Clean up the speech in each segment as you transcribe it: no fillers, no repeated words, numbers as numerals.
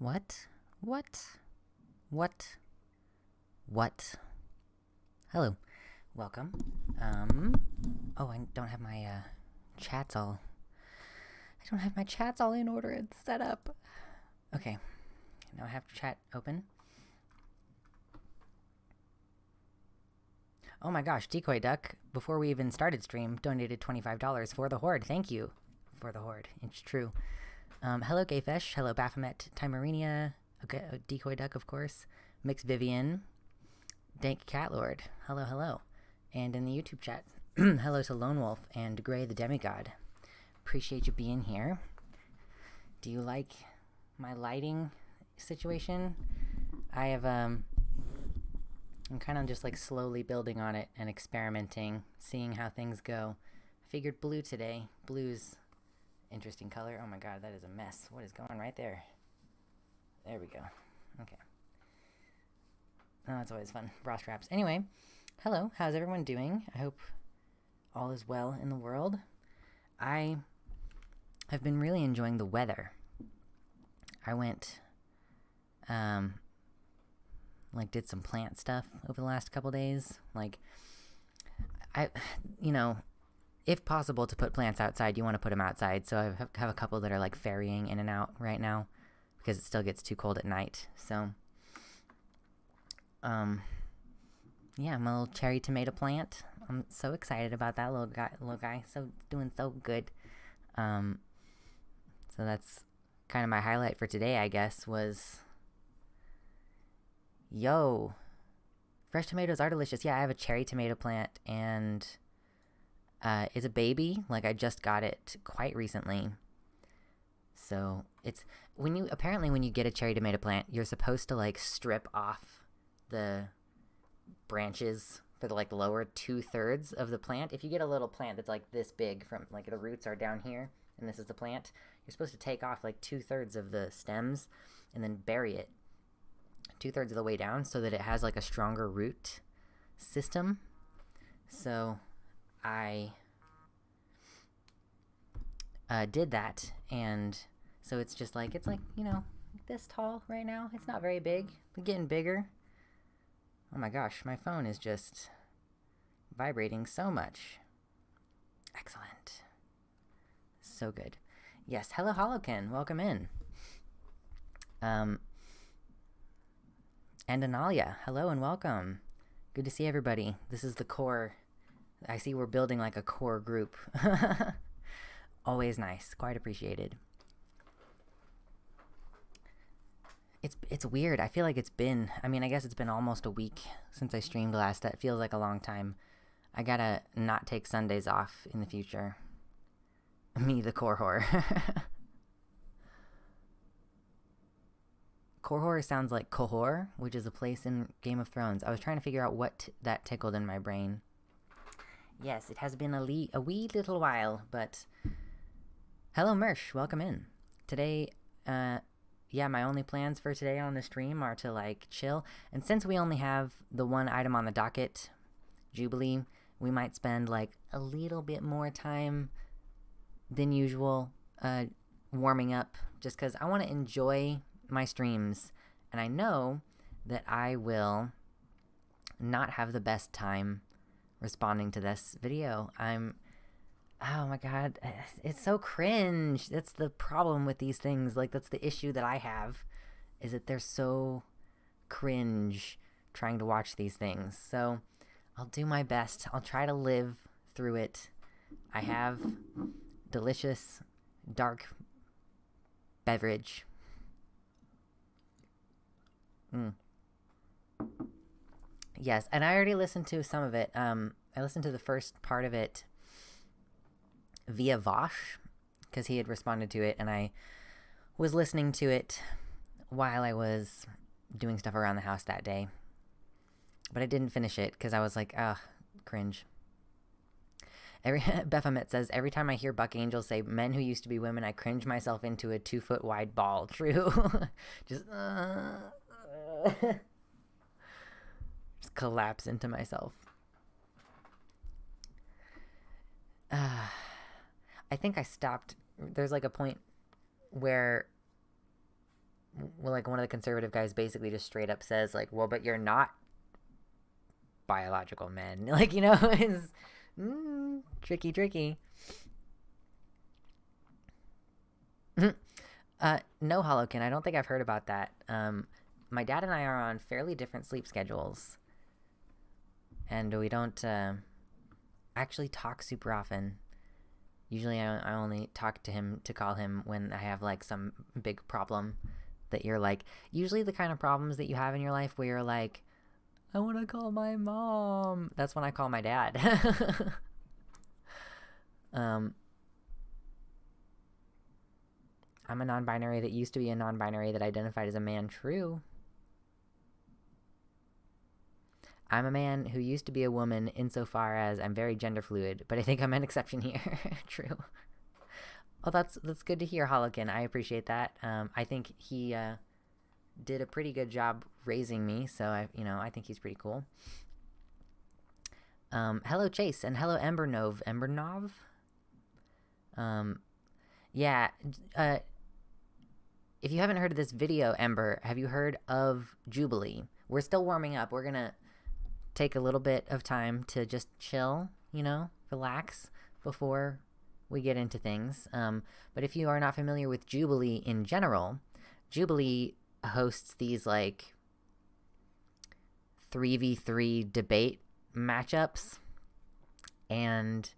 What? What? What? What? Hello. Welcome. Oh, I don't have my, chats all... I don't have my chats all in order and set up. Okay. Now I have chat open. Oh my gosh, Decoy Duck, before we even started stream, donated $25 for the Horde. Thank you for the Horde. It's true. Hello, Gayfesh. Hello, Baphomet, Timarinia. Okay, Decoy Duck, of course. Mix Vivian. Dank Catlord. Hello, hello. And in the YouTube chat, hello to Lone Wolf and Gray the Demigod. Appreciate you being here. Do you like my lighting situation? I have, I'm kind of just like slowly building on it and experimenting, seeing how things go. I figured blue today. Blue's interesting color. Oh my god, that is a mess. What is going right there? There we go. Okay. Oh, that's always fun. Bra straps. Anyway, hello. How's everyone doing? I hope all is well in the world. I have been really enjoying the weather. I went, did some plant stuff over the last couple days. If possible to put plants outside, you want to put them outside. So I have a couple that are like ferrying in and out right now because it still gets too cold at night. So, yeah, my little cherry tomato plant. I'm so excited about that little guy. So doing so good. So that's kind of my highlight for today, I guess, was, yo, fresh tomatoes are delicious. Yeah, I have a cherry tomato plant, and it's a baby. Like, I just got it quite recently. So it's when you get a cherry tomato plant, you're supposed to like strip off the branches for the like lower 2/3 of the plant. If you get a little plant that's like this big, from like the roots are down here and this is the plant, you're supposed to take off like 2/3 of the stems and then bury it 2/3 of the way down so that it has like a stronger root system. So I did that, and so it's just like, this tall right now. It's not very big, but getting bigger. Oh my gosh, my phone is just vibrating so much. Excellent. So good. Yes, hello Holokin, welcome in. And Analia, hello and welcome. Good to see everybody. This is the core. I see we're building like a core group. Always nice, quite appreciated. It's weird. I feel like I guess it's been almost a week since I streamed last. That feels like a long time. I gotta not take Sundays off in the future. Me, the core whore. Core whore sounds like Kohor, which is a place in Game of Thrones. I was trying to figure out what that tickled in my brain. Yes, it has been a wee little while, but... Hello, Mersh. Welcome in. Today, yeah, my only plans for today on the stream are to, like, chill. And since we only have the one item on the docket, Jubilee, we might spend, like, a little bit more time than usual warming up, just because I want to enjoy my streams. And I know that I will not have the best time responding to this video. Oh my god, it's so cringe. That's the problem with these things. Like, that's the issue that I have, is that they're so cringe trying to watch these things. So I'll do my best. I'll try to live through it. I have delicious dark beverage. Yes, and I already listened to some of it. I listened to the first part of it via Vosh, because he had responded to it, and I was listening to it while I was doing stuff around the house that day. But I didn't finish it, because I was like, cringe. Baphomet says, every time I hear Buck Angel say, men who used to be women, I cringe myself into a 2-foot wide ball. True. Just collapse into myself. I think I stopped. There's like a point where well, like one of the conservative guys basically just straight up says like, well, but you're not biological men. Like, you know, it's tricky. No, Holokin, I don't think I've heard about that. My dad and I are on fairly different sleep schedules, and we don't actually talk super often. Usually I only talk to him to call him when I have like some big problem that you're like, usually the kind of problems that you have in your life where you're like, I want to call my mom. That's when I call my dad. I'm a non-binary that used to be a non-binary that identified as a man. True. I'm a man who used to be a woman insofar as I'm very gender fluid, but I think I'm an exception here. True. Well, that's good to hear, Holokin. I appreciate that. I think he did a pretty good job raising me, so I think he's pretty cool. Hello, Chase, and hello, Embernov. Yeah. If you haven't heard of this video, Ember, have you heard of Jubilee? We're still warming up. We're gonna take a little bit of time to just chill, relax before we get into things. But if you are not familiar with Jubilee in general, Jubilee hosts these like 3v3 debate matchups, and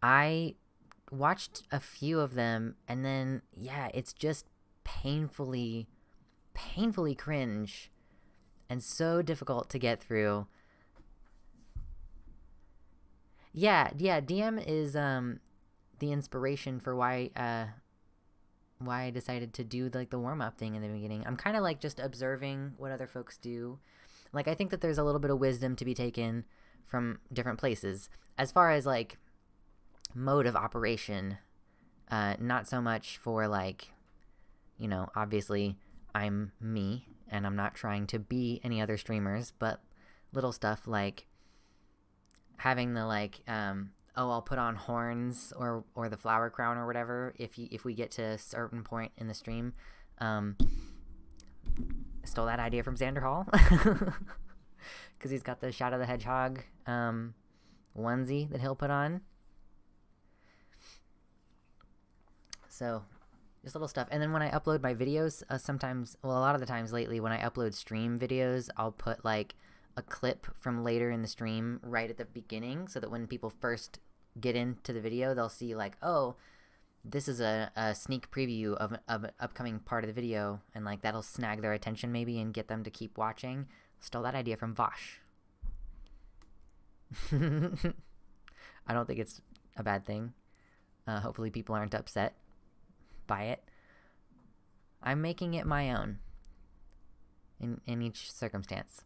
I watched a few of them, and then it's just painfully cringe and so difficult to get through. DM is the inspiration for why I decided to do like the warm-up thing in the beginning. I'm kind of like just observing what other folks do. Like, I think that there's a little bit of wisdom to be taken from different places as far as like mode of operation. Not so much for like, obviously I'm me and I'm not trying to be any other streamers, but little stuff like having the like I'll put on horns or the flower crown or whatever if we get to a certain point in the stream. Stole that idea from Xander Hall because he's got the Shadow the Hedgehog onesie that he'll put on. So just little stuff. And then when I upload my videos, a lot of the times lately when I upload stream videos, I'll put like a clip from later in the stream right at the beginning so that when people first get into the video, they'll see like, oh, this is a sneak preview of an upcoming part of the video, and like that'll snag their attention maybe and get them to keep watching. Stole that idea from Vosh. I don't think it's a bad thing. Hopefully people aren't upset by it. I'm making it my own in each circumstance.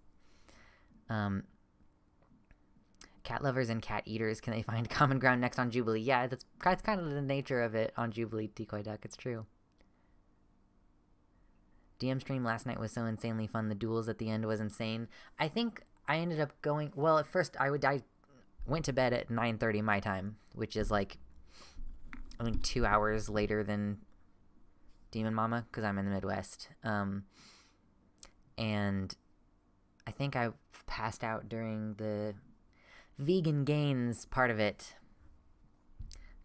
Cat lovers and cat eaters, can they find common ground next on Jubilee? Yeah, that's kind of the nature of it on Jubilee, Decoy Duck. It's true. DM stream last night was so insanely fun. The duels at the end was insane. I think I ended up going... Well, at first, I went to bed at 9:30 my time, which is like, I think 2 hours later than Demon Mama, because I'm in the Midwest. And I think I passed out during the vegan gains part of it,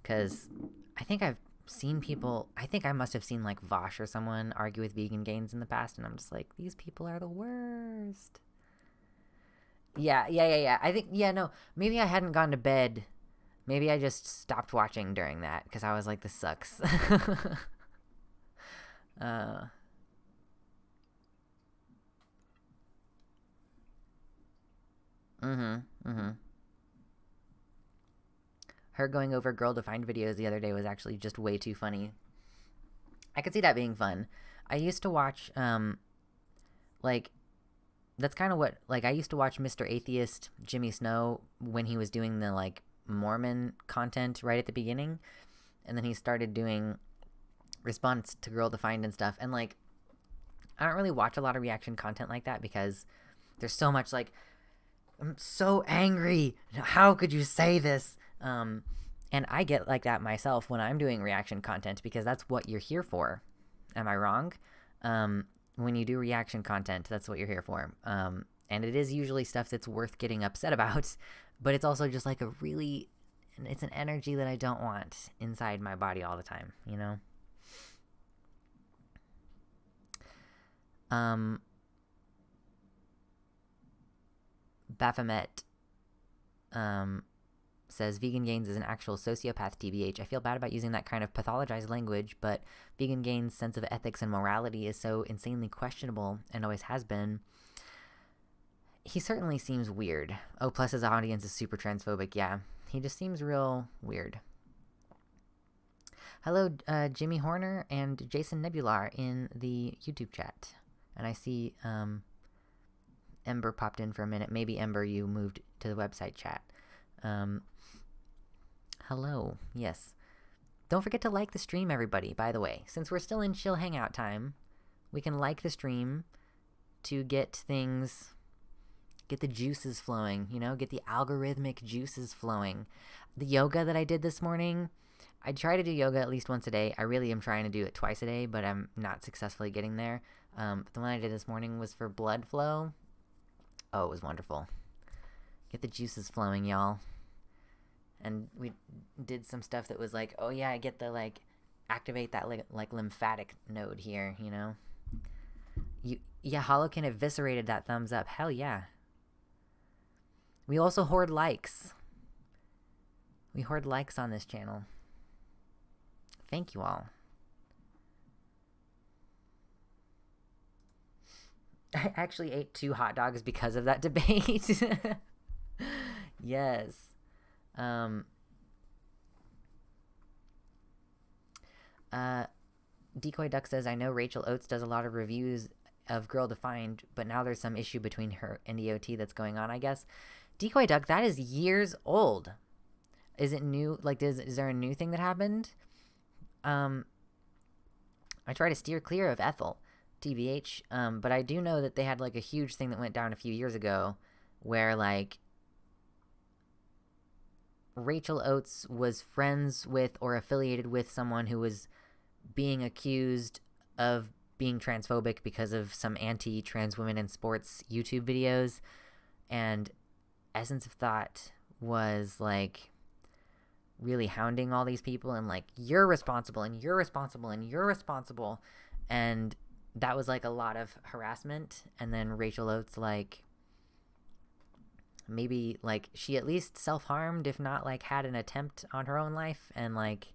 because I think I've seen people, I think I must have seen like Vosh or someone argue with vegan gains in the past, and I'm just like, these people are the worst. Yeah. I think, no, maybe I hadn't gone to bed. Maybe I just stopped watching during that, because I was like, this sucks. Her going over girl-defined videos the other day was actually just way too funny. I could see that being fun. I used to watch, that's kind of what, I used to watch Mr. Atheist, Jimmy Snow, when he was doing the, Mormon content right at the beginning. And then he started doing response to girl-defined and stuff. And, I don't really watch a lot of reaction content like that because there's so much, I'm so angry. How could you say this? And I get like that myself when I'm doing reaction content because that's what you're here for. Am I wrong? when you do reaction content, that's what you're here for. And it is usually stuff that's worth getting upset about, but it's also just like it's an energy that I don't want inside my body all the time, you know? Baphomet says Vegan Gains is an actual sociopath, TBH. I feel bad about using that kind of pathologized language, but Vegan Gains' sense of ethics and morality is so insanely questionable and always has been. He certainly seems weird. Oh, plus his audience is super transphobic. Yeah, he just seems real weird. Hello, Jimmy Horner and Jason Nebular in the YouTube chat. And I see Ember popped in for a minute. Maybe, Ember, you moved to the website chat. Hello. Yes. Don't forget to like the stream, everybody, by the way. Since we're still in chill hangout time, we can like the stream to get things... Get the juices flowing, you know? Get the algorithmic juices flowing. The yoga that I did this morning, I try to do yoga at least once a day. I really am trying to do it twice a day, but I'm not successfully getting there. The one I did this morning was for blood flow. Oh, it was wonderful. Get the juices flowing, y'all. And we did some stuff that was like, oh yeah, I get the, like, activate that, like lymphatic node here, you know? Yeah, Holokin eviscerated that thumbs up. Hell yeah. We also hoard likes. We hoard likes on this channel. Thank you all. I actually ate 2 hot dogs because of that debate. Yes. Decoy Duck says, I know Rachel Oates does a lot of reviews of Girl Defined, but now there's some issue between her and EOT that's going on, I guess. Decoy Duck, that is years old. Is it new? Like, is there a new thing that happened? I try to steer clear of Ethel, TBH, but I do know that they had, like, a huge thing that went down a few years ago where, like, Rachel Oates was friends with or affiliated with someone who was being accused of being transphobic because of some anti-trans women in sports YouTube videos, and Essence of Thought was, like, really hounding all these people and, like, you're responsible and you're responsible and you're responsible, and that was, like, a lot of harassment. And then Rachel Oates, like, maybe, like, she at least self-harmed, if not, like, had an attempt on her own life, and, like,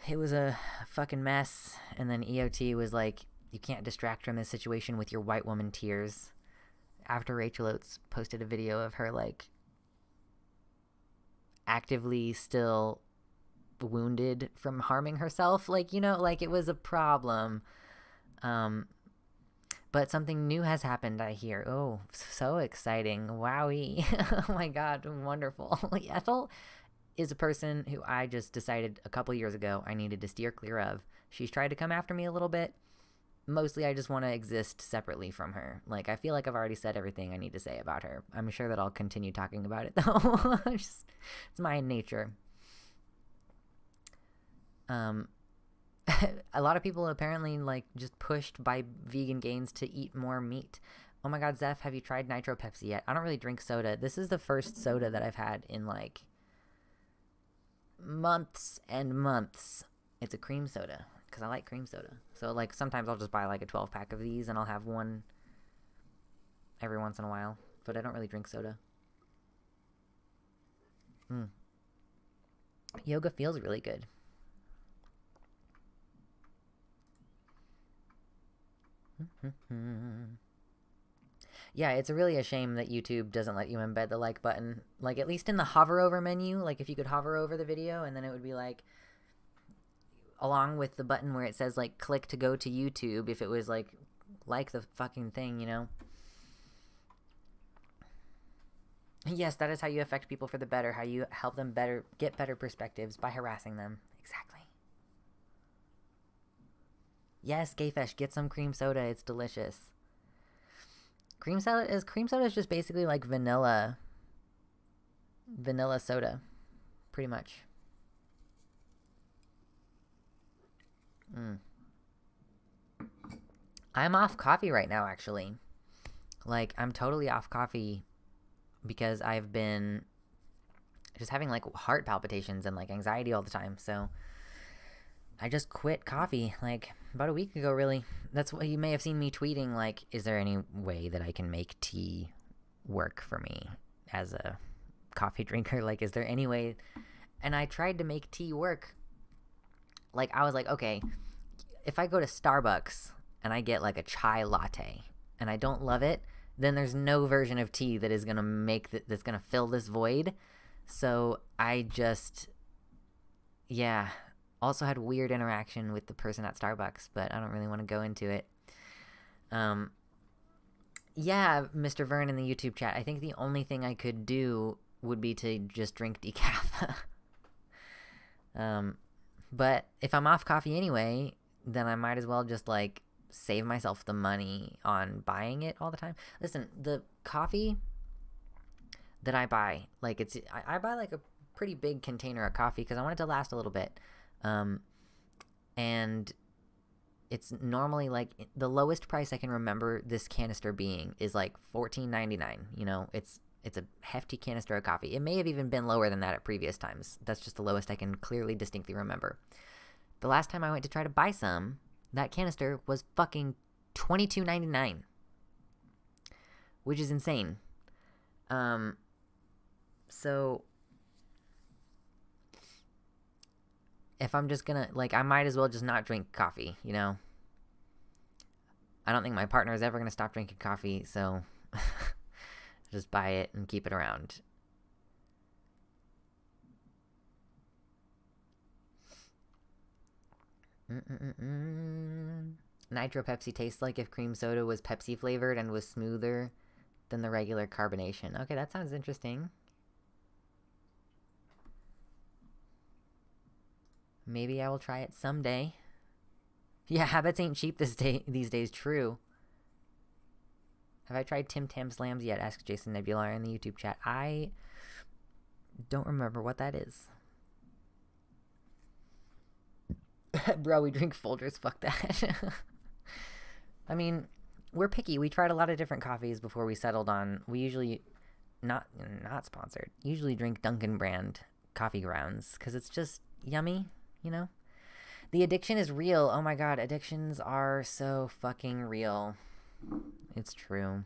it was a fucking mess. And then EOT was like, you can't distract from this situation with your white woman tears, after Rachel Oates posted a video of her, like, actively still wounded from harming herself. Like, you know, like, it was a problem. But something new has happened, I hear. Oh, so exciting. Wowie. Oh my god, wonderful. Ethel is a person who I just decided a couple years ago I needed to steer clear of. She's tried to come after me a little bit. Mostly I just want to exist separately from her. Like, I feel like I've already said everything I need to say about her. I'm sure that I'll continue talking about it, though. It's my nature. A lot of people apparently, like, just pushed by Vegan Gains to eat more meat. Oh my god, Zeph, have you tried Nitro Pepsi yet? I don't really drink soda. This is the first soda that I've had in, like, months and months. It's a cream soda, because I like cream soda. So, like, sometimes I'll just buy, like, a 12-pack of these, and I'll have one every once in a while. But I don't really drink soda. Yoga feels really good. Yeah, it's really a shame that YouTube doesn't let you embed the like button. Like, at least in the hover over menu, like, if you could hover over the video and then it would be like, along with the button where it says, like, click to go to YouTube, if it was like the fucking thing, you know? Yes, that is how you affect people for the better, how you help them get better perspectives, by harassing them. Exactly. Yes, Gayfesh, get some cream soda. It's delicious. Cream soda is just basically like vanilla soda, pretty much. I'm off coffee right now, actually. Like, I'm totally off coffee because I've been just having like heart palpitations and like anxiety all the time. So I just quit coffee like about a week ago, really. That's what you may have seen me tweeting, like, is there any way that I can make tea work for me as a coffee drinker? Like, is there any way? And I tried to make tea work. Like, I was like, okay, if I go to Starbucks and I get like a chai latte and I don't love it, then there's no version of tea that is gonna that's gonna fill this void. So I just, yeah, also had weird interaction with the person at Starbucks, but I don't really want to go into it. Yeah, Mr. Vern in the YouTube chat, I think the only thing I could do would be to just drink decaf. But if I'm off coffee anyway, then I might as well just like save myself the money on buying it all the time. Listen, the coffee that I buy, like I buy like a pretty big container of coffee because I want it to last a little bit. And it's normally like the lowest price I can remember this canister being is like $14.99. You know, it's a hefty canister of coffee. It may have even been lower than that at previous times. That's just the lowest I can clearly, distinctly remember. The last time I went to try to buy some, that canister was fucking $22.99, which is insane. So if I'm just gonna, like, I might as well just not drink coffee, you know? I don't think my partner is ever gonna stop drinking coffee, so just buy it and keep it around. Nitro Pepsi tastes like if cream soda was Pepsi flavored and was smoother than the regular carbonation. Okay, that sounds interesting. Maybe I will try it someday. Yeah, habits ain't cheap these days. True. Have I tried Tim Tam Slams yet? Asks Jason Nebular in the YouTube chat. I don't remember what that is. Bro, we drink Folgers. Fuck that. I mean, we're picky. We tried a lot of different coffees before we settled on. We usually not sponsored. Usually drink Dunkin' brand coffee grounds because it's just yummy. You know, the addiction is real. Oh my god, addictions are so fucking real. It's true.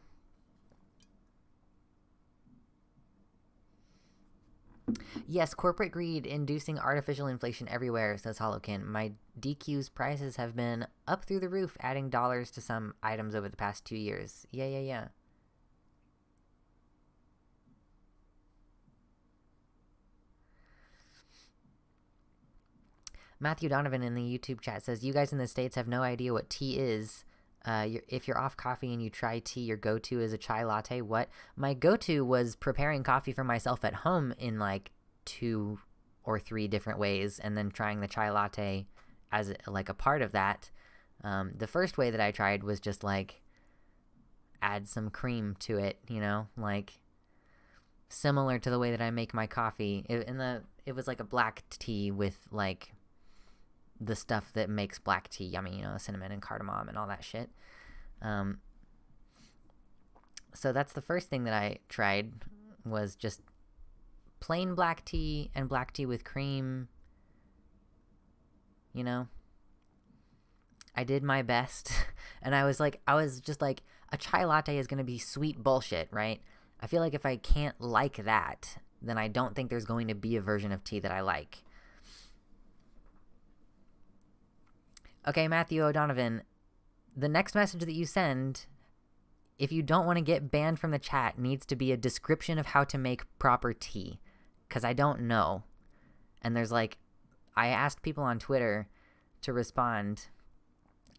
Yes, corporate greed inducing artificial inflation everywhere, says Holokin. My DQ's prices have been up through the roof, adding dollars to some items over the past 2 years. Yeah. Matthew Donovan in the YouTube chat says, you guys in the States have no idea what tea is. If you're off coffee and you try tea, your go-to is a chai latte. What? My go-to was preparing coffee for myself at home in like 2 or 3 different ways and then trying the chai latte as like a part of that. The first way that I tried was just like add some cream to it, you know, like similar to the way that I make my coffee. It was like a black tea with like the stuff that makes black tea yummy, you know, cinnamon and cardamom and all that shit. So that's the first thing that I tried was just plain black tea and black tea with cream, you know. I did my best and I was just like a chai latte is going to be sweet bullshit, right? I feel like if I can't like that, then I don't think there's going to be a version of tea that I like. Okay, Matthew O'Donovan, the next message that you send, if you don't want to get banned from the chat, needs to be a description of how to make proper tea. Because I don't know. And there's like, I asked people on Twitter to respond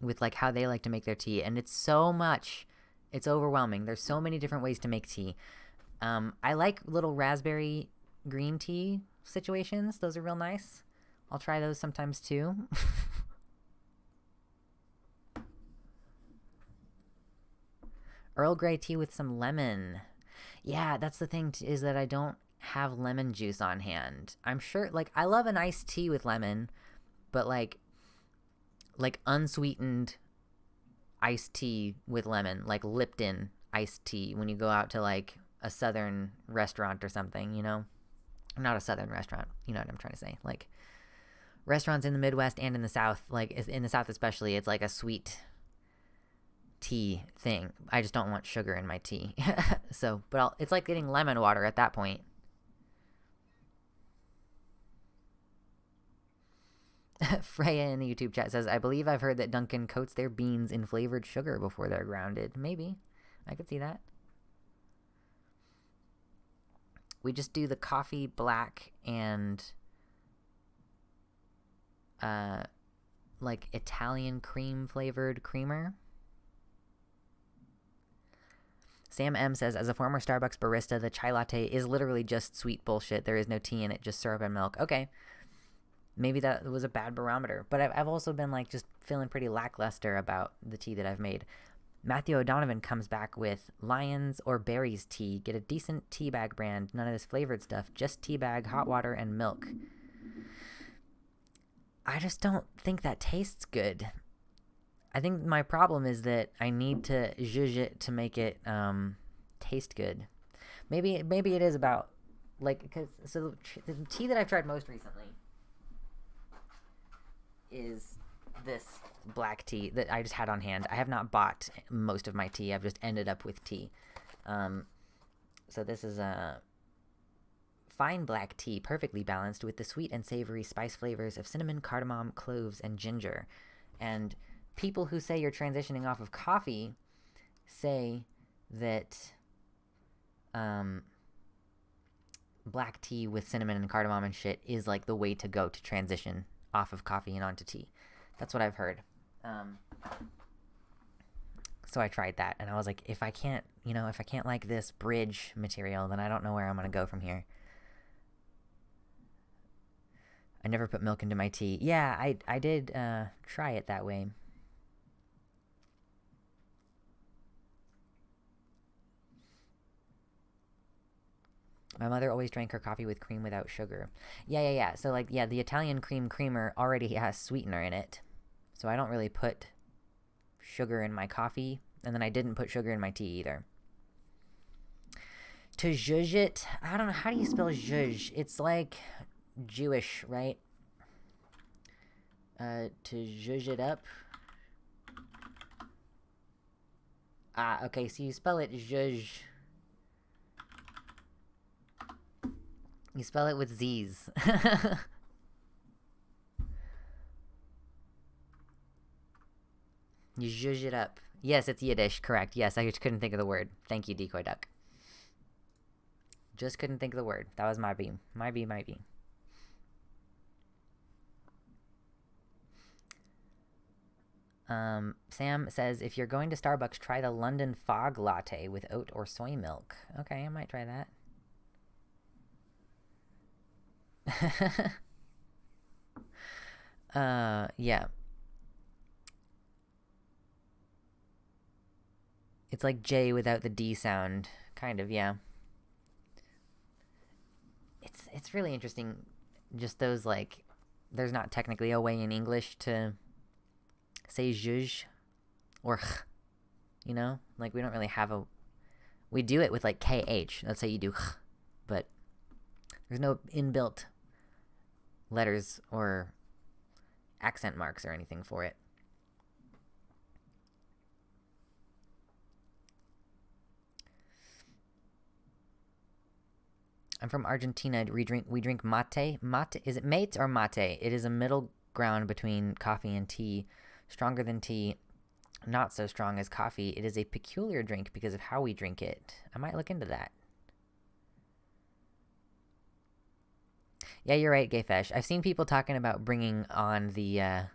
with like how they like to make their tea. And it's so much. It's overwhelming. There's so many different ways to make tea. I like little raspberry green tea situations. Those are real nice. I'll try those sometimes too. Earl Grey tea with some lemon. Yeah, that's the thing is that I don't have lemon juice on hand. I'm sure, like, I love an iced tea with lemon, but like unsweetened iced tea with lemon, like Lipton iced tea, when you go out to like a southern restaurant or something, you know? Not a southern restaurant, you know what I'm trying to say. Like restaurants in the Midwest and in the South, like in the South especially, it's like a sweet tea thing. I just don't want sugar in my tea. So, but it's like getting lemon water at that point. Freya in the YouTube chat says, I believe I've heard that Dunkin' coats their beans in flavored sugar before they're grounded. Maybe. I could see that. We just do the coffee black and like Italian cream flavored creamer. Sam M says, as a former Starbucks barista, the chai latte is literally just sweet bullshit. There is no tea in it, just syrup and milk. Okay. Maybe that was a bad barometer. But I've also been like just feeling pretty lackluster about the tea that I've made. Matthew O'Donovan comes back with Lions or Berries tea. Get a decent tea bag brand. None of this flavored stuff. Just tea bag, hot water, and milk. I just don't think that tastes good. I think my problem is that I need to zhuzh it to make it taste good. Maybe it is about like, because so the tea that I've tried most recently is this black tea that I just had on hand. I have not bought most of my tea. I've just ended up with tea. So this is a fine black tea, perfectly balanced with the sweet and savory spice flavors of cinnamon, cardamom, cloves, and ginger. And people who say you're transitioning off of coffee say that black tea with cinnamon and cardamom and shit is like the way to go to transition off of coffee and onto tea. That's what I've heard. So I tried that, and I was like, if I can't like this bridge material, then I don't know where I'm going to go from here. I never put milk into my tea. Yeah, I did try it that way. My mother always drank her coffee with cream without sugar. Yeah. So, like, yeah, the Italian creamer already has sweetener in it. So I don't really put sugar in my coffee. And then I didn't put sugar in my tea either. To zhuzh it, I don't know. How do you spell zhuzh? It's like Jewish, right? To zhuzh it up. Okay, so you spell it zhuzh. You spell it with Z's. You zhuzh it up. Yes, it's Yiddish, correct. Yes, I just couldn't think of the word. Thank you, Decoy Duck. Just couldn't think of the word. That was my B. My B. Sam says, if you're going to Starbucks, try the London Fog Latte with oat or soy milk. Okay, I might try that. Yeah. It's like J without the D sound. Kind of, yeah. It's really interesting. Just those, like, there's not technically a way in English to say zhuzh or ch, you know? Like, we don't really have a... We do it with, like, KH. Let's say you do ch, but there's no inbuilt letters or accent marks or anything for it. I'm from Argentina. We drink mate. Mate, is it mate or mate? It is a middle ground between coffee and tea. Stronger than tea, not so strong as coffee. It is a peculiar drink because of how we drink it. I might look into that. Yeah, you're right, Gayfesh. I've seen people talking about bringing on the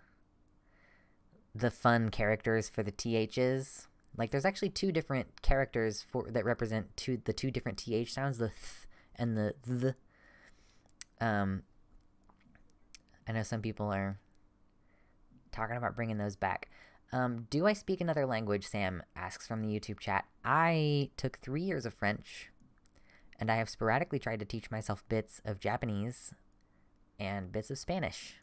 fun characters for the THs. Like, there's actually two different characters that represent the two different TH sounds, the th and the th. I know some people are talking about bringing those back. Do I speak another language? Sam asks from the YouTube chat. I took 3 years of French, and I have sporadically tried to teach myself bits of Japanese and bits of Spanish.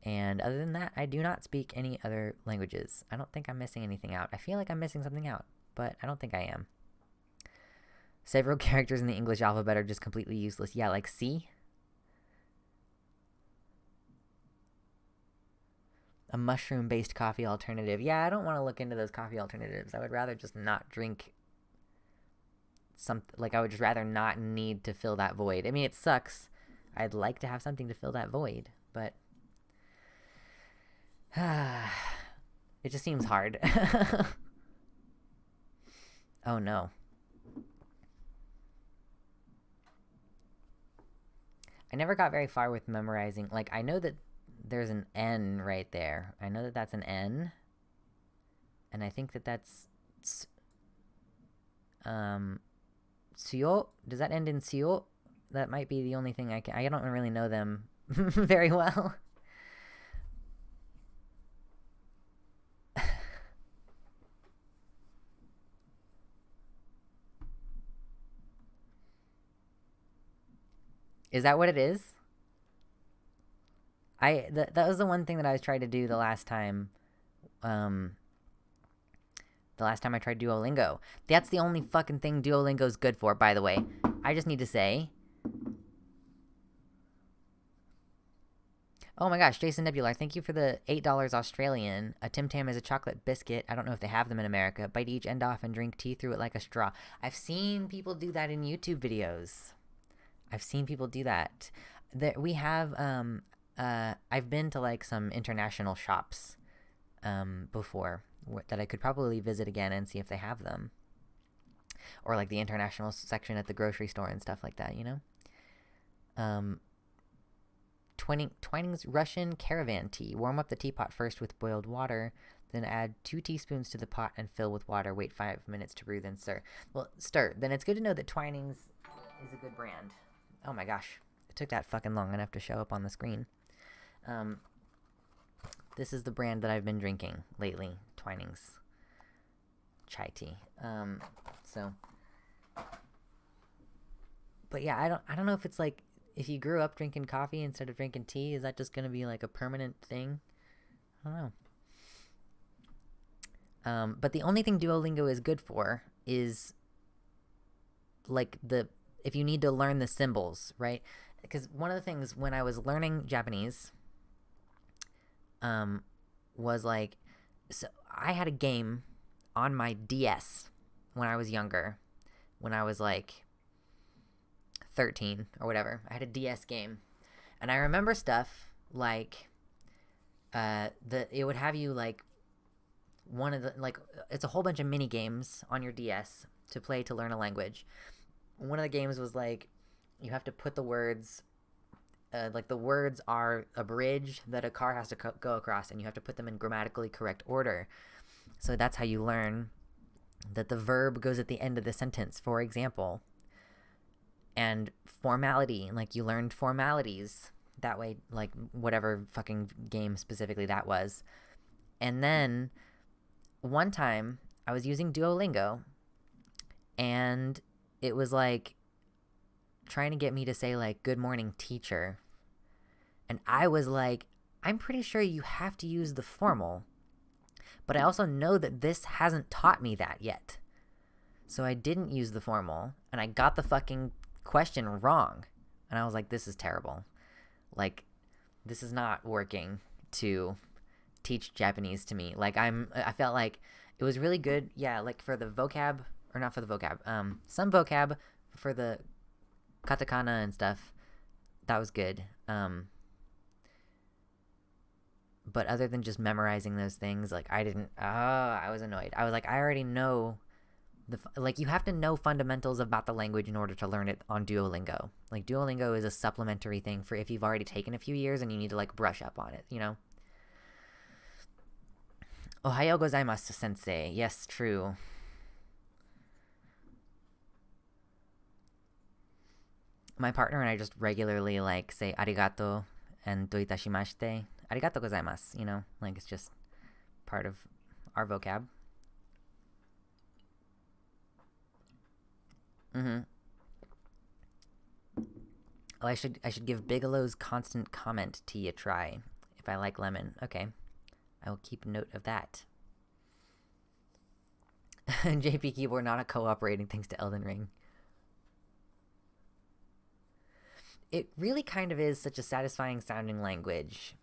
And other than that, I do not speak any other languages. I don't think I'm missing anything out. I feel like I'm missing something out, but I don't think I am. Several characters in the English alphabet are just completely useless. Yeah, like C. A mushroom-based coffee alternative. Yeah, I don't want to look into those coffee alternatives. I would rather just not drink something. Like, I would just rather not need to fill that void. I mean, it sucks. I'd like to have something to fill that void, but it just seems hard. Oh no. I never got very far with memorizing. Like, I know that there's an N right there. I know that that's an N. And I think that that's... Suyo? Does that end in suyo? That might be the only thing I can... I don't really know them very well. Is that what it is? That was the one thing that I was trying to do the last time. The last time I tried Duolingo. That's the only fucking thing Duolingo's good for, by the way. I just need to say. Oh my gosh, Jason Nebular, thank you for the $8 Australian. A Tim Tam is a chocolate biscuit. I don't know if they have them in America. Bite each end off and drink tea through it like a straw. I've seen people do that in YouTube videos. I've seen people do that. We have, I've been to like some international shops before that I could probably visit again and see if they have them. Or like the international section at the grocery store and stuff like that, you know? Twining's Russian caravan tea. Warm up the teapot first with boiled water, then add 2 teaspoons to the pot and fill with water. Wait 5 minutes to brew, then stir. Well, stir. Then it's good to know that Twining's is a good brand. Oh my gosh. It took that fucking long enough to show up on the screen. This is the brand that I've been drinking lately. Twining's chai tea. But yeah, I don't know if it's like, if you grew up drinking coffee instead of drinking tea, is that just going to be like a permanent thing? I don't know. But the only thing Duolingo is good for is like if you need to learn the symbols, right? Because one of the things when I was learning Japanese was like, so I had a game on my DS when I was younger, when I was like 13 or whatever. I had a DS game, and I remember stuff like it would have you like one of the like it's a whole bunch of mini games on your DS to play to learn a language. One of the games was like you have to put the words like the words are a bridge that a car has to go across, and you have to put them in grammatically correct order. So that's how you learn that the verb goes at the end of the sentence, for example. And formality, like you learned formalities that way, like whatever fucking game specifically that was. And then one time I was using Duolingo, and it was like trying to get me to say like good morning teacher, and I was like, I'm pretty sure you have to use the formal, but I also know that this hasn't taught me that yet. So I didn't use the formal, and I got the fucking question wrong, and I was like, this is terrible. Like, this is not working to teach Japanese to me. Like, I felt like it was really good, yeah, like for the vocab, or not for the vocab, some vocab for the katakana and stuff, that was good. But other than just memorizing those things, like I was annoyed. I was like, I already know like you have to know fundamentals about the language in order to learn it on Duolingo. Like Duolingo is a supplementary thing for if you've already taken a few years and you need to like brush up on it, you know? Ohayo gozaimasu, sensei. Yes, true. My partner and I just regularly like say arigato and do itashimashite. Arigato gozaimasu, you know? Like it's just part of our vocab. Mm-hmm. Oh, I should give Bigelow's constant comment tea a try. if I like lemon. Okay. I will keep note of that. JP Keyboard not a cooperating thanks to Elden Ring. It really kind of is such a satisfying sounding language.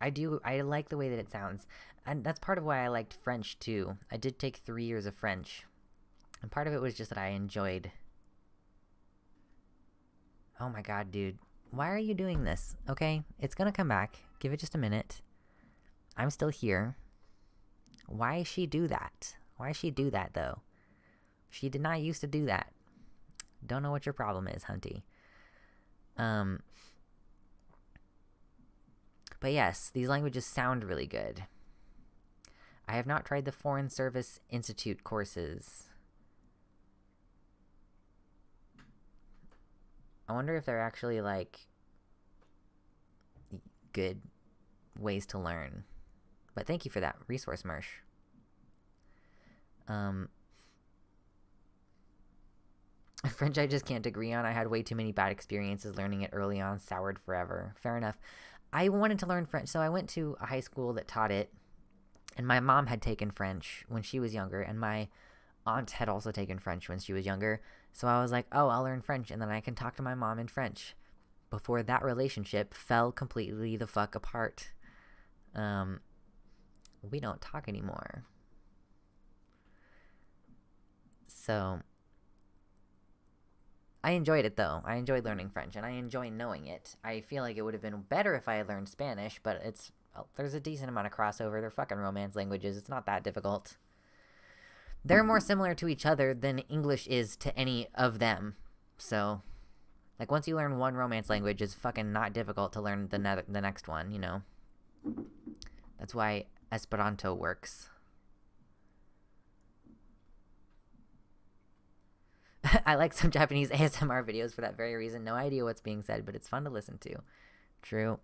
I like the way that it sounds. And that's part of why I liked French too. I did take 3 years of French. And part of it was just that I enjoyed... Oh my god, dude. Why are you doing this? Okay, it's gonna come back. Give it just a minute. I'm still here. Why she do that? Why she do that, though? She did not used to do that. Don't know what your problem is, Hunty. But yes, these languages sound really good. I have not tried the Foreign Service Institute courses. I wonder if they're actually, like, good ways to learn. But thank you for that resource, Mersh. French I just can't agree on. I had way too many bad experiences learning it early on. Soured forever. Fair enough. I wanted to learn French, so I went to a high school that taught it. And my mom had taken French when she was younger, and my aunt had also taken French when she was younger. So I was like, oh, I'll learn French, and then I can talk to my mom in French. Before that relationship fell completely the fuck apart. We don't talk anymore. So... I enjoyed it, though. I enjoyed learning French, and I enjoy knowing it. I feel like it would have been better if I had learned Spanish, but there's a decent amount of crossover. They're fucking Romance languages. It's not that difficult. They're more similar to each other than English is to any of them. So, like, once you learn one Romance language, it's fucking not difficult to learn the next one, you know? That's why Esperanto works. I like some Japanese ASMR videos for that very reason. No idea what's being said, but it's fun to listen to. True.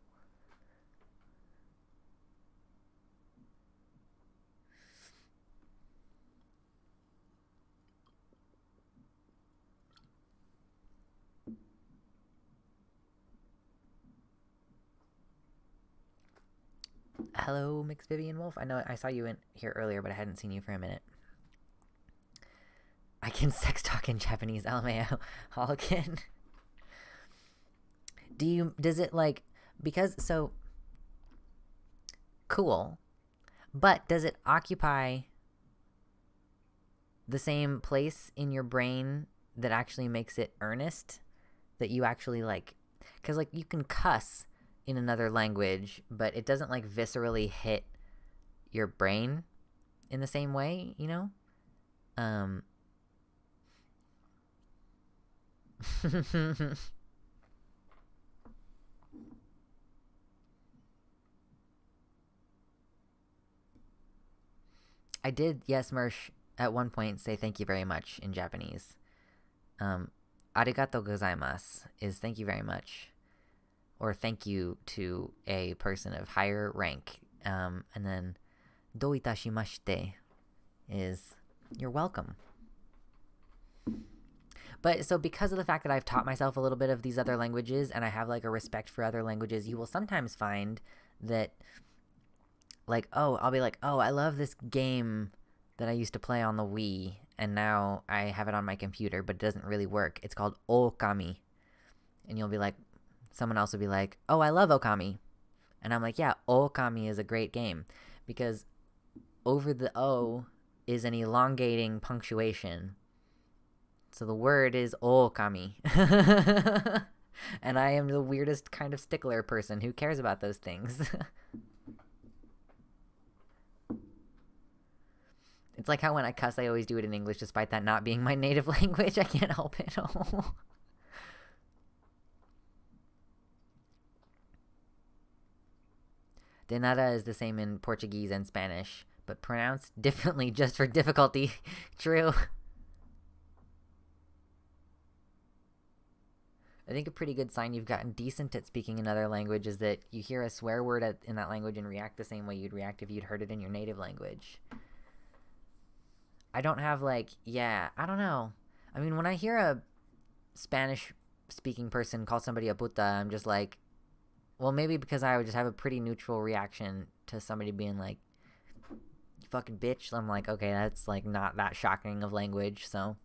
Hello, Mix Vivian Wolf. I know I saw you in here earlier, but I hadn't seen you for a minute. I can sex talk in Japanese, LMAO. Holokin. Does it, like, because, so, cool, but does it occupy the same place in your brain that actually makes it earnest? That you actually, like, because, like, you can cuss in another language, but it doesn't, like, viscerally hit your brain in the same way, you know? I did, yes, Mersh, at one point say thank you very much in Japanese. Arigato gozaimasu is thank you very much. Or thank you to a person of higher rank. And then do itashimashite is you're welcome. But so because of the fact that I've taught myself a little bit of these other languages and I have, like, a respect for other languages, you will sometimes find that, like, oh, I'll be like, oh, I love this game that I used to play on the Wii, and now I have it on my computer, but it doesn't really work. It's called Okami. And you'll be like, someone else will be like, oh, I love Okami. And I'm like, yeah, Okami is a great game. Because over the O is an elongating punctuation. So the word is Okami. And I am the weirdest kind of stickler person who cares about those things. It's like how when I cuss, I always do it in English, despite that not being my native language. I can't help it. De nada is the same in Portuguese and Spanish, but pronounced differently just for difficulty. True. I think a pretty good sign you've gotten decent at speaking another language is that you hear a swear word in that language and react the same way you'd react if you'd heard it in your native language. I don't have, like, yeah, I don't know. I mean, when I hear a Spanish-speaking person call somebody a puta, I'm just like, Well, maybe because I would just have a pretty neutral reaction to somebody being like, "You fucking bitch." I'm like, okay, that's like not that shocking of language, so.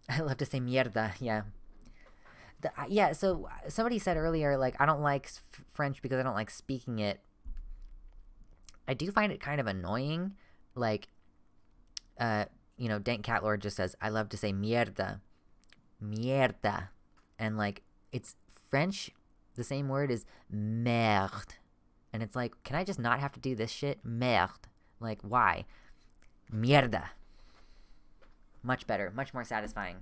I love to say mierda, yeah. Yeah, so somebody said earlier, like, I don't like French because I don't like speaking it. I do find it kind of annoying. Like, Dank Catlord just says, I love to say mierda. Mierda. And, like, it's French, the same word is merde. And it's like, can I just not have to do this shit? Merde. Like, why? Mierda. Much better. Much more satisfying.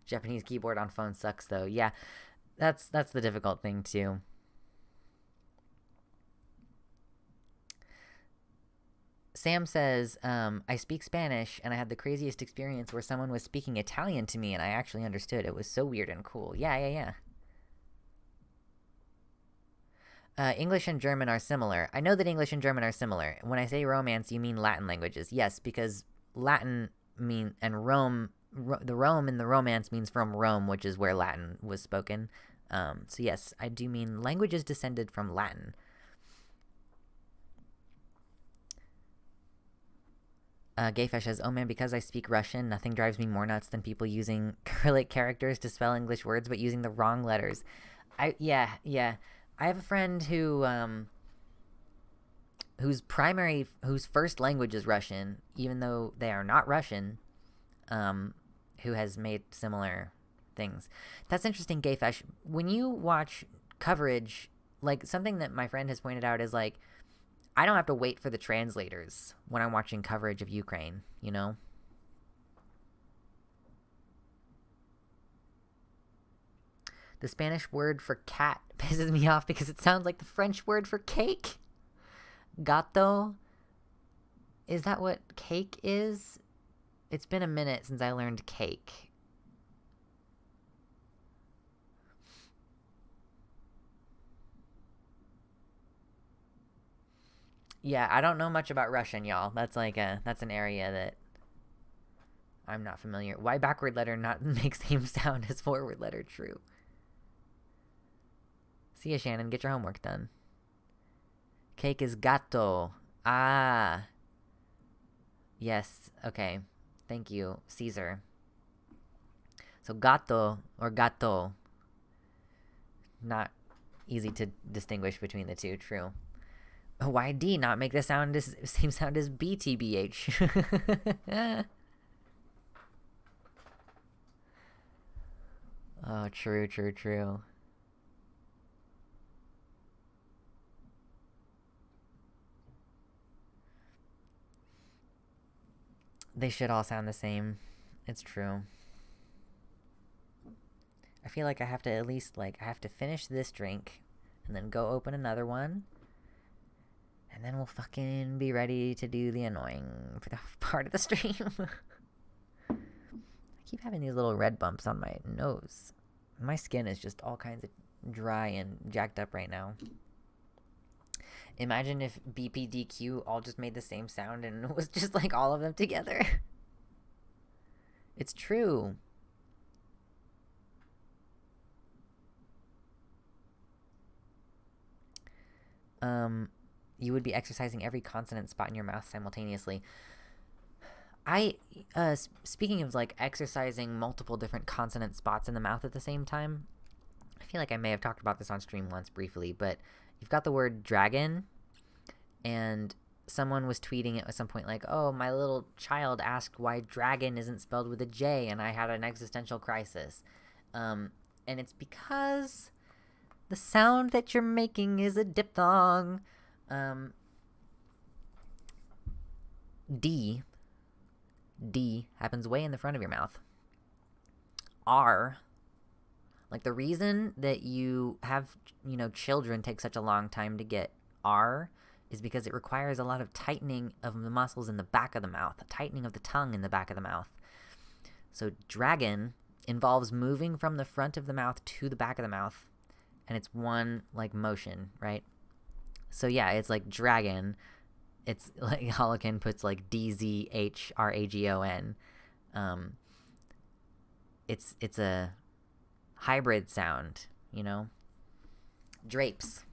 Japanese keyboard on phone sucks, though. Yeah, that's the difficult thing, too. Sam says, I speak Spanish, and I had the craziest experience where someone was speaking Italian to me, and I actually understood. It was so weird and cool. Yeah. English and German are similar. I know that English and German are similar. When I say Romance, you mean Latin languages. Yes, because Latin and Rome... the Rome in the Romance means from Rome, which is where Latin was spoken. So yes, I do mean languages descended from Latin. Gayfesh says, oh man, because I speak Russian, nothing drives me more nuts than people using Cyrillic characters to spell English words, but using the wrong letters. Yeah. I have a friend whose first language is Russian, even though they are not Russian, who has made similar things. That's interesting, Gayfesh. When you watch coverage, like, something that my friend has pointed out is, like, I don't have to wait for the translators when I'm watching coverage of Ukraine, you know? The Spanish word for cat pisses me off because it sounds like the French word for cake. Gato. Is that what cake is? It's been a minute since I learned cake. Yeah, I don't know much about Russian, y'all. That's an area that I'm not familiar. Why backward letter not make same sound as forward letter true? See ya, Shannon. Get your homework done. Cake is gato. Ah. Yes. Okay. Thank you, Caesar. So gato or gato. Not easy to distinguish between the two. True. Why D not make the same sound as BTBH? Oh, true. They should all sound the same. It's true. I feel like I have to at least, I have to finish this drink and then go open another one. And then we'll fucking be ready to do the annoying for the part of the stream. I keep having these little red bumps on my nose. My skin is just all kinds of dry and jacked up right now. Imagine if BPDQ all just made the same sound and it was just like all of them together. It's true. You would be exercising every consonant spot in your mouth simultaneously. Speaking of, exercising multiple different consonant spots in the mouth at the same time, I feel like I may have talked about this on stream once briefly, but you've got the word dragon, and someone was tweeting at some point like, oh, my little child asked why dragon isn't spelled with a J, and I had an existential crisis. And it's because the sound that you're making is a diphthong. D happens way in the front of your mouth. R, the reason that you have, children take such a long time to get R is because it requires a lot of tightening of the muscles in the back of the mouth, a tightening of the tongue in the back of the mouth. So dragon involves moving from the front of the mouth to the back of the mouth, and it's one, motion, right? So yeah, it's like dragon. It's like Holocan puts DZHRAGON. it's a hybrid sound, you know? Drapes.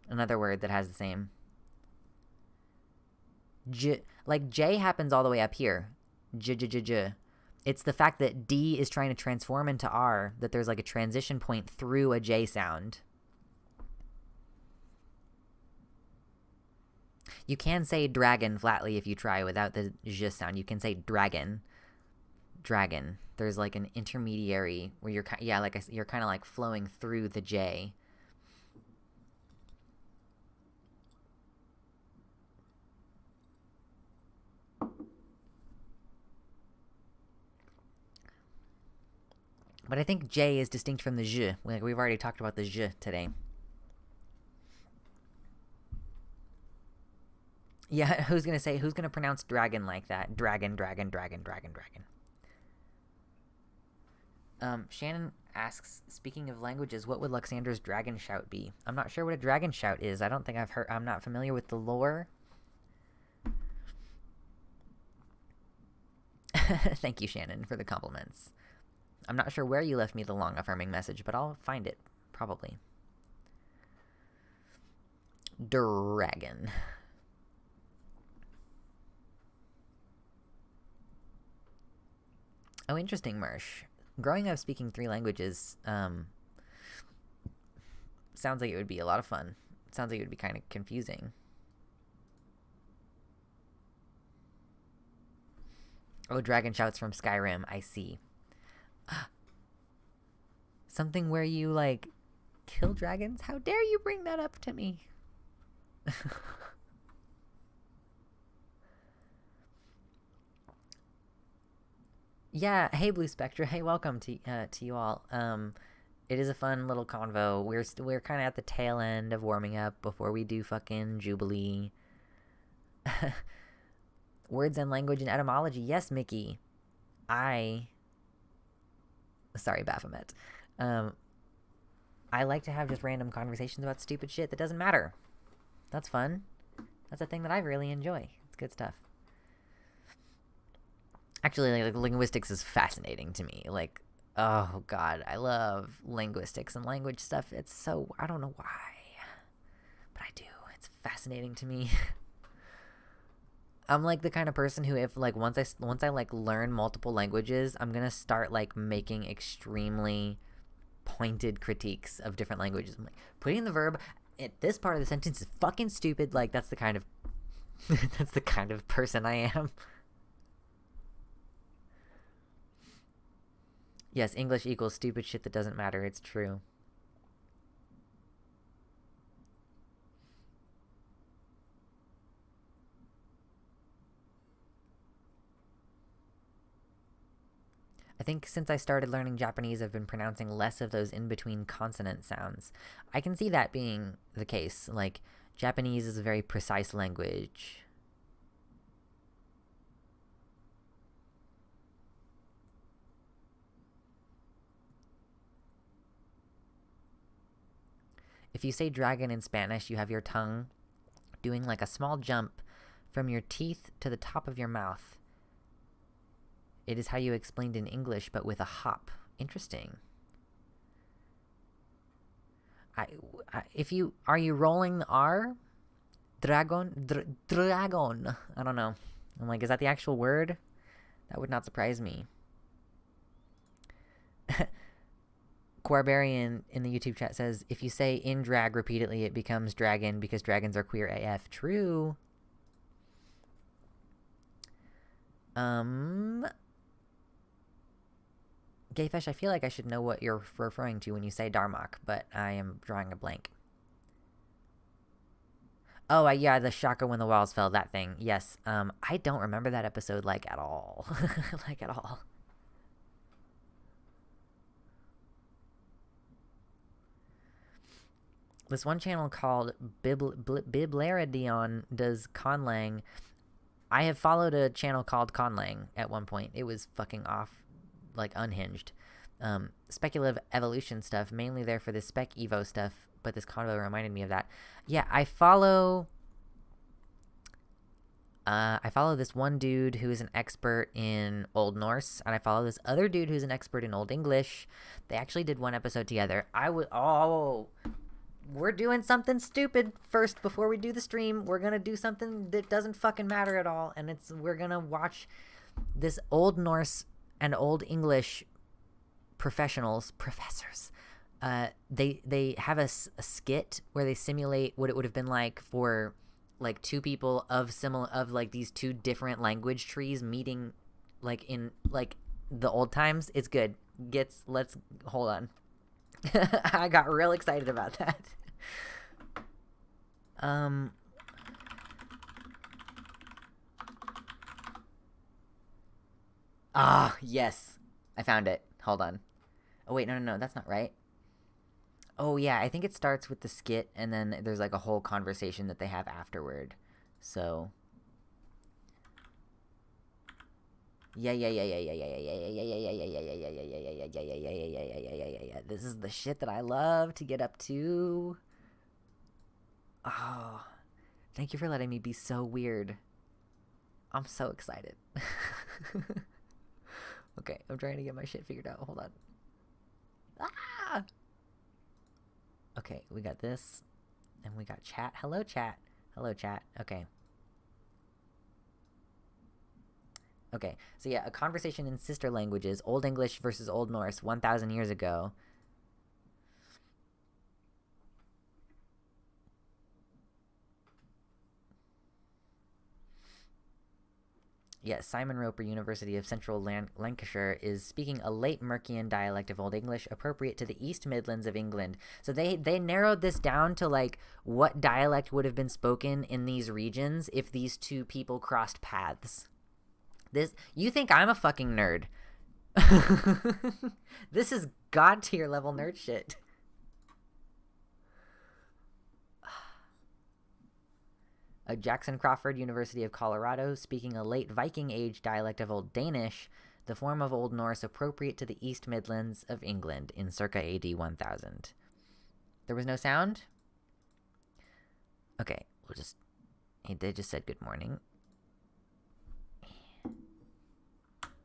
Another word that has the same. Like J happens all the way up here. J. It's the fact that D is trying to transform into R, that there's like a transition point through a J sound. You can say dragon flatly if you try without the J sound. You can say dragon. Dragon. There's like an intermediary where you're you're kind of like flowing through the J. But I think J is distinct from the J. Like we've already talked about the J today. Yeah, who's gonna pronounce dragon like that? Dragon. Shannon asks, speaking of languages, what would Luxander's dragon shout be? I'm not sure what a dragon shout is. I don't think I'm not familiar with the lore. Thank you, Shannon, for the compliments. I'm not sure where you left me the long affirming message, but I'll find it, probably. Dragon. Oh, interesting, Mersh. Growing up speaking 3 languages, sounds like it would be a lot of fun. Sounds like it would be kind of confusing. Oh, dragon shouts from Skyrim, I see. Something where you, like, kill dragons? How dare you bring that up to me? Yeah, hey Blue Spectra, hey, welcome to you all. It is a fun little convo. We're kind of at the tail end of warming up before we do fucking Jubilee. Words and language and etymology. Yes, Mickey. Sorry, Baphomet. I like to have just random conversations about stupid shit that doesn't matter. That's fun. That's a thing that I really enjoy. It's good stuff. Actually, like, linguistics is fascinating to me. Like, oh god, I love linguistics and language stuff. It's so, I don't know why, but I do. It's fascinating to me. I'm like the kind of person who, if like once I like learn multiple languages, I'm gonna start like making extremely pointed critiques of different languages. I'm like, putting the verb at this part of the sentence is fucking stupid. Like, that's the kind of that's the kind of person I am. Yes, English equals stupid shit that doesn't matter. It's true. I think since I started learning Japanese, I've been pronouncing less of those in-between consonant sounds. I can see that being the case. Like, Japanese is a very precise language. If you say dragon in Spanish, you have your tongue doing like a small jump from your teeth to the top of your mouth. It is how you explained in English, but with a hop. Interesting. Are you rolling the R? Dragon? Dragon. I don't know. I'm like, is that the actual word? That would not surprise me. Quarbarian in the YouTube chat says, if you say in drag repeatedly, it becomes dragon because dragons are queer AF. True. Gayfish, I feel like I should know what you're referring to when you say Darmok, but I am drawing a blank. Oh, yeah, the Shaka when the walls fell, that thing. Yes. I don't remember that episode, like, at all. Like, at all. This one channel called Biblaradion does conlang. I have followed a channel called conlang at one point. It was fucking off, like, unhinged. Speculative evolution stuff, mainly there for the spec evo stuff, but this convo reminded me of that. Yeah, I follow I follow this one dude who is an expert in Old Norse, and I follow this other dude who's an expert in Old English. They actually did one episode together. We're doing something stupid first before we do the stream. We're gonna do something that doesn't fucking matter at all, and we're gonna watch this Old Norse and Old English professors. They have a skit where they simulate what it would have been like for like two people of like these two different language trees meeting like in like the old times. It's good. Let's hold on. I got real excited about that. Yes. I found it. Hold on. Oh wait, no, that's not right. Oh, yeah, I think it starts with the skit, and then there's, like, a whole conversation that they have afterward. So... Yeah. This is the shit that I love to get up to. Oh, thank you for letting me be so weird. I'm so excited. Okay, I'm trying to get my shit figured out. Hold on. Ah! Okay, we got this. And we got chat. Hello, chat. Hello, chat. Okay. Okay, so yeah, a conversation in sister languages, Old English versus Old Norse, 1,000 years ago. Yes, Simon Roper, University of Central Lancashire, is speaking a late Mercian dialect of Old English appropriate to the East Midlands of England. So they narrowed this down to, like, what dialect would have been spoken in these regions if these two people crossed paths. You think I'm a fucking nerd. This is god tier level nerd shit. Jackson Crawford, University of Colorado, speaking a late Viking Age dialect of Old Danish, the form of Old Norse appropriate to the East Midlands of England in circa AD 1000. There was no sound? Okay, they just said good morning.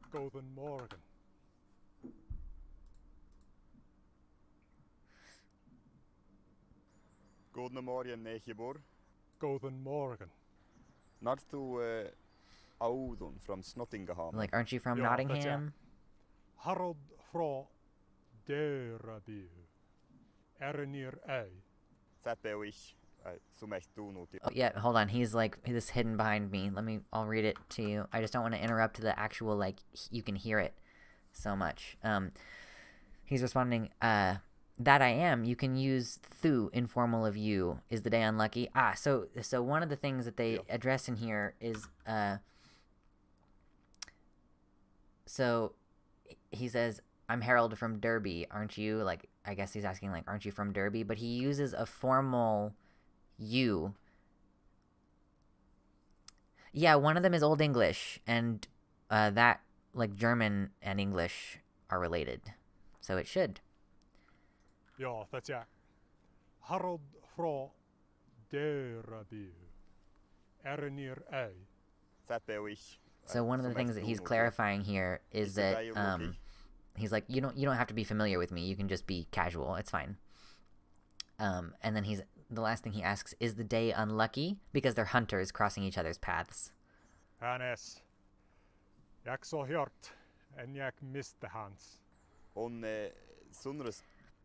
Guten Morgen. Guten Morgen, Nechibor. Guten Morgen. Not to Audun from Snottingham. Like, aren't you from Nottingham? Harald fra Derabu. Ernir A. Säpewish. Oh, yeah, hold on. He's like this hidden behind me. I'll read it to you. I just don't want to interrupt the actual, like, you can hear it so much. He's responding, that I am. You can use thu, informal of you. Is the day unlucky? So one of the things that they address in here is, so he says, I'm Harold from Derby, aren't you? Like, I guess he's asking, like, aren't you from Derby? But he uses a formal you. Yeah, one of them is Old English, and that, like, German and English are related. So it should. Ja, that's ja. Harald fra Derabu. Ernir A. Säpewish. So one of the things that he's clarifying here is that he's like, you don't have to be familiar with me. You can just be casual. It's fine. And then the last thing he asks, is the day unlucky? Because they're hunters crossing each other's paths. Hannes. Jag så hört en jag miste hans.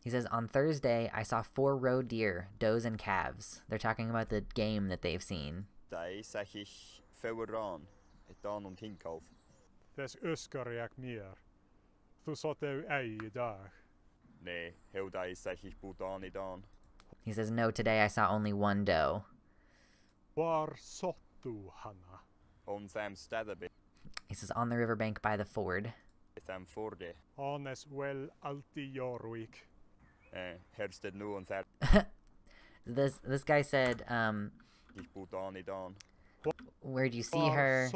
He says, on Thursday, I saw 4 roe deer, does and calves. They're talking about the game that they've seen. Des öskar jag mer. Du sa du ej idag. Nej, hur säkert botan idag. He says, no, today I saw only 1 doe. Var såg du Hanna? On Sam Stadaby. He says, on the riverbank by the ford. Sam Forde. Hannes väl alltid Jorvik. Hersted nu on that. This guy said, where'd you see her?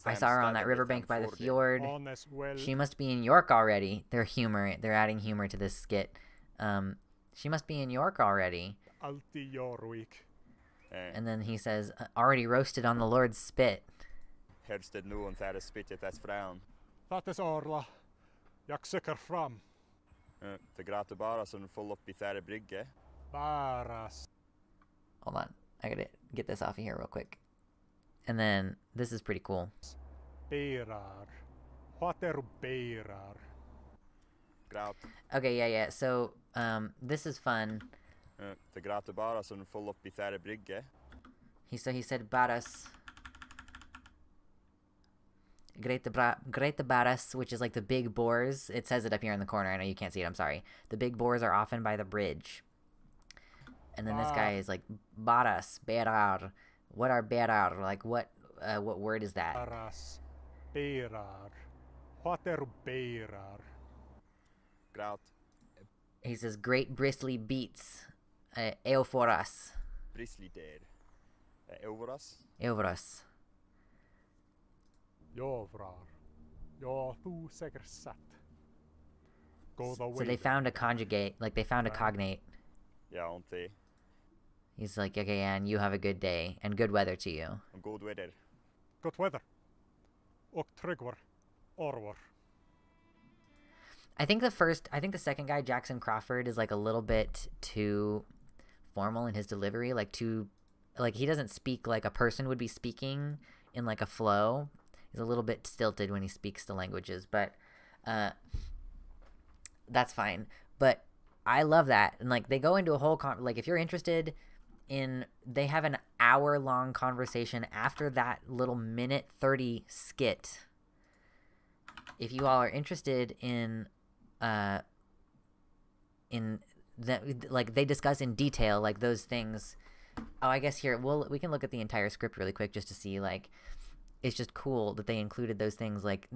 I saw her on that riverbank by the fjord. She must be in York already. They're adding humor to this skit. She must be in York already. Alltid Jorvik. And then he says, already roasted on the Lord's spit. Helst det noen tar spittet that's frown. Dat is orla. Jag söker fram. Det gråter bara som full upp I tära brygge. Baras. Hold on. I gotta get this off of here real quick. And then, this is pretty cool. Beirar. What är beirar? Gråt. Okay, yeah. So, this is fun. Det gråter bara som full upp I tära brygge. He said baras. Grete baras, which is like the big boars. It says it up here in the corner. I know you can't see it. I'm sorry. The big boars are often by the bridge. And then this guy is like baras, berar. What are berar? Like what word is that? Baras. Beirar. What är beirar? Gråt. He says great bristly beats. Eoforas. Bristly där. Overas. Eoforas. Jovrar. Ja, du säkert satt. Go the way. So they found a conjugate, like they found a cognate. Ja, inte. He's like, okay, and you have a good day and good weather to you. God weather. Good weather. Och tryggvar. Orvar. I think the second guy, Jackson Crawford, is like a little bit too formal in his delivery, like he doesn't speak like a person would be speaking in like a flow. He's a little bit stilted when he speaks the languages, but that's fine. But I love that. And like they go into a whole like if you're interested in, they have an hour-long conversation after that little minute 30 skit. If you all are interested in that, like they discuss in detail like those things. Oh, I guess here we can look at the entire script really quick just to see, like, it's just cool that they included those things. Like,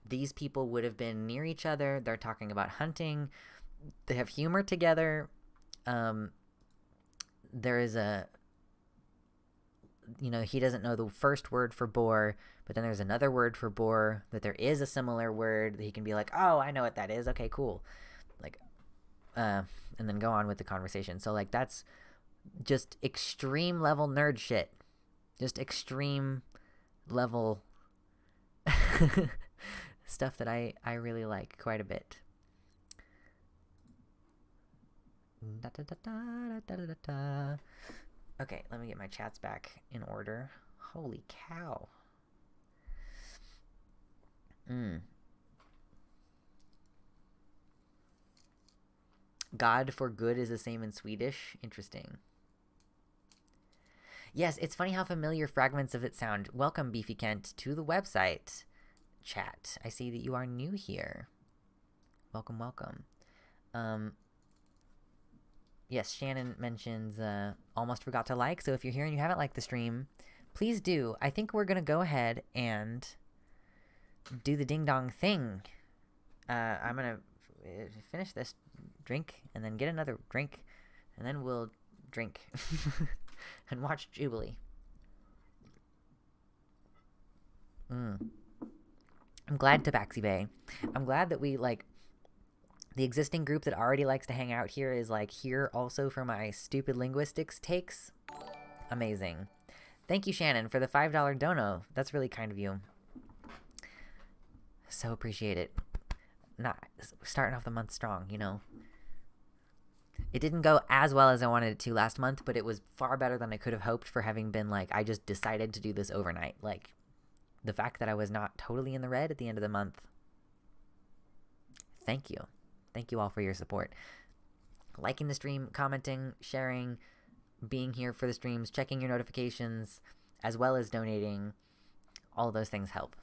these people would have been near each other. They're talking about hunting. They have humor together. There is he doesn't know the first word for boar, but then there's another word for boar that there is a similar word that he can be like, oh, I know what that is. Okay, cool. Like, and then go on with the conversation. So, like, that's just extreme level nerd shit. Just extreme level stuff that I really like quite a bit. Okay, let me get my chats back in order. Holy cow. God for good is the same in Swedish. Interesting. Yes, it's funny how familiar fragments of it sound. Welcome, Beefy Kent, to the website. Chat, I see that you are new here. Welcome. Yes, Shannon mentions almost forgot to like, so if you're here and you haven't liked the stream, please do. I think we're going to go ahead and do the ding-dong thing. I'm going to finish this drink and then get another drink, and then we'll drink and watch Jubilee. I'm glad, Tabaxi Bay. I'm glad that we, like, the existing group that already likes to hang out here is, like, here also for my stupid linguistics takes. Amazing. Thank you, Shannon, for the $5 dono. That's really kind of you. So appreciate it. Not starting off the month strong, you know. It didn't go as well as I wanted it to last month, but it was far better than I could have hoped for having been, like, I just decided to do this overnight. Like, the fact that I was not totally in the red at the end of the month. Thank you. Thank you all for your support. Liking the stream, commenting, sharing, being here for the streams, checking your notifications, as well as donating. All of those things help.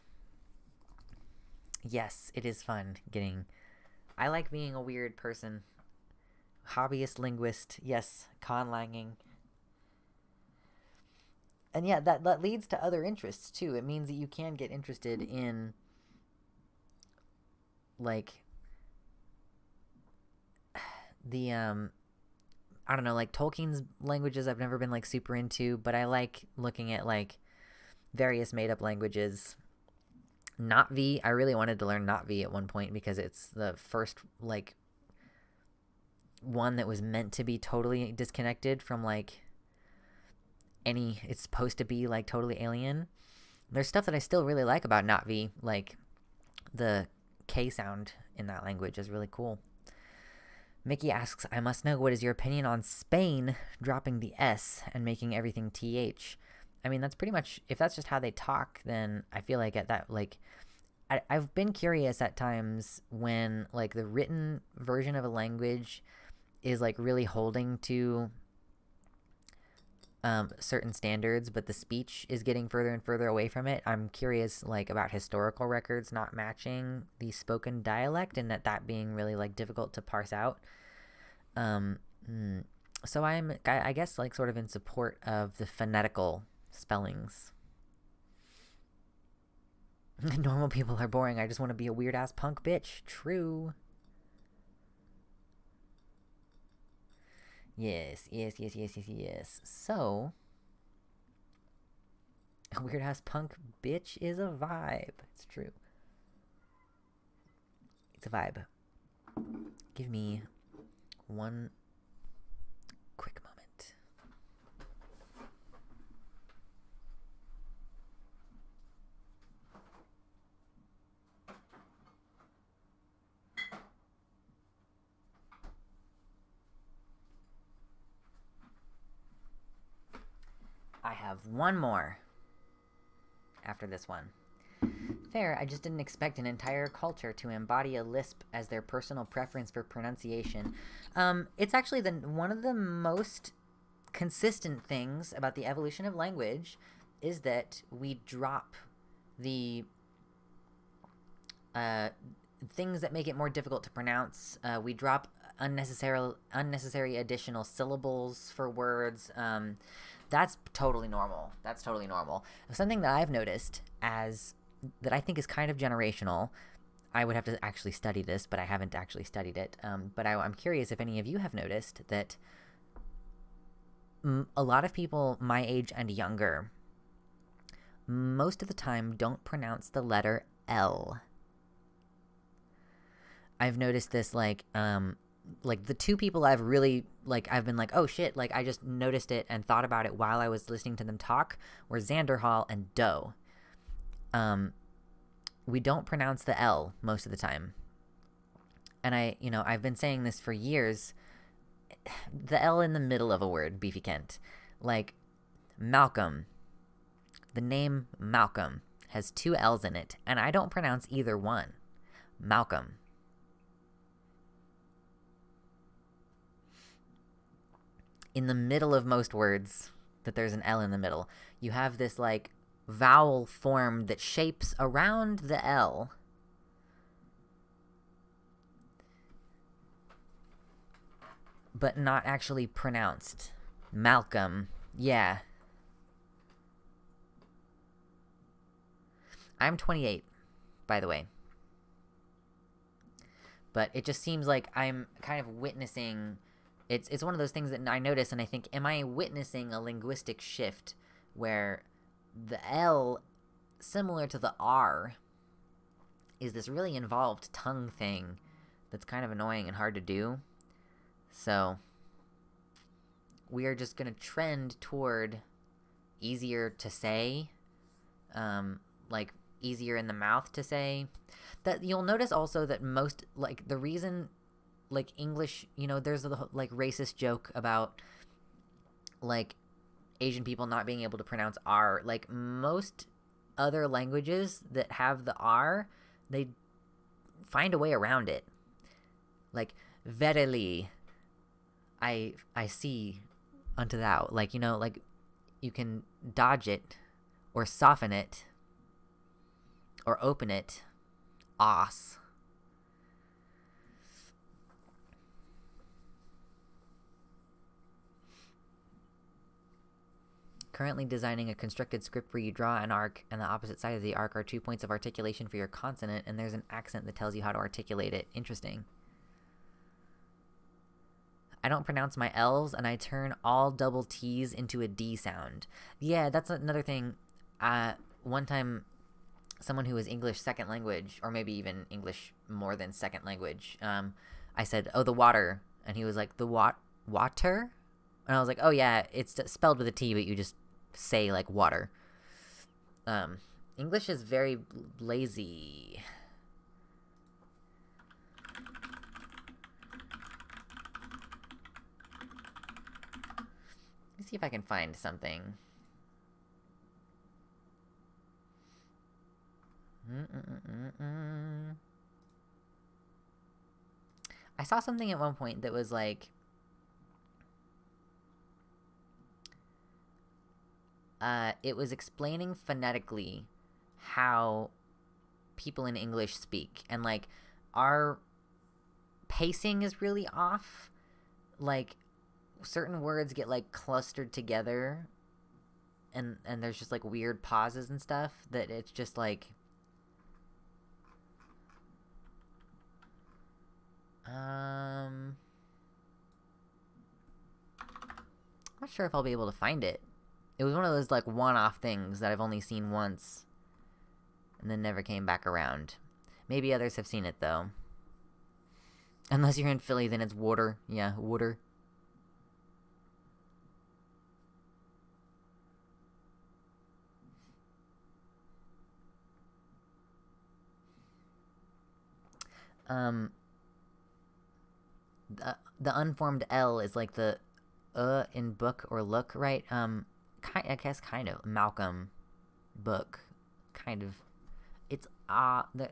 Yes, it is fun getting... I like being a weird person. Hobbyist linguist. Yes, conlanging. And yeah, that leads to other interests, too. It means that you can get interested in, like... the I don't know, like Tolkien's languages I've never been like super into, but I like looking at like various made up languages. Notvi, I really wanted to learn Notvi at one point because it's the first like one that was meant to be totally disconnected from like it's supposed to be like totally alien. There's stuff that I still really like about Na'vi, like the K sound in that language is really cool. Mickey asks, I must know, what is your opinion on Spain dropping the S and making everything TH? I mean, that's pretty much, if that's just how they talk, then I feel like at that, like, I've been curious at times when, like, the written version of a language is, like, really holding to certain standards, but the speech is getting further and further away from it. I'm curious, like, about historical records not matching the spoken dialect, and that being really, like, difficult to parse out. So I guess, like, sort of in support of the phonetical spellings. Normal people are boring. I just want to be a weird-ass punk bitch. True. Yes. So, a weird-ass punk bitch is a vibe. It's true. It's a vibe. Give me one quick moment. I have one more after this one. Fair, I just didn't expect an entire culture to embody a lisp as their personal preference for pronunciation. It's actually one of the most consistent things about the evolution of language is that we drop the things that make it more difficult to pronounce. We drop unnecessary additional syllables for words. That's totally normal. Something that I've noticed that I think is kind of generational. I would have to actually study this, but I haven't actually studied it. But I'm curious if any of you have noticed that a lot of people my age and younger, most of the time, don't pronounce the letter L. I've noticed this, like the two people I've really, like, I've been like, oh shit, like, I just noticed it and thought about it while I was listening to them talk, were Xander Hall and Doe. We don't pronounce the L most of the time. And I've been saying this for years. The L in the middle of a word, Beefy Kent. Like, Malcolm. The name Malcolm has two L's in it, and I don't pronounce either one. Malcolm. In the middle of most words that there's an L in the middle, you have this, like, vowel form that shapes around the L. But not actually pronounced. Malcolm. Yeah. I'm 28, by the way. But it just seems like I'm kind of witnessing... It's one of those things that I notice, and I think, am I witnessing a linguistic shift where the L, similar to the R, is this really involved tongue thing that's kind of annoying and hard to do? So, we are just going to trend toward easier to say, like, easier in the mouth to say. That you'll notice also that most, like, the reason... like, English, there's a, like, racist joke about, like, Asian people not being able to pronounce R. Like, most other languages that have the R, they find a way around it. Like, verily, I see unto thou. Like, like, you can dodge it, or soften it, or open it. Os. Currently designing a constructed script where you draw an arc, and the opposite side of the arc are 2 points of articulation for your consonant, and there's an accent that tells you how to articulate it. Interesting. I don't pronounce my L's, and I turn all double T's into a D sound. Yeah, that's another thing. One time, someone who was English second language, or maybe even English more than second language, I said, oh, the water. And he was like, the water? And I was like, oh, yeah, it's spelled with a T, but you just say like water. English is very lazy. Let me see if I can find something. I saw something at one point that was like, it was explaining phonetically how people in English speak, and like our pacing is really off. Like certain words get like clustered together, and there's just like weird pauses and stuff that it's just like I'm not sure if I'll be able to find it. It was one of those like one-off things that I've only seen once and then never came back around. Maybe others have seen it though. Unless you're in Philly, then it's water. Yeah, water. The unformed L is like the in book or look, right? I guess kind of Malcolm book, kind of. It's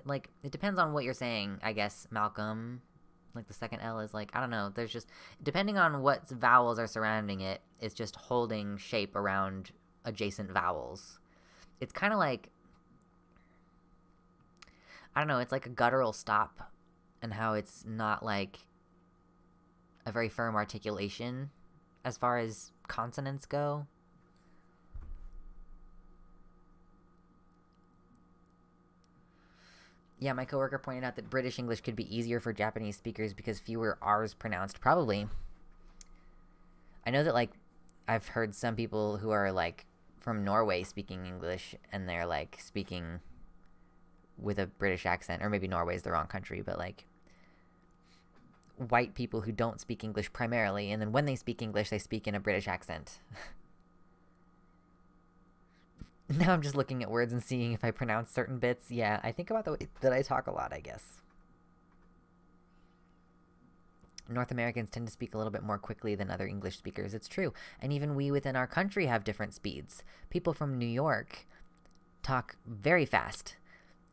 like it depends on what you're saying. I guess Malcolm, like the second L is like, I don't know. There's just depending on what vowels are surrounding it, it's just holding shape around adjacent vowels. It's kind of like, I don't know. It's like a guttural stop, and how it's not like a very firm articulation as far as consonants go. Yeah, my coworker pointed out that British English could be easier for Japanese speakers because fewer R's pronounced. Probably. I know that, like, I've heard some people who are, like, from Norway speaking English, and they're, like, speaking with a British accent. Or maybe Norway's the wrong country, but, like, white people who don't speak English primarily, and then when they speak English, they speak in a British accent. Now I'm just looking at words and seeing if I pronounce certain bits. Yeah, I think about the way that I talk a lot, I guess. North Americans tend to speak a little bit more quickly than other English speakers. It's true. And even we within our country have different speeds. People from New York talk very fast,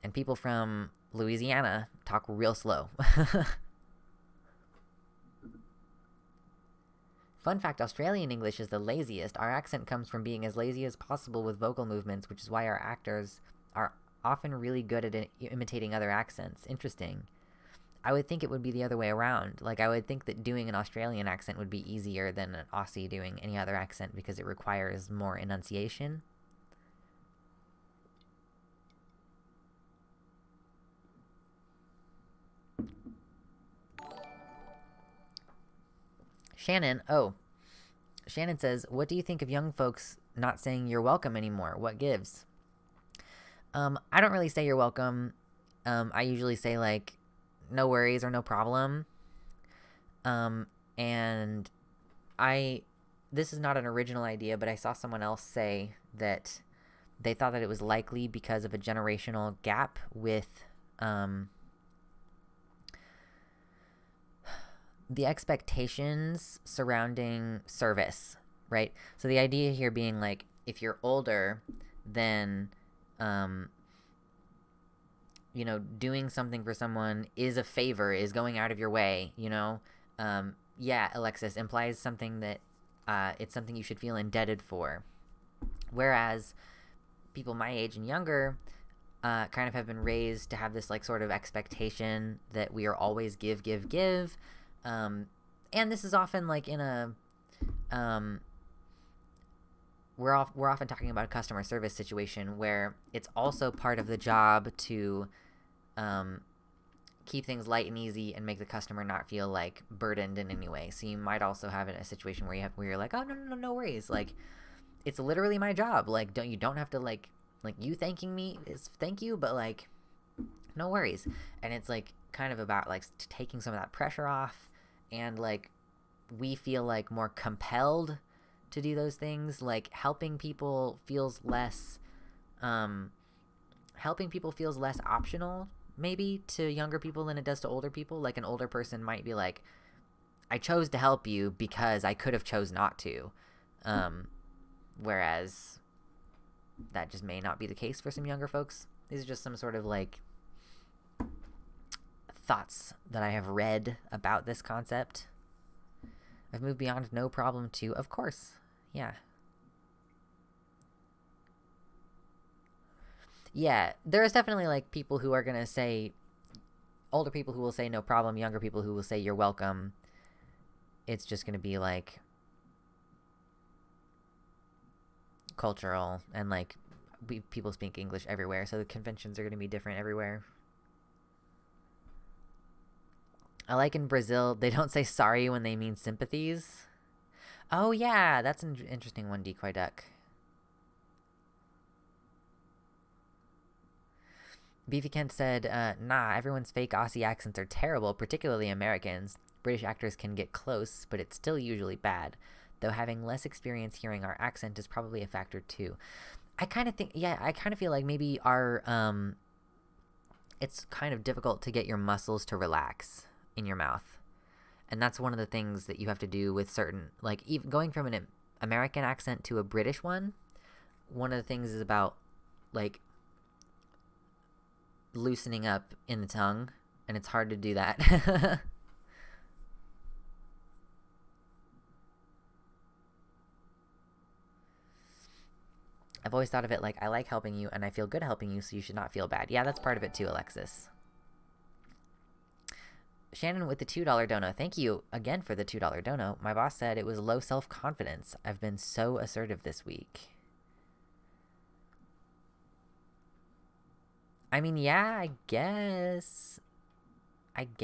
and people from Louisiana talk real slow. Fun fact, Australian English is the laziest. Our accent comes from being as lazy as possible with vocal movements, which is why our actors are often really good at imitating other accents. Interesting. I would think it would be the other way around. Like, I would think that doing an Australian accent would be easier than an Aussie doing any other accent because it requires more enunciation. Shannon says, what do you think of young folks not saying you're welcome anymore? What gives? I don't really say you're welcome. I usually say, like, no worries or no problem. And this is not an original idea, but I saw someone else say that they thought that it was likely because of a generational gap with, the expectations surrounding service, right? So the idea here being like, if you're older, then, doing something for someone is a favor, is going out of your way, yeah, Alexis, implies something that, it's something you should feel indebted for. Whereas people my age and younger, kind of have been raised to have this like sort of expectation that we are always give. And this is often like in a, we're often talking about a customer service situation where it's also part of the job to keep things light and easy and make the customer not feel like burdened in any way. So you might also have a situation where you're like, oh no worries, like it's literally my job. Like you don't have to like you thanking me is thank you, but like no worries. And it's like kind of about like taking some of that pressure off. And, like, we feel, like, more compelled to do those things. Like, helping people feels less optional, maybe, to younger people than it does to older people. Like, an older person might be like, I chose to help you because I could have chose not to. Whereas that just may not be the case for some younger folks. These are just some sort of, like, thoughts that I have read about this concept. I've moved beyond no problem to, of course. Yeah. Yeah, there's definitely, like, people who are gonna say, older people who will say no problem, younger people who will say you're welcome. It's just gonna be, like, cultural, and, like, people speak English everywhere, so the conventions are gonna be different everywhere. I like in Brazil, they don't say sorry when they mean sympathies. Oh, yeah, that's an interesting one, Decoy Duck. Beefy Kent said, nah, everyone's fake Aussie accents are terrible, particularly Americans. British actors can get close, but it's still usually bad. Though having less experience hearing our accent is probably a factor, too. I kind of feel like maybe it's kind of difficult to get your muscles to relax in your mouth. And that's one of the things that you have to do with certain, like, even going from an American accent to a British one of the things is about, like, loosening up in the tongue, and it's hard to do that. I've always thought of it like, I like helping you, and I feel good helping you, so you should not feel bad. Yeah, that's part of it too, Alexis. Shannon with the $2 dono. Thank you again for the $2 dono. My boss said it was low self-confidence. I've been so assertive this week. I mean, yeah, I guess it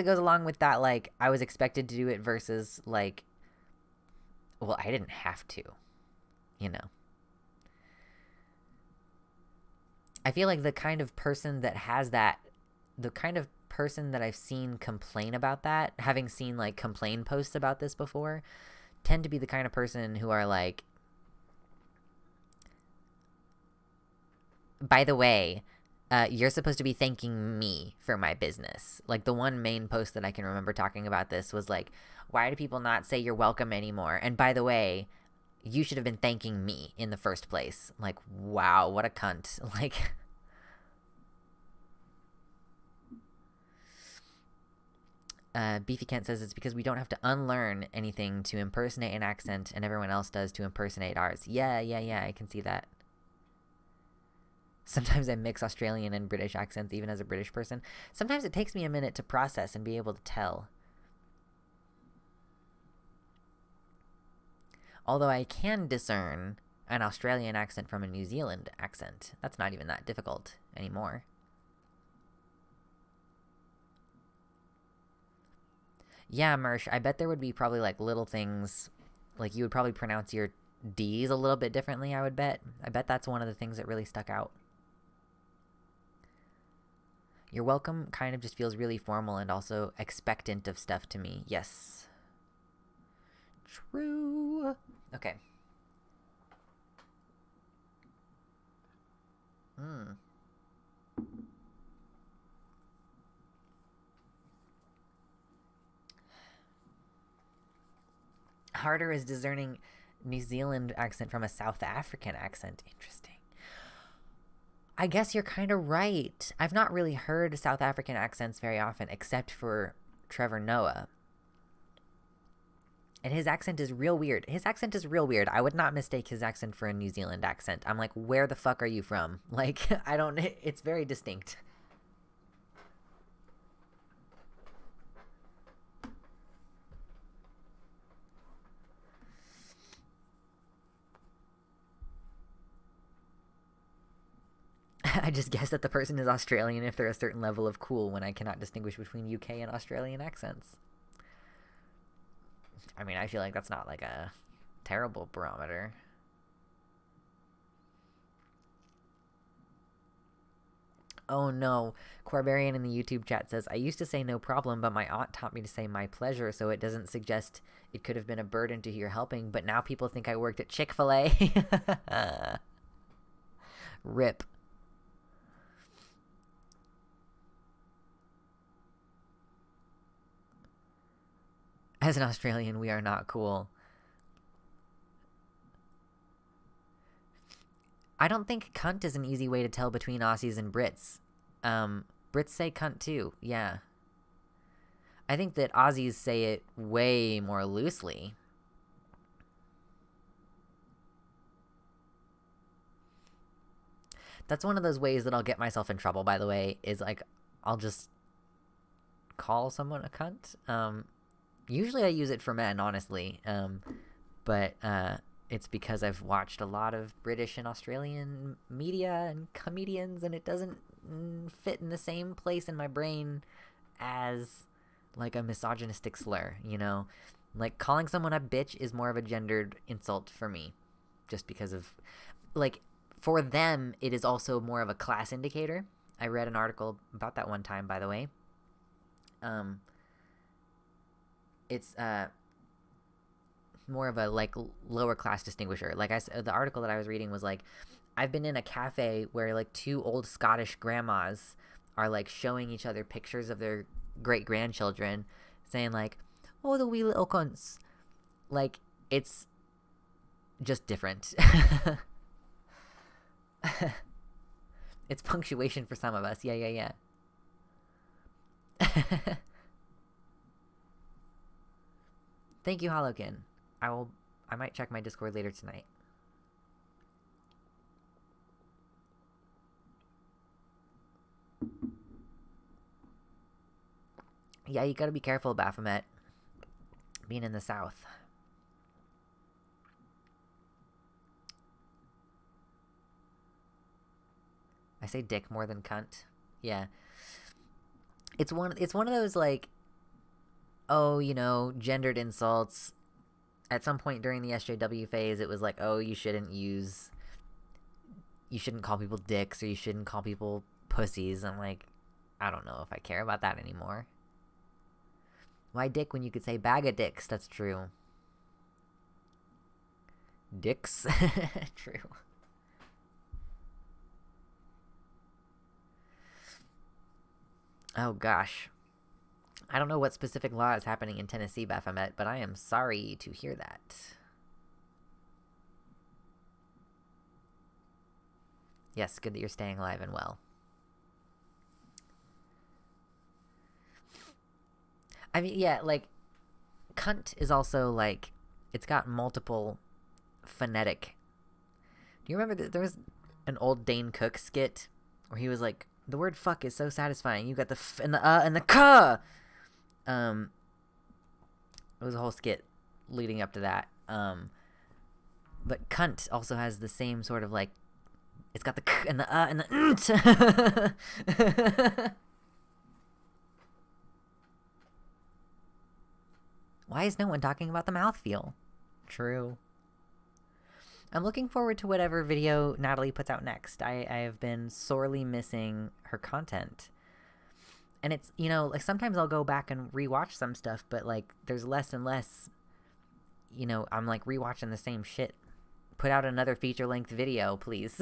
goes along with that, like, I was expected to do it versus, like, well, I didn't have to, you know. I feel like the kind of person that has that, the kind of person that I've seen complain about that, having seen, like, complain posts about this before, tend to be the kind of person who are like, by the way, you're supposed to be thanking me for my business. Like, the one main post that I can remember talking about this was like, why do people not say you're welcome anymore? And by the way, you should have been thanking me in the first place. Like, wow, what a cunt. Like, Beefy Kent says it's because we don't have to unlearn anything to impersonate an accent, and everyone else does to impersonate ours. Yeah, I can see that. Sometimes I mix Australian and British accents even as a British person. Sometimes it takes me a minute to process and be able to tell. Although I can discern an Australian accent from a New Zealand accent. That's not even that difficult anymore. Yeah, Mersh, I bet there would be probably, like, little things, like, you would probably pronounce your D's a little bit differently, I would bet. I bet that's one of the things that really stuck out. You're welcome kind of just feels really formal and also expectant of stuff to me. Yes. True. Okay. Harder is discerning New Zealand accent from a South African accent. Interesting. I guess you're kind of right. I've not really heard South African accents very often, except for Trevor Noah. And his accent is real weird. I would not mistake his accent for a New Zealand accent. I'm like, where the fuck are you from? Like, it's very distinct. I just guess that the person is Australian if they're a certain level of cool when I cannot distinguish between UK and Australian accents. I mean, I feel like that's not, like, a terrible barometer. Oh no. Corbarian in the YouTube chat says, I used to say no problem, but my aunt taught me to say my pleasure, so it doesn't suggest it could have been a burden to your helping, but now people think I worked at Chick-fil-A. Rip. As an Australian, we are not cool. I don't think cunt is an easy way to tell between Aussies and Brits. Brits say cunt too, yeah. I think that Aussies say it way more loosely. That's one of those ways that I'll get myself in trouble, by the way, is like, I'll just call someone a cunt. Usually I use it for men, honestly. But it's because I've watched a lot of British and Australian media and comedians, and it doesn't fit in the same place in my brain as like a misogynistic slur, you know? Like, calling someone a bitch is more of a gendered insult for me, just because of, like, for them, it is also more of a class indicator. I read an article about that one time, by the way. It's more of a, like, lower class distinguisher. Like, the article that I was reading was, like, I've been in a cafe where, like, two old Scottish grandmas are, like, showing each other pictures of their great-grandchildren, saying, like, oh, the wee little cunts. Like, it's just different. It's punctuation for some of us. Yeah. Thank you, Holokin. I might check my Discord later tonight. Yeah, you gotta be careful, Baphomet. Being in the South. I say dick more than cunt. Yeah. It's one of those, like, oh, you know, gendered insults. At some point during the SJW phase, it was like, oh, you shouldn't call people dicks, or you shouldn't call people pussies. I'm like, I don't know if I care about that anymore. Why dick when you could say bag of dicks? That's true. Dicks? True. Oh gosh. I don't know what specific law is happening in Tennessee, Baphomet, but I am sorry to hear that. Yes, good that you're staying alive and well. I mean, yeah, like, cunt is also, like, it's got multiple phonetic. Do you remember that there was an old Dane Cook skit where he was like, the word fuck is so satisfying. You got the f and the and the ka. It was a whole skit leading up to that. But cunt also has the same sort of, like, it's got the k and the and the Why is no one talking about the mouthfeel? True. I'm looking forward to whatever video Natalie puts out next. I have been sorely missing her content. And it's, you know, like, sometimes I'll go back and rewatch some stuff, but, like, there's less and less, you know, I'm, like, rewatching the same shit. Put out another feature-length video, please.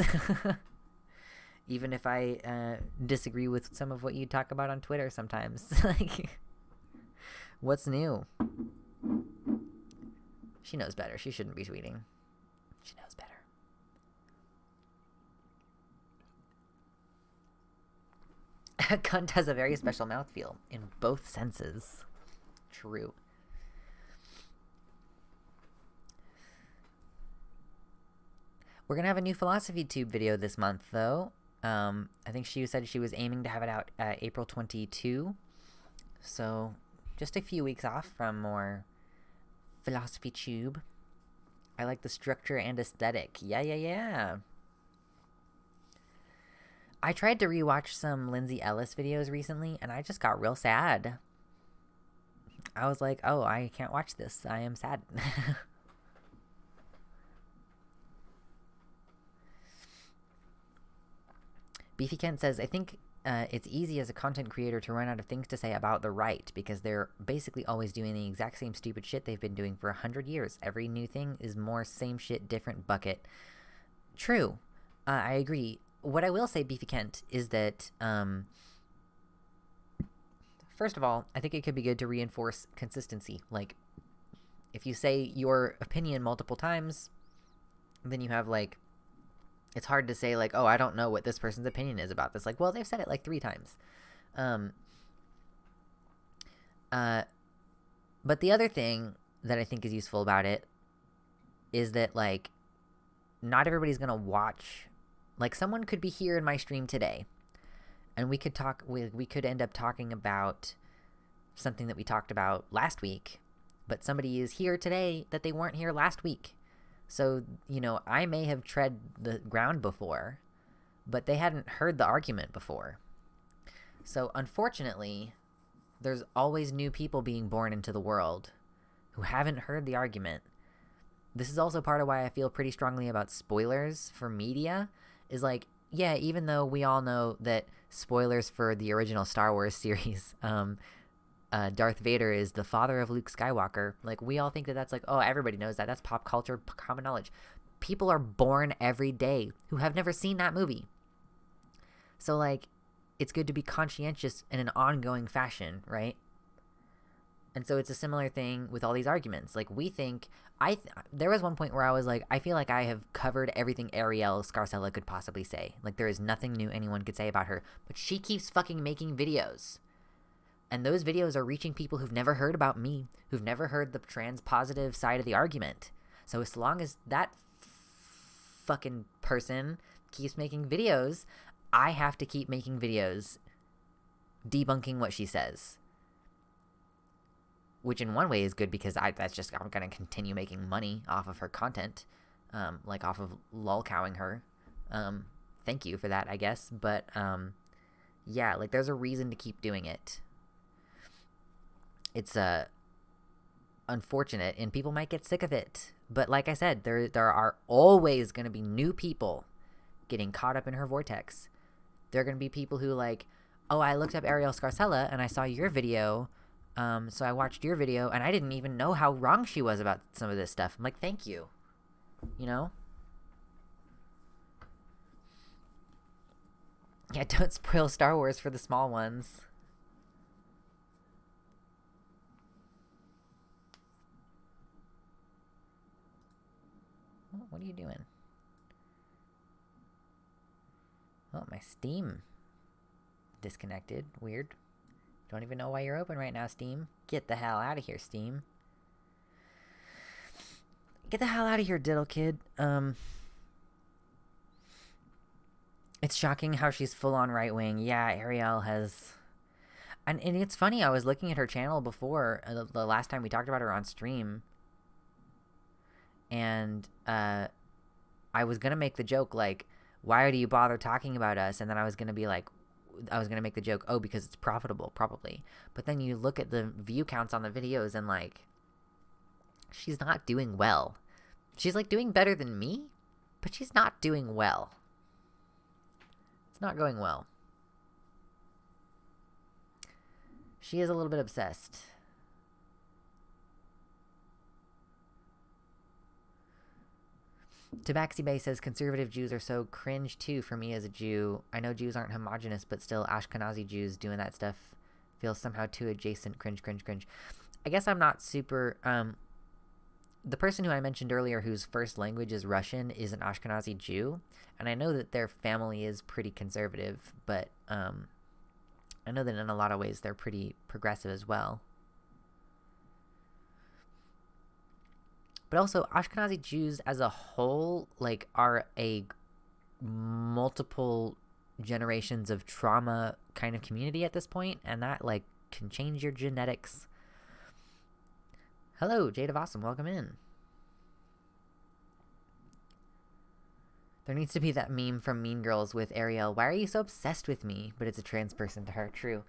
Even if I disagree with some of what you talk about on Twitter sometimes. Like, what's new? She knows better. She shouldn't be tweeting. She knows better. Cunt has a very special mouthfeel in both senses. True. We're gonna have a new philosophy tube video this month, though. I think she said she was aiming to have it out April 22. So, just a few weeks off from more philosophy tube. I like the structure and aesthetic. Yeah. I tried to rewatch some Lindsay Ellis videos recently, and I just got real sad. I was like, oh, I can't watch this. I am sad. Beefy Kent says, I think it's easy as a content creator to run out of things to say about the right because they're basically always doing the exact same stupid shit they've been doing for 100 years. Every new thing is more same shit, different bucket. True. I agree. What I will say, Beefy Kent, is that, first of all, I think it could be good to reinforce consistency. Like, if you say your opinion multiple times, then you have, like, it's hard to say, like, oh, I don't know what this person's opinion is about this. Like, well, they've said it, like, 3 times. But the other thing that I think is useful about it is that, like, not everybody's gonna watch. Like, someone could be here in my stream today, and we could talk, we could end up talking about something that we talked about last week, but somebody is here today that they weren't here last week. So, you know, I may have tread the ground before, but they hadn't heard the argument before. So, unfortunately, there's always new people being born into the world who haven't heard the argument. This is also part of why I feel pretty strongly about spoilers for media, is like, yeah, even though we all know that spoilers for the original Star Wars series, Darth Vader is the father of Luke Skywalker. Like, we all think that that's like, oh, everybody knows that. That's pop culture, common knowledge. People are born every day who have never seen that movie. So, like, it's good to be conscientious in an ongoing fashion, right? And so it's a similar thing with all these arguments. Like, we think, there was one point where I was like, I feel like I have covered everything Ariel Scarcella could possibly say. Like, there is nothing new anyone could say about her. But she keeps fucking making videos. And those videos are reaching people who've never heard about me, who've never heard the trans-positive side of the argument. So as long as that fucking person keeps making videos, I have to keep making videos debunking what she says. Which in one way is good because I'm going to continue making money off of her content, like off of lolcowing her. Thank you for that, I guess. But yeah, like, there's a reason to keep doing it. It's unfortunate, and people might get sick of it. But like I said, there are always going to be new people getting caught up in her vortex. There are going to be people who, like, oh, I looked up Ariel Scarcella and I saw your video, so I watched your video, and I didn't even know how wrong she was about some of this stuff. I'm like, thank you. You know? Yeah, don't spoil Star Wars for the small ones. What are you doing? Oh, my Steam disconnected. Weird. Don't even know why you're open right now, Steam. Get the hell out of here, Steam. Get the hell out of here, Diddle Kid. It's shocking how she's full-on right-wing. Yeah, Ariel has... And it's funny, I was looking at her channel before, the last time we talked about her on stream, and I was gonna make the joke, like, why do you bother talking about us? And then I was gonna be like, I was gonna make the joke, oh, because it's profitable, probably. But then you look at the view counts on the videos, and, like, she's not doing well. She's, like, doing better than me, but she's not doing well. It's not going well. She is a little bit obsessed. Tabaxi Bay says, conservative Jews are so cringe too for me as a Jew. I know Jews aren't homogenous, but still Ashkenazi Jews doing that stuff feels somehow too adjacent. Cringe, cringe, cringe. I guess I'm not super... the person who I mentioned earlier whose first language is Russian is an Ashkenazi Jew, and I know that their family is pretty conservative, but I know that in a lot of ways they're pretty progressive as well. But also, Ashkenazi Jews as a whole, like, are a multiple generations of trauma kind of community at this point, and that, like, can change your genetics. Hello, Jade of Awesome, welcome in. There needs to be that meme from Mean Girls with Ariel, why are you so obsessed with me? But it's a trans person to her, true.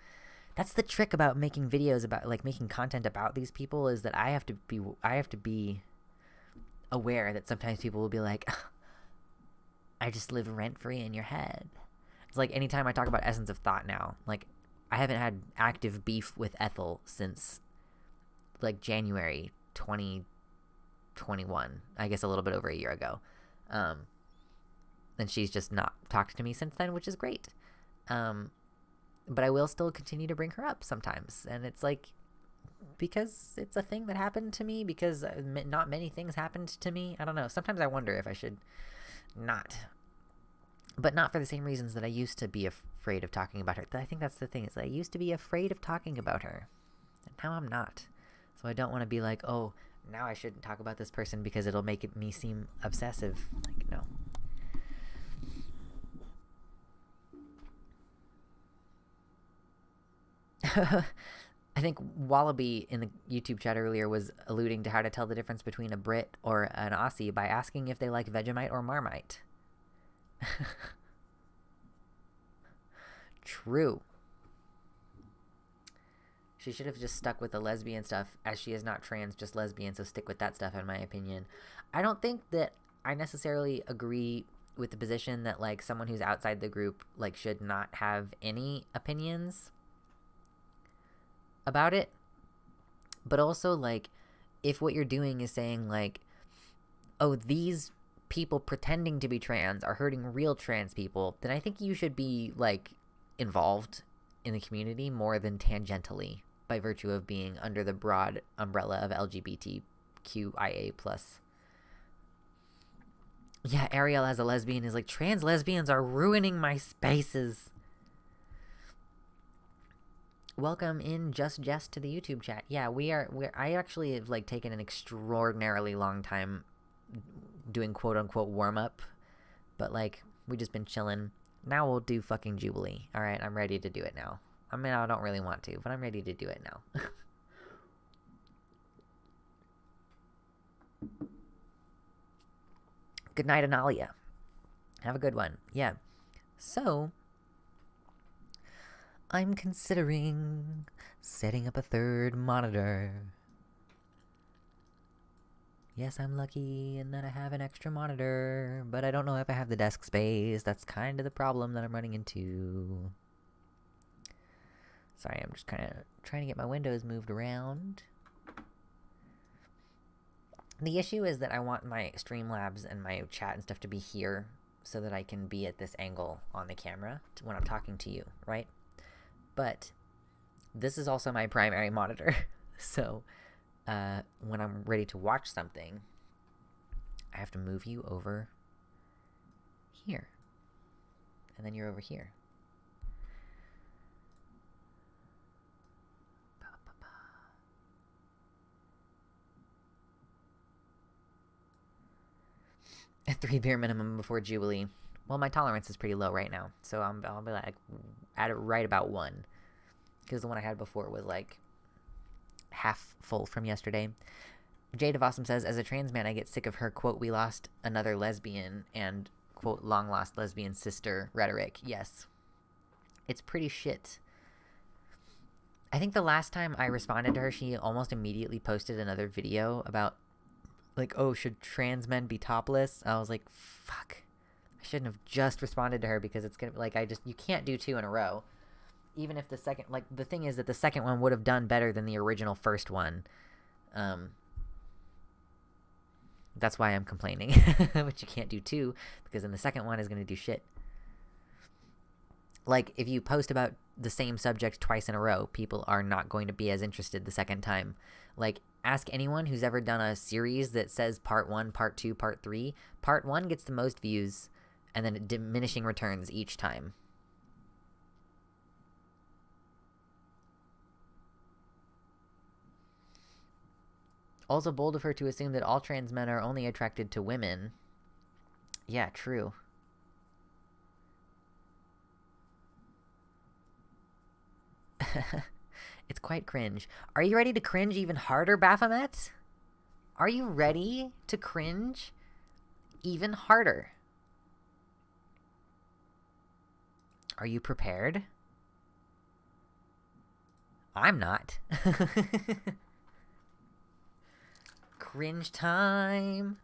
That's the trick about making videos about, like, making content about these people, is that I have to be aware that sometimes people will be like, I just live rent-free in your head. It's like anytime I talk about essence of thought now, like I haven't had active beef with Ethel since like January 2021. I guess a little bit over a year ago. And she's just not talked to me since then, which is great. But I will still continue to bring her up sometimes. And it's like, because it's a thing that happened to me, because not many things happened to me. I don't know. Sometimes I wonder if I should not. But not for the same reasons that I used to be afraid of talking about her. I think that's the thing, is I used to be afraid of talking about her. And now I'm not. So I don't want to be like, oh, now I shouldn't talk about this person because it'll make me seem obsessive. Like, no. I think Wallaby in the YouTube chat earlier was alluding to how to tell the difference between a Brit or an Aussie by asking if they like Vegemite or Marmite. True. She should have just stuck with the lesbian stuff, as she is not trans, just lesbian, so stick with that stuff, in my opinion. I don't think that I necessarily agree with the position that, like, someone who's outside the group, like, should not have any opinions about it. But also, like, if what you're doing is saying, like, oh, these people pretending to be trans are hurting real trans people, then I think you should be, like, involved in the community more than tangentially by virtue of being under the broad umbrella of LGBTQIA+. Yeah, Ariel as a lesbian is like, trans lesbians are ruining my spaces. Welcome in Just Jess to the YouTube chat. Yeah, I actually have, like, taken an extraordinarily long time doing quote-unquote warm-up, but, like, we've just been chilling. Now we'll do fucking Jubilee. Alright, I'm ready to do it now. I mean, I don't really want to, but I'm ready to do it now. Good night, Analia. Have a good one. Yeah. So, I'm considering setting up a third monitor. Yes, I'm lucky in that I have an extra monitor, but I don't know if I have the desk space. That's kind of the problem that I'm running into. Sorry, I'm just kind of trying to get my windows moved around. The issue is that I want my Streamlabs and my chat and stuff to be here so that I can be at this angle on the camera when I'm talking to you, right? But this is also my primary monitor, so when I'm ready to watch something, I have to move you over here. And then you're over here. A 3 beer minimum before Jubilee. Well, my tolerance is pretty low right now, so I'll be like at right about 1. Because the one I had before was like half full from yesterday. Jade of Awesome says, as a trans man, I get sick of her, quote, we lost another lesbian, and, quote, long lost lesbian sister rhetoric. Yes. It's pretty shit. I think the last time I responded to her, she almost immediately posted another video about, like, oh, should trans men be topless? I was like, fuck. I shouldn't have just responded to her because it's gonna, like, you can't do 2 in a row. Even if the second, like, the thing is that the second one would have done better than the original first one. That's why I'm complaining. But you can't do 2, because then the second one is going to do shit. Like, if you post about the same subject twice in a row, people are not going to be as interested the second time. Like, ask anyone who's ever done a series that says part 1, part 2, part 3. Part 1 gets the most views, and then diminishing returns each time. Also bold of her to assume that all trans men are only attracted to women. Yeah, true. It's quite cringe. Are you ready to cringe even harder, Baphomet? Are you ready to cringe even harder? Are you prepared? I'm not. Cringe time.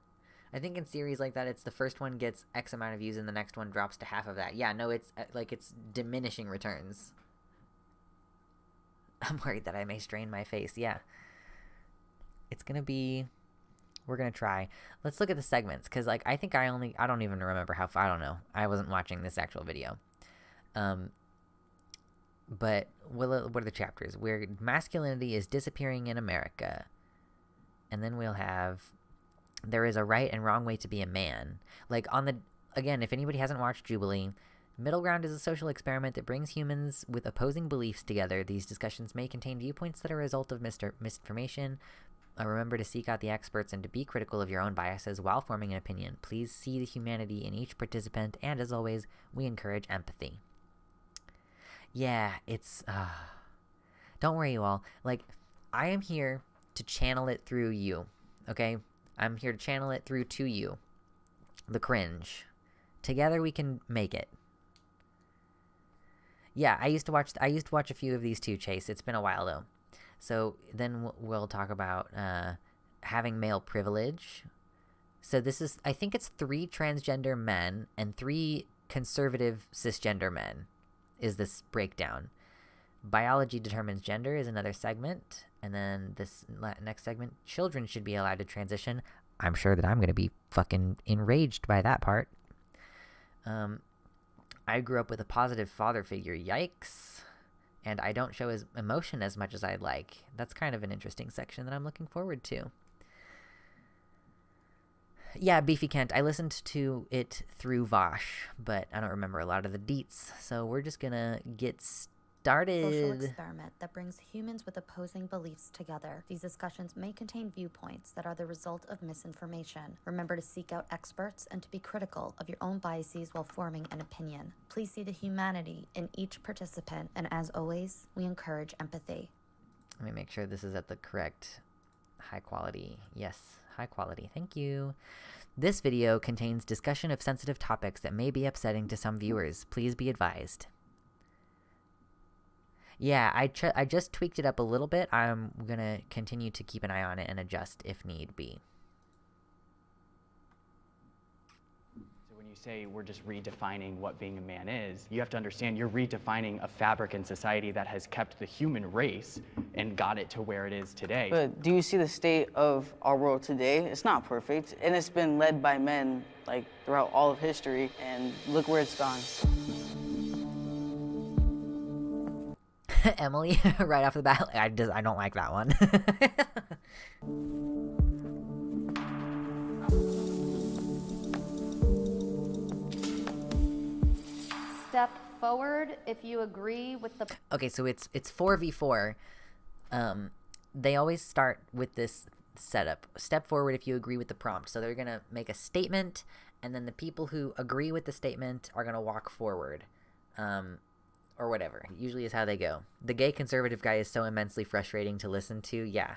I think in series like that, it's the first one gets X amount of views and the next one drops to half of that. Yeah, no, it's like it's diminishing returns. I'm worried that I may strain my face. Yeah. It's going to be... We're going to try. Let's look at the segments, because, like, I think I don't even remember how far. I don't know. I wasn't watching this actual video. But what are the chapters? Where masculinity is disappearing in America. And then we'll have... There is a right and wrong way to be a man. Like, again, if anybody hasn't watched Jubilee, middle ground is a social experiment that brings humans with opposing beliefs together. These discussions may contain viewpoints that are a result of misinformation. Remember to seek out the experts and to be critical of your own biases while forming an opinion. Please see the humanity in each participant, and as always, we encourage empathy. Yeah, it's... Don't worry, you all. Like, I am here to channel it through you, okay? I'm here to channel it through to you. The cringe. Together we can make it. Yeah, I used to watch a few of these too, Chase. It's been a while, though. So then we'll talk about having male privilege. So this is, I think it's 3 transgender men and 3 conservative cisgender men is this breakdown. Biology determines gender is another segment. And then this next segment, children should be allowed to transition. I'm sure that I'm going to be fucking enraged by that part. I grew up with a positive father figure. Yikes. And I don't show his emotion as much as I'd like. That's kind of an interesting section that I'm looking forward to. Yeah, Beefy Kent. I listened to it through Vosh, but I don't remember a lot of the deets. So we're just gonna get started. Social experiment that brings humans with opposing beliefs together. These discussions may contain viewpoints that are the result of misinformation. Remember to seek out experts and to be critical of your own biases while forming an opinion. Please see the humanity in each participant, and as always, we encourage empathy. Let me make sure this is at the correct high quality. Yes, high quality. Thank you. This video contains discussion of sensitive topics that may be upsetting to some viewers. Please be advised. Yeah, I just tweaked it up a little bit. I'm going to continue to keep an eye on it and adjust if need be. So when you say we're just redefining what being a man is, you have to understand you're redefining a fabric in society that has kept the human race and got it to where it is today. But do you see the state of our world today? It's not perfect, and it's been led by men like throughout all of history, and look where it's gone. Emily, right off the bat, I don't like that one. Step forward if you agree with the... Okay, so it's 4v4. They always start with this setup. Step forward if you agree with the prompt. So they're going to make a statement, and then the people who agree with the statement are going to walk forward. Or whatever. Usually is how they go. The gay conservative guy is so immensely frustrating to listen to. Yeah.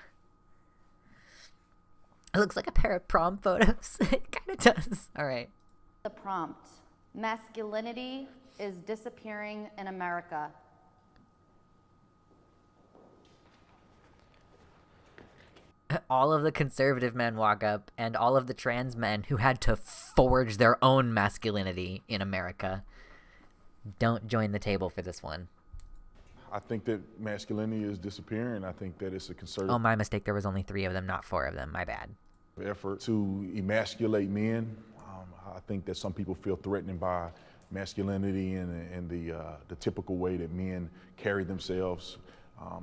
It looks like a pair of prom photos. It kind of does. All right. The prompt. Masculinity is disappearing in America. All of the conservative men walk up, and all of the trans men who had to forge their own masculinity in America don't join the table for this one. I think that masculinity is disappearing. I think that it's a concerted Oh, my mistake. There was only 3 of them, not 4 of them. My bad. effort to emasculate men. I think that some people feel threatened by masculinity and the typical way that men carry themselves,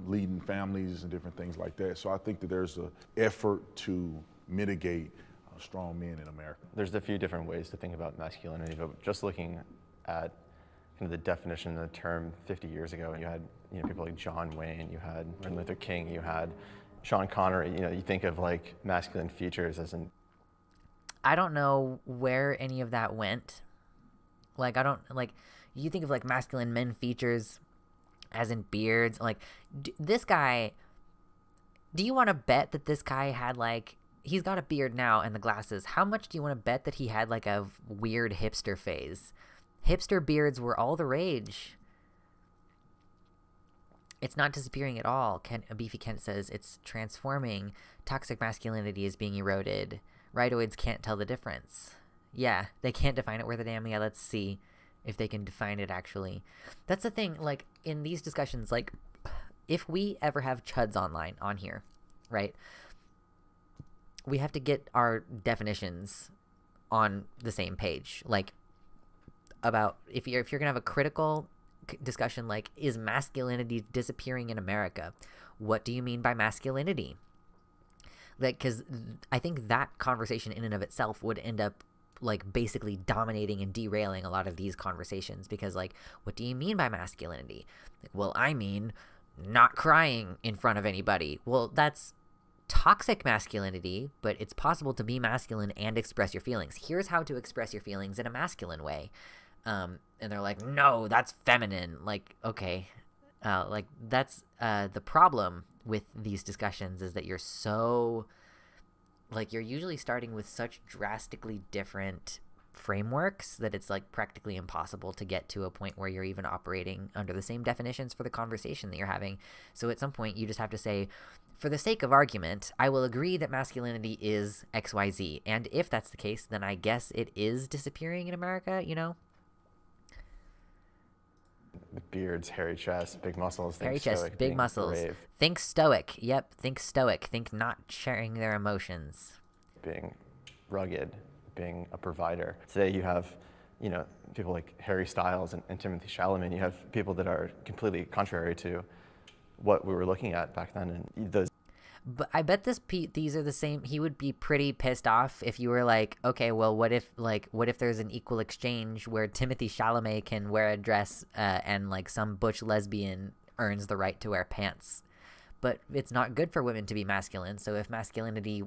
leading families and different things like that. So I think that there's an effort to mitigate strong men in America. There's a few different ways to think about masculinity, but just looking at kind of the definition of the term 50 years ago, you had people like John Wayne, you had Martin Luther King, you had Sean Connery. You think of like masculine features as in. I don't know where any of that went. Like, I don't, like, you think of, like, masculine men features as in beards. Like, this guy, do you want to bet that this guy had, like, he's got a beard now and the glasses. How much do you want to bet that he had, like, a weird hipster phase? Hipster beards were all the rage. It's not disappearing at all. Beefy Kent says it's transforming. Toxic masculinity is being eroded. Rightoids can't tell the difference. Yeah, they can't define it worth a damn. Yeah, let's see if they can define it actually. That's the thing, like, in these discussions, like, if we ever have chuds online on here, right, we have to get our definitions on the same page. Like, about if you're gonna have a critical discussion, like, is masculinity disappearing in America? What do you mean by masculinity? Like, because I think that conversation in and of itself would end up, like, basically dominating and derailing a lot of these conversations, because, like, what do you mean by masculinity? Like, well, I mean not crying in front of anybody. Well, that's toxic masculinity, but it's possible to be masculine and express your feelings. Here's how to express your feelings in a masculine way. And they're like, no, that's feminine. Like, okay. Like, that's the problem with these discussions, is that you're so, like, you're usually starting with such drastically different frameworks that it's, like, practically impossible to get to a point where you're even operating under the same definitions for the conversation that you're having. So at some point you just have to say, for the sake of argument, I will agree that masculinity is XYZ, and if that's the case, then I guess it is disappearing in America, you know? Beards, hairy chest, big muscles. Hairy chest, big muscles. Brave. Think stoic. Yep, think stoic. Think not sharing their emotions. Being rugged, being a provider. Today you have, you know, people like Harry Styles and Timothy Chalamet. You have people that are completely contrary to what we were looking at back then. And those. But I bet these are the same. He would be pretty pissed off if you were like, okay, well, what if there's an equal exchange where Timothy Chalamet can wear a dress and, like, some butch lesbian earns the right to wear pants. But it's not good for women to be masculine. So if masculinity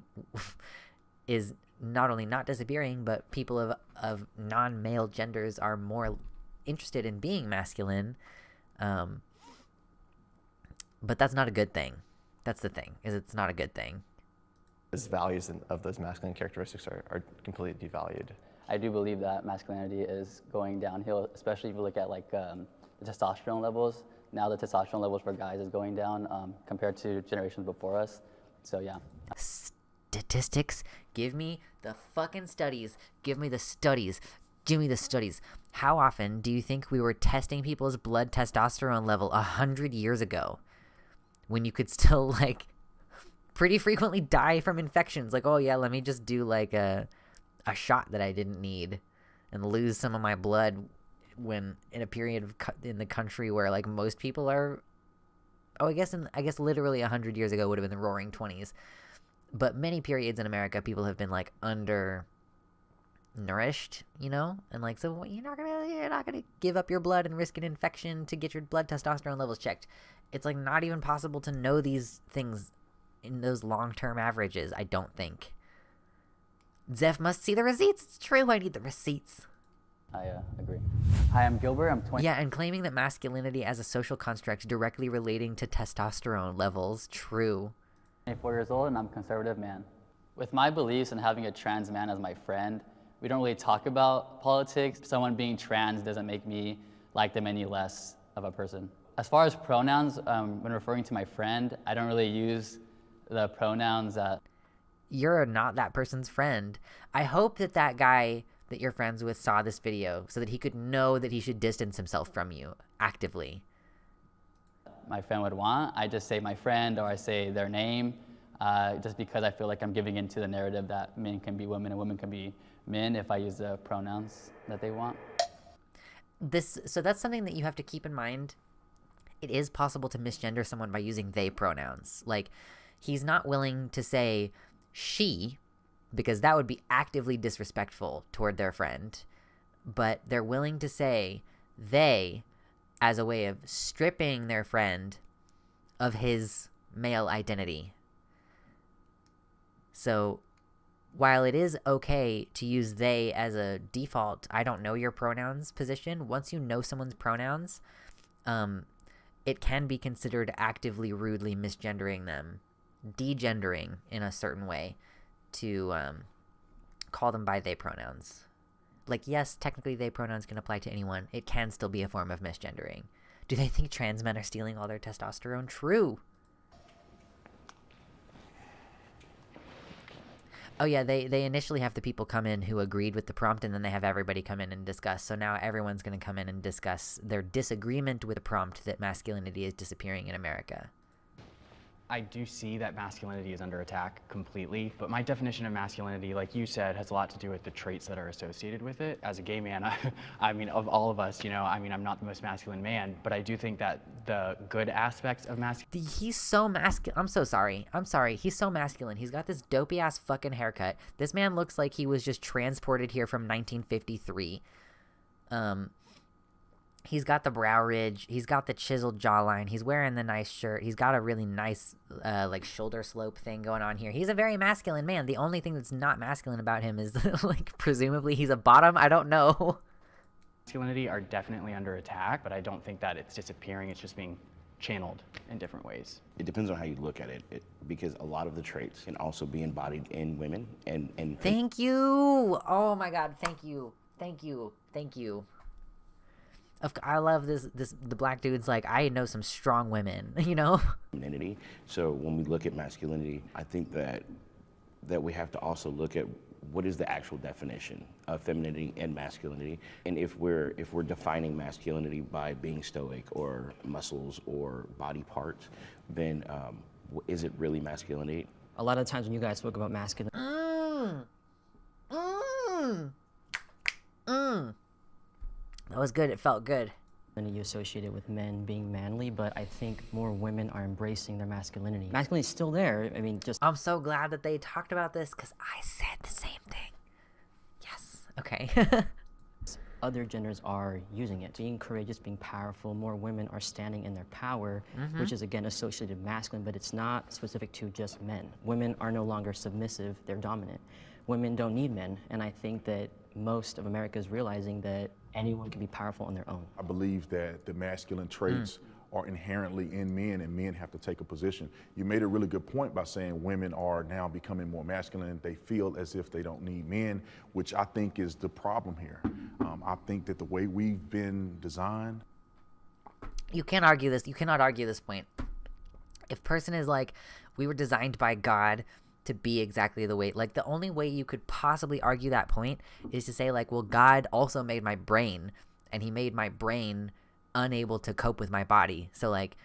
is not only not disappearing, but people of non-male genders are more interested in being masculine, but that's not a good thing. That's the thing, is it's not a good thing. Those values of those masculine characteristics are completely devalued. I do believe that masculinity is going downhill, especially if you look at, like, the testosterone levels. Now the testosterone levels for guys is going down compared to generations before us. So yeah. Statistics? Give me the fucking studies. Give me the studies. Give me the studies. How often do you think we were testing people's blood testosterone level 100 years ago, when you could still, like, pretty frequently die from infections? Like, oh yeah, let me just do, like, a shot that I didn't need and lose some of my blood, when in a period in the country where, like, most people are, I guess literally 100 years ago would have been the roaring 20s, but many periods in America people have been, like, undernourished, you know, and, like, so you're not gonna give up your blood and risk an infection to get your blood testosterone levels checked. It's, like, not even possible to know these things in those long-term averages, I don't think. Zeph must see the receipts. It's true, I need the receipts. I agree. Hi, I'm Gilbert. I'm 20. Yeah, and claiming that masculinity as a social construct directly relating to testosterone levels. True. 24 years old, and I'm a conservative man. With my beliefs and having a trans man as my friend, we don't really talk about politics. Someone being trans doesn't make me like them any less of a person. As far as pronouns, when referring to my friend, I don't really use the pronouns that... You're not that person's friend. I hope that that guy that you're friends with saw this video so that he could know that he should distance himself from you actively. My friend would want. I just say my friend, or I say their name, just because I feel like I'm giving into the narrative that men can be women and women can be men if I use the pronouns that they want. So that's something that you have to keep in mind. It is possible to misgender someone by using they pronouns. Like, he's not willing to say she, because that would be actively disrespectful toward their friend, but they're willing to say they as a way of stripping their friend of his male identity. So while it is okay to use they as a default, I don't know your pronouns position, once you know someone's pronouns, it can be considered actively rudely misgendering them, degendering in a certain way, to call them by they pronouns. Like, yes, technically they pronouns can apply to anyone. It can still be a form of misgendering. Do they think trans men are stealing all their testosterone? True. Oh yeah, they initially have the people come in who agreed with the prompt, and then they have everybody come in and discuss. So now everyone's going to come in and discuss their disagreement with the prompt that masculinity is disappearing in America. I do see that masculinity is under attack completely, but my definition of masculinity, like you said, has a lot to do with the traits that are associated with it. As a gay man, I mean, of all of us, you know, I mean, I'm not the most masculine man, but I do think that the good aspects of masculinity. He's so masculine. I'm so sorry. I'm sorry. He's so masculine. He's got this dopey ass fucking haircut. This man looks like he was just transported here from 1953. He's got the brow ridge. He's got the chiseled jawline. He's wearing the nice shirt. He's got a really nice, like, shoulder slope thing going on here. He's a very masculine man. The only thing that's not masculine about him is, like, presumably he's a bottom. I don't know. Masculinity are definitely under attack, but I don't think that it's disappearing. It's just being channeled in different ways. It depends on how you look at it, because a lot of the traits can also be embodied in women. And Thank you. Oh, my God. Thank you. Thank you. Thank you. I love this. The black dude's like, I know some strong women, you know? Femininity. So when we look at masculinity, I think that we have to also look at what is the actual definition of femininity and masculinity. And if we're defining masculinity by being stoic or muscles or body parts, then is it really masculinity? A lot of times when you guys spoke about masculinity, That was good. It felt good. you associate it with men being manly, but I think more women are embracing their masculinity. Masculinity is still there. I mean, just... I'm so glad that they talked about this because I said the same thing. Yes. Okay. Other genders are using it. Being courageous, being powerful, more women are standing in their power, which is again associated with masculine, but it's not specific to just men. Women are no longer submissive, they're dominant. Women don't need men, and I think that most of America is realizing that anyone can be powerful on their own. I believe that the masculine traits are inherently in men, and men have to take a position. You made a really good point by saying women are now becoming more masculine. They feel as if they don't need men, which I think is the problem here. I think that the way we've been designed... You can't argue this. You cannot argue this point. If person is like, we were designed by God to be exactly the way, like the only way you could possibly argue that point is to say like, well, God also made my brain, and he made my brain unable to cope with my body. So like,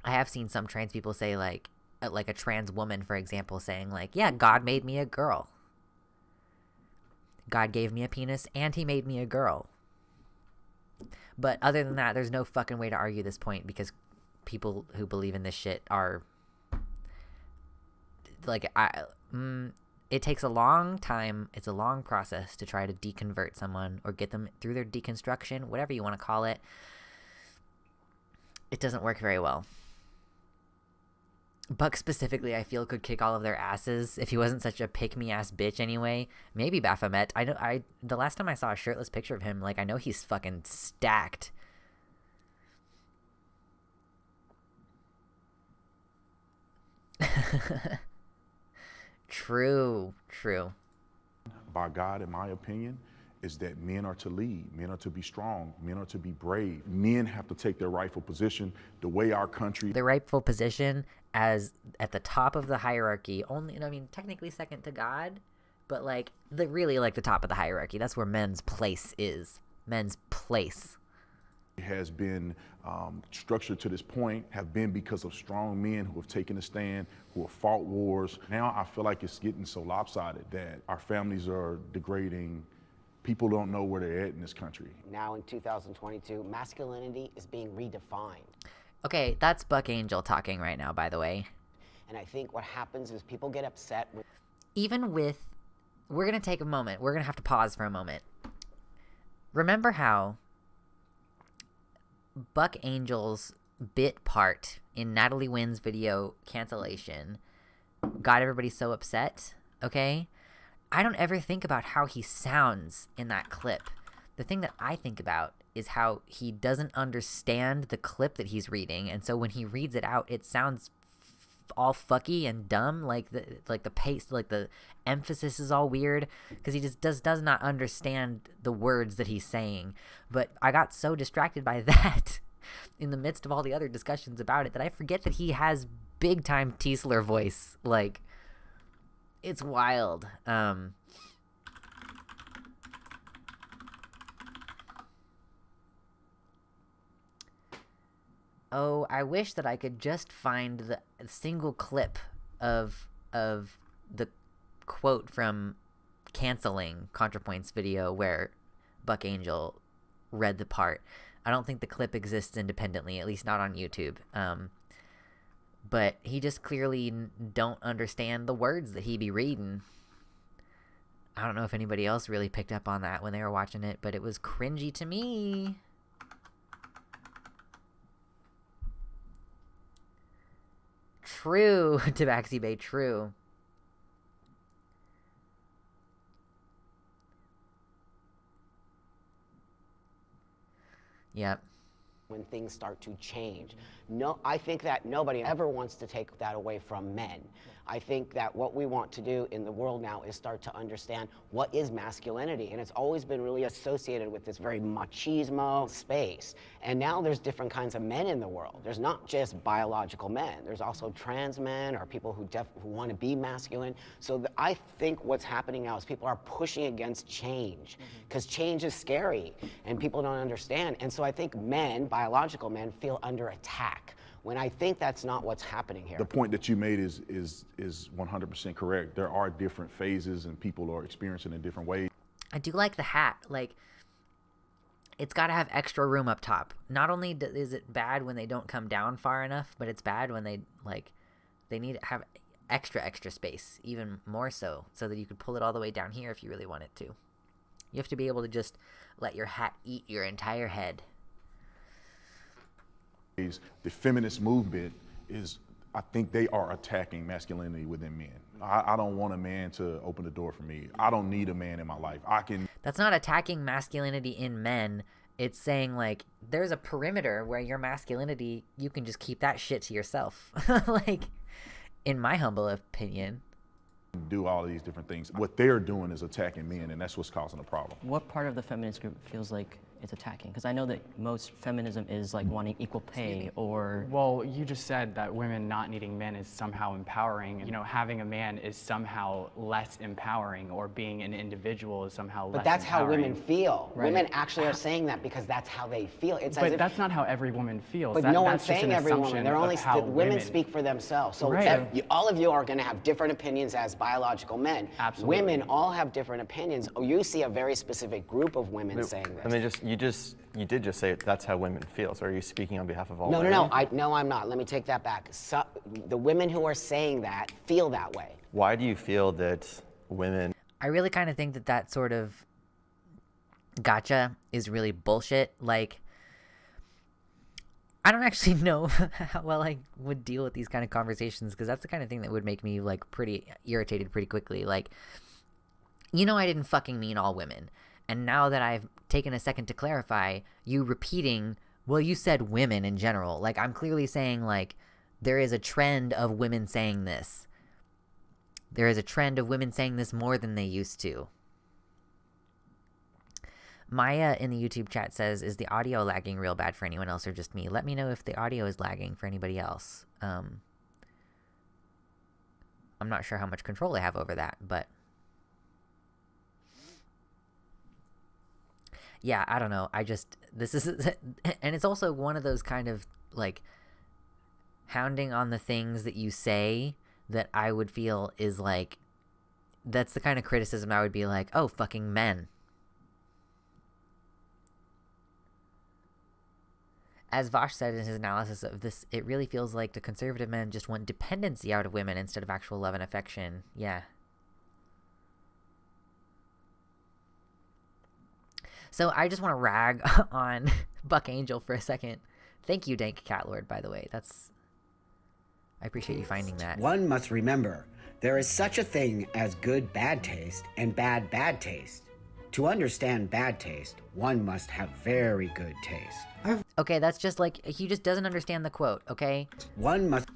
I have seen some trans people say like a trans woman, for example, saying like, yeah, God made me a girl. God gave me a penis and he made me a girl. But other than that, there's no fucking way to argue this point because people who believe in this shit are like, it takes a long time. It's a long process to try to deconvert someone or get them through their deconstruction, whatever you want to call it. It doesn't work very well. Buck specifically, I feel, could kick all of their asses if he wasn't such a pick-me-ass bitch anyway. Maybe Baphomet. The last time I saw a shirtless picture of him, like, I know he's fucking stacked. True. By God, in my opinion, is that men are to lead, men are to be strong, men are to be brave. Men have to take their rightful position. The way our country... Their rightful position as at the top of the hierarchy, only, I mean, technically second to God, but like, really like the top of the hierarchy. That's where men's place is. Men's place. Has been structured to this point have been because of strong men who have taken a stand, who have fought wars. Now I feel like it's getting so lopsided that our families are degrading. People don't know where they're at in this country. Now in 2022, masculinity is being redefined. Okay, that's Buck Angel talking right now, by the way. And I think what happens is people get upset with... Even with... We're going to take a moment. We're going to have to pause for a moment. Remember how Buck Angel's bit part in Natalie Wynn's video cancellation got everybody so upset, okay? I don't ever think about how he sounds in that clip. The thing that I think about is how he doesn't understand the clip that he's reading, and so when he reads it out, it sounds all fucky and dumb, like the pace, like the emphasis is all weird, because he just does not understand the words that he's saying. But I got so distracted by that in the midst of all the other discussions about it that I forget that he has big time Tiesler voice. Like, It's wild. Oh, I wish that I could just find the single clip of the quote from Canceling ContraPoint's video where Buck Angel read the part. I don't think the clip exists independently, at least not on YouTube. But he just clearly don't understand the words that he be reading. I don't know if anybody else really picked up on that when they were watching it, but it was cringy to me. True, Tabaxi Bay, true. Yep. When things start to change. No, I think that nobody ever wants to take that away from men. I think that what we want to do in the world now is start to understand what is masculinity, and it's always been really associated with this very machismo space. And now there's different kinds of men in the world. There's not just biological men. There's also trans men or people who want to be masculine. So I think what's happening now is people are pushing against change because change is scary and people don't understand. And so I think men, biological men, feel under attack, when I think that's not what's happening here. The point that you made is 100% correct. There are different phases and people are experiencing in different ways. I do like the hat. Like, it's got to have extra room up top. Not only is it bad when they don't come down far enough, but it's bad when they need to have extra space, even more so that you could pull it all the way down here if you really want it to. You have to be able to just let your hat eat your entire head. The feminist movement is, I think they are attacking masculinity within men. I don't want a man to open the door for me. I don't need a man in my life. That's not attacking masculinity in men. It's saying, like, there's a perimeter where your masculinity, you can just keep that shit to yourself. Like, in my humble opinion. Do all of these different things. What they're doing is attacking men, and that's what's causing the problem. What part of the feminist group feels like it's attacking? Because I know that most feminism is like wanting equal pay or... Well, you just said that women not needing men is somehow empowering. You know, having a man is somehow less empowering, or being an individual is somehow less empowering. But that's how women feel. Right. Women actually are saying that because that's how they feel. It's but that's not how every woman feels. But no one's saying every woman. They're only women speak for themselves. So all of you are going to have different opinions as biological men. Absolutely. Women all have different opinions. You see a very specific group of women saying this. You did just say that's how women feel. So are you speaking on behalf of all women? No. No, I'm not. Let me take that back. So, the women who are saying that feel that way. Why do you feel that women... I really kind of think that sort of gotcha is really bullshit. Like, I don't actually know how well I would deal with these kind of conversations, because that's the kind of thing that would make me, like, pretty irritated pretty quickly. Like, you know, I didn't fucking mean all women. And now that I've taken a second to clarify, you repeating, well, you said women in general. Like, I'm clearly saying, like, there is a trend of women saying this. There is a trend of women saying this more than they used to. Maya in the YouTube chat says, is the audio lagging real bad for anyone else or just me? Let me know if the audio is lagging for anybody else. I'm not sure how much control I have over that, but... yeah, I don't know. This is, and it's also one of those kind of, like, hounding on the things that you say that I would feel is, like, that's the kind of criticism I would be like, oh, fucking men. As Vosh said in his analysis of this, it really feels like the conservative men just want dependency out of women instead of actual love and affection. Yeah. So I just want to rag on Buck Angel for a second. Thank you, Dank Catlord, by the way. I appreciate you finding that. One must remember, there is such a thing as good bad taste and bad taste. To understand bad taste, one must have very good taste. Okay, that's just like, he just doesn't understand the quote, okay? One must...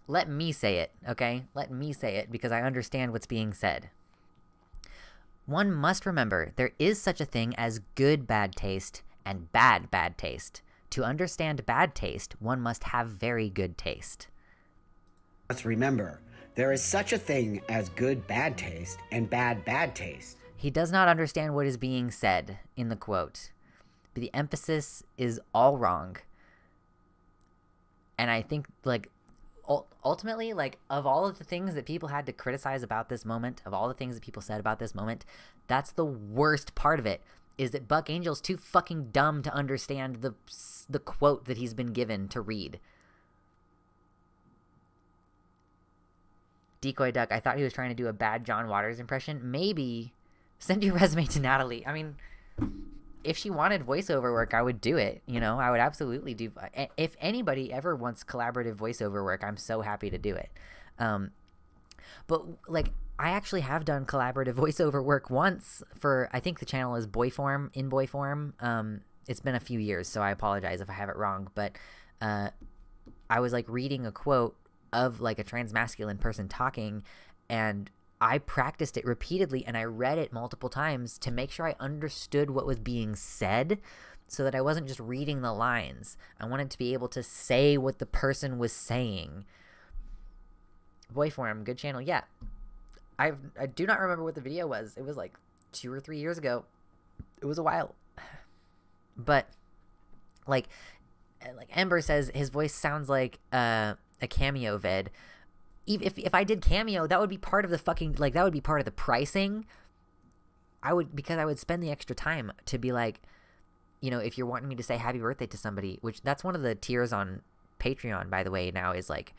Let me say it, okay? Let me say it, because I understand what's being said. One must remember there is such a thing as good bad taste and bad taste. To understand bad taste, one must have very good taste. Let's remember, There is such a thing as good bad taste and bad bad taste. He does not understand what is being said in the quote, but the emphasis is all wrong. And I think, like, ultimately, like, of all of the things that people had to criticize about this moment, of all the things that people said about this moment, that's the worst part of it, is that Buck Angel's too fucking dumb to understand the quote that he's been given to read. Decoy Duck, I thought he was trying to do a bad John Waters impression. Maybe. Send your resume to Natalie. I mean, if she wanted voiceover work, I would do it. You know, I would absolutely do. If anybody ever wants collaborative voiceover work, I'm so happy to do it. But, like, I actually have done collaborative voiceover work once for, I think the channel is Boyform, in Boyform. It's been a few years, so I apologize if I have it wrong. But I was, like, reading a quote of, like, a transmasculine person talking, and I practiced it repeatedly, and I read it multiple times to make sure I understood what was being said, so that I wasn't just reading the lines. I wanted to be able to say what the person was saying. Boyform, good channel. Yeah. I do not remember what the video was. It was like 2 or 3 years ago. It was a while. But, like Ember says, his voice sounds like a Cameo vid. If I did Cameo, that would be part of the fucking, like, that would be part of the pricing. Because I would spend the extra time to be like, you know, if you're wanting me to say happy birthday to somebody, which that's one of the tiers on Patreon, by the way, now is like,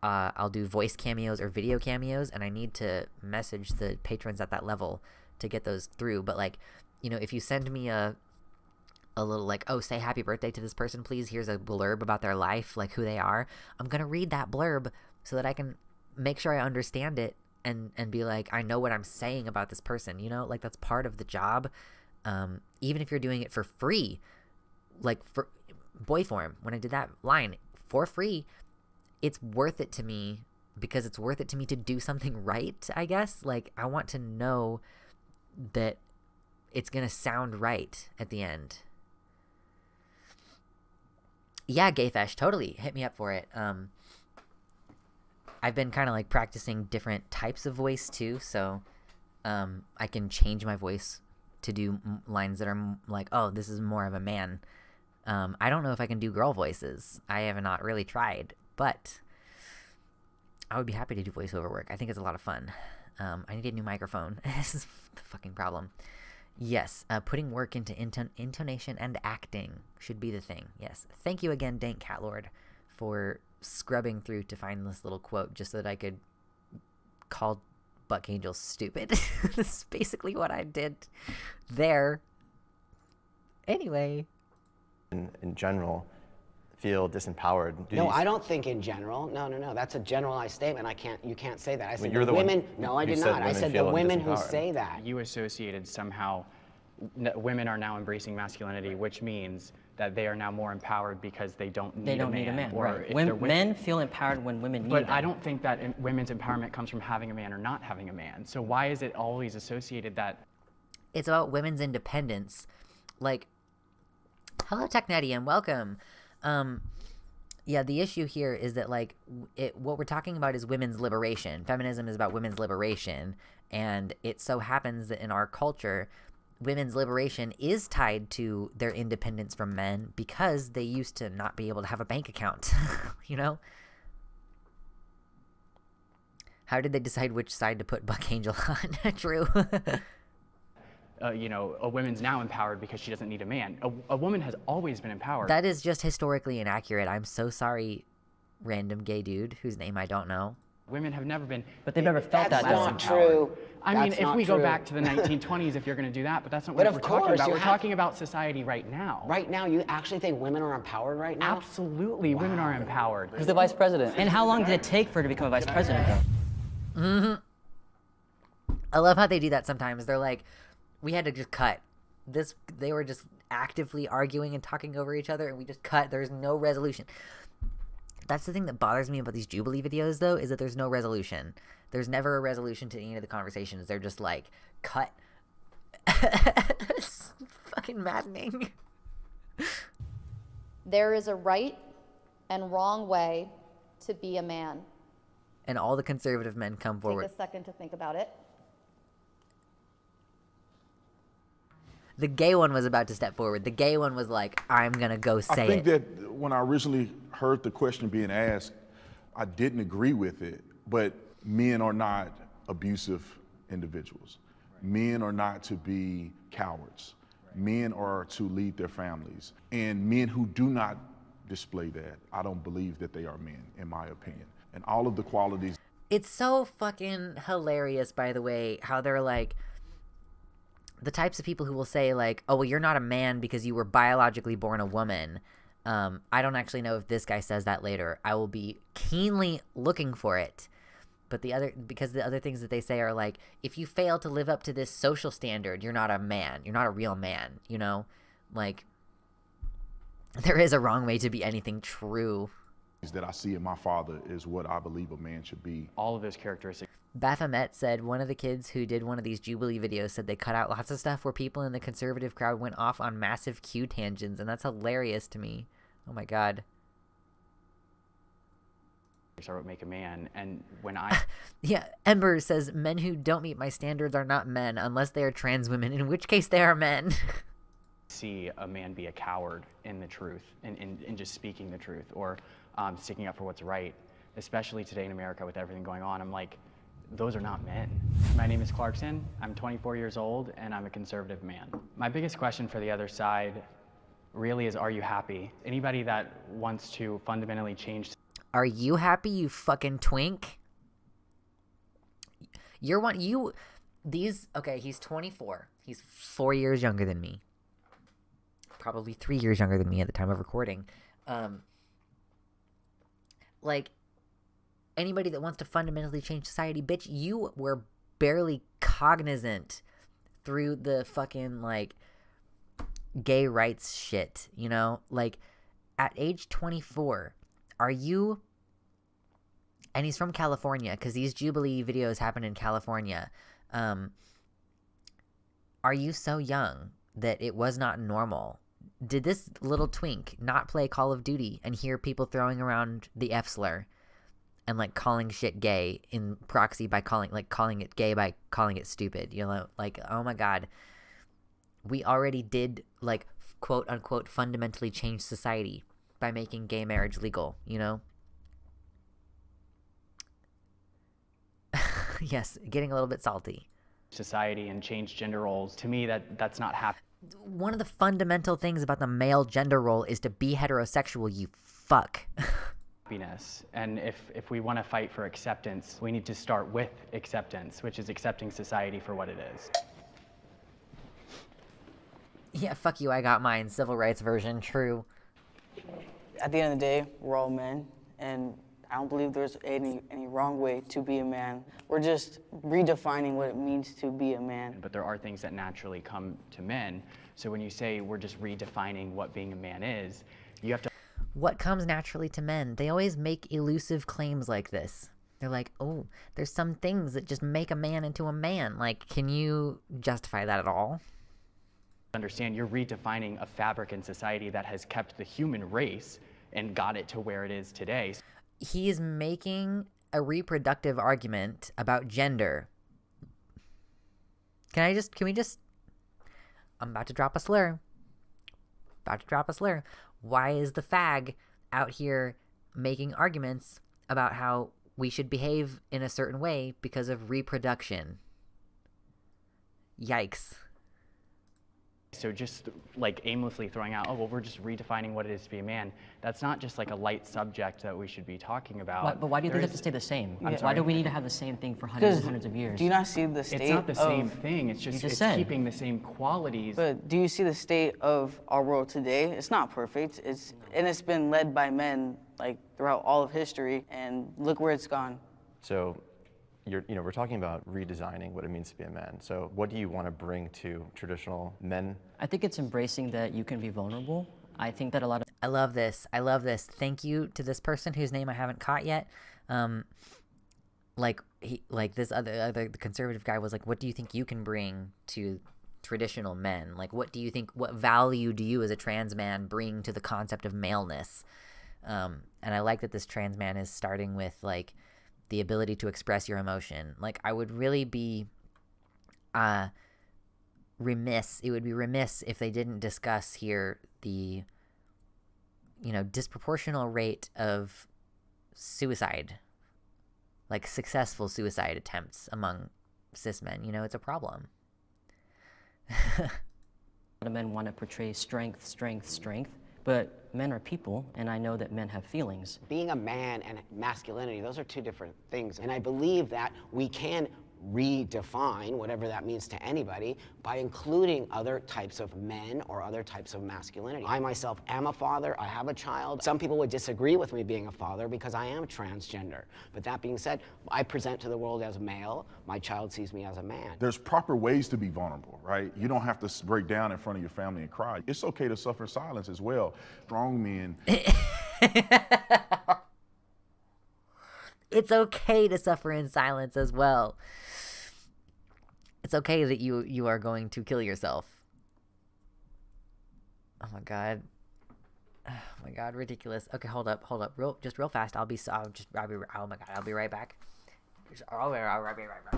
I'll do voice cameos or video cameos, and I need to message the patrons at that level to get those through. But, like, you know, if you send me a little, like, oh, say happy birthday to this person, please, here's a blurb about their life, like who they are, I'm gonna read that blurb so that I can make sure I understand it and be like, I know what I'm saying about this person, you know? Like, that's part of the job. Even if you're doing it for free, like for Boyform, when I did that line for free, it's worth it to me because it's worth it to me to do something right, I guess. Like, I want to know that it's gonna sound right at the end. Yeah, Gayfesh, totally. Hit me up for it. I've been kind of, like, practicing different types of voice, too, so I can change my voice to do lines that are, like, oh, this is more of a man. I don't know if I can do girl voices. I have not really tried, but I would be happy to do voiceover work. I think it's a lot of fun. I need a new microphone. This is the fucking problem. Yes, putting work into intonation and acting should be the thing. Yes. Thank you again, Dank Catlord, for scrubbing through to find this little quote just so that I could call Buck Angel stupid. This is basically what I did there. Anyway. In general, feel disempowered. No, I don't think in general. No. That's a generalized statement. You can't say that. I said you're the women. No, I did not. I said the women who say that. You associated somehow women are now embracing masculinity, which means that they are now more empowered because they don't need a man. Right. Men feel empowered when women need them. But I don't think that women's empowerment comes from having a man or not having a man. So why is it always associated that? It's about women's independence. Like, hello, Technetium, welcome. Yeah, the issue here is that, like, what we're talking about is women's liberation. Feminism is about women's liberation, and it so happens that in our culture, women's liberation is tied to their independence from men because they used to not be able to have a bank account, you know? How did they decide which side to put Buck Angel on? True. You know, a woman's now empowered because she doesn't need a man. A woman has always been empowered. That is just historically inaccurate. I'm so sorry, random gay dude whose name I don't know. Women have never been. But they've never felt that. That's not true. I mean, if we go back to the 1920s, if you're going to do that, but that's not what we're talking about. We're talking about society right now. Right now, you actually think women are empowered right now? Absolutely, women are empowered. Who's the vice president? And how long did it take for her to become a vice president, though? Mm-hmm. I love how they do that sometimes. They're like, we had to just cut. They were just actively arguing and talking over each other, and we just cut. There's no resolution. That's the thing that bothers me about these Jubilee videos, though, is that there's no resolution. There's never a resolution to any of the conversations. They're just like, cut. It's fucking maddening. There is a right and wrong way to be a man. And all the conservative men come forward. Take a second to think about it. The gay one was about to step forward. The gay one was like, I'm going to go say it. I think that when I originally heard the question being asked, I didn't agree with it, but men are not abusive individuals. Men are not to be cowards. Men are to lead their families. And men who do not display that, I don't believe that they are men, in my opinion. And all of the qualities. It's so fucking hilarious, by the way, how they're like, the types of people who will say like, oh, well, you're not a man because you were biologically born a woman. I don't actually know if this guy says that later. I will be keenly looking for it. But because the other things that they say are like, if you fail to live up to this social standard, you're not a man. You're not a real man, you know? Like, there is a wrong way to be anything true. That I see in my father is what I believe a man should be. All of those characteristics. Baphomet said one of the kids who did one of these Jubilee videos said they cut out lots of stuff where people in the conservative crowd went off on massive Q tangents, and that's hilarious to me. Oh my God. Are what make a man, and when I yeah, Ember says men who don't meet my standards are not men unless they are trans women, in which case they are men. see a man be a coward in the truth, in just speaking the truth, or sticking up for what's right, especially today in America with everything going on. I'm like, those are not men. My name is Clarkson. I'm 24 years old, and I'm a conservative man. My biggest question for the other side really is, are you happy? Anybody that wants to fundamentally change. Are you happy, you fucking twink? Okay, he's 24. He's 4 years younger than me. Probably 3 years younger than me at the time of recording. Like, anybody that wants to fundamentally change society, bitch, you were barely cognizant through the fucking, like, gay rights shit, you know? Like, at age 24, are you... And he's from California, because these Jubilee videos happen in California. Are you so young that it was not normal? Did this little twink not play Call of Duty and hear people throwing around the F slur and, like, calling shit gay in proxy by calling it gay by calling it stupid? You know, like, oh my God. We already did, like, quote unquote fundamentally change society by making gay marriage legal, you know? Yes, getting a little bit salty. Society and change gender roles. To me, that's not happening. One of the fundamental things about the male gender role is to be heterosexual, you fuck. Happiness. And if we want to fight for acceptance, we need to start with acceptance, which is accepting society for what it is. Yeah, fuck you, I got mine. Civil rights version, true. At the end of the day, we're all men, and I don't believe there's any wrong way to be a man. We're just redefining what it means to be a man. But there are things that naturally come to men. So when you say we're just redefining what being a man is, you have to... What comes naturally to men? They always make elusive claims like this. They're like, oh, there's some things that just make a man into a man. Like, can you justify that at all? Understand, you're redefining a fabric in society that has kept the human race and got it to where it is today. He is making a reproductive argument about gender. Can we just... I'm about to drop a slur. Why is the fag out here making arguments about how we should behave in a certain way because of reproduction? Yikes. So just like aimlessly throwing out, oh, well, we're just redefining what it is to be a man. That's not just like a light subject that we should be talking about. But why do you think it has to stay the same? Yeah. Why do we need to have the same thing for hundreds and hundreds of years? Do you not see the state of... It's not the same thing. It's just keeping the same qualities. But do you see the state of our world today? It's not perfect. It's been led by men like throughout all of history, and look where it's gone. So we're talking about redesigning what it means to be a man. So what do you want to bring to traditional men? I think it's embracing that you can be vulnerable. I think that a lot of... I love this. Thank you to this person whose name I haven't caught yet. This other conservative guy was like, what do you think you can bring to traditional men? Like, what value do you as a trans man bring to the concept of maleness? And I like that this trans man is starting with, like, the ability to express your emotion. Like, I would really be remiss. It would be remiss if they didn't discuss here the, disproportional rate of suicide, like successful suicide attempts among cis men. It's a problem. A lot of men want to portray strength, strength, strength, but men are people, and I know that men have feelings. Being a man and masculinity, those are two different things. And I believe that we can redefine whatever that means to anybody by including other types of men or other types of masculinity. I myself am a father, I have a child. Some people would disagree with me being a father because I am transgender. But that being said, I present to the world as a male, my child sees me as a man. There's proper ways to be vulnerable, right? You don't have to break down in front of your family and cry. It's okay to suffer silence as well. Strong men. It's okay to suffer in silence as well. It's okay that you are going to kill yourself. Oh my god. Oh my god, ridiculous. Okay, hold up. Real fast. Oh my god, I'll be right back. I'll be right back.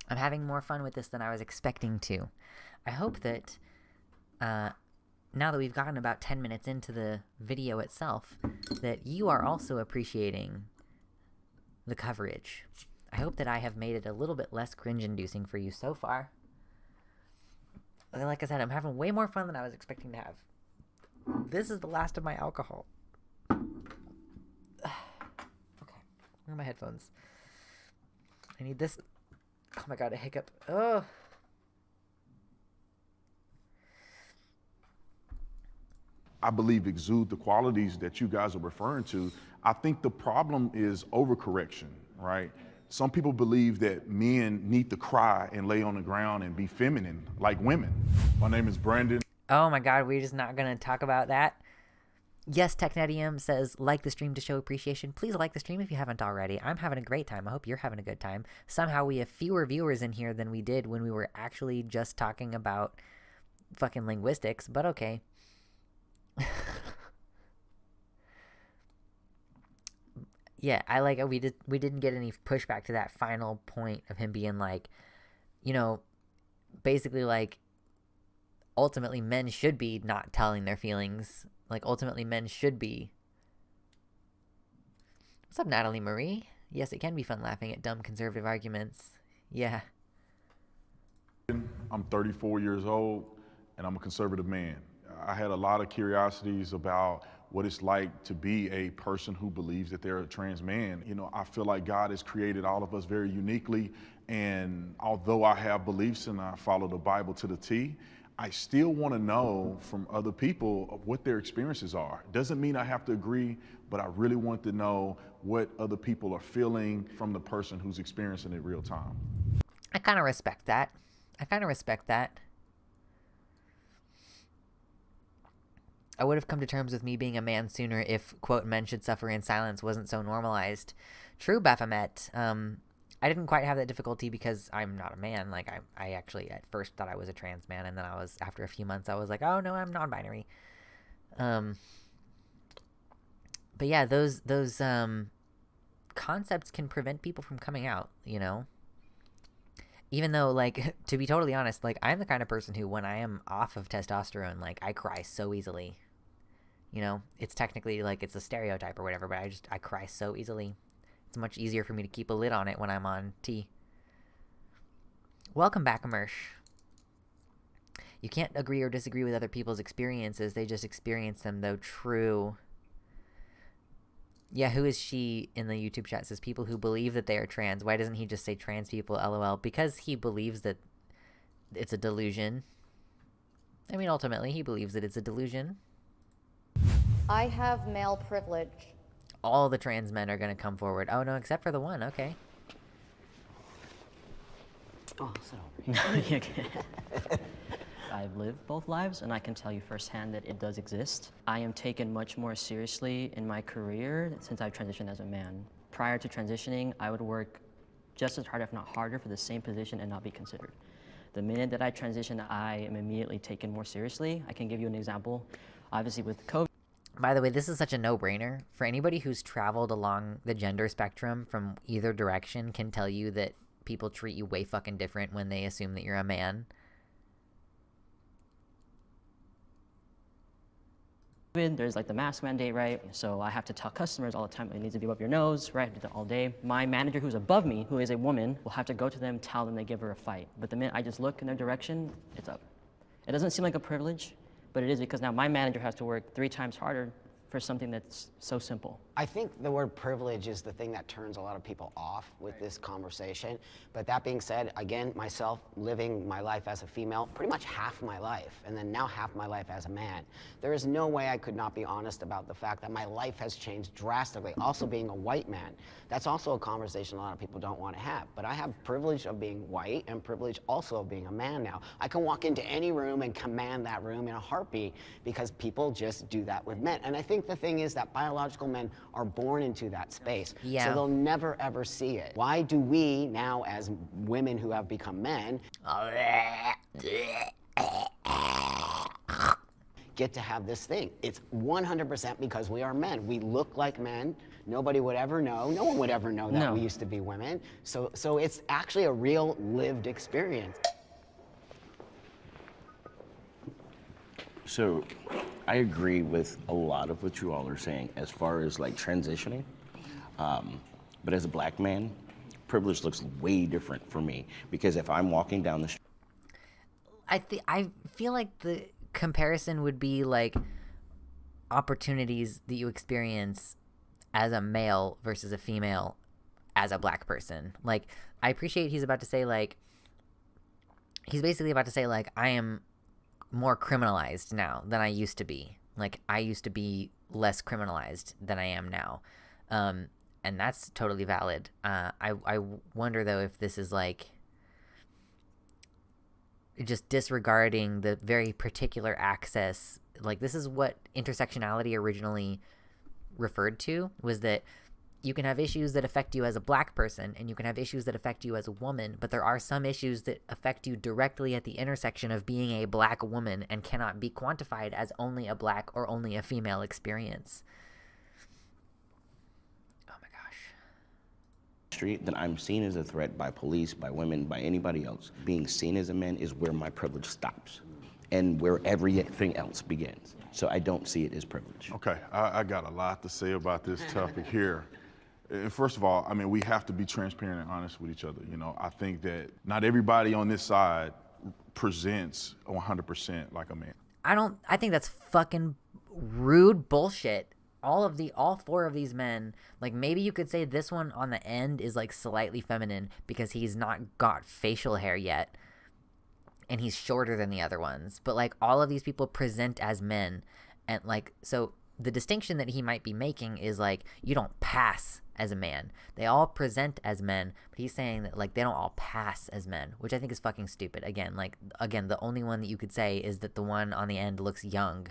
I'm having more fun with this than I was expecting to. I hope that now that we've gotten about 10 minutes into the video itself, that you are also appreciating the coverage. I hope that I have made it a little bit less cringe-inducing for you so far. Like I said, I'm having way more fun than I was expecting to have. This is the last of my alcohol. Okay, where are my headphones? I need this. Oh my god, a hiccup. Oh. I believe exude the qualities that you guys are referring to. I think the problem is overcorrection, right? Some people believe that men need to cry and lay on the ground and be feminine like women. My name is Brandon. Oh my god, we're just not going to talk about that. Yes, Technetium says, like the stream to show appreciation. Please like the stream if you haven't already. I'm having a great time. I hope you're having a good time. Somehow we have fewer viewers in here than we did when we were actually just talking about fucking linguistics, but okay. Yeah, I like we didn't get any pushback to that final point of him being like, basically like, ultimately men should be not telling their feelings. Like, ultimately, men should be. What's up, Natalie Marie? Yes, it can be fun laughing at dumb conservative arguments. Yeah. I'm 34 years old, and I'm a conservative man. I had a lot of curiosities about what it's like to be a person who believes that they're a trans man. I feel like God has created all of us very uniquely, and although I have beliefs and I follow the Bible to the T, I still want to know from other people what their experiences are. Doesn't mean I have to agree, but I really want to know what other people are feeling from the person who's experiencing it real time. I kind of respect that. I would have come to terms with me being a man sooner if, quote, men should suffer in silence wasn't so normalized. True, Baphomet. I didn't quite have that difficulty because I'm not a man. Like, I actually at first thought I was a trans man, and then after a few months, I was like, oh no, I'm non-binary. But yeah, those concepts can prevent people from coming out, Even though, like, to be totally honest, like, I'm the kind of person who, when I am off of testosterone, like, I cry so easily. It's technically, like, it's a stereotype or whatever, but I cry so easily. It's much easier for me to keep a lid on it when I'm on T. Welcome back, Amersh. You can't agree or disagree with other people's experiences. They just experience them, though. True. Yeah, who is she in the YouTube chat? Says people who believe that they are trans. Why doesn't he just say trans people, LOL? Because he believes that it's a delusion. I mean, ultimately, he believes that it's a delusion. I have male privilege. All the trans men are going to come forward. Oh, no, except for the one. Okay. Oh, sit over here. I've lived both lives, and I can tell you firsthand that it does exist. I am taken much more seriously in my career since I've transitioned as a man. Prior to transitioning, I would work just as hard, if not harder, for the same position and not be considered. The minute that I transition, I am immediately taken more seriously. I can give you an example. Obviously with COVID. By the way, this is such a no-brainer. For anybody who's traveled along the gender spectrum from either direction can tell you that people treat you way fucking different when they assume that you're a man. There's like the mask mandate, right? So I have to tell customers all the time, it needs to be above your nose, right? I do that all day. My manager who's above me, who is a woman, will have to go to them, tell them they give her a fight. But the minute I just look in their direction, it's up. It doesn't seem like a privilege, but it is because now my manager has to work 3 times harder for something that's so simple. I think the word privilege is the thing that turns a lot of people off with this conversation. But that being said, again, myself living my life as a female, pretty much half my life, and then now half my life as a man, there is no way I could not be honest about the fact that my life has changed drastically. Also being a white man, that's also a conversation a lot of people don't want to have. But I have privilege of being white and privilege also of being a man now. I can walk into any room and command that room in a heartbeat because people just do that with men. And I think the thing is that biological men are born into that space, so they'll never ever see it. Why do we now, as women who have become men, get to have this thing? It's 100% because we are men. We look like men. Nobody would ever know. No one would ever know that we used to be women. So it's actually a real lived experience. So I agree with a lot of what you all are saying as far as like transitioning. But as a black man, privilege looks way different for me because if I'm walking down the street, I feel like the comparison would be like opportunities that you experience as a male versus a female as a black person. Like, I appreciate he's about to say like, he's basically about to say like, I am more criminalized now than I used to be. Like, I used to be less criminalized than I am now. And that's totally valid. I wonder though if this is like just disregarding the very particular access. Like, this is what intersectionality originally referred to, was that you can have issues that affect you as a black person and you can have issues that affect you as a woman, but there are some issues that affect you directly at the intersection of being a black woman and cannot be quantified as only a black or only a female experience. street, then I'm seen as a threat by police, by women, by anybody else. Being seen as a man is where my privilege stops and where everything else begins. So I don't see it as privilege. Okay, I got a lot to say about this topic here. And first of all, I mean, we have to be transparent and honest with each other. You know, I think that not everybody on this side presents 100% like a man. I think that's fucking rude bullshit. All four of these men, like, maybe you could say this one on the end is like slightly feminine because he's not got facial hair yet and he's shorter than the other ones, but like all of these people present as men. And like, so the distinction that he might be making is like, you don't pass as a man. They all present as men, but he's saying that like they don't all pass as men, which I think is fucking stupid. Again, the only one that you could say is that the one on the end looks young.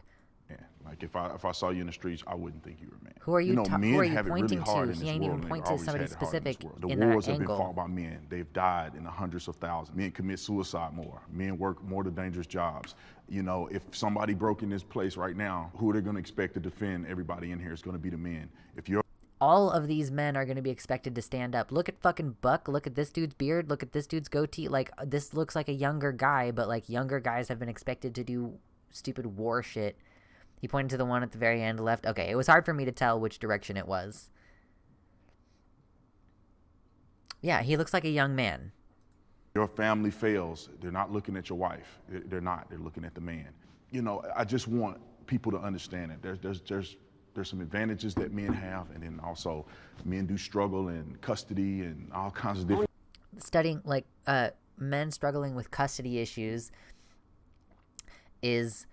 Yeah, like if I saw you in the streets, I wouldn't think you were a man. Who are you? Men who are you have it pointing really hard to? in He this ain't world, even and point they've to always somebody had it hard in this specific world. The in wars that have been angle. fought by men. They've died in the hundreds of thousands. Men commit suicide more. Men work more the dangerous jobs. You know, if somebody broke in this place right now, who are they going to expect to defend everybody in here? It's going to be the men. If you're all of these men are going to be expected to stand up. Look at fucking Buck. Look at this dude's beard. Look at this dude's goatee. Like, this looks like a younger guy, but like younger guys have been expected to do stupid war shit. He pointed to the one at the very end left. Okay, it was hard for me to tell which direction it was. Yeah, he looks like a young man. Your family fails, they're not looking at your wife. They're not. They're looking at the man. You know, I just want people to understand that there's some advantages that men have, and then also men do struggle in custody and all kinds of different. Studying, like, men struggling with custody issues is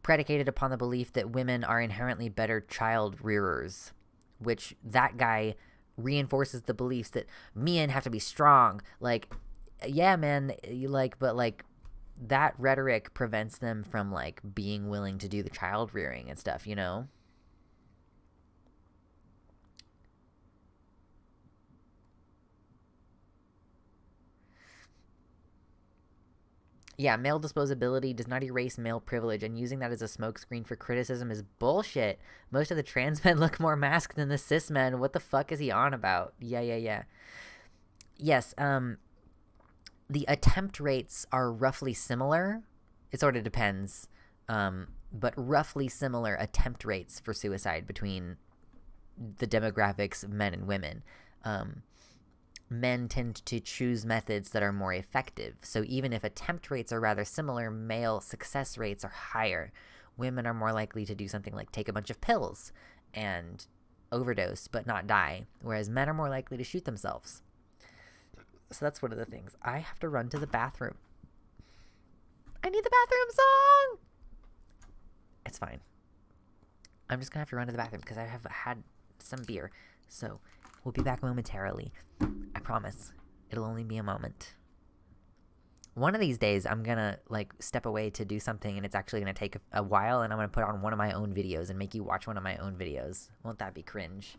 predicated upon the belief that women are inherently better child rearers, which that guy reinforces the beliefs that men have to be strong. Like, yeah, man, but like that rhetoric prevents them from like being willing to do the child rearing and stuff, you know? Yeah, male disposability does not erase male privilege, and using that as a smokescreen for criticism is bullshit. Most of the trans men look more masked than the cis men. What the fuck is he on about? Yeah. Yes, the attempt rates are roughly similar. It sort of depends, but roughly similar attempt rates for suicide between the demographics of men and women. Men tend to choose methods that are more effective. So even if attempt rates are rather similar, male success rates are higher. Women are more likely to do something like take a bunch of pills and overdose but not die, whereas men are more likely to shoot themselves. So that's one of the things. I have to run to the bathroom. I need the bathroom song! It's fine. I'm just gonna have to run to the bathroom because I have had some beer. So we'll be back momentarily. I promise. It'll only be a moment. One of these days, I'm gonna, like, step away to do something, and it's actually gonna take a while, and I'm gonna put on one of my own videos and make you watch one of my own videos. Won't that be cringe?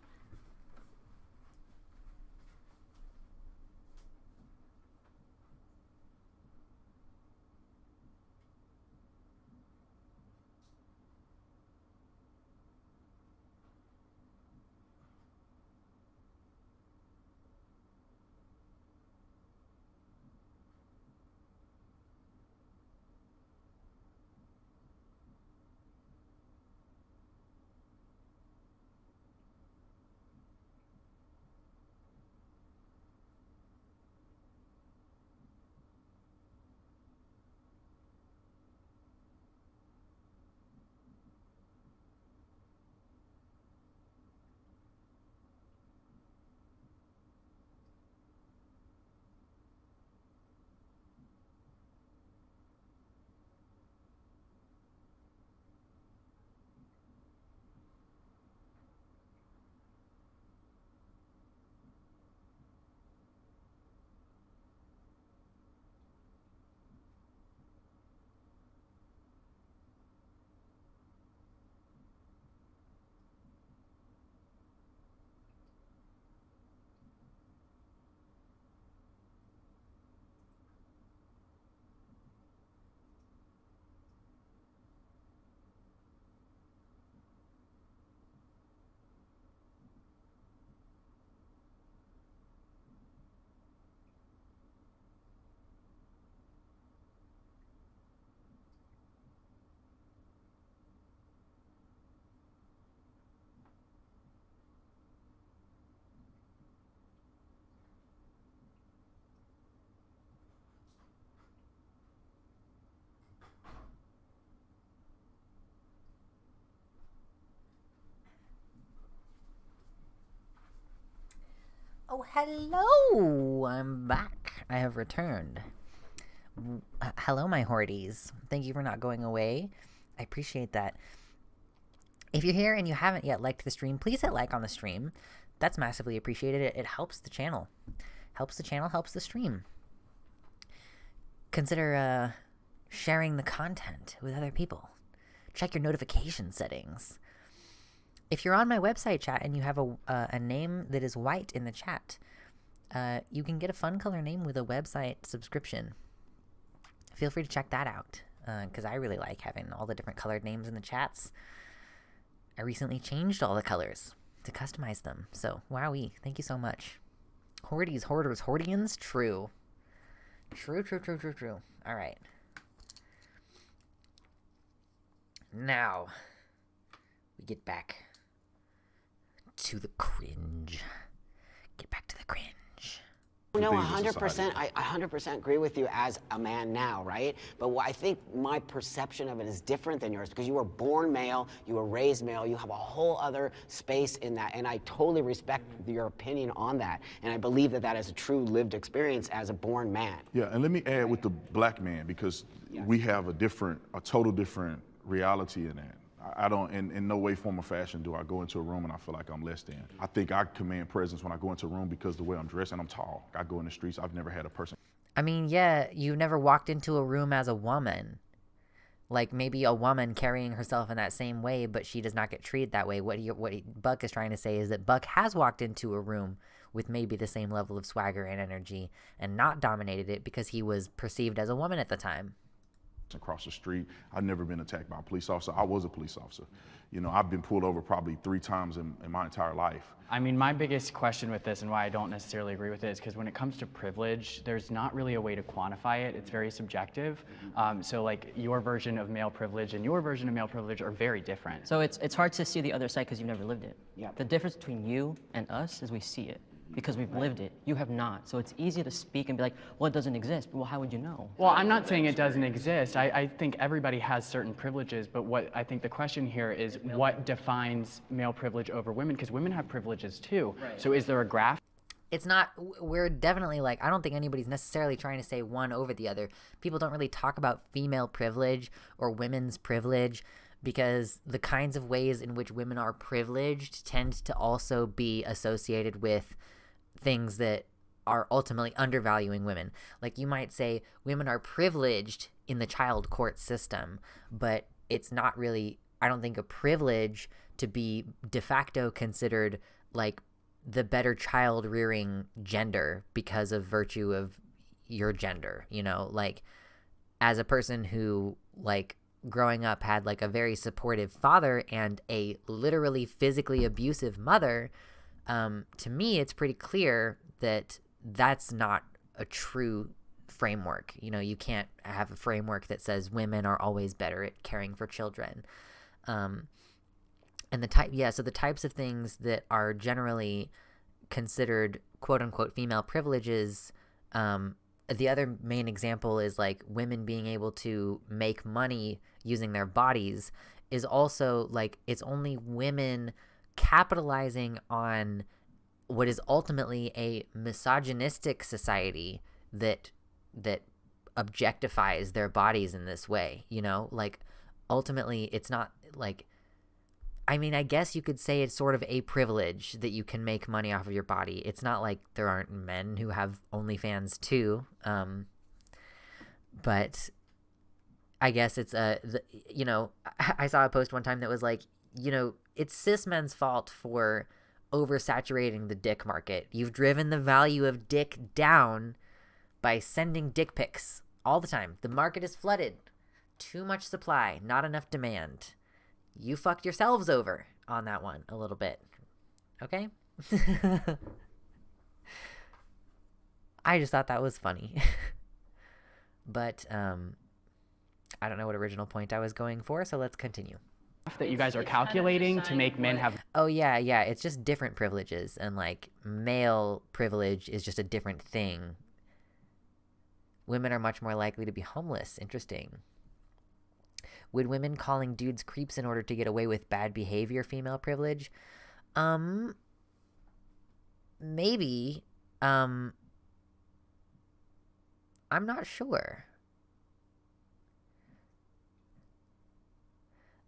Oh, hello! I'm back. I have returned. Hello, my horties. Thank you for not going away. I appreciate that. If you're here and you haven't yet liked the stream, please hit like on the stream. That's massively appreciated. It helps the channel. Helps the channel, helps the stream. Consider sharing the content with other people. Check your notification settings. If you're on my website chat and you have a name that is white in the chat, you can get a fun color name with a website subscription. Feel free to check that out, because I really like having all the different colored names in the chats. I recently changed all the colors to customize them, so wowee, thank you so much. Horties, hoarders, hordians, true. True. Alright. Now, we get back to the cringe. Get back to the cringe. No, 100%. I 100% agree with you as a man now, right? But I think my perception of it is different than yours because you were born male, you were raised male, you have a whole other space in that, and I totally respect your opinion on that. And I believe that that is a true lived experience as a born man. Yeah, and let me add with the black man because we have a total different reality in that. I don't, in no way, form, or fashion do I go into a room and I feel like I'm less than. I think I command presence when I go into a room because the way I'm dressed and I'm tall. I go in the streets, I've never had a person. I mean, yeah, you've never walked into a room as a woman. Like, maybe a woman carrying herself in that same way, but she does not get treated that way. What Buck is trying to say is that Buck has walked into a room with maybe the same level of swagger and energy and not dominated it because he was perceived as a woman at the time. across the street. I've never been attacked by a police officer. I was a police officer. You know, I've been pulled over probably 3 times in my entire life. I mean, my biggest question with this and why I don't necessarily agree with it is because when it comes to privilege, there's not really a way to quantify it. It's very subjective. So like your version of male privilege and your version of male privilege are very different. So it's hard to see the other side because you've never lived it. Yeah. The difference between you and us is we see it because we've lived it. You have not. So it's easy to speak and be like, well, it doesn't exist. Well, how would you know? Well, I'm not saying it doesn't exist. I think everybody has certain privileges, but what I think the question here is what defines male privilege over women? Because women have privileges too. Right. So is there a graph? It's not, we're definitely like, I don't think anybody's necessarily trying to say one over the other. People don't really talk about female privilege or women's privilege because the kinds of ways in which women are privileged tend to also be associated with things that are ultimately undervaluing women. Like you might say women are privileged in the child court system, but it's not really, I don't think, a privilege to be de facto considered like the better child rearing gender because of virtue of your gender, you know, like as a person who like growing up had like a very supportive father and a literally physically abusive mother, to me, it's pretty clear that that's not a true framework. You know, you can't have a framework that says women are always better at caring for children. And so the types of things that are generally considered quote unquote female privileges, the other main example is like women being able to make money using their bodies is also like it's only women capitalizing on what is ultimately a misogynistic society that objectifies their bodies in this way, you know? Like ultimately it's not like, I mean, I guess you could say it's sort of a privilege that you can make money off of your body. It's not like there aren't men who have OnlyFans too. But I guess it's you know, I saw a post one time that was like, you know, it's cis men's fault for oversaturating the dick market. You've driven the value of dick down by sending dick pics all the time. The market is flooded. Too much supply, not enough demand. You fucked yourselves over on that one a little bit. Okay? I just thought that was funny. But I don't know what original point I was going for, so let's continue. That you guys are calculating to make men have... Oh, yeah, it's just different privileges, and, like, male privilege is just a different thing. Women are much more likely to be homeless. Interesting. Would women calling dudes creeps in order to get away with bad behavior female privilege? Maybe. I'm not sure.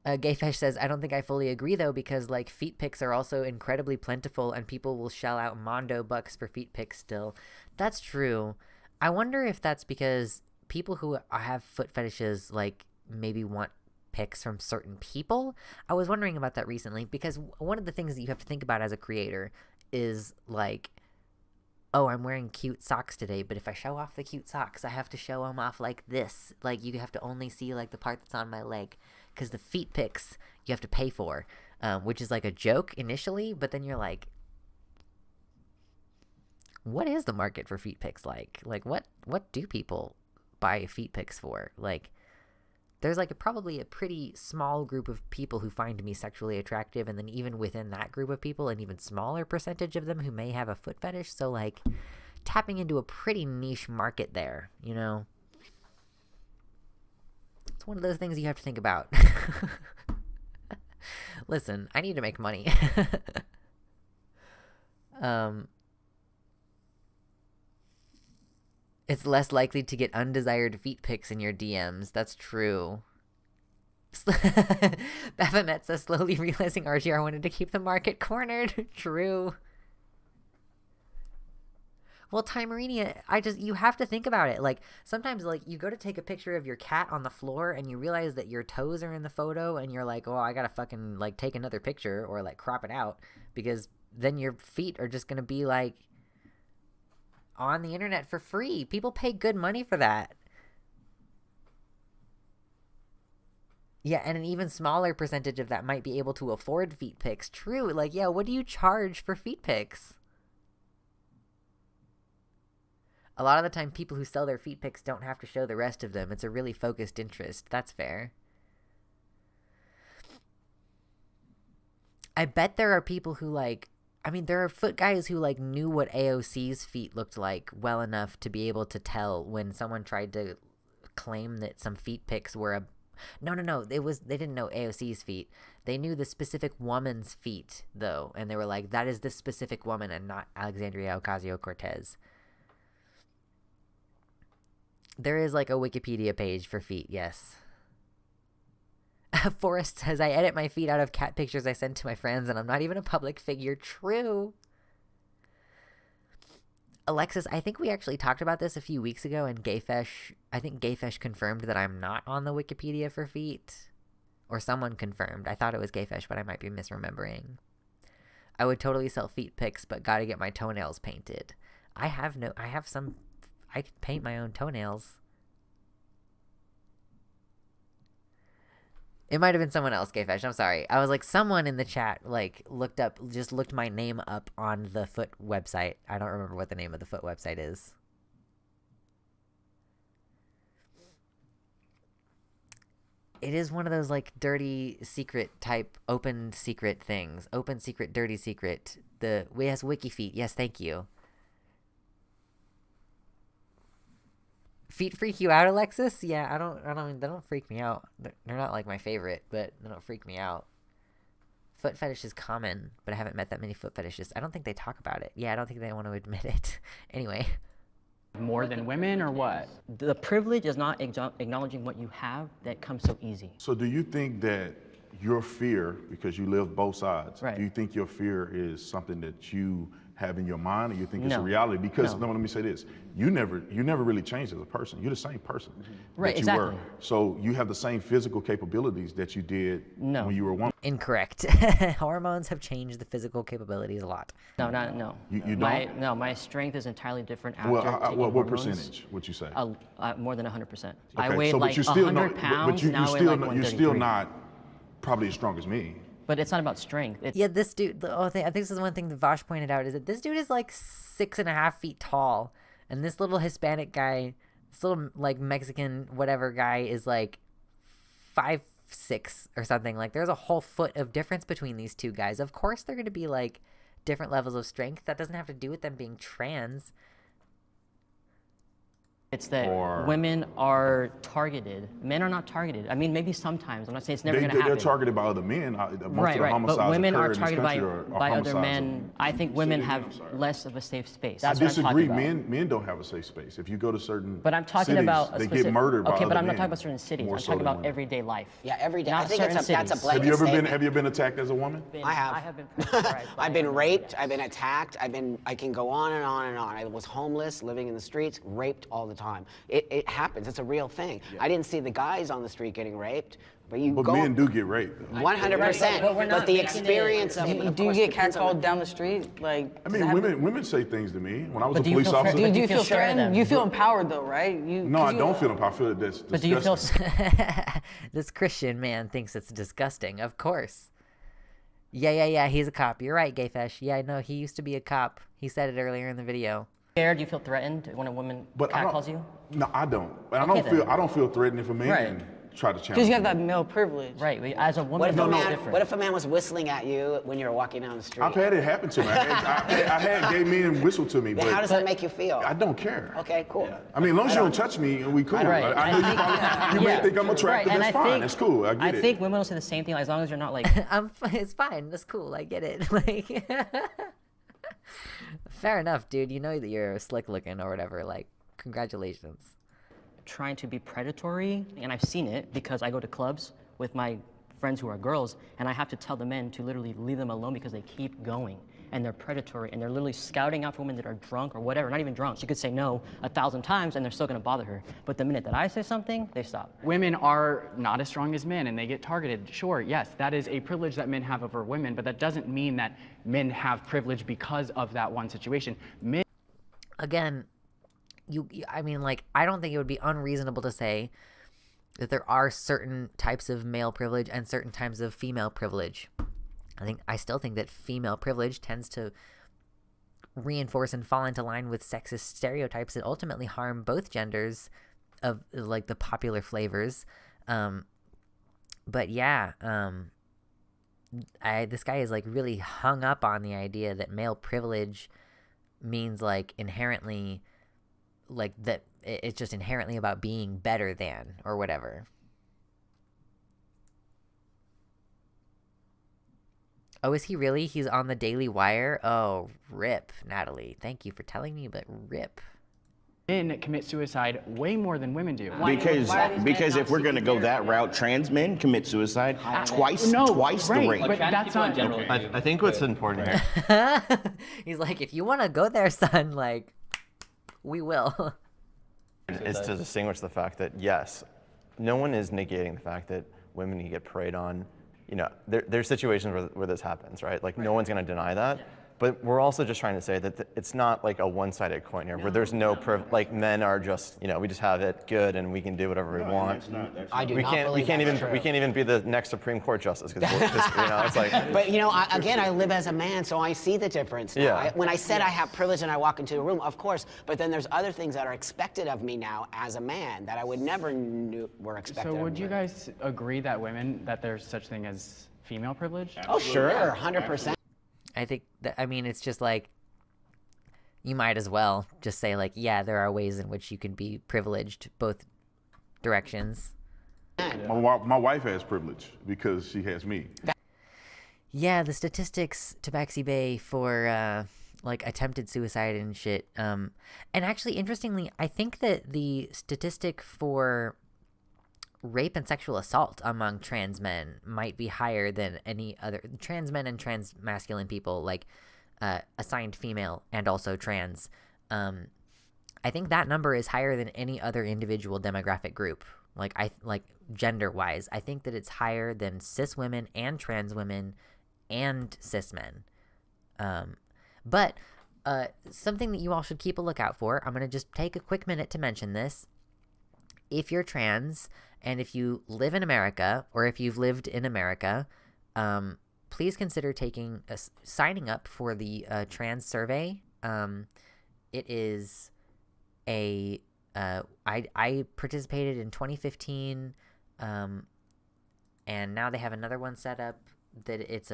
Gayfesh says, I don't think I fully agree, though, because, like, feet pics are also incredibly plentiful, and people will shell out mondo bucks for feet pics still. That's true. I wonder if that's because people who have foot fetishes, like, maybe want pics from certain people. I was wondering about that recently, because one of the things that you have to think about as a creator is, like, oh, I'm wearing cute socks today, but if I show off the cute socks, I have to show them off like this. Like, you have to only see, like, the part that's on my leg. Because the feet pics you have to pay for, which is like a joke initially, but then you're like, what is the market for feet pics like? Like, what do people buy feet pics for? Like, there's like probably a pretty small group of people who find me sexually attractive, and then even within that group of people, an even smaller percentage of them who may have a foot fetish. So like, tapping into a pretty niche market there, you know? It's one of those things you have to think about. Listen, I need to make money. It's less likely to get undesired feet pics in your DMs. That's true. Baphomet says, slowly realizing RGR wanted to keep the market cornered. True. Well, Timerinia, you have to think about it. Like, sometimes, like, you go to take a picture of your cat on the floor and you realize that your toes are in the photo and you're like, oh, I gotta fucking, like, take another picture or, like, crop it out, because then your feet are just gonna be, like, on the internet for free. People pay good money for that. Yeah, and an even smaller percentage of that might be able to afford feet pics. True. Like, yeah, what do you charge for feet pics? A lot of the time, people who sell their feet pics don't have to show the rest of them. It's a really focused interest. That's fair. I bet there are people who, like, I mean, there are foot guys who, like, knew what AOC's feet looked like well enough to be able to tell when someone tried to claim that some feet pics were a... No. They didn't know AOC's feet. They knew the specific woman's feet, though. And they were like, that is this specific woman and not Alexandria Ocasio-Cortez. There is, like, a Wikipedia page for feet, yes. Forrest says, I edit my feet out of cat pictures I send to my friends, and I'm not even a public figure. True. Alexis, I think we actually talked about this a few weeks ago, and I think Gayfesh confirmed that I'm not on the Wikipedia for feet. Or someone confirmed. I thought it was Gayfesh, but I might be misremembering. I would totally sell feet pics, but gotta get my toenails painted. I could paint my own toenails. It might have been someone else, Gayfesh. I'm sorry. I was like, someone in the chat, like, looked my name up on the Foot website. I don't remember what the name of the Foot website is. It is one of those, like, dirty secret type, open secret things. Open secret, dirty secret. Yes, WikiFeet. Yes, thank you. Feet freak you out, Alexis? Yeah, they don't freak me out. They're not like my favorite, but they don't freak me out. Foot fetish is common, but I haven't met that many foot fetishists. I don't think they talk about it. Yeah, I don't think they want to admit it. Anyway. More than women or what? The privilege is not acknowledging what you have that comes so easy. So do you think that your fear, because you live both sides, right. Do you think your fear is something that you have in your mind, or you think it's No. a reality? Because No. let me say this: you never really changed as a person. You're the same person Right, that you exactly. were. So you have the same physical capabilities that you did when you were a woman. Incorrect. Hormones have changed the physical capabilities a lot. No. You don't? My strength is entirely different after Well, taking what hormones. percentage would you say? More than 100%. I Okay, weighed so, like but you still 100 pounds, but now I weigh still like you're still 133. not probably as strong as me. But it's not about strength. It's, Yeah, this dude, I think this is one thing that Vosh pointed out, is that this dude is like 6.5 feet tall. And this little Hispanic guy, this little like Mexican whatever guy is like 5'6" or something. Like there's a whole foot of difference between these two guys. Of course they're going to be like different levels of strength. That doesn't have to do with them being trans. It's that women are targeted. Men are not targeted. I mean, maybe sometimes. I'm not saying it's never going to happen. They're targeted by other men. Most of the Right. homicides But women occur are in this targeted country are by other homicides men. I think women have less of a safe space. That's I what I'm disagree. talking about. Men don't have a safe space. If you go to certain But I'm talking cities, about a they specific, get murdered by okay, but other I'm not men talking about certain cities. more I'm so talking than about women. everyday life. Yeah, every day. Not I think certain that's a cities. blanket Have statement. you been attacked as a woman? I have. I have been pressurized. I've been raped. I've been attacked. I can go on and on and on. I was homeless, living in the streets, raped all the time. It happens. It's a real thing. Yeah. I didn't see the guys on the street getting raped, but you But go. men do get raped. 100%. But the experience of it. Do you get catcalled down the street? Like, I mean, women say things to me. When I was But a do you police feel officer, do you feel threatened? You feel empowered though, right? No, I don't feel empowered. I feel that's But do you feel? This Christian man thinks it's disgusting. Of course. Yeah. He's a cop. You're right, Gayfesh. Yeah, I know. He used to be a cop. He said it earlier in the video. Scared? Do you feel threatened when a woman catcalls you? No, I don't. And Okay, I don't feel threatened if a man Right. try to challenge Because you have me. that male privilege. Right. As a woman, What if, it's a what if a man was whistling at you when you were walking down the street? I've had it happen to me. I had gay men whistle to me. Then but how does that make you feel? I don't care. Okay, cool. I mean, as long as you don't touch me, we cool. Right. I know you may think I'm attractive. Right, That's fine. That's cool. I get it. I think women will say the same thing as long as you're not like. It's fine. That's cool. I get it. Like, fair enough, dude. You know that you're slick looking or whatever. Like, congratulations. Trying to be predatory, and I've seen it because I go to clubs with my friends who are girls, and I have to tell the men to literally leave them alone because they keep going, and they're predatory, and they're literally scouting out for women that are drunk or whatever, not even drunk. She could say no 1,000 times, and they're still gonna bother her. But the minute that I say something, they stop. Women are not as strong as men and they get targeted. Sure, yes, that is a privilege that men have over women, but that doesn't mean that men have privilege because of that one situation. Men Again, I mean, like, I don't think it would be unreasonable to say that there are certain types of male privilege and certain types of female privilege. I still think that female privilege tends to reinforce and fall into line with sexist stereotypes that ultimately harm both genders of like the popular flavors. But yeah, this guy is like really hung up on the idea that male privilege means like inherently, like that it's just inherently about being better than or whatever. Oh, is he really? He's on the Daily Wire? Oh, rip, Natalie. Thank you for telling me, but rip. Men commit suicide way more than women do. Because if we're going to go that route, trans men commit suicide twice the rate. But that's not I think what's important here. He's like, if you want to go there, son, like, we will. Is to distinguish the fact that, yes, no one is negating the fact that women can get preyed on. You know, there's situations where this happens, right? Like, no one's going to deny that. But we're also just trying to say that it's not like a one-sided coin here, where there's like men are just, you know, we just have it good and we can do whatever we want. I do not believe that's true. We can't even be the next Supreme Court justice because you know, it's like. But you know, again, I live as a man, so I see the difference now. Yeah. When I said I have privilege and I walk into a room, of course, but then there's other things that are expected of me now as a man that I would never knew were expected. So of would me. you guys agree that there's such thing as female privilege? Oh, sure, 100%. I think that, I mean, it's just like, you might as well just say like, yeah, there are ways in which you can be privileged both directions. My wife has privilege because she has me. Yeah, the statistics, Tabaxi Bay, for like attempted suicide and shit. And actually, interestingly, I think that the statistic for rape and sexual assault among trans men might be higher than any other trans men and trans masculine people, like assigned female and also trans. I think that number is higher than any other individual demographic group. Like gender wise, I think that it's higher than cis women and trans women and cis men. But something that you all should keep a lookout for, I'm going to just take a quick minute to mention this. If you're trans and if you live in America or if you've lived in America, please consider signing up for the trans survey. It is I participated in 2015, and now they have another one set up that it's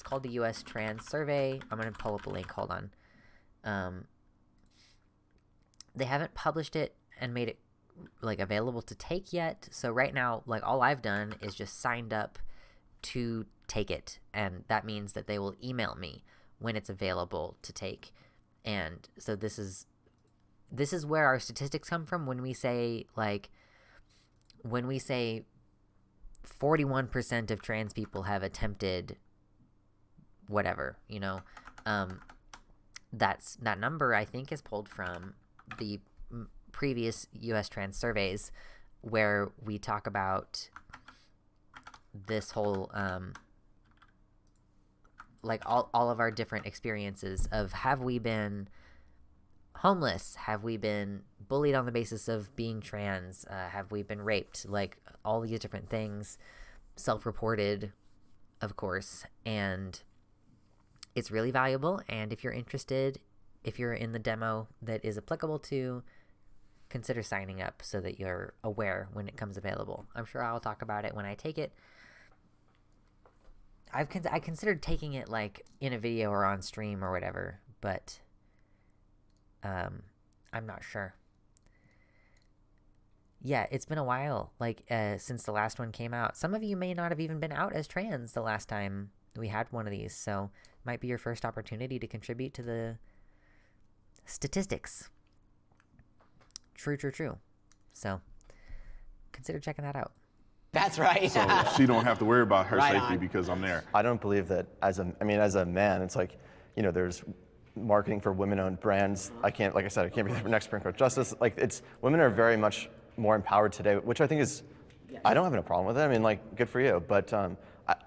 called the U.S. Trans Survey. I'm gonna pull up a link. Hold on. They haven't published it and made it like available to take yet. So right now, like all I've done is just signed up to take it, and that means that they will email me when it's available to take. And so this is where our statistics come from when we say 41% of trans people have attempted whatever, you know. That number I think is pulled from the previous U.S. trans surveys, where we talk about this whole like all of our different experiences of, have we been homeless, have we been bullied on the basis of being trans, have we been raped, like all these different things, self-reported, of course. And it's really valuable, and if you're interested, if you're in the demo that is applicable to, consider signing up so that you're aware when it comes available. I'm sure I'll talk about it when I take it. I considered taking it like in a video or on stream or whatever, but I'm not sure. Yeah, it's been a while, like since the last one came out. Some of you may not have even been out as trans the last time we had one of these, so it might be your first opportunity to contribute to the statistics. True. So consider checking that out. That's right. So she don't have to worry about her Right safety on. because I'm there. I don't believe that as a man, it's like, you know, there's marketing for women-owned brands. I can't be the next Supreme Court justice. Like, women are very much more empowered today, which I think is, I don't have no problem with it. I mean, like, good for you. But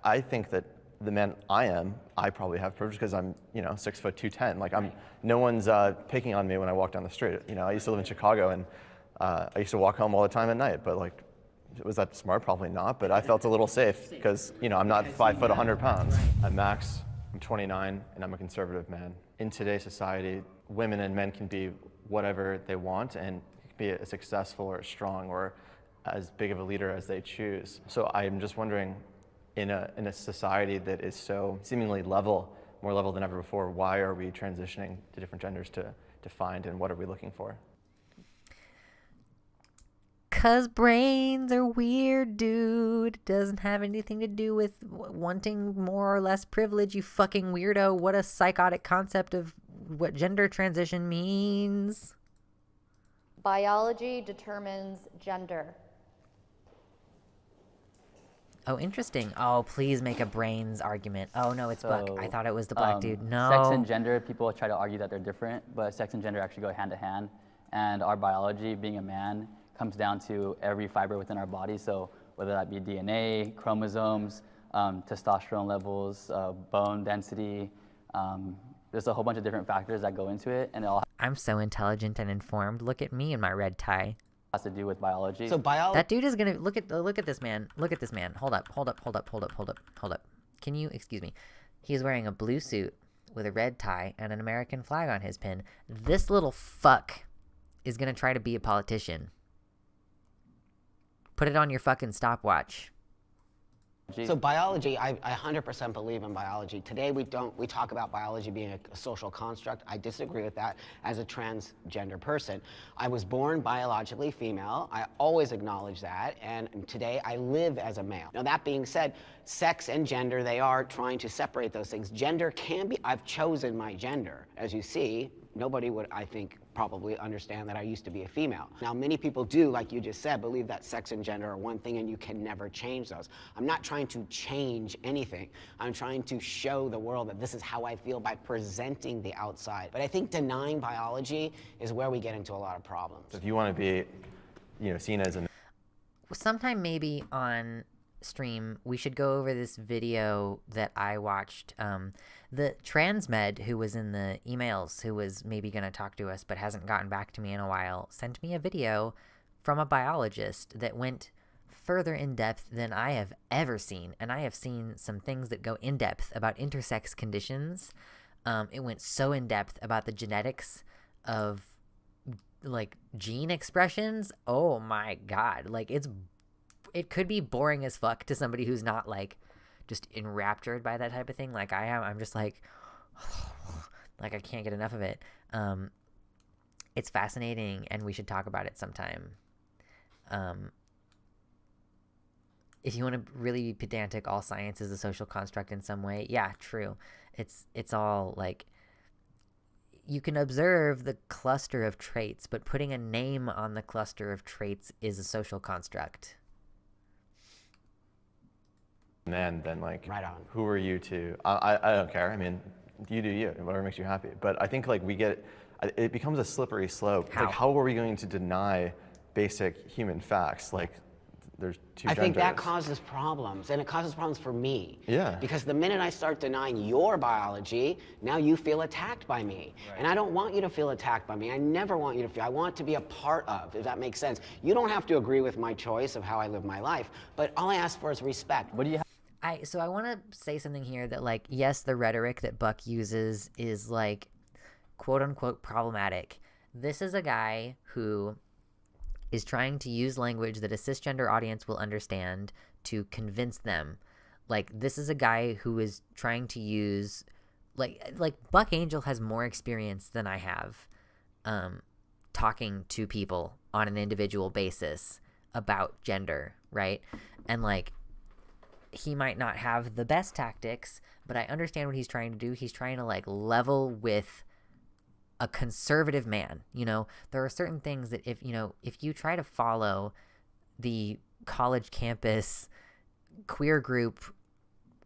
I think that the man I probably have privilege because I'm, 6 foot 210. Like, no one's picking on me when I walk down the street. You know, I used to live in Chicago, and I used to walk home all the time at night. But like, Was that smart? Probably not, but I felt a little safe because, you know, I'm not 5 foot 100 pounds. I'm Max, I'm 29, and I'm a conservative man. In today's society, women and men can be whatever they want and be as successful or strong or as big of a leader as they choose. So I'm just wondering, in a society that is so seemingly level, more level than ever before, why are we transitioning to different genders to find, and what are we looking for? 'Cause brains are weird, dude. It doesn't have anything to do with wanting more or less privilege, you fucking weirdo. What a psychotic concept of what gender transition means. Biology determines gender. Oh, interesting. Oh, please make a brains argument. Oh, no, it's Buck. I thought it was the black dude. No. Sex and gender, people try to argue that they're different, but sex and gender actually go hand to hand. And our biology, being a man, comes down to every fiber within our body. So whether that be DNA, chromosomes, testosterone levels, bone density, there's a whole bunch of different factors that go into it, and it all I'm so intelligent and informed. Look at me in my red tie. has to do with biology. So That dude is gonna look at this man. Look at this man. Hold up. Can you excuse me? He's wearing a blue suit with a red tie and an American flag on his pin. This little fuck is gonna try to be a politician. Put it on your fucking stopwatch. So biology, I 100% believe in biology. Today we talk about biology being a social construct. I disagree with that as a transgender person. I was born biologically female. I always acknowledge that, and today I live as a male. Now that being said, sex and gender, they are trying to separate those things. Gender can be, I've chosen my gender. As you see, nobody would, I think, probably understand that I used to be a female. Now, many people do, like you just said, believe that sex and gender are one thing and you can never change those. I'm not trying to change anything. I'm trying to show the world that this is how I feel by presenting the outside. But I think denying biology is where we get into a lot of problems. So if you want to be, you know, seen as an... Sometime maybe on stream, we should go over this video that I watched. The transmed who was in the emails, who was maybe going to talk to us but hasn't gotten back to me in a while, sent me a video from a biologist that went further in depth than I have ever seen. And I have seen some things that go in depth about intersex conditions. It went so in depth about the genetics of like gene expressions. Oh my God. Like it could be boring as fuck to somebody who's not like just enraptured by that type of thing like I am. I'm just like I can't get enough of it. It's fascinating and we should talk about it sometime. If you want to really be pedantic, all science is a social construct in some way. Yeah, true. It's all like, you can observe the cluster of traits, but putting a name on the cluster of traits is a social construct. Man, then like, right on. Who are you to? I don't care. I mean, you do you, whatever makes you happy. But I think like it becomes a slippery slope. How? Like, how are we going to deny basic human facts? Like, there's two genders. I think that causes problems, and it causes problems for me. Yeah. Because the minute I start denying your biology, now you feel attacked by me. Right. And I don't want you to feel attacked by me. I never want you to feel, I want to be a part of, if that makes sense. You don't have to agree with my choice of how I live my life, but all I ask for is respect. What do you have? So I want to say something here that, like, yes, the rhetoric that Buck uses is, like, quote-unquote problematic. This is a guy who is trying to use language that a cisgender audience will understand to convince them. Like, this is a guy who is trying to use, like Buck Angel has more experience than I have talking to people on an individual basis about gender, right? And, like, he might not have the best tactics, but I understand what he's trying to do. He's trying to, like, level with a conservative man. You know, there are certain things that if you try to follow the college campus queer group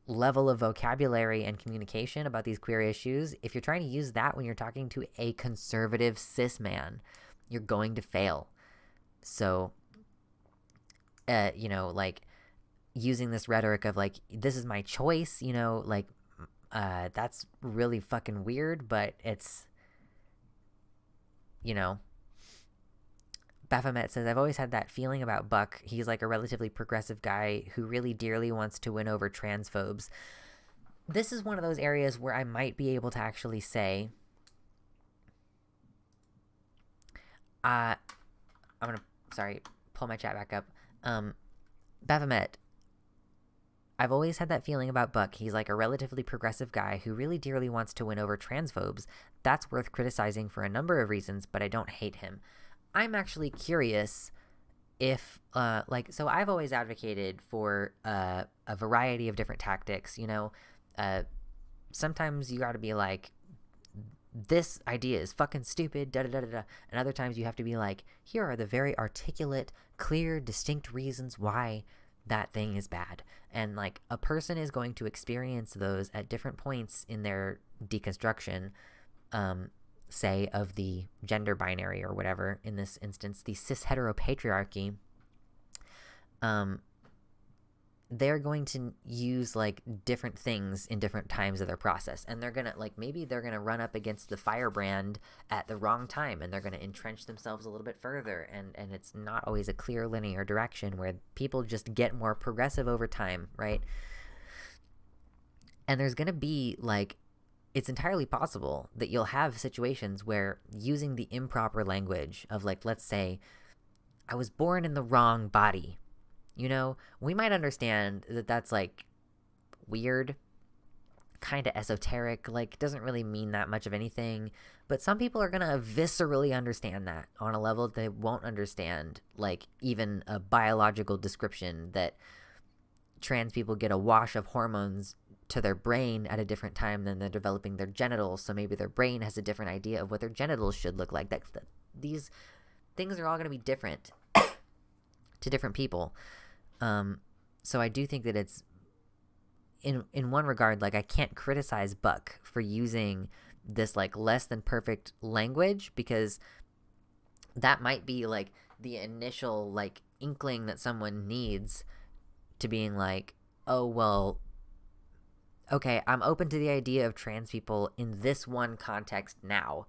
level of vocabulary and communication about these queer issues, if you're trying to use that when you're talking to a conservative cis man, you're going to fail. So, like, using this rhetoric of, like, this is my choice, like, that's really fucking weird, but it's, Baphomet says, I've always had that feeling about Buck. He's like a relatively progressive guy who really dearly wants to win over transphobes. This is one of those areas where I might be able to actually say, I'm going to, pull my chat back up. Baphomet, I've always had that feeling about Buck. He's like a relatively progressive guy who really dearly wants to win over transphobes. That's worth criticizing for a number of reasons, but I don't hate him. I'm actually curious if, so I've always advocated for a variety of different tactics, you know. Sometimes you gotta be like, this idea is fucking stupid, da-da-da-da-da. And other times you have to be like, here are the very articulate, clear, distinct reasons why that thing is bad. And like a person is going to experience those at different points in their deconstruction, say of the gender binary or whatever, in this instance, the cis heteropatriarchy. They're going to use like different things in different times of their process, and they're gonna maybe they're gonna run up against the firebrand at the wrong time, and they're gonna entrench themselves a little bit further, and it's not always a clear linear direction where people just get more progressive over time, right? And there's gonna be it's entirely possible that you'll have situations where using the improper language of let's say, I was born in the wrong body. You know, we might understand that that's weird, kind of esoteric, doesn't really mean that much of anything. But some people are going to viscerally understand that on a level that they won't understand, even a biological description that trans people get a wash of hormones to their brain at a different time than they're developing their genitals. So maybe their brain has a different idea of what their genitals should look like. These things are all going to be different to different people. So I do think that it's in one regard, I can't criticize Buck for using this less than perfect language, because that might be the initial inkling that someone needs to being oh, well, okay, I'm open to the idea of trans people in this one context now.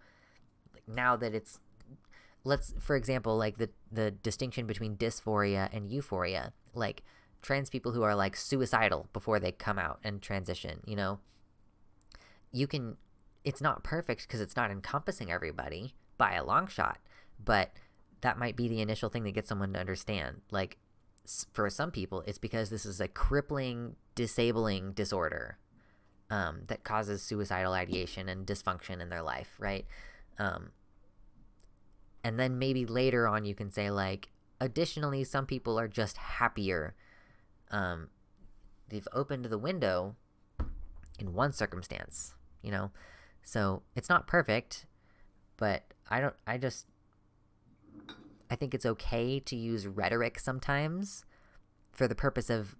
Now that it's, for example, the distinction between dysphoria and euphoria, trans people who are suicidal before they come out and transition, you know, it's not perfect because it's not encompassing everybody by a long shot, but that might be the initial thing that gets someone to understand. For some people, it's because this is a crippling, disabling disorder that causes suicidal ideation and dysfunction in their life, right? And then maybe later on you can say additionally, some people are just happier. They've opened the window in one circumstance, you know? So it's not perfect, but I think it's okay to use rhetoric sometimes for the purpose of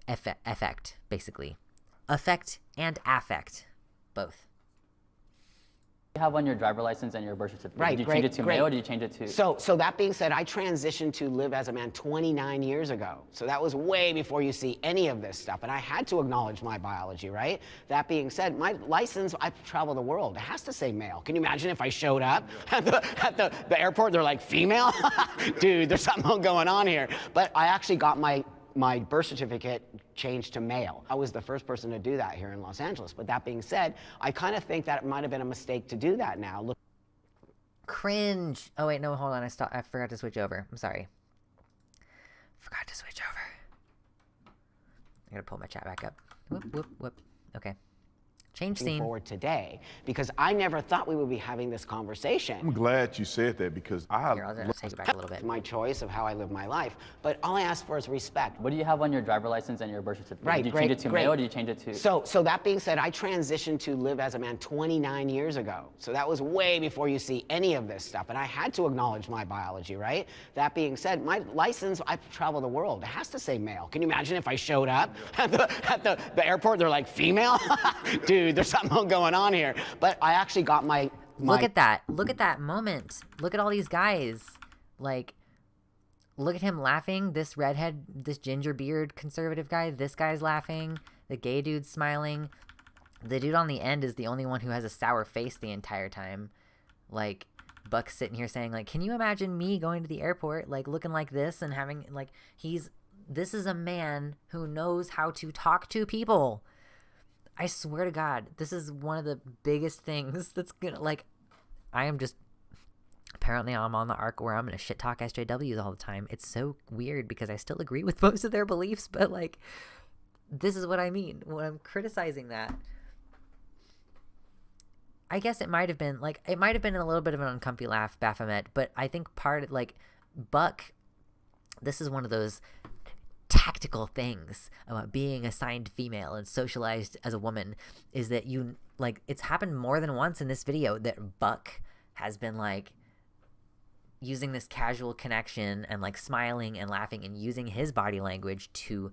effect, basically. Effect and affect, both. You have on your driver license and your birth certificate. Right, Did you great, change it to great. male or did you change it to? So that being said, I transitioned to live as a man 29 years ago. So that was way before you see any of this stuff. And I had to acknowledge my biology, right? That being said, my license, I travel the world. It has to say male. Can you imagine if I showed up at the airport, they're like, female? Dude, there's something going on here. But I actually got my birth certificate changed to male. I was the first person to do that here in Los Angeles. But that being said, I kind of think that it might have been a mistake to do that now. Look. Cringe. Oh wait, no, hold on. I forgot to switch over. I'm sorry. Forgot to switch over. I gotta pull my chat back up. Whoop. Okay. Change scene. Forward today, because I never thought we would be having this conversation. I'm glad you said that, because Here, I'll just take it back a little bit. My choice of how I live my life, but all I ask for is respect. What do you have on your driver license and your birth certificate? Right, Did you great, change it to great. male or did you change it to? So that being said, I transitioned to live as a man 29 years ago. So that was way before you see any of this stuff. And I had to acknowledge my biology, right? That being said, my license, I travel the world. It has to say male. Can you imagine if I showed up at the airport, they're like, female? Dude, there's something going on here. But I actually got my Look at that. Look at that moment. Look at all these guys. Look at him laughing. This redhead, this ginger beard conservative guy, this guy's laughing. The gay dude's smiling. The dude on the end is the only one who has a sour face the entire time. Buck's sitting here saying, like, can you imagine me going to the airport, like, looking like this and having, like, this is a man who knows how to talk to people. I swear to God, this is one of the biggest things that's gonna, like, apparently I'm on the arc where I'm gonna shit talk SJWs all the time. It's so weird because I still agree with most of their beliefs, but, like, this is what I mean when I'm criticizing that. I guess it might have been a little bit of an uncomfy laugh, Baphomet, but I think Buck, this is one of those tactical things about being assigned female and socialized as a woman, is that it's happened more than once in this video that Buck has been, like, using this casual connection and, like, smiling and laughing and using his body language to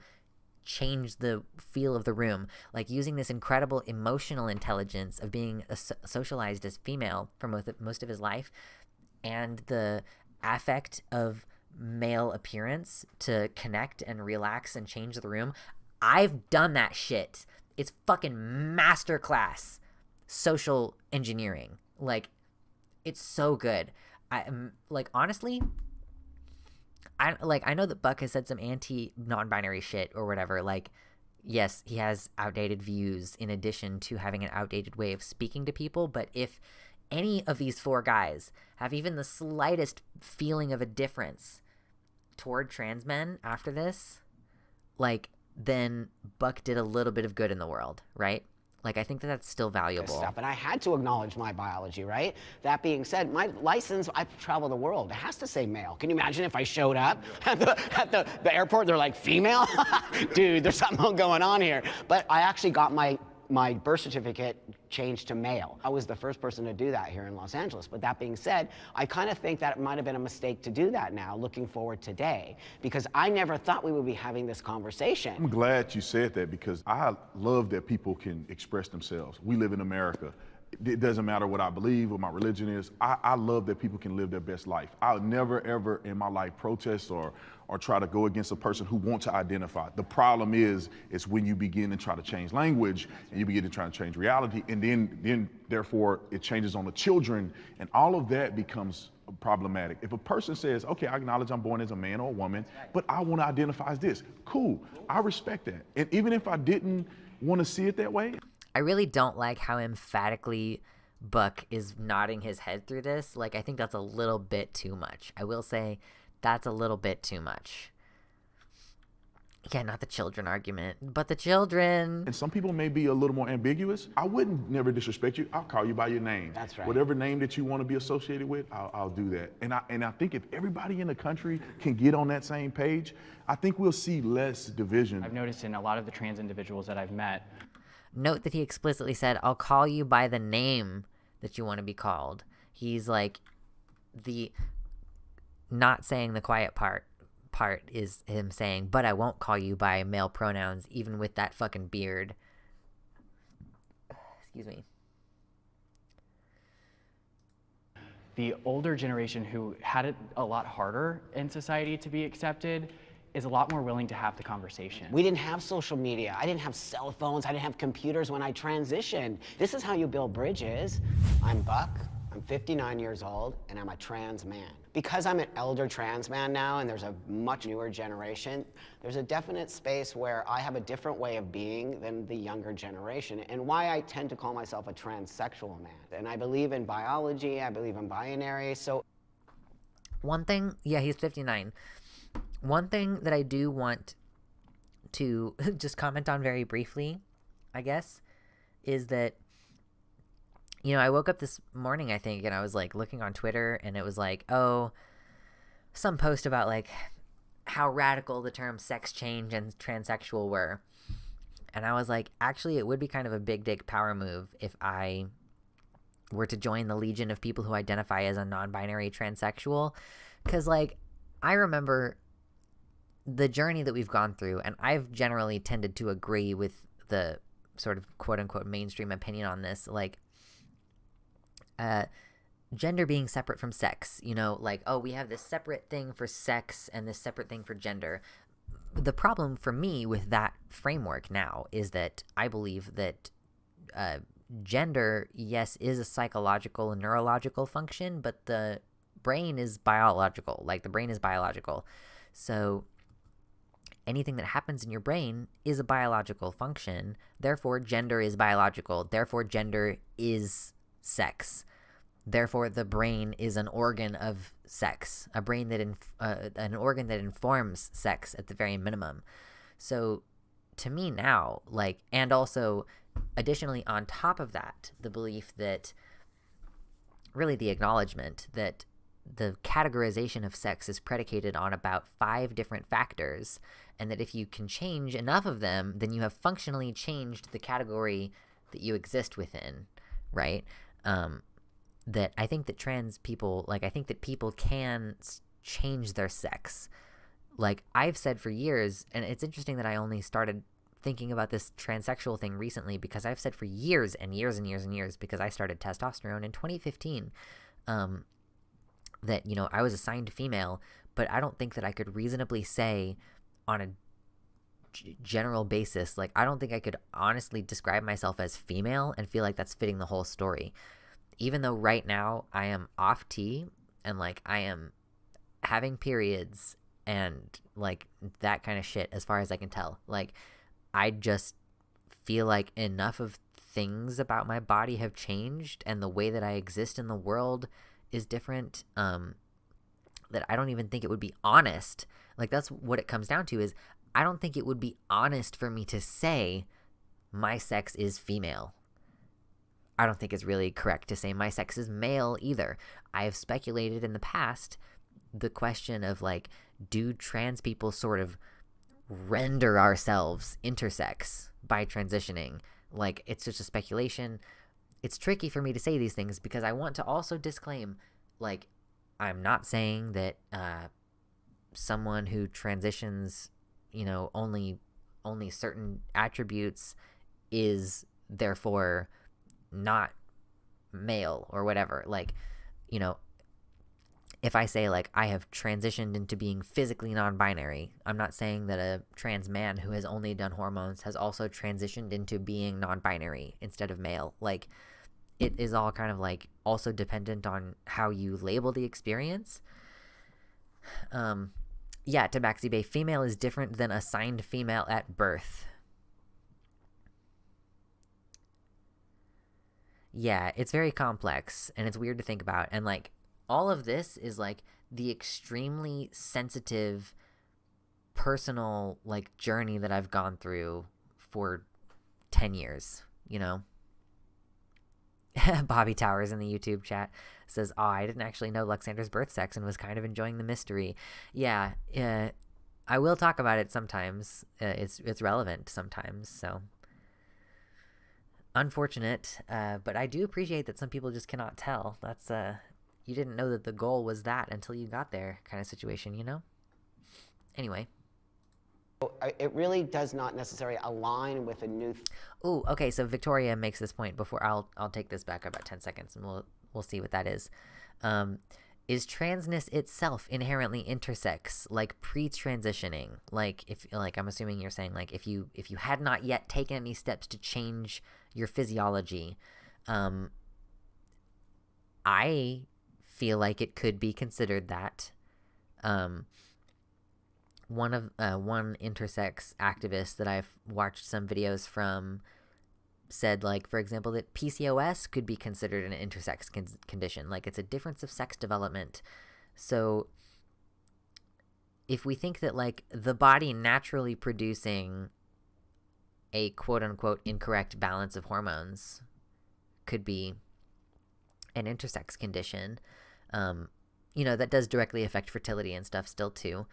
change the feel of the room, like using this incredible emotional intelligence of being socialized as female for most of his life and the affect of male appearance to connect and relax and change the room. I've done that shit. It's fucking masterclass social engineering. Like, it's so good. Honestly, I know that Buck has said some anti-non-binary shit or whatever. Like, yes, he has outdated views in addition to having an outdated way of speaking to people. But if any of these four guys have even the slightest feeling of a difference toward trans men after this, like, then Buck did a little bit of good in the world, right? Like, I think that that's still valuable. Stuff, and I had to acknowledge my biology, right? That being said, my license, I travel the world. It has to say male. Can you imagine if I showed up at the airport, they're like, female? Dude, there's something going on here. But I actually got my birth certificate changed to male. I was the first person to do that here in Los Angeles. But that being said, I kind of think that it might have been a mistake to do that now, looking forward today, because I never thought we would be having this conversation. I'm glad you said that, because I love that people can express themselves. We live in America. It doesn't matter what I believe, what my religion is. I love that people can live their best life. I'll never, ever in my life protest or try to go against a person who wants to identify. The problem is when you begin to try to change language and you begin to try to change reality, and then therefore it changes on the children, and all of that becomes problematic. If a person says, okay, I acknowledge I'm born as a man or a woman, but I want to identify as this, cool, I respect that. And even if I didn't want to see it that way, I really don't like how emphatically Buck is nodding his head through this. Like, I think that's a little bit too much. I will say that's a little bit too much. Yeah, not the children argument, but the children. And some people may be a little more ambiguous. I wouldn't never disrespect you. I'll call you by your name. That's right. Whatever name that you want to be associated with, I'll do that. And I think if everybody in the country can get on that same page, I think we'll see less division. I've noticed in a lot of the trans individuals that I've met. Note that he explicitly said, I'll call you by the name that you want to be called. He's like, the not saying the quiet part is him saying, but I won't call you by male pronouns, even with that fucking beard. Excuse me. The older generation who had it a lot harder in society to be accepted is a lot more willing to have the conversation. We didn't have social media. I didn't have cell phones. I didn't have computers when I transitioned. This is how you build bridges. I'm Buck. I'm 59 years old, and I'm a trans man. Because I'm an elder trans man now, and there's a much newer generation, there's a definite space where I have a different way of being than the younger generation, and why I tend to call myself a transsexual man. And I believe in biology, I believe in binary, so. One thing, yeah, he's 59. One thing that I do want to just comment on very briefly, I guess, is that, you know, I woke up this morning, I think, and I was, like, looking on Twitter, and it was like, oh, some post about, like, how radical the term sex change and transsexual were. And I was like, actually, it would be kind of a big dick power move if I were to join the legion of people who identify as a non-binary transsexual. Because, like, I remember the journey that we've gone through, and I've generally tended to agree with the sort of quote-unquote mainstream opinion on this, like, gender being separate from sex, you know, like, oh, we have this separate thing for sex and this separate thing for gender. The problem for me with that framework now is that I believe that gender, yes, is a psychological and neurological function, but the brain is biological. Like, the brain is biological. So anything that happens in your brain is a biological function. Therefore, gender is biological. Therefore, gender is sex. Therefore, the brain is an organ of sex, an organ that informs sex at the very minimum. So to me now, like, and also additionally on top of that, the belief that, really the acknowledgement that the categorization of sex is predicated on about 5 different factors, and that if you can change enough of them, then you have functionally changed the category that you exist within, right? That I think that trans people, like, I think that people can change their sex. Like, I've said for years, and it's interesting that I only started thinking about this transsexual thing recently, because I've said for years and years and years and years, because I started testosterone in 2015, that, you know, I was assigned female, but I don't think that I could reasonably say on a general basis, like, I don't think I could honestly describe myself as female and feel like that's fitting the whole story. Even though right now I am off T and, like, I am having periods and, like, that kind of shit as far as I can tell. Like, I just feel like enough of things about my body have changed and the way that I exist in the world is different, that I don't even think it would be honest. Like, that's what it comes down to, is I don't think it would be honest for me to say my sex is female. I don't think it's really correct to say my sex is male either. I have speculated in the past the question of, like, do trans people sort of render ourselves intersex by transitioning? Like, it's just a speculation. It's tricky for me to say these things because I want to also disclaim, like, I'm not saying that someone who transitions, you know, only certain attributes is therefore not male or whatever. Like, you know, if I say, like, I have transitioned into being physically non-binary, I'm not saying that a trans man who has only done hormones has also transitioned into being non-binary instead of male. Like, it is all kind of, like, also dependent on how you label the experience. Yeah, Tabaxi Bay, female is different than assigned female at birth. Yeah, it's very complex, and it's weird to think about. And, like, all of this is, like, the extremely sensitive, personal, like, journey that I've gone through for 10 years, you know? Bobby Towers in the YouTube chat says, "Oh, I didn't actually know Luxander's birth sex and was kind of enjoying the mystery." Yeah, I will talk about it sometimes. It's relevant sometimes, so unfortunate. But I do appreciate that some people just cannot tell. That's you didn't know that the goal was that until you got there, kind of situation, you know? Anyway. It really does not necessarily align with a new... Ooh, okay, so Victoria makes this point before I'll take this back about 10 seconds, and we'll see what that is. Is transness itself inherently intersex, like pre-transitioning? Like, if, like, I'm assuming you're saying, like, if you had not yet taken any steps to change your physiology, I feel like it could be considered that. One intersex activist that I've watched some videos from said, like, for example, that PCOS could be considered an intersex condition. Like, it's a difference of sex development. So if we think that, like, the body naturally producing a quote-unquote incorrect balance of hormones could be an intersex condition, you know, that does directly affect fertility and stuff still too.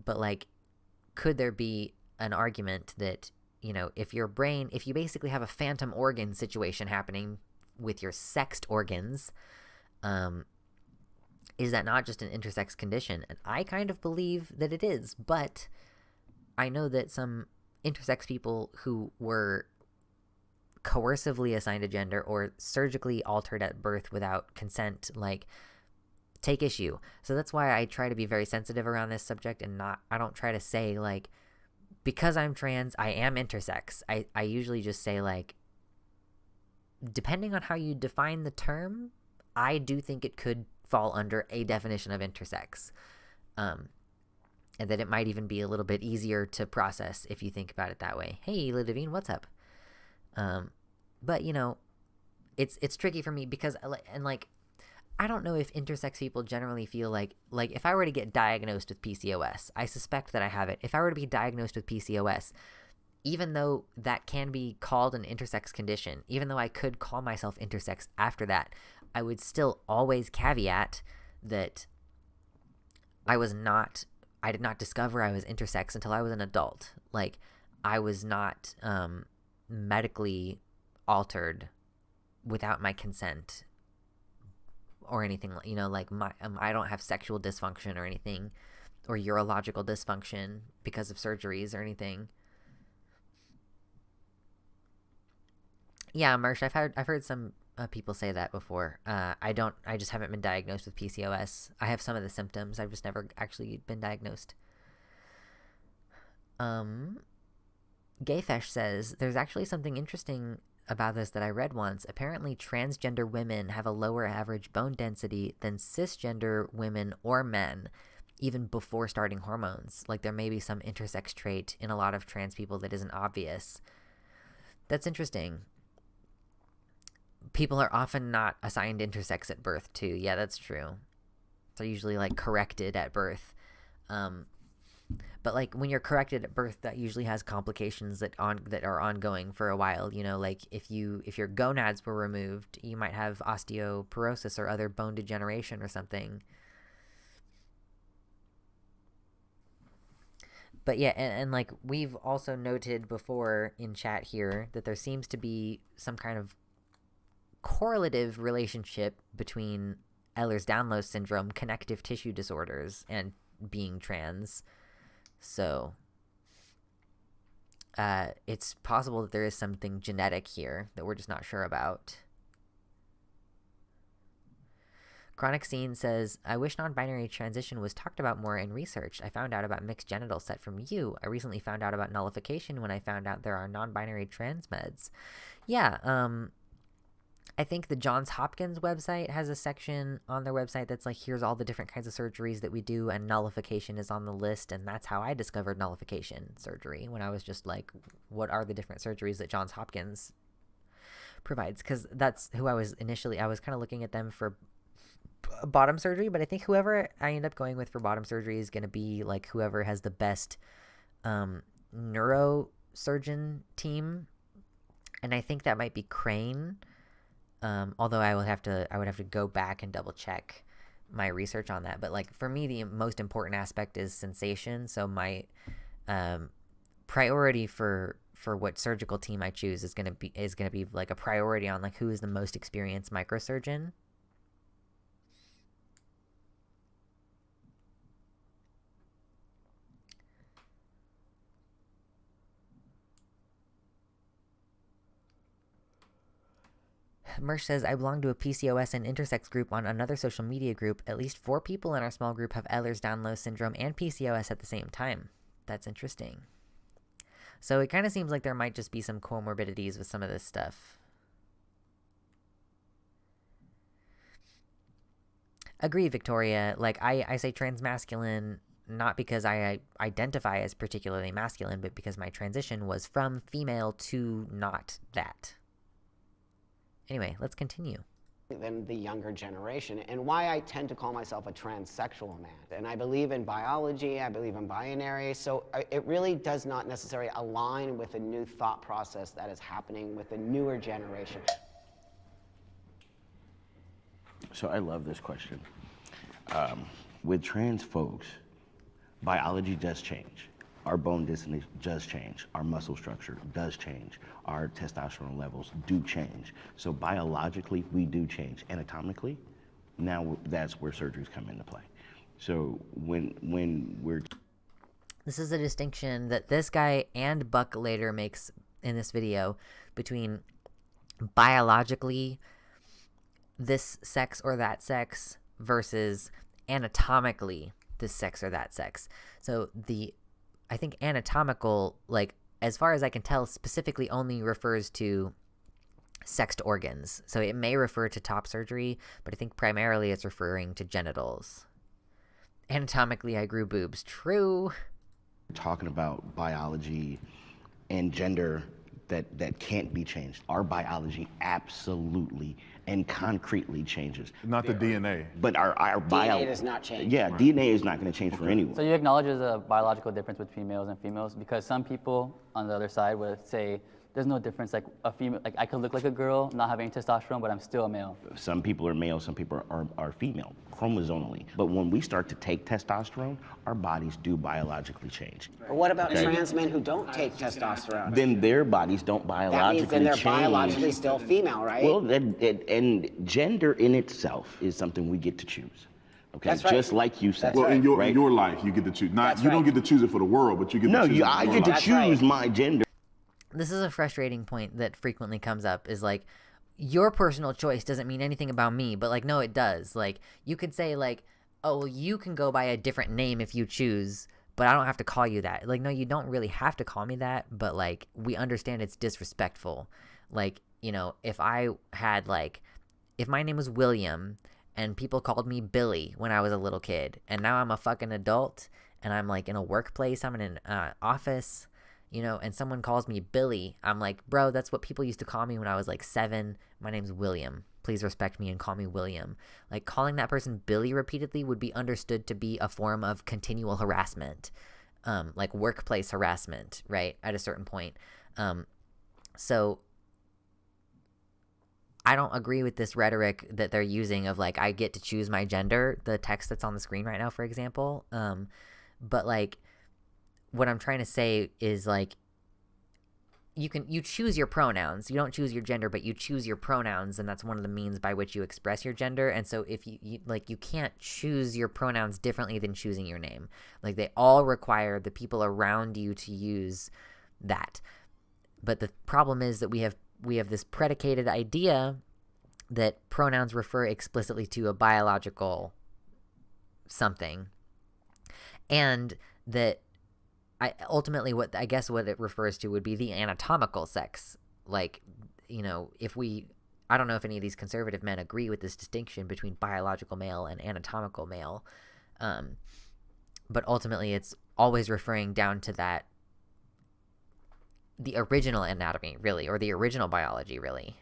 But, like, could there be an argument that, you know, if you basically have a phantom organ situation happening with your sexed organs, is that not just an intersex condition? And I kind of believe that it is, but I know that some intersex people who were coercively assigned a gender or surgically altered at birth without consent, like, take issue. So that's why I try to be very sensitive around this subject, and I don't try to say, like, because I'm trans, I am intersex. I usually just say, like, depending on how you define the term, I do think it could fall under a definition of intersex. And that it might even be a little bit easier to process if you think about it that way. Hey, Ludivine, what's up? But, you know, it's tricky for me because, and like, I don't know if intersex people generally feel like if I were to get diagnosed with PCOS, I suspect that I have it. If I were to be diagnosed with PCOS, even though that can be called an intersex condition, even though I could call myself intersex after that, I would still always caveat that I did not discover I was intersex until I was an adult. Like, I was not medically altered without my consent or anything, you know, like I don't have sexual dysfunction or anything, or urological dysfunction because of surgeries or anything. Yeah, Mersh, I've heard some people say that before. I just haven't been diagnosed with PCOS. I have some of the symptoms. I've just never actually been diagnosed. Gayfesh says, there's actually something interesting about this that I read once. Apparently, transgender women have a lower average bone density than cisgender women or men, even before starting hormones. Like, there may be some intersex trait in a lot of trans people that isn't obvious. That's interesting. People are often not assigned intersex at birth, too. Yeah, that's true. They're usually, like, corrected at birth. But, like, when you're corrected at birth, that usually has complications that are ongoing for a while. You know, like, if your gonads were removed, you might have osteoporosis or other bone degeneration or something. But yeah, and like, we've also noted before in chat here that there seems to be some kind of correlative relationship between Ehlers-Danlos syndrome, connective tissue disorders, and being trans. So it's possible that there is something genetic here that we're just not sure about. Chronic Scene says, I wish non-binary transition was talked about more in research. I found out about mixed genital set from you. I recently found out about nullification when I found out there are non-binary trans meds. Yeah, I think the Johns Hopkins website has a section on their website that's like, here's all the different kinds of surgeries that we do, and nullification is on the list, and that's how I discovered nullification surgery, when I was just like, what are the different surgeries that Johns Hopkins provides? Because that's who I was initially. I was kind of looking at them for bottom surgery, but I think whoever I end up going with for bottom surgery is going to be like whoever has the best neurosurgeon team, and I think that might be Crane. Although I would have to go back and double check my research on that. But like, for me, the most important aspect is sensation. So my priority for what surgical team I choose is gonna be like a priority on like who is the most experienced microsurgeon. Mersh says, I belong to a PCOS and intersex group on another social media group. At least 4 people in our small group have Ehlers-Danlos syndrome and PCOS at the same time. That's interesting. So it kind of seems like there might just be some comorbidities with some of this stuff. Agree, Victoria. Like, I say transmasculine not because I identify as particularly masculine, but because my transition was from female to not that. Anyway, let's continue. Than the younger generation, and why I tend to call myself a transsexual man. And I believe in biology, I believe in binary, so it really does not necessarily align with the new thought process that is happening with the newer generation. So I love this question. With trans folks, biology does change. Our bone density does change. Our muscle structure does change. Our testosterone levels do change. So biologically, we do change. Anatomically, now that's where surgeries come into play. So when we're... This is a distinction that this guy and Buck later makes in this video between biologically this sex or that sex versus anatomically this sex or that sex. So I think anatomical, like, as far as I can tell, specifically only refers to sexed organs. So it may refer to top surgery, but I think primarily it's referring to genitals. Anatomically, I grew boobs. True. Talking about biology and gender that can't be changed. Our biology absolutely and concretely changes. Not the DNA. But our DNA does not change. Yeah, DNA is not going to change for anyone. So you acknowledge there's a biological difference between males and females, because some people on the other side would say there's no difference. Like a female, like I could look like a girl, not having testosterone, but I'm still a male. Some people are male, some people are female, chromosomally. But when we start to take testosterone, our bodies do biologically change. But what about trans men who don't take testosterone? Then their bodies don't biologically change. That means then they're biologically still female, right? Well, and gender in itself is something we get to choose. Okay, That's right. Just like you said. Well, in your right? in your life, you get to choose. Not That's you don't right. get to choose it for the world, but you get to choose. No, I get to choose my gender. This is a frustrating point that frequently comes up, is like, your personal choice doesn't mean anything about me, but like, no, it does. Like, you could say like, oh, well, you can go by a different name if you choose, but I don't have to call you that. Like, no, you don't really have to call me that, but like, we understand it's disrespectful. Like, you know, if I had like, if my name was William and people called me Billy when I was a little kid, and now I'm a fucking adult and I'm like in a workplace, I'm in an office, you know, and someone calls me Billy, I'm like, bro, that's what people used to call me when I was like 7. My name's William. Please respect me and call me William. Like, calling that person Billy repeatedly would be understood to be a form of continual harassment, like workplace harassment, right, at a certain point. So I don't agree with this rhetoric that they're using of like, I get to choose my gender, the text that's on the screen right now, for example. But like, what I'm trying to say is like, you choose your pronouns. You don't choose your gender, but you choose your pronouns, and that's one of the means by which you express your gender. And so if you like, you can't choose your pronouns differently than choosing your name. Like, they all require the people around you to use that. But the problem is that we have this predicated idea that pronouns refer explicitly to a biological something, and that ultimately what it refers to would be the anatomical sex. Like, you know, I don't know if any of these conservative men agree with this distinction between biological male and anatomical male, but ultimately it's always referring down to that, the original anatomy, really, or the original biology, really.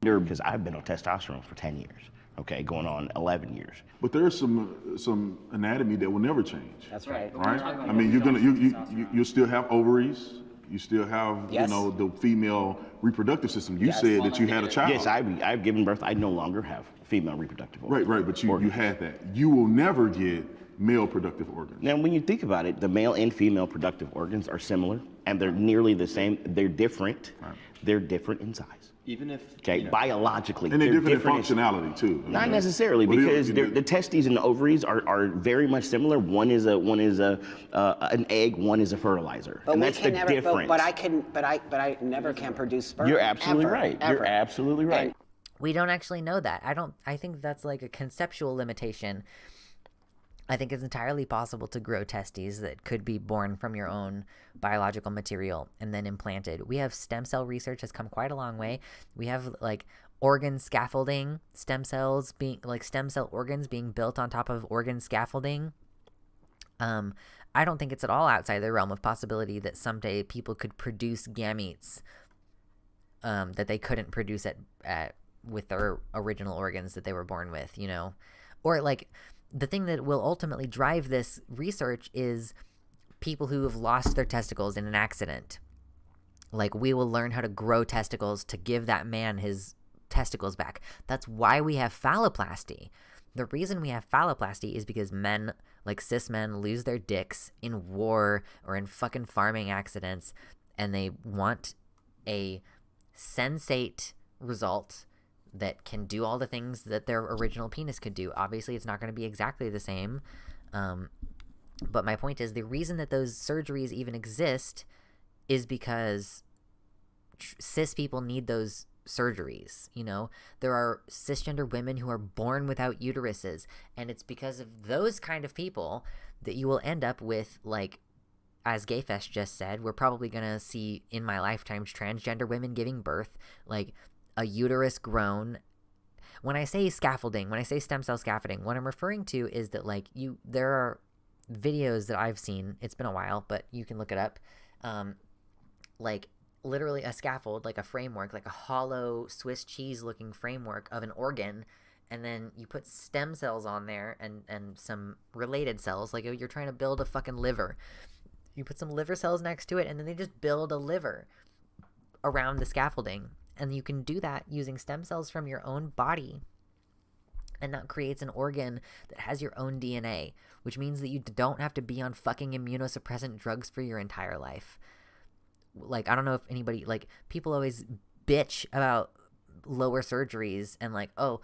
Because I've been on testosterone for 10 years, okay, going on 11 years. But there's some anatomy that will never change. That's right. Right? I mean, you still have ovaries. You still have, Yes. you know, the female reproductive system. You said that you had a child. Yes, I've given birth. I no longer have female reproductive organs. Right, but you had that. You will never get male productive organs. Now, when you think about it, the male and female productive organs are similar, and they're nearly the same. They're different. Right. They're different in size. Even if, okay, biologically, and they're different in functionality too. Not necessarily, because the testes and the ovaries are very much similar. One is an egg, one is a fertilizer, But and we that's can the never, difference. but I never can produce sperm. You're absolutely ever, right. ever. You're absolutely right. We don't actually know that. I think that's like a conceptual limitation. I think it's entirely possible to grow testes that could be born from your own biological material and then implanted. We have stem cell research has come quite a long way. We have like organ scaffolding, stem cell organs being built on top of organ scaffolding. I don't think it's at all outside the realm of possibility that someday people could produce gametes that they couldn't produce with their original organs that they were born with, you know? Or like, the thing that will ultimately drive this research is people who have lost their testicles in an accident. Like, we will learn how to grow testicles to give that man his testicles back. That's why we have phalloplasty. The reason we have phalloplasty is because men, like cis men, lose their dicks in war or in fucking farming accidents, and they want a sensate result that can do all the things that their original penis could do. Obviously, it's not going to be exactly the same. But my point is, the reason that those surgeries even exist is because cis people need those surgeries, you know? There are cisgender women who are born without uteruses, and it's because of those kind of people that you will end up with, like, as Gayfest just said, we're probably going to see in my lifetime transgender women giving birth. Like, a uterus grown. When I say scaffolding, when I say stem cell scaffolding, what I'm referring to is that like there are videos that I've seen. It's been a while, but you can look it up. Like literally a scaffold, like a framework, like a hollow Swiss cheese looking framework of an organ. And then you put stem cells on there and some related cells. Like you're trying to build a fucking liver. You put some liver cells next to it, and then they just build a liver around the scaffolding. And you can do that using stem cells from your own body. And that creates an organ that has your own DNA, which means that you don't have to be on fucking immunosuppressant drugs for your entire life. Like, I don't know if anybody, like, people always bitch about lower surgeries and like, oh,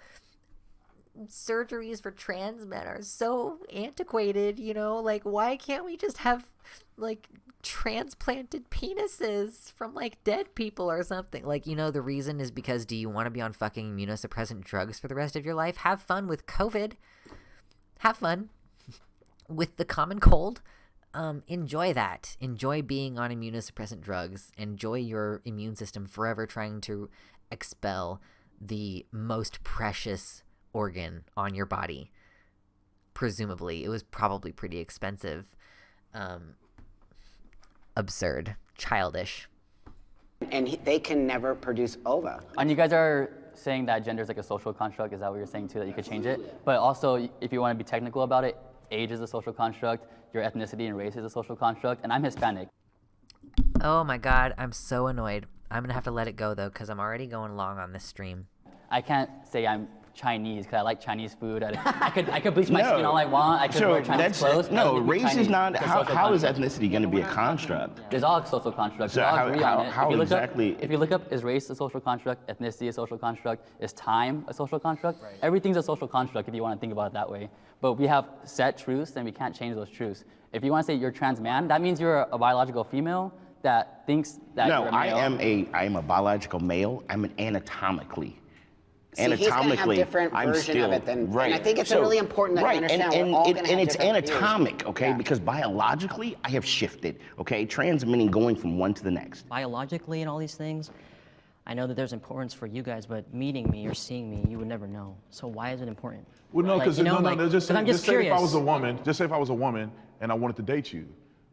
surgeries for trans men are so antiquated, you know, like why can't we just have like transplanted penises from like dead people or something? Like, you know, the reason is because do you want to be on fucking immunosuppressant drugs for the rest of your life? Have fun with COVID. Have fun with the common cold. Enjoy that. Enjoy being on immunosuppressant drugs. Enjoy your immune system forever trying to expel the most precious organ on your body. Presumably. It was probably pretty expensive. Absurd. Childish. And they can never produce ova. And you guys are saying that gender is like a social construct. Is that what you're saying too, that you could change it? But also, if you want to be technical about it, age is a social construct, your ethnicity and race is a social construct, and I'm Hispanic. Oh my god, I'm so annoyed. I'm gonna have to let it go though, because I'm already going long on this stream. I can't say I'm Chinese because I like Chinese food. I could bleach my skin all I want. I could wear Chinese clothes. No, race Chinese. is not. How is ethnicity going to be a construct? There's all social constructs. So we all agree on it. how exactly? If you look up, is race a social construct? Ethnicity a social construct? Is time a social construct? Right. Everything's a social construct if you want to think about it that way. But we have set truths and we can't change those truths. If you want to say you're a trans man, that means you're a biological female that thinks that you're a male. I am a biological male. I'm an anatomically. See, Anatomically, he's gonna have I'm version still of it than, right. And I think it's really important that we understand we're all gonna have it's different anatomic, views. okay? Yeah. Because biologically, I have shifted, okay? Trans meaning going from one to the next. Biologically and all these things, I know that there's importance for you guys, but meeting me or seeing me, you would never know. So why is it important? Well, no, because just I'm just say curious. if I was a woman, just say if I was a woman and I wanted to date you,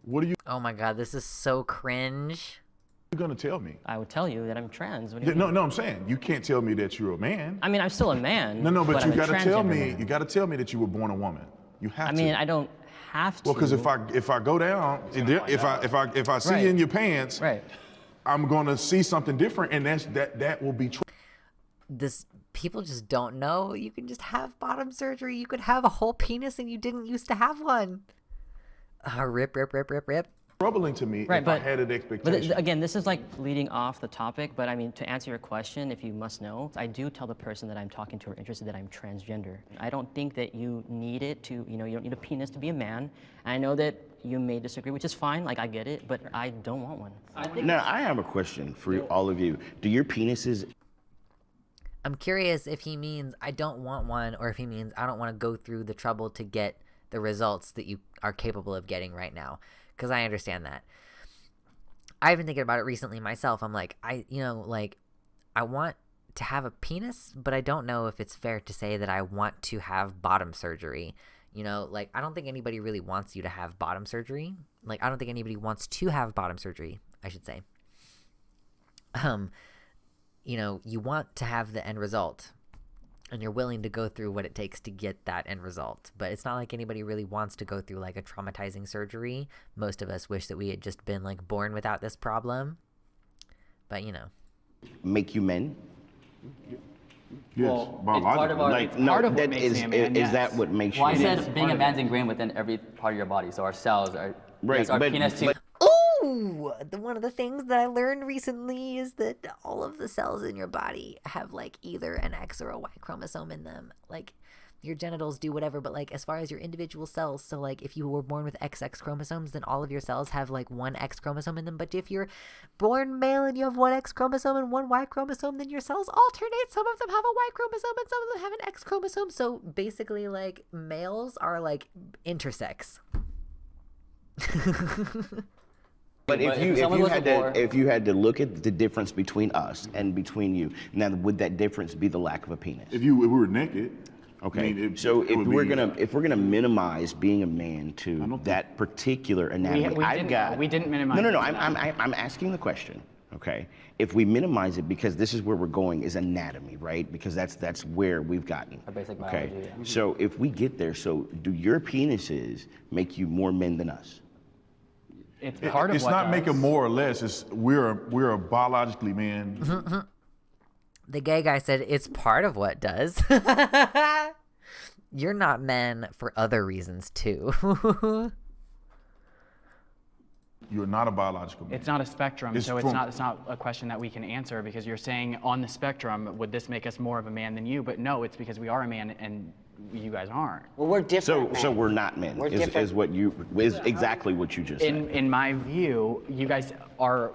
what are you? Oh my god, this is so cringe. You gonna tell me? I would tell you that I'm trans. What do you No, mean? no, I'm saying you can't tell me that you're a man. I mean, I'm still a man. No, but you I'm a gotta tell transgender me. man. You gotta tell me that you were born a woman. You have to. I mean, I don't have to. Well, because if I go down, if I see Right. you in your pants, right, I'm gonna see something different, and that will be true. This people just don't know. You can just have bottom surgery. You could have a whole penis and you didn't used to have one. Rip. Troubling to me Right, if I had an expectation. But again, this is like leading off the topic, but I mean, to answer your question, if you must know, I do tell the person that I'm talking to or interested that I'm transgender. I don't think that you need it to, you don't need a penis to be a man. And I know that you may disagree, which is fine, like I get it, but I don't want one. Now, I have a question for all of you. Do your penises... I'm curious if he means I don't want one or if he means I don't want to go through the trouble to get the results that you are capable of getting right now. Because I understand that. I've been thinking about it recently myself. I'm like, I want to have a penis, but I don't know if it's fair to say that I want to have bottom surgery. Like, I don't think anybody really wants you to have bottom surgery. Like, I don't think anybody wants to have bottom surgery, I should say. You want to have the end result. And you're willing to go through what it takes to get that end result. But it's not like anybody really wants to go through like a traumatizing surgery. Most of us wish that we had just been like born without this problem. But Make you men? Yes, Well, it's part of our, Like, it's no, part of that what makes is- me a man, is yes. that what makes Well, you I a man? said being a man's ingrained within every part of your body. So our cells, our penis too. Ooh, one of the things that I learned recently is that all of the cells in your body have like either an X or a Y chromosome in them. Like your genitals do whatever, but like as far as your individual cells, so like if you were born with XX chromosomes, then all of your cells have like one X chromosome in them. But if you're born male and you have one X chromosome and one Y chromosome, then your cells alternate. Some of them have a Y chromosome and some of them have an X chromosome. So basically, like males are like intersex. But if you had to look at the difference between us and between you, now would that difference be the lack of a penis? If we were naked. Okay. I mean, if we're gonna minimize being a man to that particular anatomy, we didn't minimize. No. I'm asking the question. Okay. If we minimize it, because this is where we're going, is anatomy, right? Because that's where we've gotten. Our basic biology. Okay. Yeah. So if we get there, so do your penises make you more men than us? It's part of it's what not does. making more or less. It's we're a biologically man. The gay guy said it's part of what does. You're not men for other reasons too. You're not a biological man. It's not a spectrum, so it's not a question that we can answer, because you're saying on the spectrum, would this make us more of a man than you? But no, it's because we are a man and you guys aren't. Well, we're different. So we're not men. Is exactly what you just said. In my view, you guys are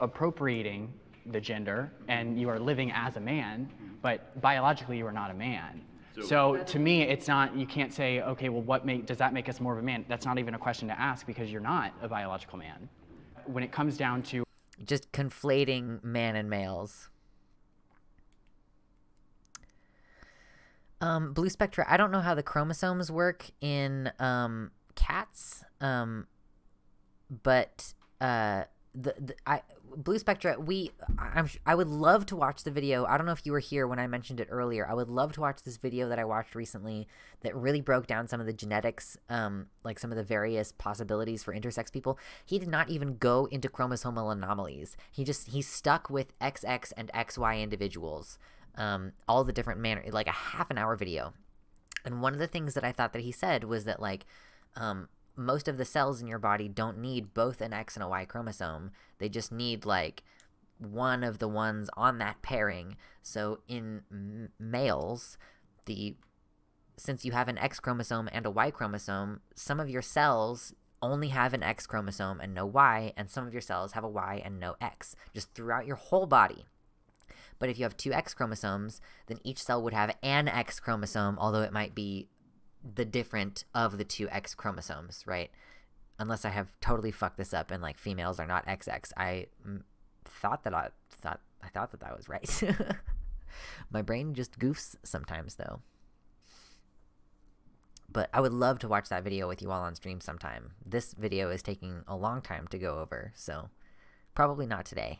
appropriating the gender, and you are living as a man, but biologically you are not a man. So to me, it's not, you can't say, okay, well, does that make us more of a man? That's not even a question to ask, because you're not a biological man. When it comes down to just conflating man and males. Blue Spectra, I don't know how the chromosomes work in cats, but Blue Spectra, I would love to watch the video. I don't know if you were here when I mentioned it earlier. I would love to watch this video that I watched recently that really broke down some of the genetics, like some of the various possibilities for intersex people. He did not even go into chromosomal anomalies. He stuck with XX and XY individuals, all the different like a half an hour video. And one of the things that I thought that he said was that, like, most of the cells in your body don't need both an X and a Y chromosome. They just need, like, one of the ones on that pairing. So in males, since you have an X chromosome and a Y chromosome, some of your cells only have an X chromosome and no Y, and some of your cells have a Y and no X, just throughout your whole body. But if you have two X chromosomes, then each cell would have an X chromosome, although it might be the different of the two X chromosomes, right? Unless I have totally fucked this up and, like, females are not XX. I thought that was right. My brain just goofs sometimes, though. But I would love to watch that video with you all on stream sometime. This video is taking a long time to go over, so probably not today.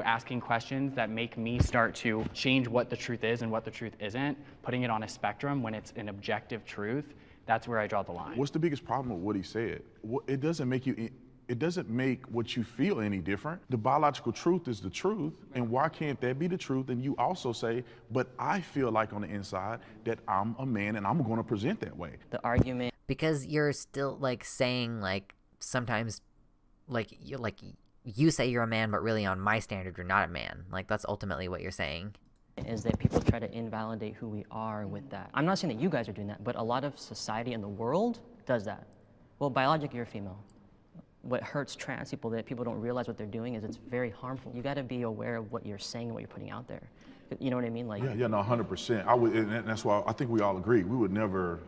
asking questions that make me start to change what the truth is and what the truth isn't, putting it on a spectrum when it's an objective truth, that's where I draw the line. What's the biggest problem with what he said? It doesn't make what you feel any different. The biological truth is the truth, and why can't that be the truth? And you also say, but I feel like on the inside that I'm a man and I'm going to present that way. The argument, because you're still, like, saying, like, sometimes, like, you say you're a man, but really on my standard you're not a man. Like, that's ultimately what you're saying. Is that people try to invalidate who we are with that. I'm not saying that you guys are doing that, but a lot of society in the world does that. Well, biologically you're female. What hurts trans people that people don't realize what they're doing is it's very harmful. You got to be aware of what you're saying and what you're putting out there. You know what I mean? Like, yeah, no, 100%. I would, and that's why I think we all agree. We would never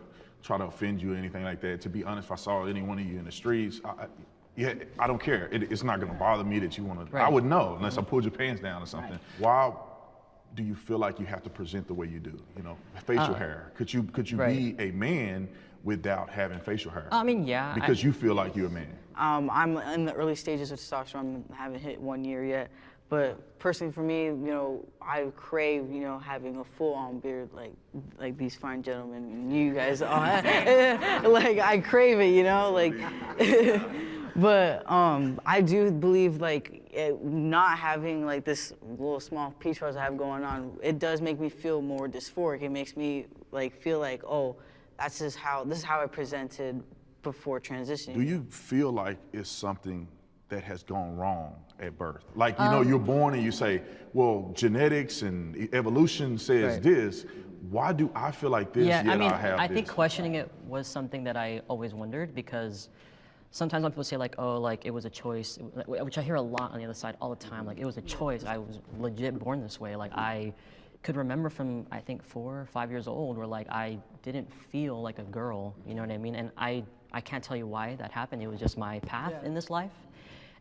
try to offend you or anything like that. To be honest, if I saw any one of you in the streets, I don't care. It's not going to bother me that you want to. Right. I would know unless I pulled your pants down or something. Right. Why do you feel like you have to present the way you do? You know, facial hair. Could you right. be a man without having facial hair? I mean, yeah. Because you feel like you're a man. I'm in the early stages of testosterone. I haven't hit 1 year yet. But personally for me, you know, I crave, you know, having a full-on beard like these fine gentlemen and you guys are. Like, I crave it, you know, like. But I do believe, like, not having, like, this little small peach fuzz I have going on, it does make me feel more dysphoric. It makes me, like, feel like, oh, this is how I presented before transitioning. Do you feel like it's something that has gone wrong at birth? Like, you know, you're born and you say, well, genetics and evolution says this. Why do I feel like this, yeah, yet I mean, I have I this? think questioning it was something that I always wondered, because sometimes when people say, like, oh, like, it was a choice, which I hear a lot on the other side all the time, like, it was a choice. I was legit born this way. Like, I could remember from, I think, 4 or 5 years old where, like, I didn't feel like a girl, you know what I mean? And I I can't tell you why that happened. It was just my path in this life,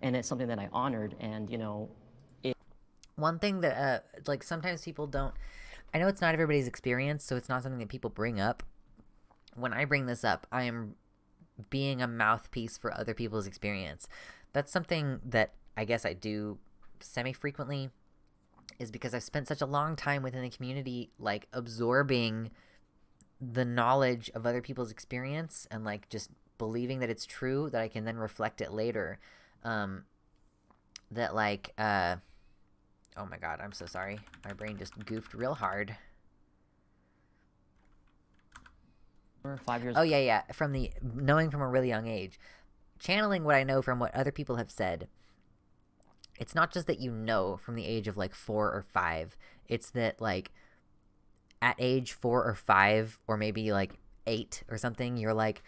and it's something that I honored. And you know, one thing that like sometimes people don't. I know it's not everybody's experience, so it's not something that people bring up. When I bring this up, I am being a mouthpiece for other people's experience. That's something that I guess I do semi-frequently, is because I've spent such a long time within the community, like, absorbing the knowledge of other people's experience and, like, just believing that it's true, that I can then reflect it later. That, like, oh my god, I'm so sorry. My brain just goofed real hard. 5 years. Oh, yeah. Knowing from a really young age. Channeling what I know from what other people have said. It's not just that you know from the age of, like, 4 or 5. It's that, like, at age 4 or 5, or maybe, like, 8 or something, you're like,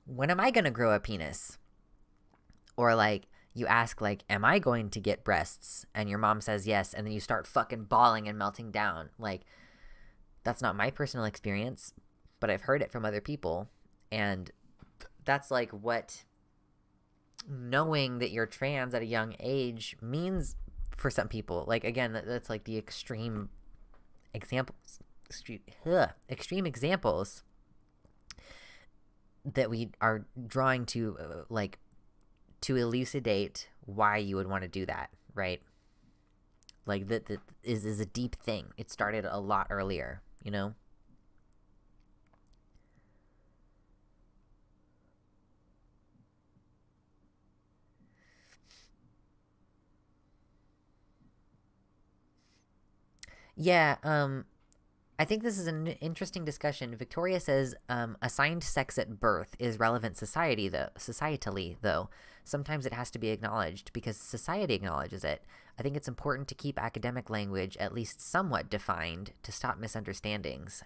when am I gonna grow a penis? Or, like, you ask, like, am I going to get breasts? And your mom says yes, and then you start fucking bawling and melting down. Like, that's not my personal experience, but I've heard it from other people, and that's, like, what knowing that you're trans at a young age means for some people. Like, again, that's, like, the extreme examples that we are drawing to, like, to elucidate why you would want to do that, right? Like, that is a deep thing. It started a lot earlier, you know? Yeah, I think this is an interesting discussion. Victoria says, assigned sex at birth is relevant societally, though. Sometimes it has to be acknowledged because society acknowledges it. I think it's important to keep academic language at least somewhat defined to stop misunderstandings.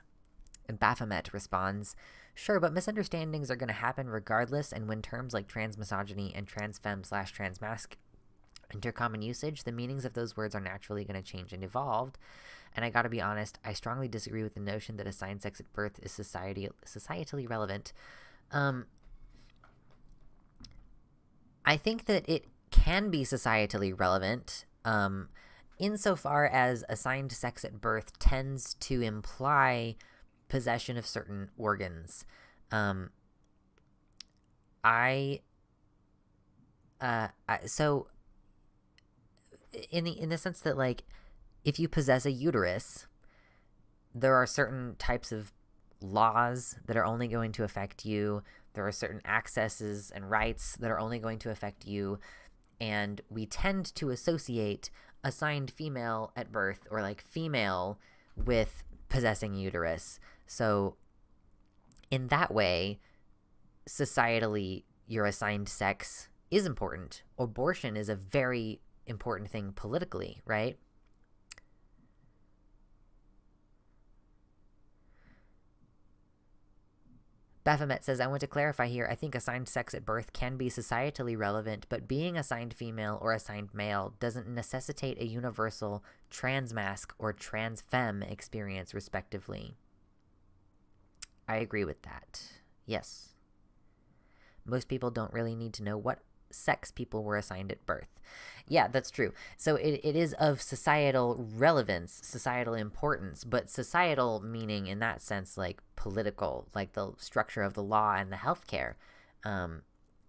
And Baphomet responds, sure, but misunderstandings are going to happen regardless, and when terms like transmisogyny and transfemme/transmasc enter common usage, the meanings of those words are naturally going to change and evolve. And I gotta be honest, I strongly disagree with the notion that assigned sex at birth is societally relevant. I think that it can be societally relevant, insofar as assigned sex at birth tends to imply possession of certain organs. So in the sense that, like, if you possess a uterus, there are certain types of laws that are only going to affect you. There are certain accesses and rights that are only going to affect you. And we tend to associate assigned female at birth, or, like, female, with possessing a uterus. So in that way, societally, your assigned sex is important. Abortion is a very important thing politically, right? Baphomet says, I want to clarify here, I think assigned sex at birth can be societally relevant, but being assigned female or assigned male doesn't necessitate a universal transmasc or transfemme experience, respectively. I agree with that. Yes. Most people don't really need to know what sex people were assigned at birth. Yeah, that's true. So it is of societal relevance, societal importance, but societal meaning in that sense, like political, like the structure of the law and the healthcare.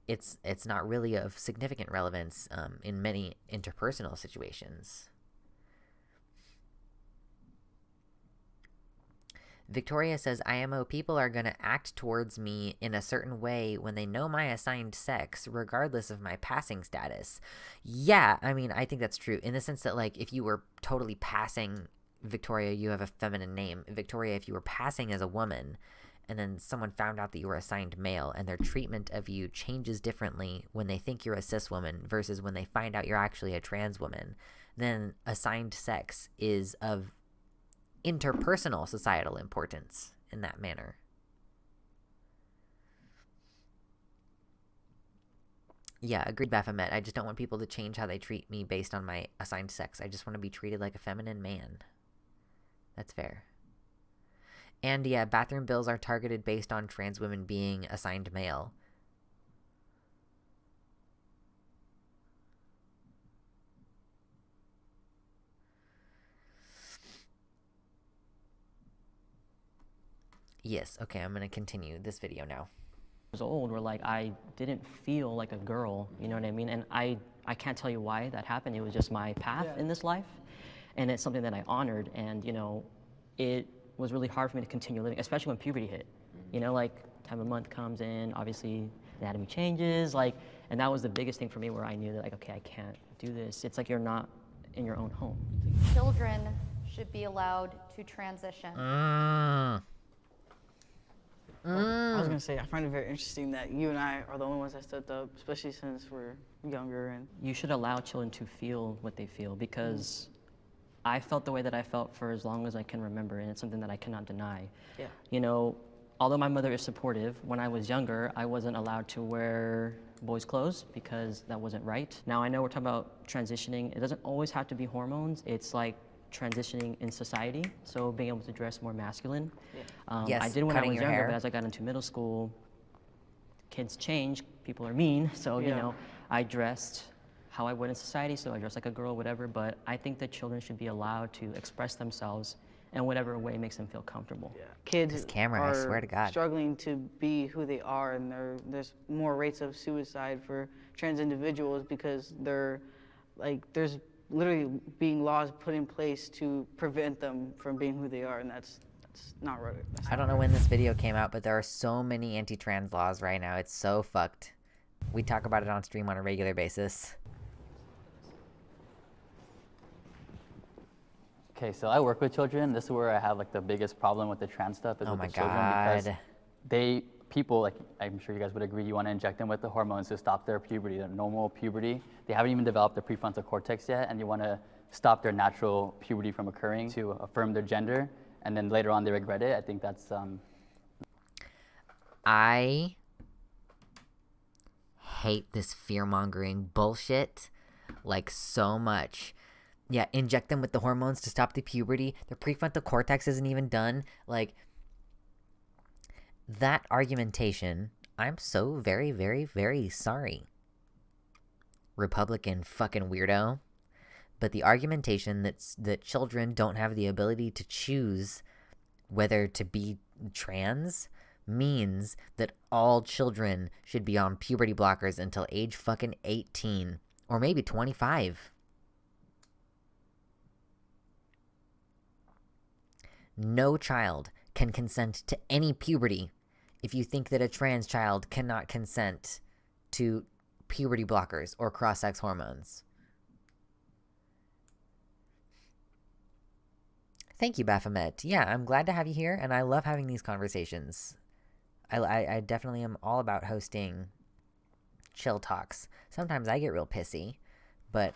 It's not really of significant relevance in many interpersonal situations. Victoria says, IMO people are going to act towards me in a certain way when they know my assigned sex, regardless of my passing status. Yeah, I mean, I think that's true in the sense that, like, if you were totally passing, Victoria, you have a feminine name. Victoria, if you were passing as a woman, and then someone found out that you were assigned male, and their treatment of you changes differently when they think you're a cis woman versus when they find out you're actually a trans woman, then assigned sex is of interpersonal societal importance in that manner. Yeah, agreed, Baphomet. I just don't want people to change how they treat me based on my assigned sex. I just want to be treated like a feminine man. That's fair. And yeah, bathroom bills are targeted based on trans women being assigned male. Yes, okay, I'm gonna continue this video now. Years old, where like I didn't feel like a girl, you know what I mean? And I can't tell you why that happened. It was just my path in this life, and it's something that I honored. And you know, it was really hard for me to continue living, especially when puberty hit. You know, like time of month comes in, obviously anatomy changes, like, and that was the biggest thing for me where I knew that like, okay, I can't do this. It's like you're not in your own home. Children should be allowed to transition. Well, I was gonna say, I find it very interesting that you and I are the only ones that stepped up, especially since we're younger. And you should allow children to feel what they feel, because I felt the way that I felt for as long as I can remember, and it's something that I cannot deny. Yeah. You know, although my mother is supportive, when I was younger, I wasn't allowed to wear boys' clothes because that wasn't right. Now I know we're talking about transitioning. It doesn't always have to be hormones. It's like transitioning in society, so being able to dress more masculine. Yes, I did when I cutting was your younger, hair. but as I got into middle school, kids change, people are mean, so you know, I dressed how I would in society, so I dressed like a girl, whatever, but I think that children should be allowed to express themselves in whatever way makes them feel comfortable. kids This camera, I swear to God. struggling to be who they are, and there's more rates of suicide for trans individuals because they're like, there's literally being laws put in place to prevent them from being who they are, and that's not right. I don't know when this video came out, but there are so many anti-trans laws right now. It's so fucked. We talk about it on stream on a regular basis. Okay, so I work with children. This is where I have like the biggest problem with the trans stuff is Oh with my the children, because people, like I'm sure you guys would agree, you want to inject them with the hormones to stop their puberty, their normal puberty. They haven't even developed their prefrontal cortex yet, and you want to stop their natural puberty from occurring to affirm their gender, and then later on they regret it. I think that's I hate this fear-mongering bullshit like so much. Yeah, inject them with the hormones to stop the puberty. Their prefrontal cortex isn't even done. Like, that argumentation, I'm so very, very, very sorry, Republican fucking weirdo. But the argumentation that children don't have the ability to choose whether to be trans means that all children should be on puberty blockers until age fucking 18 or maybe 25. No child can consent to any puberty if you think that a trans child cannot consent to puberty blockers or cross-sex hormones. Thank you, Baphomet. Yeah, I'm glad to have you here, and I love having these conversations. I definitely am all about hosting chill talks. Sometimes I get real pissy, but...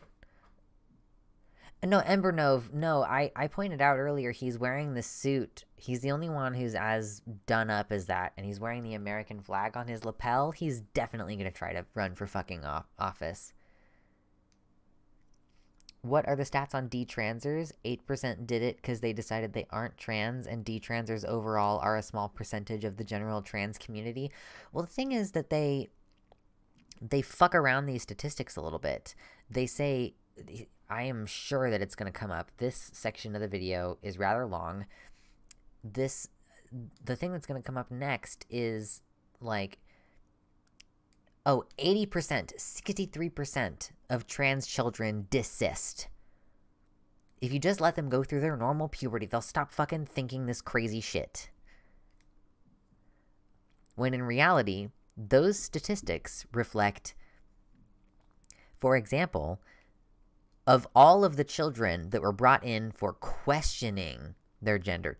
No, Embernove, no, I pointed out earlier he's wearing the suit. He's the only one who's as done up as that, and he's wearing the American flag on his lapel. He's definitely going to try to run for fucking office. What are the stats on detransers? 8% did it because they decided they aren't trans, and detransers overall are a small percentage of the general trans community. Well, the thing is that they fuck around these statistics a little bit. They say... I am sure that it's going to come up. This section of the video is rather long. The thing that's going to come up next is like, 80%, 63% of trans children desist. If you just let them go through their normal puberty, they'll stop fucking thinking this crazy shit. When in reality, those statistics reflect, for example, of all of the children that were brought in for questioning their gender,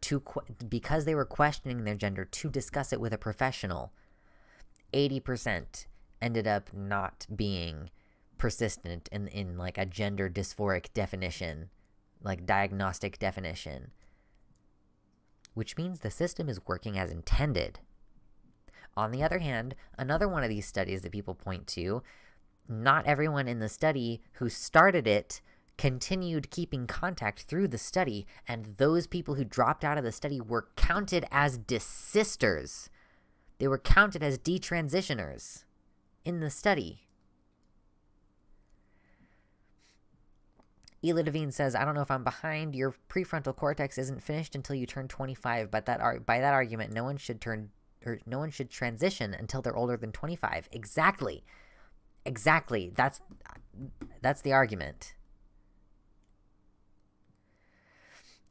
because they were questioning their gender to discuss it with a professional, 80% ended up not being persistent in like a gender dysphoric definition, like diagnostic definition, which means the system is working as intended. On the other hand, another one of these studies that people point to, not everyone in the study who started it continued keeping contact through the study, and those people who dropped out of the study were counted as desisters. They were counted as detransitioners in the study. Ela Devine says, I don't know if I'm behind. Your prefrontal cortex isn't finished until you turn 25. But by that argument, no one should transition until they're older than 25. Exactly. That's the argument.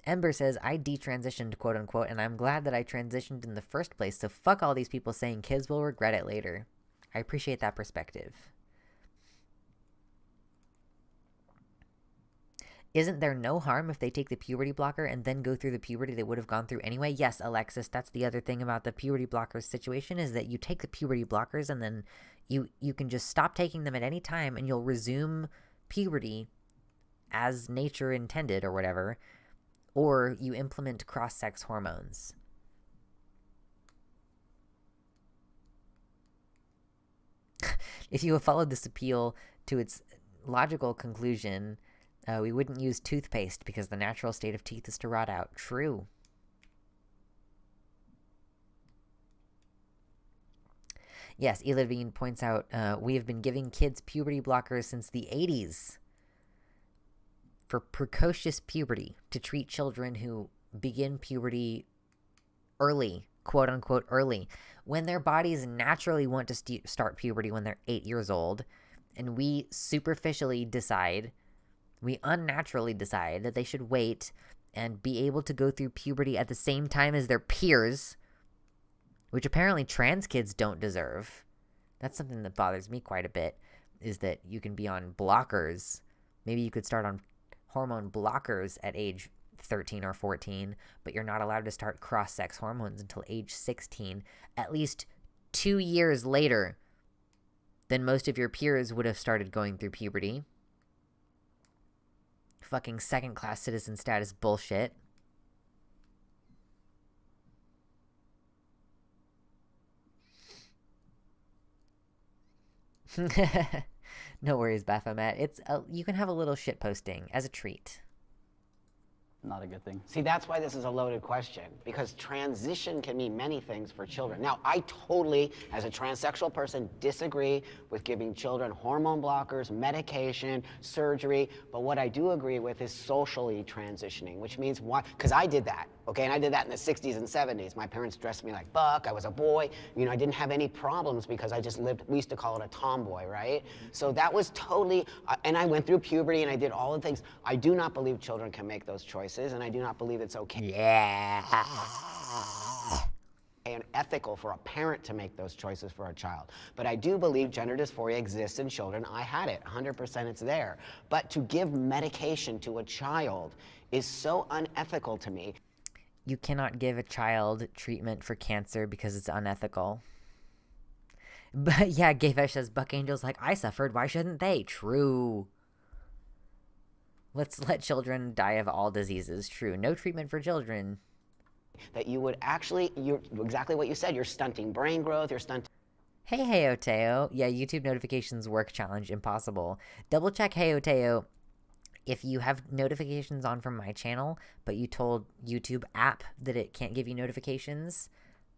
Ember says, I detransitioned, quote unquote, and I'm glad that I transitioned in the first place, so fuck all these people saying kids will regret it later. I appreciate that perspective. Isn't there no harm if they take the puberty blocker and then go through the puberty they would have gone through anyway? Yes, Alexis, that's the other thing about the puberty blockers situation, is that you take the puberty blockers and then you can just stop taking them at any time and you'll resume puberty as nature intended or whatever, or you implement cross-sex hormones. If you have followed this appeal to its logical conclusion, we wouldn't use toothpaste because the natural state of teeth is to rot out. True. Yes, Elevine points out, we have been giving kids puberty blockers since the 80s for precocious puberty, to treat children who begin puberty early, quote unquote early, when their bodies naturally want to start puberty when they're 8 years old, and we unnaturally decide that they should wait and be able to go through puberty at the same time as their peers, which apparently trans kids don't deserve. That's something that bothers me quite a bit, is that you can be on blockers. Maybe you could start on hormone blockers at age 13 or 14, but you're not allowed to start cross-sex hormones until age 16, at least 2 years later than most of your peers would have started going through puberty. Fucking second-class citizen status bullshit. No worries, Baphomet. You can have a little shit posting as a treat. Not a good thing. See, that's why this is a loaded question, because transition can mean many things for children. Now, I totally, as a transsexual person, disagree with giving children hormone blockers, medication, surgery, but what I do agree with is socially transitioning, which means because I did that, okay, and I did that in the 60s and 70s. My parents dressed me like Buck, I was a boy, you know, I didn't have any problems because I just lived, we used to call it a tomboy, right? So that was totally, and I went through puberty and I did all the things. I do not believe children can make those choices, and I do not believe it's okay. Yeah. And ethical for a parent to make those choices for a child. But I do believe gender dysphoria exists in children. I had it, 100% it's there. But to give medication to a child is so unethical to me. You cannot give a child treatment for cancer because it's unethical. But yeah, Gayvesh says, Buck Angel's like, I suffered, why shouldn't they? True. Let's let children die of all diseases. True. No treatment for children. That you would actually, you're exactly what you said, you're stunting brain growth, you're stunting... Hey, Heoteo. Yeah, YouTube notifications work challenge impossible. Double check Heoteo if you have notifications on from my channel, but you told YouTube app that it can't give you notifications.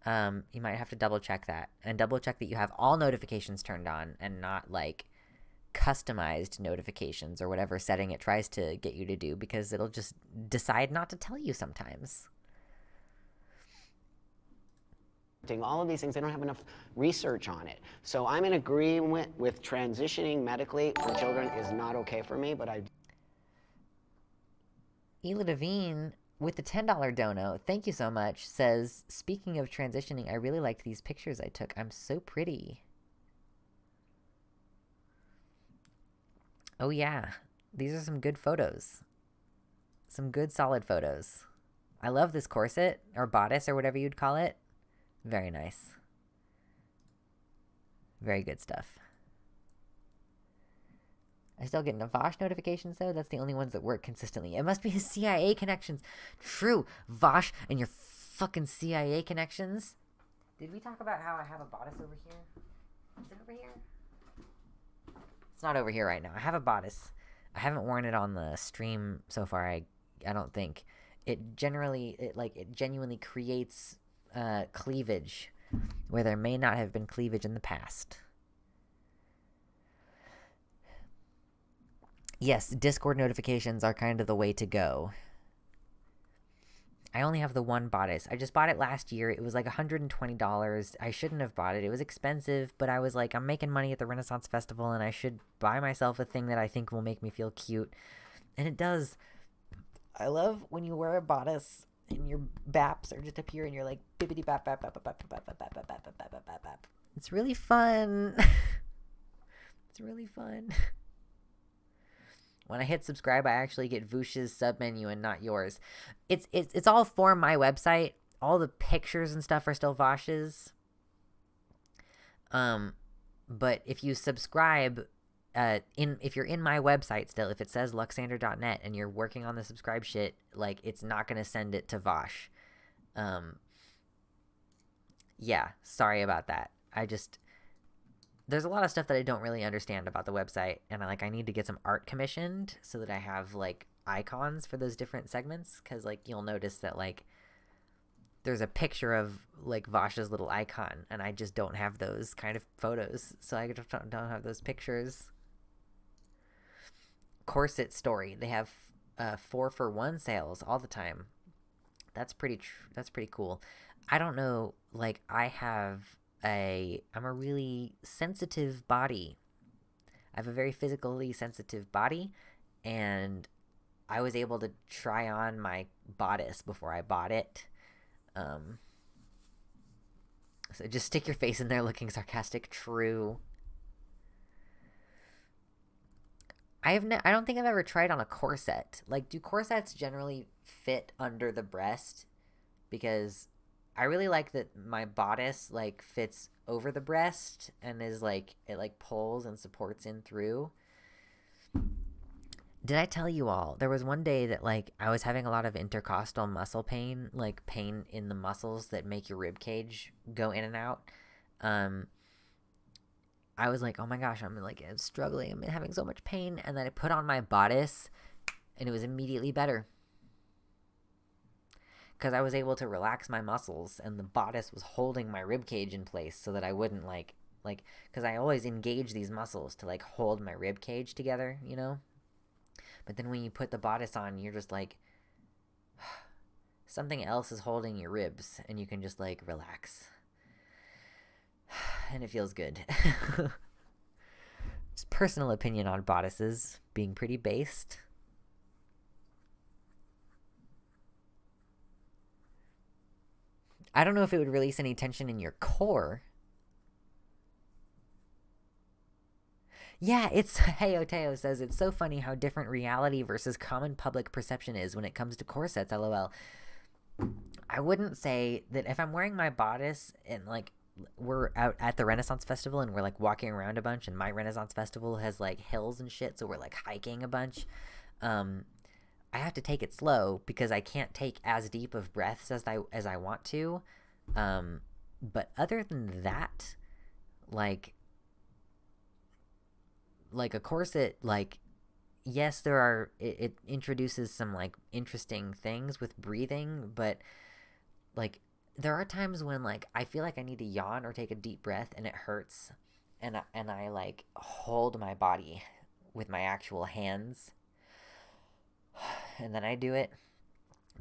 You might have to double check that. And double check that you have all notifications turned on and not, like, customized notifications or whatever setting it tries to get you to do, because it'll just decide not to tell you sometimes. All of these things, they don't have enough research on it. So I'm in agreement with transitioning medically for children is not okay for me, but I... Ela Devine, with the $10 dono, thank you so much, says, speaking of transitioning, I really liked these pictures I took. I'm so pretty. Oh yeah, these are some good photos. Some good solid photos. I love this corset, or bodice, or whatever you'd call it. Very nice. Very good stuff. I still get Vosh notifications, though. That's the only ones that work consistently. It must be his CIA connections. True. Vosh and your fucking CIA connections. Did we talk about how I have a bodice over here? Is it over here? It's not over here right now. I have a bodice. I haven't worn it on the stream so far. I don't think. It genuinely creates cleavage where there may not have been cleavage in the past. Yes, Discord notifications are kind of the way to go. I only have the one bodice. I just bought it last year. It was like $120. I shouldn't have bought it. It was expensive, but I was like, I'm making money at the Renaissance Festival, and I should buy myself a thing that I think will make me feel cute. And it does. I love when you wear a bodice and your baps are just up here and you're like bippity bap bap bap bap bap bap bap bap bap bap bap bap bap bap. It's really fun. It's really fun. When I hit subscribe, I actually get Vush's submenu and not yours. It's all for my website. All the pictures and stuff are still Vosh's. But if you subscribe, if you're in my website still, if it says luxander.net and you're working on the subscribe shit, like, it's not gonna send it to Vosh. Yeah, sorry about that. There's a lot of stuff that I don't really understand about the website, and I need to get some art commissioned so that I have, like, icons for those different segments, because, like, you'll notice that, like, there's a picture of, like, Vosh's little icon, and I just don't have those kind of photos, so I don't have those pictures. Corset Story, they have 4-for-1 sales all the time. That's pretty cool. I don't know, like, I'm a really sensitive body. I have a very physically sensitive body, and I was able to try on my bodice before I bought it. So just stick your face in there looking sarcastic. True. I don't think I've ever tried on a corset. Like, do corsets generally fit under the breast? Because I really like that my bodice, like, fits over the breast and is, like, it, like, pulls and supports in through. Did I tell you all? There was one day that, like, I was having a lot of intercostal muscle pain, like, pain in the muscles that make your rib cage go in and out. I was like, oh my gosh, I'm struggling. I'm having so much pain. And then I put on my bodice, and it was immediately better. Because I was able to relax my muscles, and the bodice was holding my rib cage in place so that I wouldn't, because I always engage these muscles to, like, hold my rib cage together, you know? But then when you put the bodice on, you're just like, something else is holding your ribs, and you can just, like, relax. And it feels good. Just personal opinion on bodices being pretty based. I don't know if it would release any tension in your core. Yeah, Hey Oteo says, it's so funny how different reality versus common public perception is when it comes to corsets, lol. I wouldn't say that if I'm wearing my bodice and, like, we're out at the Renaissance Festival and we're, like, walking around a bunch, and my Renaissance Festival has, like, hills and shit, so we're, like, hiking a bunch. I have to take it slow because I can't take as deep of breaths as I want to. But other than that, like a corset, like, yes, it introduces some, like, interesting things with breathing, but, like, there are times when, like, I feel like I need to yawn or take a deep breath and it hurts, and I like hold my body with my actual hands, and then I do it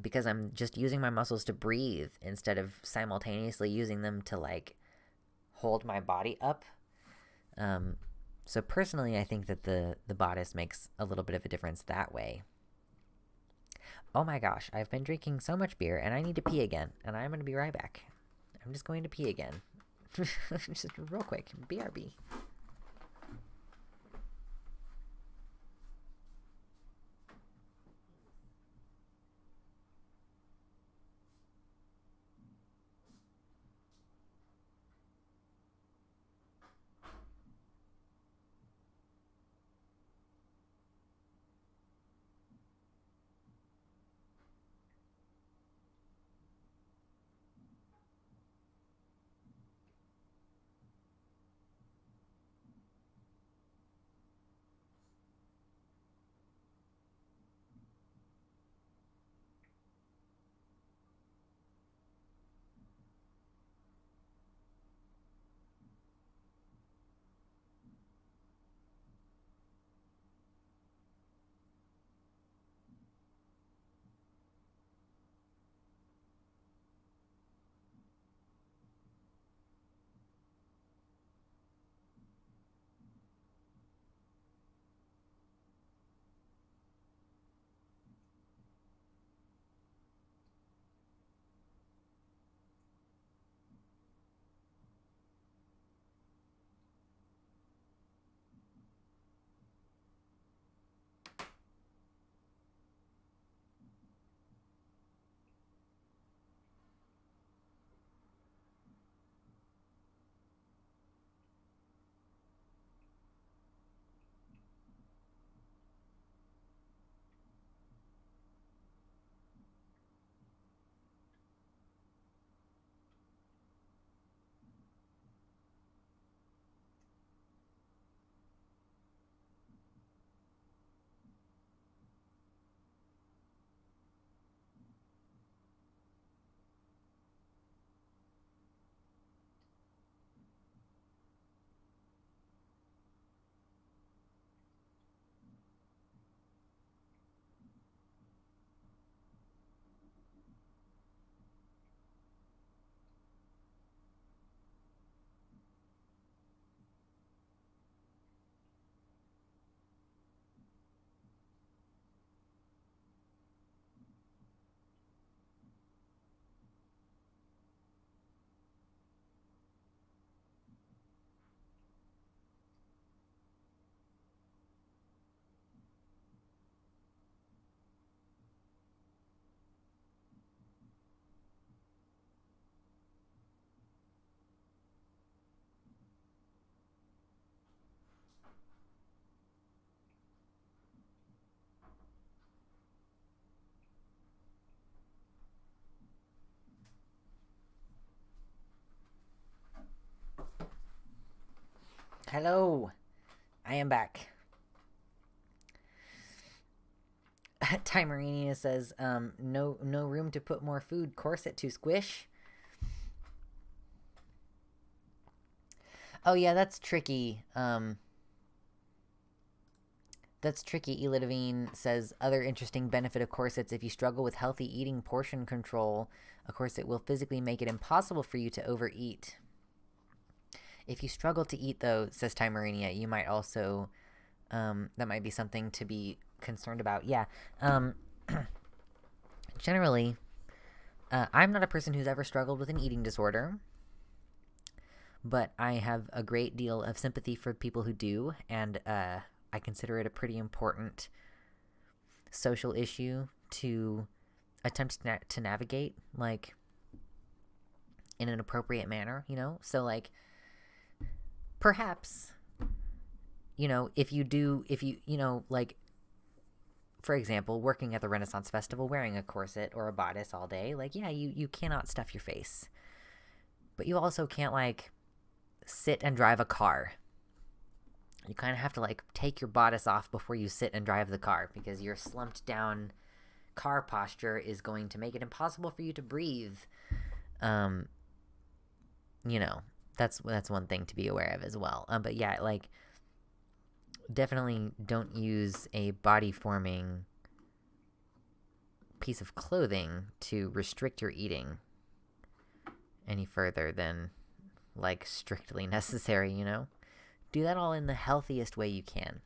because I'm just using my muscles to breathe instead of simultaneously using them to, like, hold my body up. So personally, I think that the bodice makes a little bit of a difference that way. Oh my gosh, I've been drinking so much beer and I need to pee again, and I'm going to be right back. I'm just going to pee again. Just real quick. BRB. Hello. I am back. Timerania says, no room to put more food. Corset to squish. Oh yeah, that's tricky. That's tricky. Elidavine says, other interesting benefit of corsets, if you struggle with healthy eating portion control, a corset will physically make it impossible for you to overeat. If you struggle to eat, though, says Timerania, you might also, that might be something to be concerned about. Yeah. Generally, I'm not a person who's ever struggled with an eating disorder, but I have a great deal of sympathy for people who do, and I consider it a pretty important social issue to attempt to navigate, like, in an appropriate manner, you know? So, like, perhaps, you know, if you, you know, like, for example, working at the Renaissance Festival, wearing a corset or a bodice all day, like, yeah, you cannot stuff your face. But you also can't, like, sit and drive a car. You kind of have to, like, take your bodice off before you sit and drive the car, because your slumped down car posture is going to make it impossible for you to breathe. You know, that's one thing to be aware of as well. But yeah, like, definitely don't use a body-forming piece of clothing to restrict your eating any further than, like, strictly necessary, you know? Do that all in the healthiest way you can.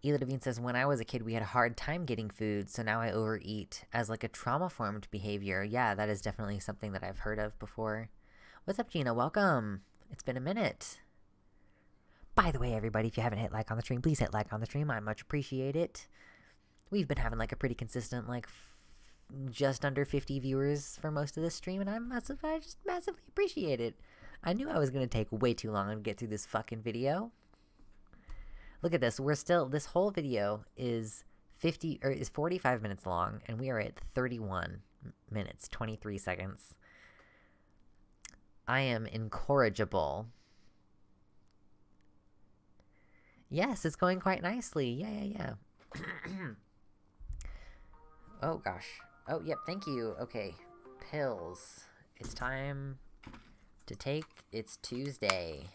Ela Devine says, when I was a kid, we had a hard time getting food, so now I overeat as, like, a trauma-formed behavior. Yeah, that is definitely something that I've heard of before. What's up, Gina? Welcome. It's been a minute. By the way, everybody, if you haven't hit like on the stream, please hit like on the stream. I much appreciate it. We've been having, like, a pretty consistent, like, just under 50 viewers for most of this stream, and I just massively appreciate it. I knew I was going to take way too long to get through this fucking video. Look at this. This whole video is 45 minutes long, and we are at 31 minutes, 23 seconds. I am incorrigible. Yes, it's going quite nicely. Yeah. Oh, gosh. Oh, yep, thank you. Okay. Pills. It's time to take. It's Tuesday.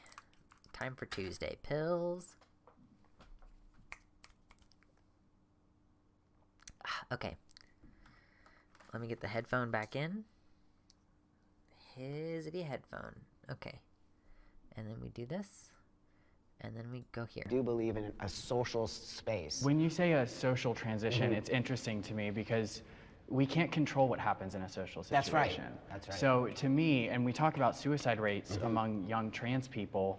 Time for Tuesday. Pills. Okay. Let me get the headphone back in. Hizzy headphone. Okay. And then we do this. And then we go here. I do believe in a social space. When you say a social transition, it's interesting to me because we can't control what happens in a social situation. That's right. That's right. So to me, and we talk about suicide rates among young trans people,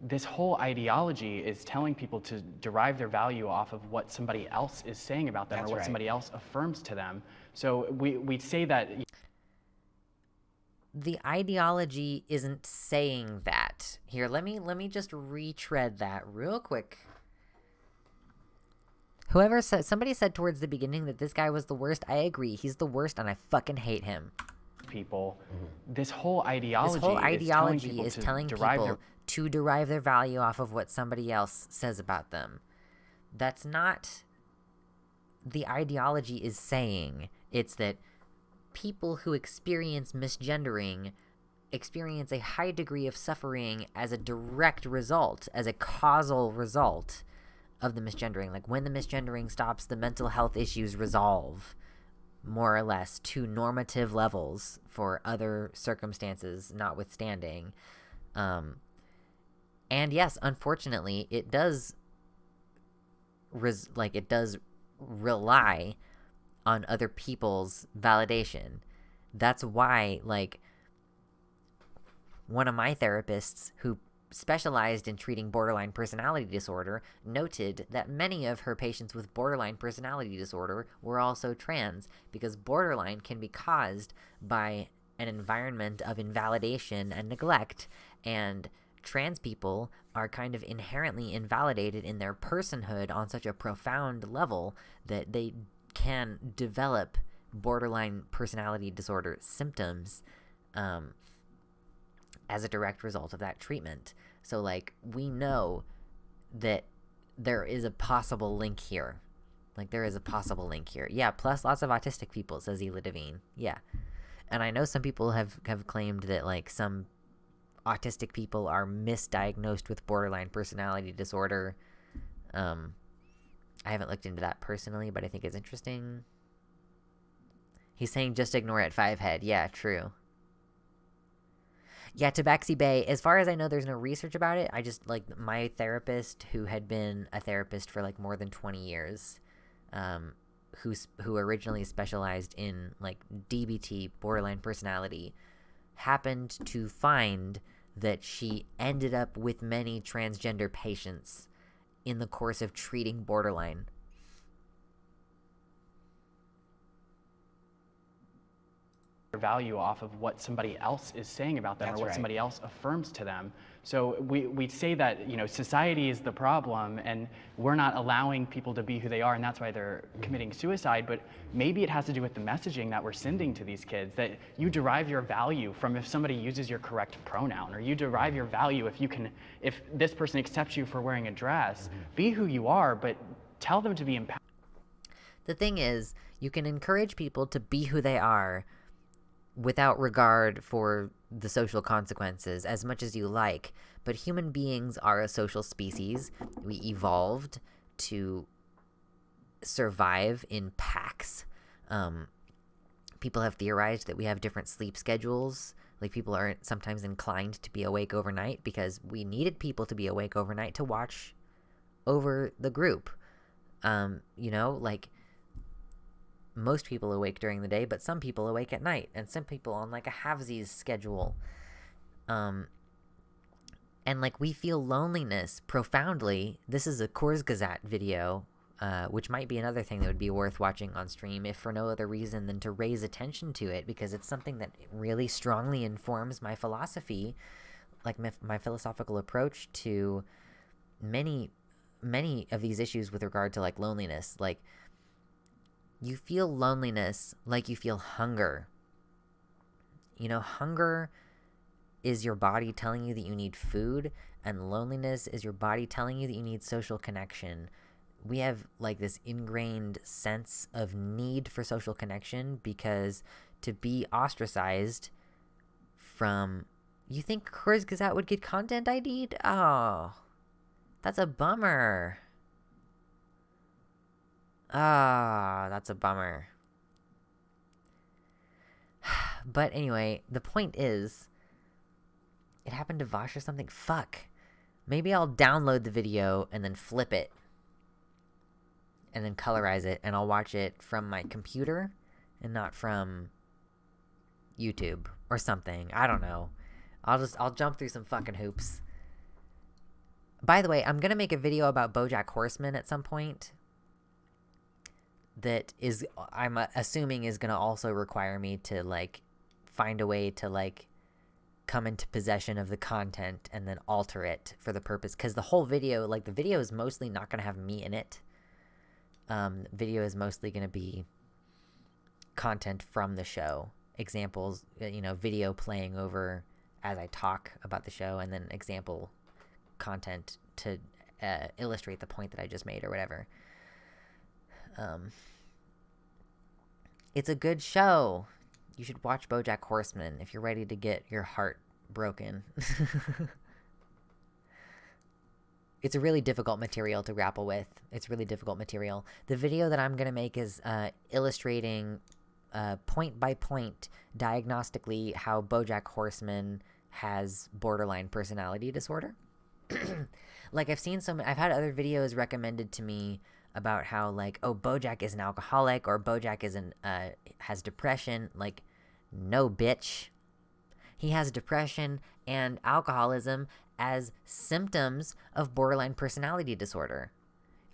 this whole ideology is telling people to derive their value off of what somebody else is saying about them or what somebody else affirms to them. So we say that... The ideology isn't saying that. Here, let me just retread that real quick. Somebody said towards the beginning that this guy was the worst. I agree. He's the worst, and I fucking hate him. People, this whole ideology is telling people to derive their value off of what somebody else says about them. That's not the ideology is saying. It's that people who experience misgendering experience a high degree of suffering as a direct result, as a causal result of the misgendering. Like, when the misgendering stops, the mental health issues resolve, more or less, to normative levels for other circumstances notwithstanding. And yes, unfortunately, it does rely on other people's validation. That's why, like, one of my therapists who specialized in treating borderline personality disorder noted that many of her patients with borderline personality disorder were also trans, because borderline can be caused by an environment of invalidation and neglect, and trans people are kind of inherently invalidated in their personhood on such a profound level that they can develop borderline personality disorder symptoms as a direct result of that treatment. So, like, we know that there is a possible link here. Like, there is a possible link here. Yeah, plus lots of autistic people, says Ela Devine. Yeah. And I know some people have claimed that, like, some autistic people are misdiagnosed with borderline personality disorder. I haven't looked into that personally, but I think it's interesting. He's saying just ignore it, 5-head. Yeah, true. Yeah, Tabaxi Bay, as far as I know, there's no research about it. I just, like, my therapist, who had been a therapist for, like, more than 20 years, who originally specialized in, like, DBT, borderline personality, happened to find that she ended up with many transgender patients in the course of treating borderline. Value off of what somebody else is saying about them, That's or what right. somebody else affirms to them. So we say that, you know, society is the problem and we're not allowing people to be who they are, and that's why they're committing suicide. But maybe it has to do with the messaging that we're sending to these kids, that you derive your value from if somebody uses your correct pronoun, or you derive your value if this person accepts you for wearing a dress. Be who you are, but tell them to be empowered. The thing is, you can encourage people to be who they are without regard for the social consequences as much as you like, but human beings are a social species. We evolved to survive in packs. People have theorized that we have different sleep schedules. Like, people are sometimes inclined to be awake overnight because we needed people to be awake overnight to watch over the group. You know, like, most people awake during the day, but some people awake at night, and some people on, like, a halvesies schedule. And, like, we feel loneliness profoundly. This is a Kurzgesagt video, which might be another thing that would be worth watching on stream, if for no other reason than to raise attention to it, because it's something that really strongly informs my philosophy, like my philosophical approach to many of these issues with regard to, like, loneliness. Like, you feel loneliness like you feel hunger. You know, hunger is your body telling you that you need food, and loneliness is your body telling you that you need social connection. We have, like, this ingrained sense of need for social connection because to be ostracized from... You think Kurzgesagt would get content ID'd? Oh, that's a bummer. Ah, that's a bummer. But anyway, the point is, it happened to Vosh or something? Fuck. Maybe I'll download the video and then flip it. And then colorize it, and I'll watch it from my computer and not from YouTube or something. I don't know. I'll jump through some fucking hoops. By the way, I'm gonna make a video about BoJack Horseman at some point. That is, I'm assuming, is gonna also require me to, like, find a way to, like, come into possession of the content and then alter it for the purpose. Because the whole video, like, the video is mostly not gonna have me in it. Video is mostly gonna be content from the show. Examples, you know, video playing over as I talk about the show, and then example content to illustrate the point that I just made or whatever. It's a good show. You should watch BoJack Horseman if you're ready to get your heart broken. It's a really difficult material to grapple with. It's really difficult material. The video that I'm going to make is illustrating point by point diagnostically how BoJack Horseman has borderline personality disorder. Like, I've had other videos recommended to me about how, like, oh, BoJack is an alcoholic, or BoJack is has depression. Like, no, bitch. He has depression and alcoholism as symptoms of borderline personality disorder.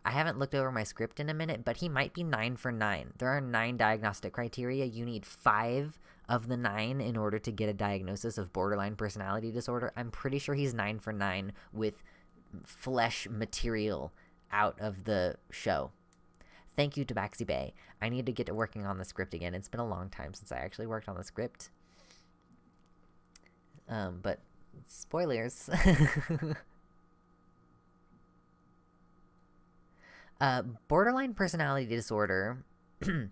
I haven't looked over my script in a minute, but he might be 9 for 9. There are 9 diagnostic criteria. You need 5 of the 9 in order to get a diagnosis of borderline personality disorder. I'm pretty sure he's 9 for 9 with flesh material out of the show. Thank you, Tabaxi Bay. I need to get to working on the script again. It's been a long time since I actually worked on the script. But Spoilers. Borderline personality disorder. Sorry,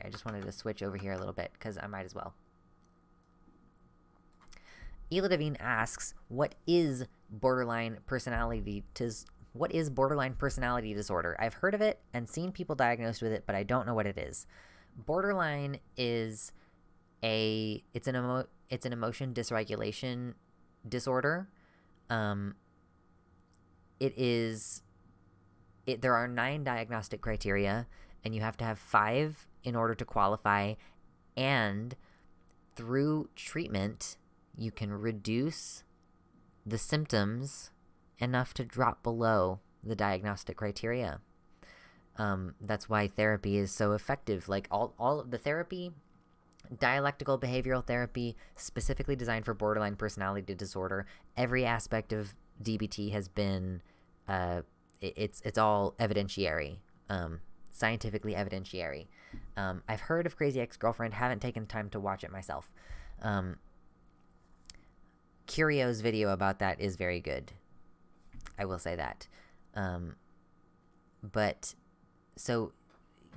I just wanted to switch over here a little bit because I might as well. Ela Devine asks, what is borderline personality disorder? I've heard of it and seen people diagnosed with it, but I don't know what it is. Borderline is it's an emotion dysregulation disorder. There are 9 diagnostic criteria, and you have to have 5 in order to qualify, and through treatment, you can reduce the symptoms enough to drop below the diagnostic criteria. That's why therapy is so effective. Like all of the therapy, dialectical behavioral therapy, specifically designed for borderline personality disorder, every aspect of DBT has been, it's all evidentiary, scientifically evidentiary. I've heard of Crazy Ex-Girlfriend, haven't taken time to watch it myself. Curio's video about that is very good. I will say that. But so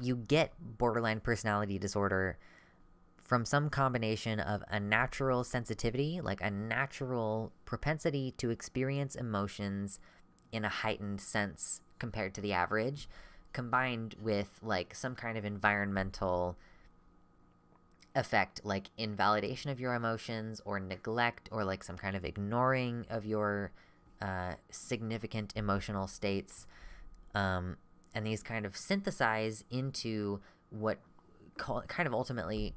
you get borderline personality disorder from some combination of a natural sensitivity, like a natural propensity to experience emotions in a heightened sense compared to the average, combined with like some kind of environmental effect, like invalidation of your emotions or neglect or like some kind of ignoring of your significant emotional states. And these kind of synthesize into what kind of ultimately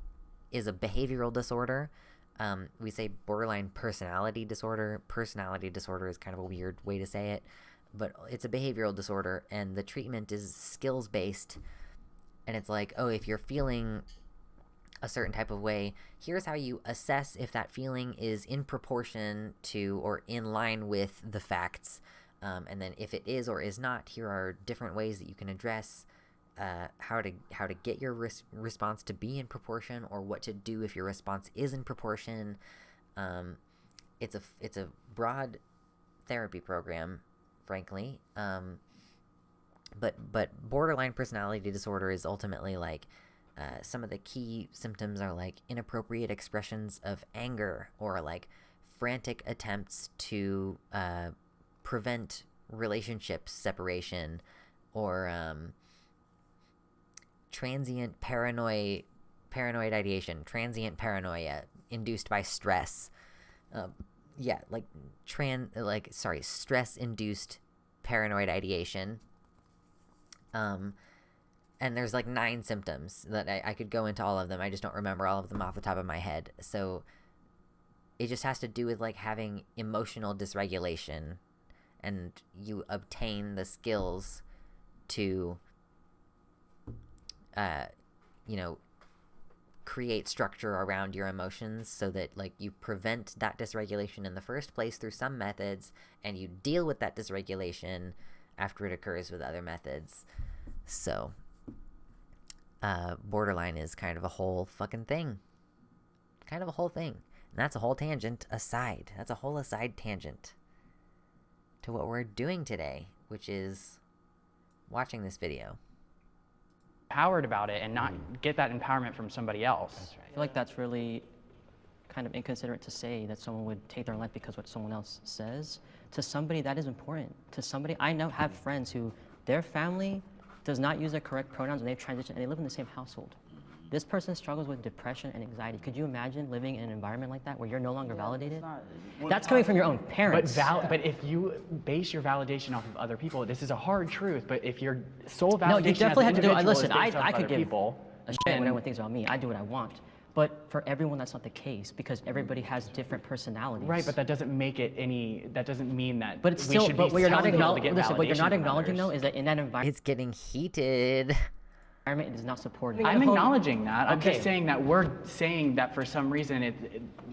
is a behavioral disorder. We say borderline personality disorder. Personality disorder is kind of a weird way to say it, but it's a behavioral disorder, and the treatment is skills-based. And it's like, oh, if you're feeling a certain type of way, here's how you assess if that feeling is in proportion to or in line with the facts. And then if it is or is not, here are different ways that you can address how to get your response to be in proportion, or what to do if your response is in proportion. It's a broad therapy program, frankly. But borderline personality disorder is ultimately like some of the key symptoms are like inappropriate expressions of anger, or like frantic attempts to prevent relationship separation, or transient paranoid ideation, transient paranoia induced by stress. Stress-induced paranoid ideation. And there's like 9 symptoms that I could go into all of them. I just don't remember all of them off the top of my head. So it just has to do with like having emotional dysregulation, and you obtain the skills to create structure around your emotions so that like you prevent that dysregulation in the first place through some methods, and you deal with that dysregulation after it occurs with other methods. So borderline is kind of a whole fucking thing. Kind of a whole thing. And that's a whole tangent aside. That's a whole aside tangent to what we're doing today, which is watching this video. Empowered about it and not get that empowerment from somebody else. I feel like that's really kind of inconsiderate to say that someone would take their life because what someone else says. To somebody, that is important. To somebody, I have friends who, their family does not use the correct pronouns when they've transitioned, and they live in the same household. This person struggles with depression and anxiety. Could you imagine living in an environment like that where you're no longer validated? That's coming from your own parents. But if you base your validation off of other people, this is a hard truth, but if your sole validation No, you definitely have to do it. Listen, I could give people, a shit what everyone thinks about me. I do what I want. But for everyone, that's not the case, because everybody has different personalities. Right, but that doesn't make it any, that doesn't mean that but it's still, we should but be what you're not telling people to get listen, what you're not validation from acknowledging others. though is that in that environment, It's getting heated. It does not support it. I'm acknowledging that. I'm Okay. just saying that we're saying that for some reason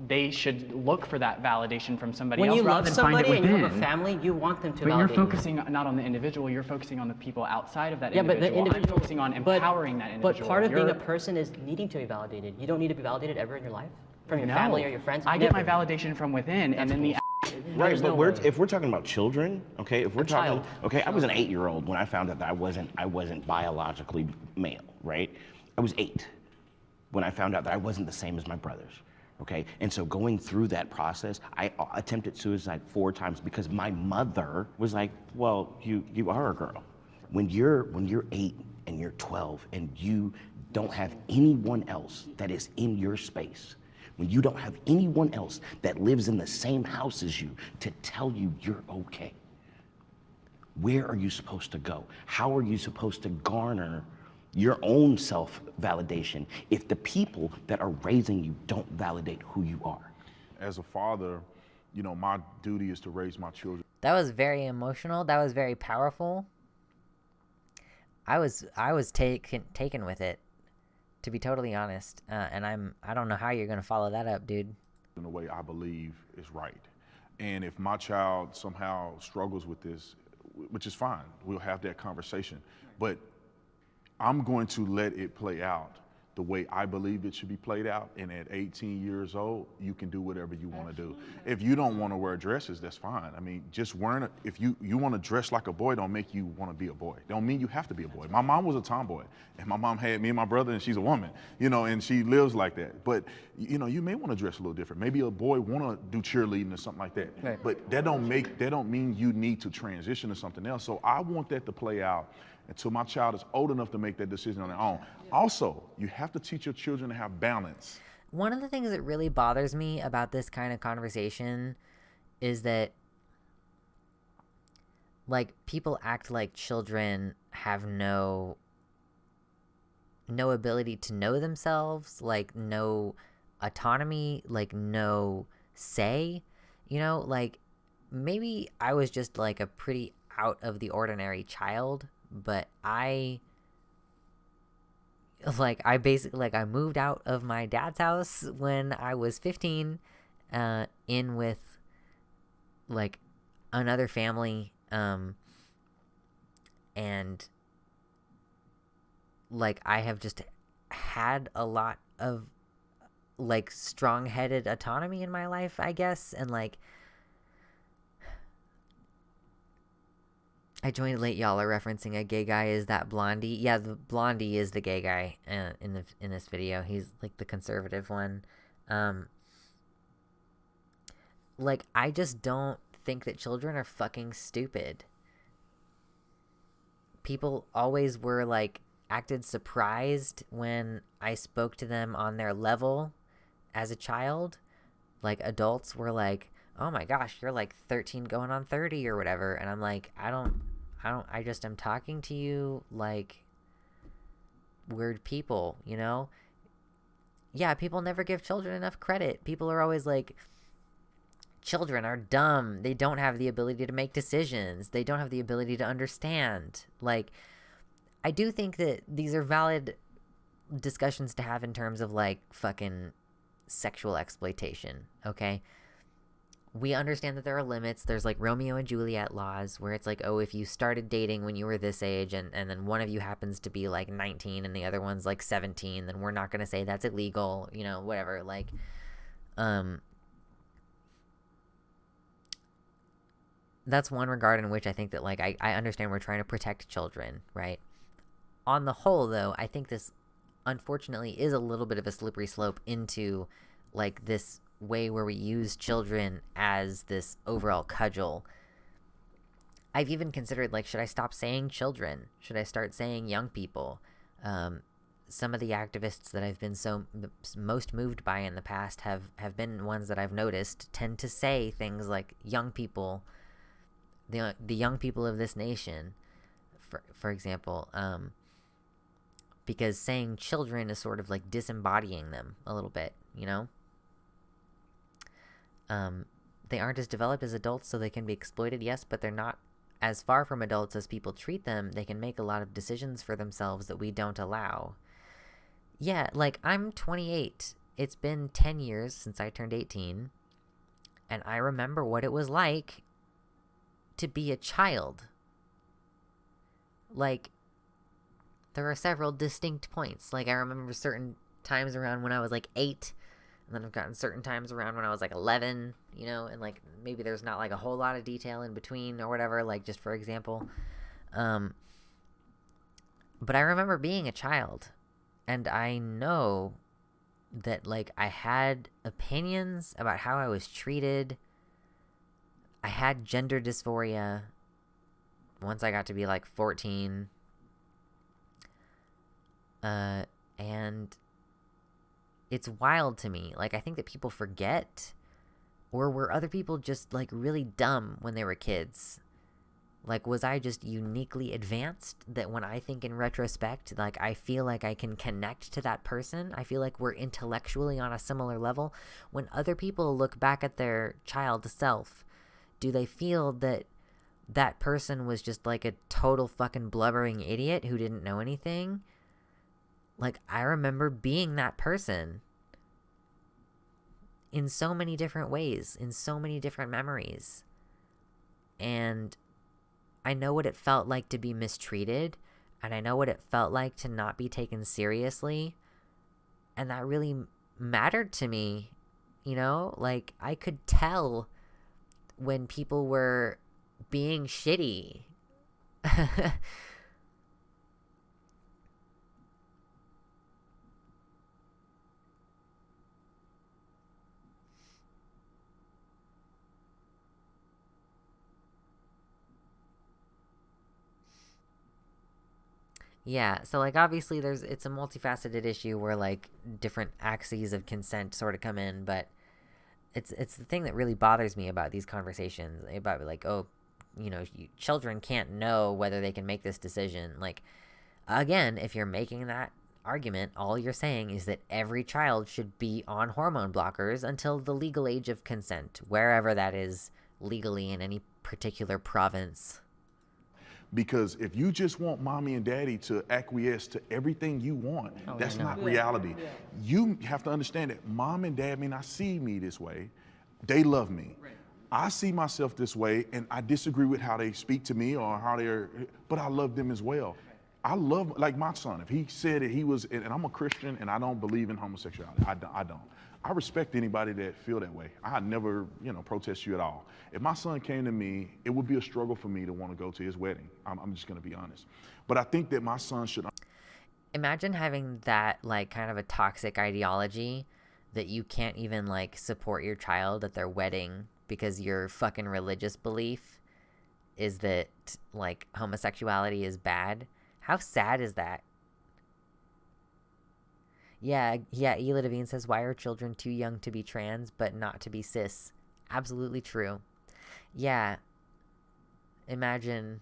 they should look for that validation from somebody When else you rather love than find it somebody and within. you have a family, you want them to But validate you're you. focusing not on the individual, you're focusing on the people outside of that Yeah, but individual. the individual, I'm focusing on empowering that individual. But part of being a You're- person is needing to be validated. You don't need to be validated ever in your life? From your No. family or your friends? I get my Never. validation from within, and then the Right, but if we're talking about children, okay, if we're talking, child. okay, I was an 8-year-old when I found out that I wasn't biologically male, right? I was 8 when I found out that I wasn't the same as my brothers, okay? And so going through that process, I attempted suicide 4 times because my mother was like, well, you are a girl. When you're 8 and you're 12 and you don't have anyone else that is in your space, when you don't have anyone else that lives in the same house as you to tell you you're okay, where are you supposed to go? How are you supposed to garner your own self-validation if the people that are raising you don't validate who you are? As a father, you know, my duty is to raise my children. That was very emotional. That was very powerful. I was taken with it, to be totally honest. And I don't know how you're gonna follow that up, dude. In the way I believe is right. And if my child somehow struggles with this, which is fine, we'll have that conversation. But I'm going to let it play out the way I believe it should be played out. And at 18 years old, you can do whatever you want to do. If you don't want to wear dresses, that's fine. I mean, just wearing if you want to dress like a boy, don't make you want to be a boy. Don't mean you have to be a boy. My mom was a tomboy, and my mom had me and my brother, and she's a woman, you know, and she lives like that. But, you know, you may want to dress a little different. Maybe a boy want to do cheerleading or something like that. Right. But that don't mean you need to transition to something else. So I want that to play out until my child is old enough to make that decision on their own. Also, you have to teach your children to have balance. One of the things that really bothers me about this kind of conversation is that, like, people act like children have no ability to know themselves, like, no autonomy, like, no say, you know? Like, maybe I was just, like, a pretty out of the ordinary child, but I moved out of my dad's house when I was 15, in with, like, another family, and, like, I have just had a lot of, like, strong-headed autonomy in my life, I guess, and, like, I joined late. Y'all are referencing a gay guy. Is that Blondie? Yeah, the Blondie is the gay guy in this video. He's like the conservative one. Like, I just don't think that children are fucking stupid. People always were like acted surprised when I spoke to them on their level as a child. Like, adults were like, "Oh my gosh, you're like 13 going on 30 or whatever," and I'm like, I just am talking to you like weird people, you know? Yeah, people never give children enough credit. People are always like, children are dumb. They don't have the ability to make decisions. They don't have the ability to understand. Like, I do think that these are valid discussions to have in terms of, like, fucking sexual exploitation, okay? We understand that there are limits. There's, like, Romeo and Juliet laws where it's like, oh, if you started dating when you were this age and then one of you happens to be, like, 19 and the other one's, like, 17, then we're not going to say that's illegal, you know, whatever. Like, that's one regard in which I think that, like, I understand we're trying to protect children, right? On the whole, though, I think this, unfortunately, is a little bit of a slippery slope into, like, this way where we use children as this overall cudgel. I've even considered, like, should I stop saying children? Should I start saying young people? Some of the activists that I've been most moved by in the past have been ones that I've noticed tend to say things like young people, the young people of this nation, for example, because saying children is sort of like disembodying them a little bit, you know? They aren't as developed as adults, so they can be exploited, yes, but they're not as far from adults as people treat them, they can make a lot of decisions for themselves that we don't allow. Yeah, like, I'm 28. It's been 10 years since I turned 18, and I remember what it was like to be a child. Like, there are several distinct points. Like, I remember certain times around when I was, like, 8, and then I've gotten certain times around when I was, like, 11, you know, and, like, maybe there's not, like, a whole lot of detail in between or whatever, like, just for example. But I remember being a child, and I know that, like, I had opinions about how I was treated. I had gender dysphoria once I got to be, like, 14. And it's wild to me. Like, I think that people forget, or were other people just, like, really dumb when they were kids? Like, was I just uniquely advanced that when I think in retrospect, like, I feel like I can connect to that person? I feel like we're intellectually on a similar level. When other people look back at their child self, do they feel that that person was just, like, a total fucking blubbering idiot who didn't know anything? Like, I remember being that person in so many different ways, in so many different memories. And I know what it felt like to be mistreated, and I know what it felt like to not be taken seriously. And that really mattered to me, you know? Like, I could tell when people were being shitty. Yeah, so, like, obviously it's a multifaceted issue where, like, different axes of consent sort of come in, but it's the thing that really bothers me about these conversations, about, like, oh, you know, children can't know whether they can make this decision. Like, again, if you're making that argument, all you're saying is that every child should be on hormone blockers until the legal age of consent, wherever that is legally in any particular province. Because if you just want mommy and daddy to acquiesce to everything you want, that's not reality. Yeah. You have to understand that mom and dad may not see me this way. They love me. Right. I see myself this way, and I disagree with how they speak to me or how they're, but I love them as well. I love, like my son, if he said that he was, and I'm a Christian and I don't believe in homosexuality, I don't. I respect anybody that feel that way. I never, protest you at all. If my son came to me, it would be a struggle for me to want to go to his wedding. I'm just going to be honest. But I think that my son should. Imagine having that, like, kind of a toxic ideology that you can't even, like, support your child at their wedding because your fucking religious belief is that, like, homosexuality is bad. How sad is that? Yeah, Ela Devine says, why are children too young to be trans but not to be cis? Absolutely true. Yeah. Imagine.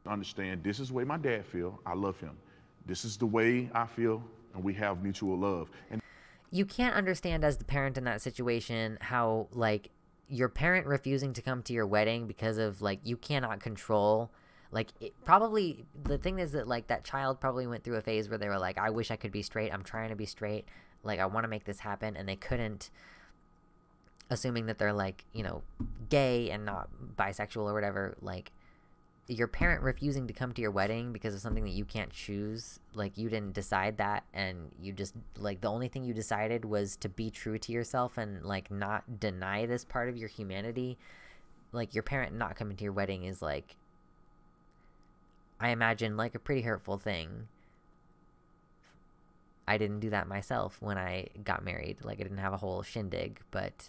Understand, this is the way my dad feel. I love him. This is the way I feel, and we have mutual love. And you can't understand as the parent in that situation how, like, your parent refusing to come to your wedding because of, like, you cannot control. Like, probably, the thing is that, like, that child probably went through a phase where they were like, I wish I could be straight. I'm trying to be straight. Like, I want to make this happen. And they couldn't, assuming that they're, like, gay and not bisexual or whatever. Like, your parent refusing to come to your wedding because of something that you can't choose. Like, you didn't decide that. And you just, like, the only thing you decided was to be true to yourself and, like, not deny this part of your humanity. Like, your parent not coming to your wedding is, like, I imagine, like, a pretty hurtful thing. I didn't do that myself when I got married. Like, I didn't have a whole shindig, but,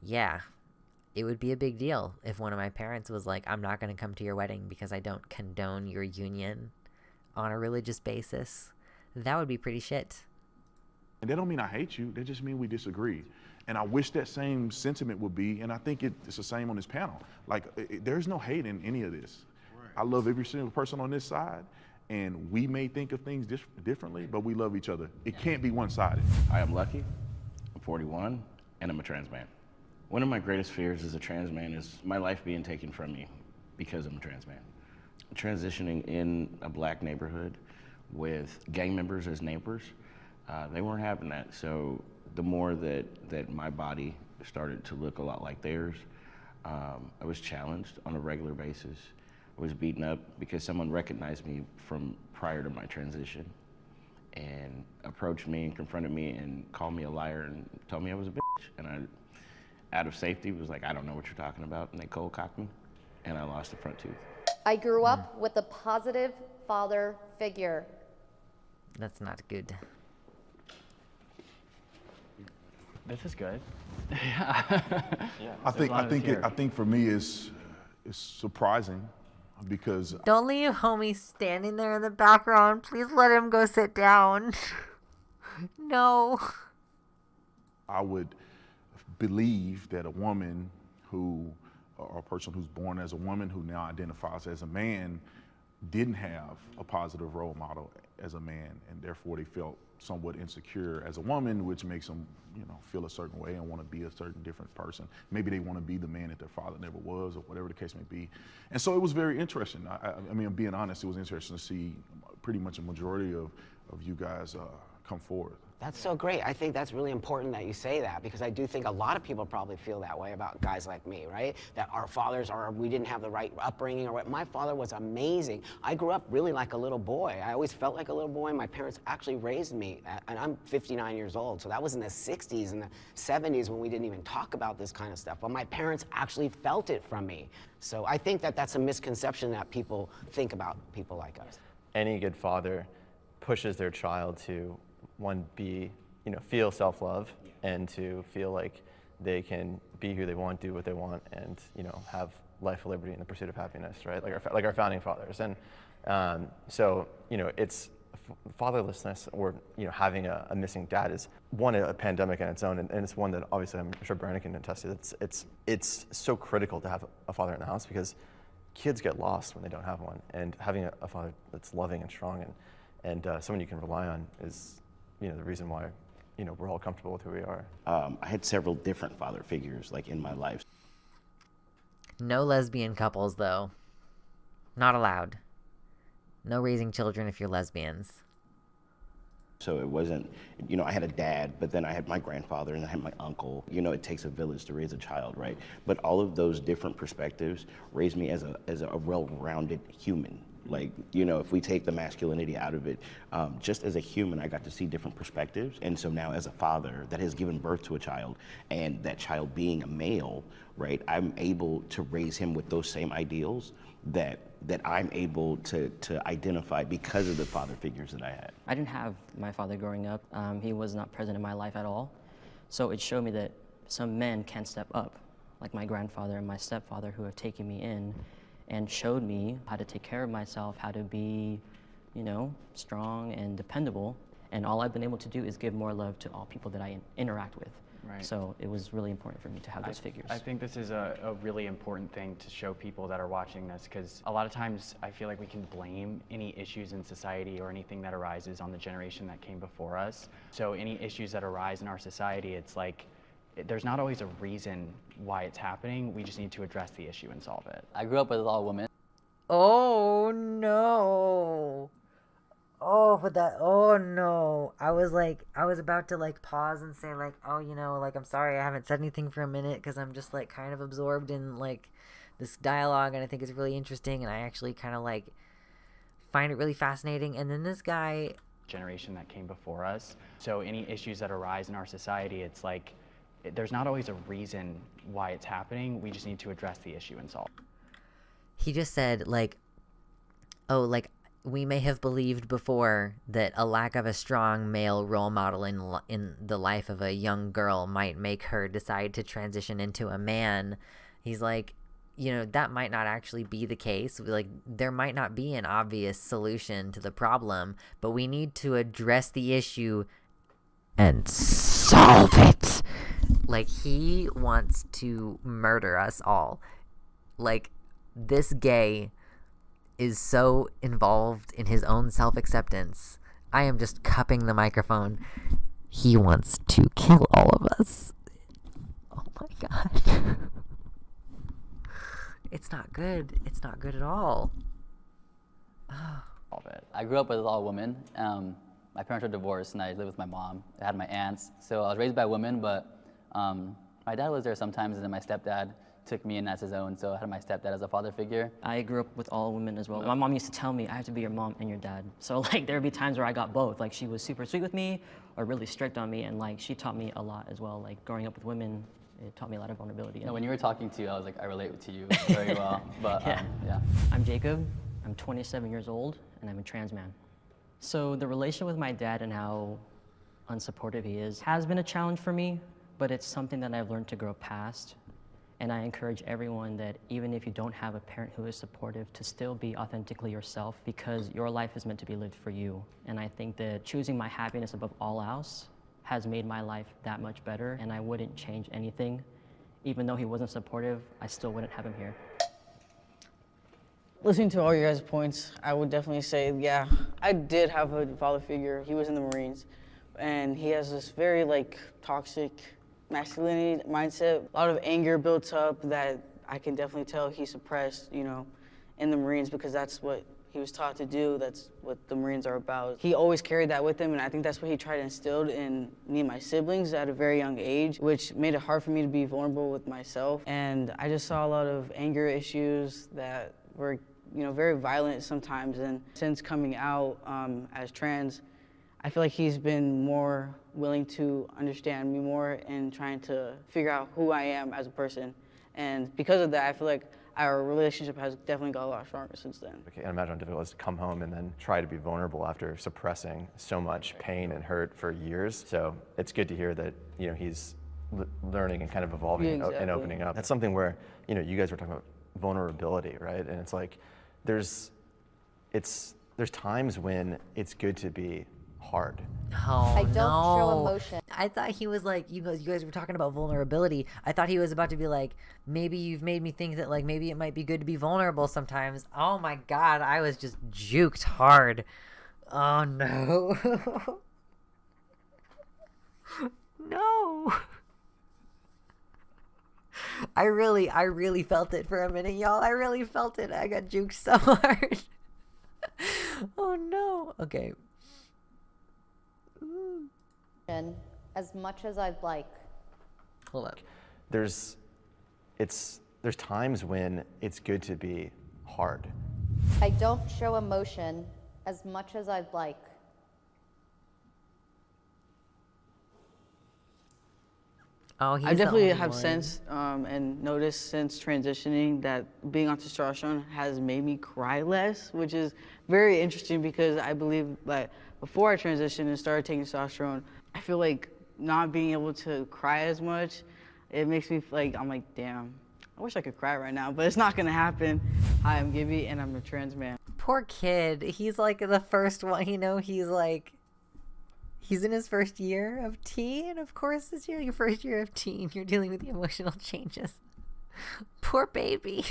yeah, it would be a big deal if one of my parents was like, I'm not going to come to your wedding because I don't condone your union on a religious basis. That would be pretty shit. And that don't mean I hate you. That just mean we disagree. And I wish that same sentiment would be, and I think it's the same on this panel. Like, there's no hate in any of this. Right. I love every single person on this side, and we may think of things differently, but we love each other. It can't be one-sided. I am lucky, I'm 41, and I'm a trans man. One of my greatest fears as a trans man is my life being taken from me because I'm a trans man. Transitioning in a black neighborhood with gang members as neighbors, they weren't having that. So the more that my body started to look a lot like theirs, I was challenged on a regular basis. I was beaten up because someone recognized me from prior to my transition and approached me and confronted me and called me a liar and told me I was a bitch. And I, out of safety, was like, I don't know what you're talking about. And they cold cocked me and I lost a front tooth. I grew up with a positive father figure. That's not good. This is good. I think for me it's surprising because Don't leave homie standing there in the background. Please let him go sit down. No. I would believe that a woman or a person who's born as a woman who now identifies as a man didn't have a positive role model as a man, and therefore they felt somewhat insecure as a woman, which makes them, feel a certain way and want to be a certain different person. Maybe they want to be the man that their father never was, or whatever the case may be. And so it was very interesting. I mean, being honest, it was interesting to see pretty much a majority of you guys come forward. That's so great. I think that's really important that you say that, because I do think a lot of people probably feel that way about guys like me, right? That our fathers we didn't have the right upbringing or what. My father was amazing. I grew up really like a little boy. I always felt like a little boy. My parents actually raised me, and I'm 59 years old. So that was in the 60s and the 70s when we didn't even talk about this kind of stuff. But my parents actually felt it from me. So I think that that's a misconception that people think about people like us. Any good father pushes their child to feel self-love and to feel like they can be who they want, do what they want, and have life, liberty, and the pursuit of happiness, right? Like our founding fathers. And so it's fatherlessness or having a missing dad is a pandemic in its own, and it's one that obviously I'm sure Brandon can attest to. It's so critical to have a father in the house because kids get lost when they don't have one, and having a father that's loving and strong and someone you can rely on is the reason why, we're all comfortable with who we are. I had several different father figures in my life. No lesbian couples, though. Not allowed. No raising children if you're lesbians. So it wasn't, I had a dad, but then I had my grandfather and I had my uncle. It takes a village to raise a child, right? But all of those different perspectives raised me as a well-rounded human. If we take the masculinity out of it, just as a human, I got to see different perspectives. And so now as a father that has given birth to a child, and that child being a male, right, I'm able to raise him with those same ideals that I'm able to identify because of the father figures that I had. I didn't have my father growing up. He was not present in my life at all. So it showed me that some men can step up, like my grandfather and my stepfather, who have taken me in and showed me how to take care of myself, how to be, strong and dependable. And all I've been able to do is give more love to all people that I interact with. Right. So it was really important for me to have those figures. I think this is a really important thing to show people that are watching this, because a lot of times I feel like we can blame any issues in society or anything that arises on the generation that came before us. So any issues that arise in our society, it's like, there's not always a reason why it's happening. We just need to address the issue and solve it. I grew up with all women. Oh no. Oh no. I was about to pause and say I'm sorry I haven't said anything for a minute because I'm just kind of absorbed in this dialogue, and I think it's really interesting, and I actually kind of find it really fascinating. And then this guy, generation that came before us. So any issues that arise in our society, it's like, there's not always a reason why it's happening. We just need to address the issue and solve it. He just said we may have believed before that a lack of a strong male role model in the life of a young girl might make her decide to transition into a man. He's that might not actually be the case. There might not be an obvious solution to the problem, but we need to address the issue and solve it. He wants to murder us all. This gay is so involved in his own self-acceptance. I am just cupping the microphone. He wants to kill all of us. Oh my my god. It's not good. It's not good at all. All of it. I grew up with all women. My parents were divorced, and I lived with my mom. I had my aunts. So I was raised by women, but my dad was there sometimes, and then my stepdad took me in as his own, so I had my stepdad as a father figure. I grew up with all women as well. My mom used to tell me I have to be your mom and your dad. So like there would be times where I got both. Like she was super sweet with me or really strict on me, and like she taught me a lot as well. Like growing up with women, it taught me a lot of vulnerability. No, when you were talking to, I was like, I relate to you very well. But yeah. I'm Jacob. I'm 27 years old, and I'm a trans man. So the relation with my dad and how unsupportive he is has been a challenge for me, but it's something that I've learned to grow past. And I encourage everyone that even if you don't have a parent who is supportive, to still be authentically yourself, because your life is meant to be lived for you. And I think that choosing my happiness above all else has made my life that much better, and I wouldn't change anything. Even though he wasn't supportive, I still wouldn't have him here. Listening to all your guys' points, I would definitely say, yeah, I did have a father figure. He was in the Marines, and he has this very toxic masculinity mindset. A lot of anger built up that I can definitely tell he suppressed, in the Marines, because that's what he was taught to do. That's what the Marines are about. He always carried that with him, and I think that's what he tried to instill in me and my siblings at a very young age, which made it hard for me to be vulnerable with myself. And I just saw a lot of anger issues that were, very violent sometimes. And since coming out as trans, I feel like he's been more willing to understand me more and trying to figure out who I am as a person. And because of that, I feel like our relationship has definitely got a lot stronger since then. I can't imagine how difficult it is to come home and then try to be vulnerable after suppressing so much pain and hurt for years. So it's good to hear that he's learning and kind of evolving and opening up. That's something where you guys were talking about vulnerability, right? And it's like there's times when it's good to be hard. Oh, I don't show no. emotion. I thought he was like, you guys were talking about vulnerability. I thought he was about to be like, maybe you've made me think that maybe it might be good to be vulnerable sometimes. Oh my god, I was just juked hard. Oh no. No. I really felt it for a minute, y'all. I really felt it. I got juked so hard. Oh no. Okay. As much as I'd like. Hold up. There's times when it's good to be hard. I don't show emotion as much as I'd like. Oh, I definitely have sensed and noticed since transitioning that being on testosterone has made me cry less, which is very interesting because I believe that before I transitioned and started taking testosterone, I feel like not being able to cry as much, it makes me I'm like, damn, I wish I could cry right now, but it's not gonna happen. Hi, I'm Gibby and I'm a trans man. Poor kid. He's the first one, he's in his first year of teen, and of course this year, your first year of teen, you're dealing with the emotional changes. Poor baby.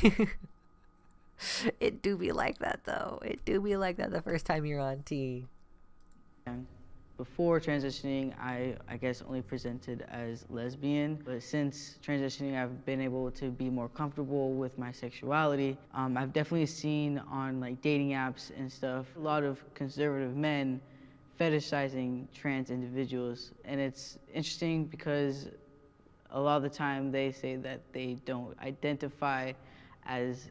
It do be like that though. It do be like that the first time you're on T. Before transitioning, I guess only presented as lesbian, but since transitioning, I've been able to be more comfortable with my sexuality. I've definitely seen on dating apps and stuff, a lot of conservative men fetishizing trans individuals, and it's interesting because a lot of the time they say that they don't identify as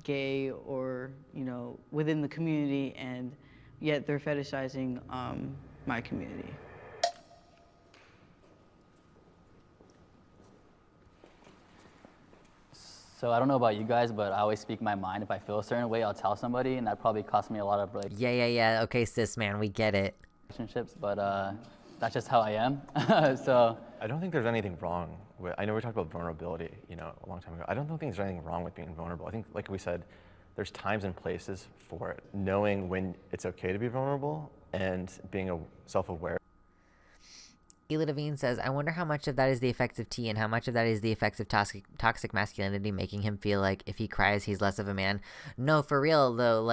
gay or within the community, and yet they're fetishizing my community. So I don't know about you guys, but I always speak my mind. If I feel a certain way, I'll tell somebody, and that probably cost me a lot of Yeah. Okay, sis, man, we get it. relationships, but that's just how I am. So I don't think there's anything wrong with, I know we talked about vulnerability, a long time ago. I don't think there's anything wrong with being vulnerable. I think, like we said, there's times and places for it. Knowing when it's okay to be vulnerable and being self-aware. Ela Devine says, I wonder how much of that is the effects of tea and how much of that is the effects of toxic masculinity, making him feel like if he cries, he's less of a man. No, for real, though,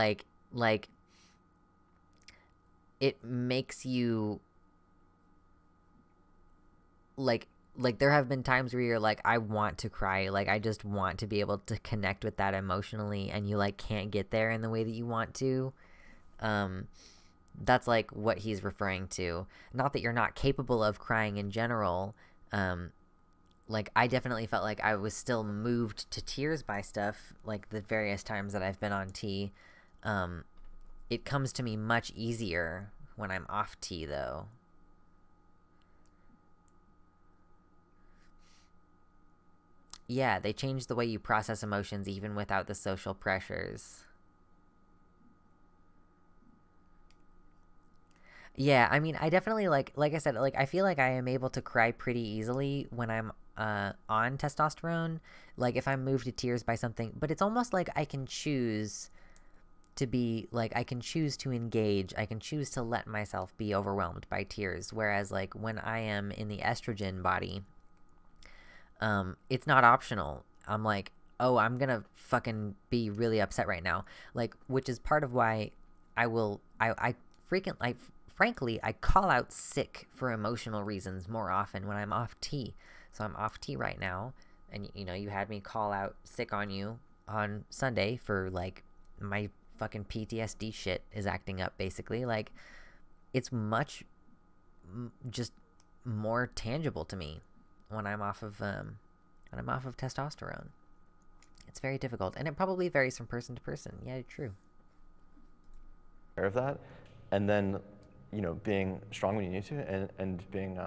it makes you, like there have been times where you're like, I want to cry, like I just want to be able to connect with that emotionally, and you like can't get there in the way that you want to. That's like what he's referring to. Not that you're not capable of crying in general. Like I definitely felt like I was still moved to tears by stuff, like the various times that I've been on tea. It comes to me much easier when I'm off tea, though. Yeah, they change the way you process emotions even without the social pressures. Yeah, I mean, I definitely like I said, like I feel like I am able to cry pretty easily when I'm on testosterone, like if I'm moved to tears by something, but it's almost like I can choose to be like, I can choose to engage, I can choose to let myself be overwhelmed by tears, whereas like when I am in the estrogen body, it's not optional. I'm like, oh, I'm gonna fucking be really upset right now, like, which is part of why I frankly, I call out sick for emotional reasons more often when I'm off tea. So I'm off tea right now, and you know, you had me call out sick on you on Sunday for like my fucking PTSD shit is acting up, basically. Like, it's much just more tangible to me when I'm off of testosterone. It's very difficult, and it probably varies from person to person. Yeah, true. Aware of that, and then, you know, being strong when you need to, and being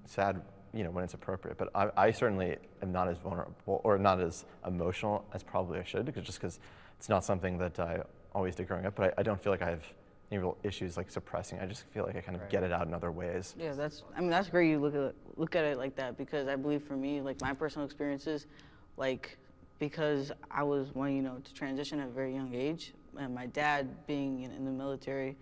sad, you know, when it's appropriate. But I certainly am not as vulnerable or not as emotional as probably I should, because it's not something that I always did growing up. But I don't feel like I have any real issues like suppressing. I just feel like I kind of get it out in other ways. Yeah, that's great you look at it like that, because I believe for me, like my personal experiences, like because I was one, you know, to transition at a very young age, and my dad being in the military,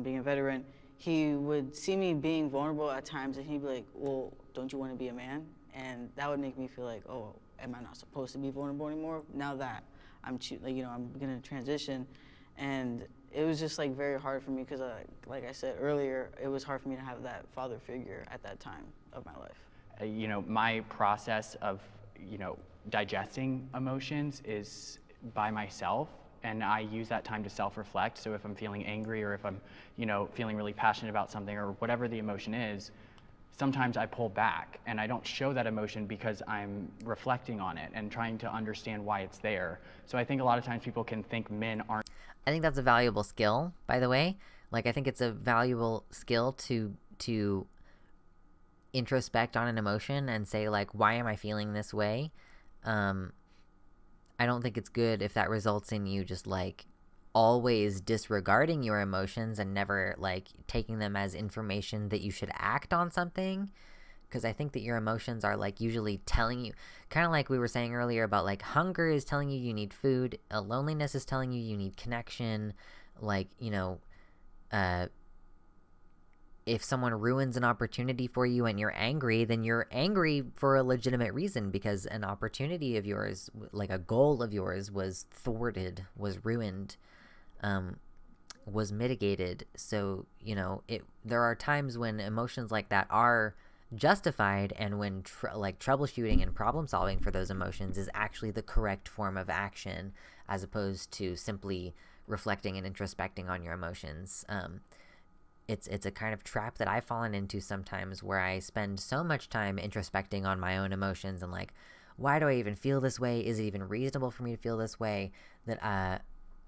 being a veteran, he would see me being vulnerable at times, and he'd be like, well, don't you want to be a man? And that would make me feel like, oh, am I not supposed to be vulnerable anymore? Now that I'm going to transition. And it was just like very hard for me, because like I said earlier, it was hard for me to have that father figure at that time of my life. You know, my process of, you know, digesting emotions is by myself. And I use that time to self-reflect. So if I'm feeling angry, or if I'm, you know, feeling really passionate about something, or whatever the emotion is, sometimes I pull back and I don't show that emotion because I'm reflecting on it and trying to understand why it's there. So I think a lot of times people can think men aren't. I think that's a valuable skill, by the way. Like, I think it's a valuable skill to introspect on an emotion and say, like, why am I feeling this way? I don't think it's good if that results in you just like always disregarding your emotions and never like taking them as information that you should act on something. Because I think that your emotions are like usually telling you, kind of like we were saying earlier about like hunger is telling you need food, loneliness is telling you need connection, like, you know, if someone ruins an opportunity for you and you're angry, then you're angry for a legitimate reason, because an opportunity of yours, like a goal of yours, was thwarted, was ruined, was mitigated. So, you know, there are times when emotions like that are justified, and when troubleshooting and problem solving for those emotions is actually the correct form of action, as opposed to simply reflecting and introspecting on your emotions. It's a kind of trap that I've fallen into sometimes, where I spend so much time introspecting on my own emotions and like, why do I even feel this way? Is it even reasonable for me to feel this way? That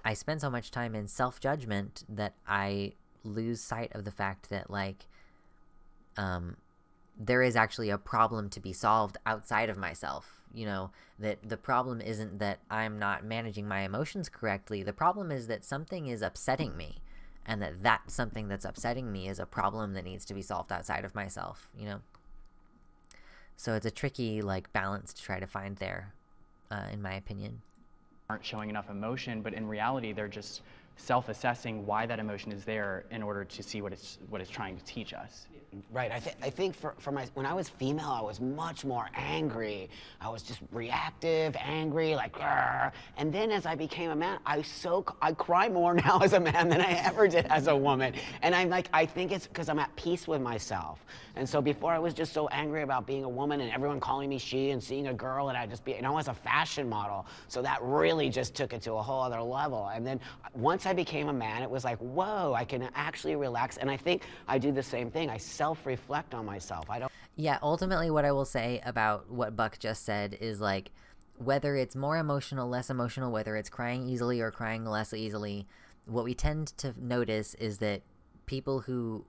I spend so much time in self-judgment that I lose sight of the fact that like there is actually a problem to be solved outside of myself. You know, that the problem isn't that I'm not managing my emotions correctly. The problem is that something is upsetting me. And that something that's upsetting me is a problem that needs to be solved outside of myself, you know? So it's a tricky, like, balance to try to find there, in my opinion. Aren't showing enough emotion, but in reality, they're just self-assessing why that emotion is there in order to see what it's trying to teach us. Right. I think for when I was female, I was much more angry. I was just reactive, angry, like, "Grr." And then as I became a man, I cry more now as a man than I ever did as a woman. And I'm like, I think it's because I'm at peace with myself. And so before I was just so angry about being a woman and everyone calling me she and seeing a girl and I just be, as a fashion model. So that really just took it to a whole other level. And then once I became a man, it was like, whoa, I can actually relax. And I think I do the same thing. I self-reflect on myself. Yeah, ultimately what I will say about what Buck just said is, like, whether it's more emotional, less emotional, whether it's crying easily or crying less easily, what we tend to notice is that people who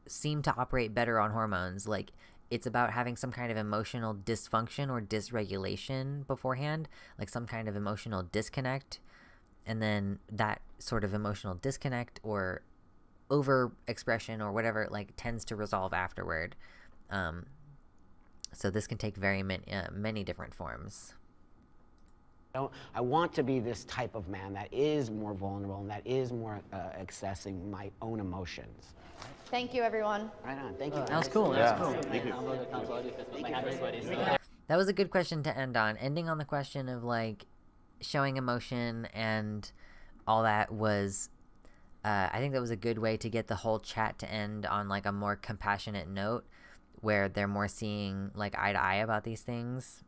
seem to operate better on hormones, like, it's about having some kind of emotional dysfunction or dysregulation beforehand, like some kind of emotional disconnect, and then that sort of emotional disconnect or over expression or whatever, like, tends to resolve afterward. So this can take very many different forms. I want to be this type of man that is more vulnerable and that is more accessing my own emotions. Thank you, everyone. Right on. Thank you. That was cool. That was cool. Thank you. That was a good question to end on. Ending on the question of, like, showing emotion and all that was, I think that was a good way to get the whole chat to end on, like, a more compassionate note where they're more seeing, like, eye to eye about these things.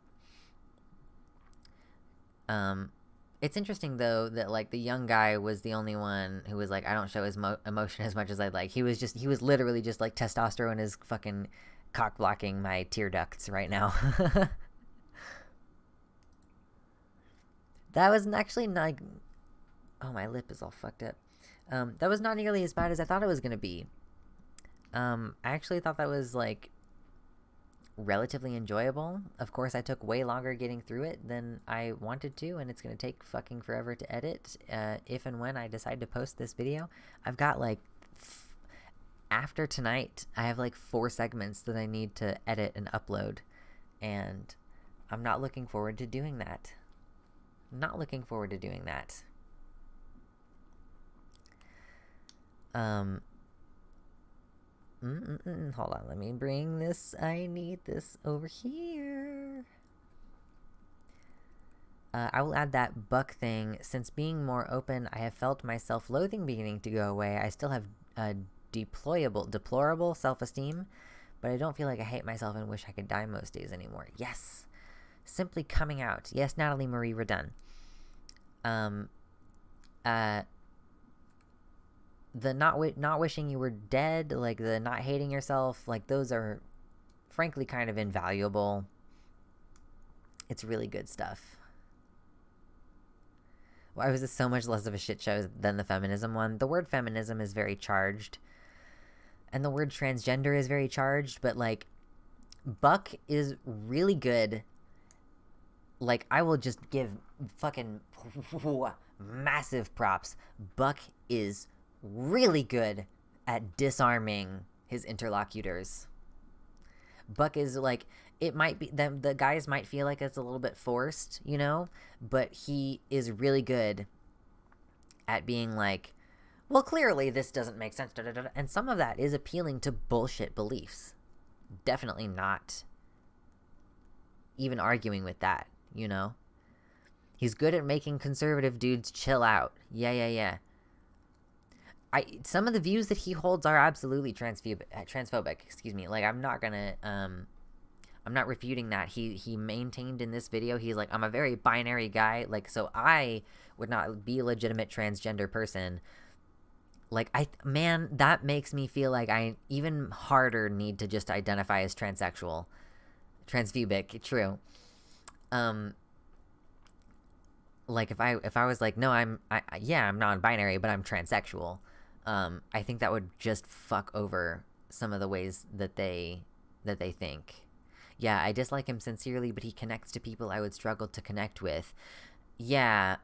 It's interesting, though, that, like, the young guy was the only one who was like, I don't show his emotion as much as I'd like. He was literally just, like, testosterone is fucking cock blocking my tear ducts right now. That was actually not, oh, my lip is all fucked up. That was not nearly as bad as I thought it was gonna be. I actually thought that was, like, relatively enjoyable. Of course, I took way longer getting through it than I wanted to, and it's gonna take fucking forever to edit, if and when I decide to post this video. I've got, like, after tonight, I have, like, 4 segments that I need to edit and upload, and I'm not looking forward to doing that. Not looking forward to doing that. Hold on, let me bring this. I need this over here. I will add that Buck thing. Since being more open, I have felt my self-loathing beginning to go away. I still have deplorable self-esteem, but I don't feel like I hate myself and wish I could die most days anymore. Yes. Simply coming out. Yes, Natalie Marie, we're done. The not wishing you were dead, like the not hating yourself, like those are frankly kind of invaluable. It's really good stuff. Why was this so much less of a shit show than the feminism one? The word feminism is very charged, and the word transgender is very charged, but, like, Buck is really good. Like, I will just give fucking massive props. Buck is really good at disarming his interlocutors. Buck is, like, it might be, the guys might feel like it's a little bit forced, you know, but he is really good at being like, well, clearly this doesn't make sense, and some of that is appealing to bullshit beliefs. Definitely not even arguing with that, you know? He's good at making conservative dudes chill out. Yeah. Some of the views that he holds are absolutely transphobic, excuse me. Like, I'm not gonna, I'm not refuting that. He maintained in this video, he's like, I'm a very binary guy, like, so I would not be a legitimate transgender person. Like, man, that makes me feel like I even harder need to just identify as transsexual. Transphobic, true. Like, if I was like, no, I'm non-binary, but I'm transsexual, I think that would just fuck over some of the ways that they think. Yeah, I dislike him sincerely, but he connects to people I would struggle to connect with. Yeah,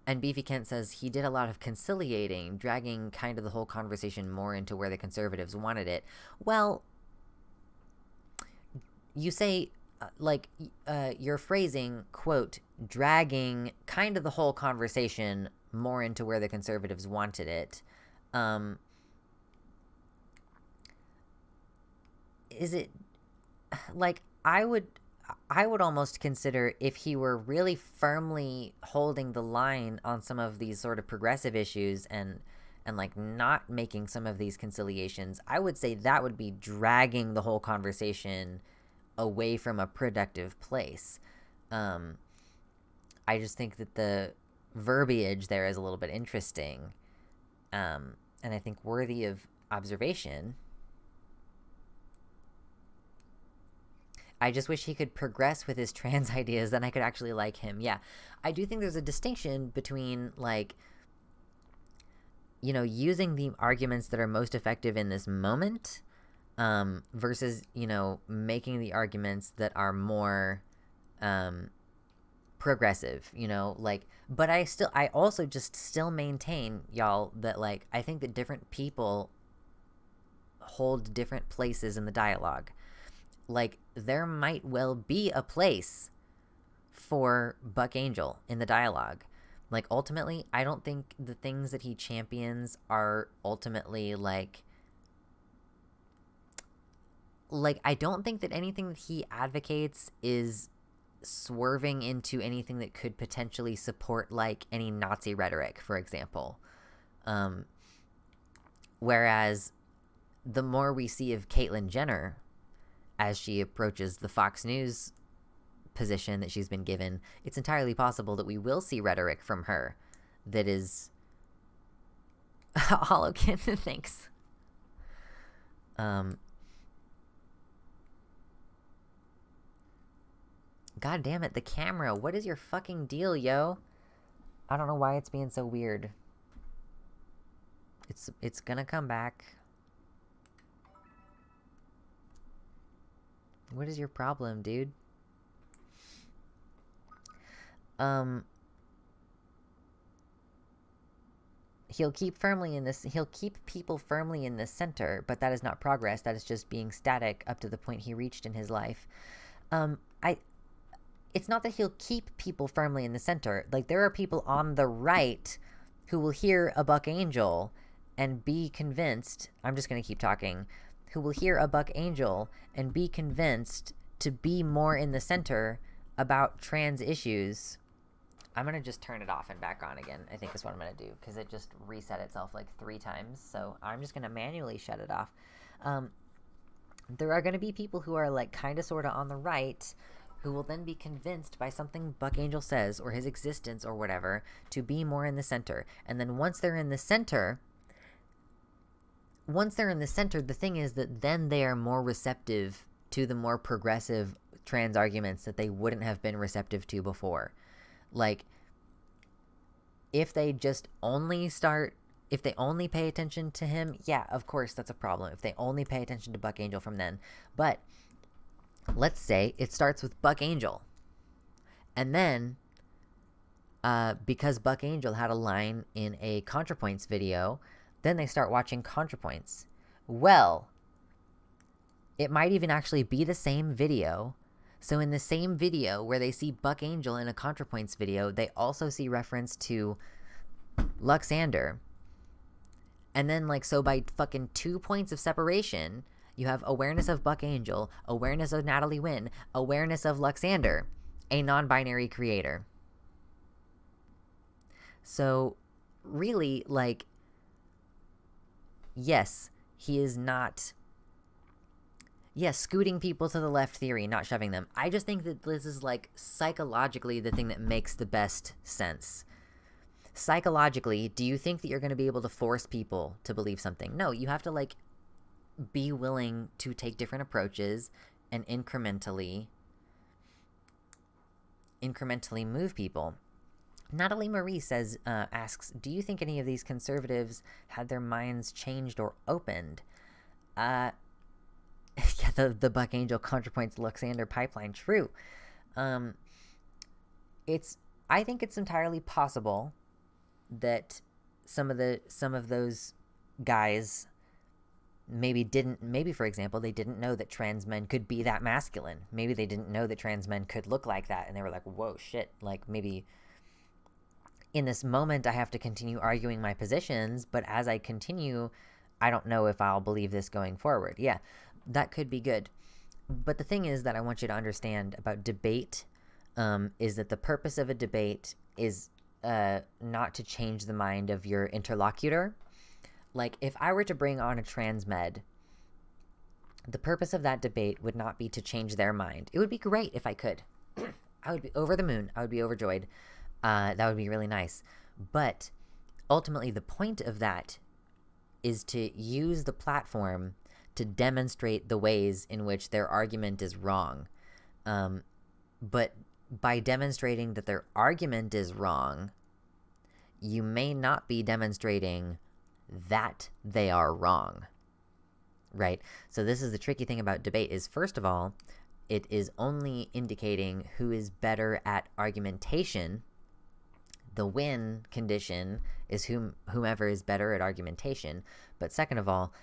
and Beefy Kent says he did a lot of conciliating, dragging kind of the whole conversation more into where the conservatives wanted it. Well, you say, like, your phrasing, quote, dragging kind of the whole conversation more into where the conservatives wanted it. Is it like I would almost consider if he were really firmly holding the line on some of these sort of progressive issues and like not making some of these conciliations, I would say that would be dragging the whole conversation away from a productive place. I just think that the verbiage there is a little bit interesting, and I think worthy of observation. I just wish he could progress with his trans ideas, then I could actually like him. Yeah, I do think there's a distinction between, like, you know, using the arguments that are most effective in this moment, versus, you know, making the arguments that are more progressive, you know, like, but I also just still maintain, y'all, that, like, I think that different people hold different places in the dialogue. Like, there might well be a place for Buck Angel in the dialogue. Like, ultimately, I don't think the things that he champions are ultimately, like, I don't think that anything that he advocates is swerving into anything that could potentially support, like, any Nazi rhetoric, for example. Whereas the more we see of Caitlyn Jenner as she approaches the Fox News position that she's been given, it's entirely possible that we will see rhetoric from her that is Holokin. Thanks. God damn it, the camera. What is your fucking deal, yo? I don't know why it's being so weird. It's gonna come back. What is your problem, dude? He'll keep people firmly in the center, but that is not progress. That is just being static up to the point he reached in his life. It's not that he'll keep people firmly in the center. Like, there are people on the right who will hear a Buck Angel and be convinced, I'm just going to keep talking, who will hear a Buck Angel and be convinced to be more in the center about trans issues. I'm going to just turn it off and back on again, I think is what I'm going to do, because it just reset itself like 3 times. So I'm just going to manually shut it off. There are going to be people who are, like, kind of sort of on the right who will then be convinced by something Buck Angel says or his existence or whatever to be more in the center. And then once they're in the center, the thing is that then they are more receptive to the more progressive trans arguments that they wouldn't have been receptive to before. Like, if they only pay attention to him, yeah, of course that's a problem. If they only pay attention to Buck Angel from then. But let's say it starts with Buck Angel. And then, because Buck Angel had a line in a ContraPoints video, then they start watching ContraPoints. Well, it might even actually be the same video. So in the same video where they see Buck Angel in a ContraPoints video, they also see reference to Luxander. And then, like, so by fucking 2 points of separation, you have awareness of Buck Angel, awareness of Natalie Wynn, awareness of Luxander, a non-binary creator. So, really, like, yes, he is not... Yes, scooting people to the left theory, not shoving them. I just think that this is, like, psychologically the thing that makes the best sense. Psychologically, do you think that you're going to be able to force people to believe something? No, you have to, like, be willing to take different approaches and incrementally move people. Natalie Marie asks, do you think any of these conservatives had their minds changed or opened? Yeah, the Buck Angel ContraPoints Luxander pipeline, true. I think it's entirely possible that some of those guys maybe for example, they didn't know that trans men could be that masculine. Maybe they didn't know that trans men could look like that, and they were like, whoa, shit, like, maybe in this moment I have to continue arguing my positions, but as I continue, I don't know if I'll believe this going forward. Yeah, that could be good. But the thing is that I want you to understand about debate, is that the purpose of a debate is not to change the mind of your interlocutor. Like, if I were to bring on a trans med, the purpose of that debate would not be to change their mind. It would be great if I could. I would be over the moon. I would be overjoyed. That would be really nice. But ultimately, the point of that is to use the platform to demonstrate the ways in which their argument is wrong. But by demonstrating that their argument is wrong, you may not be demonstrating that they are wrong, right? So this is the tricky thing about debate is, first of all, it is only indicating who is better at argumentation. The win condition is whomever is better at argumentation. But second of all,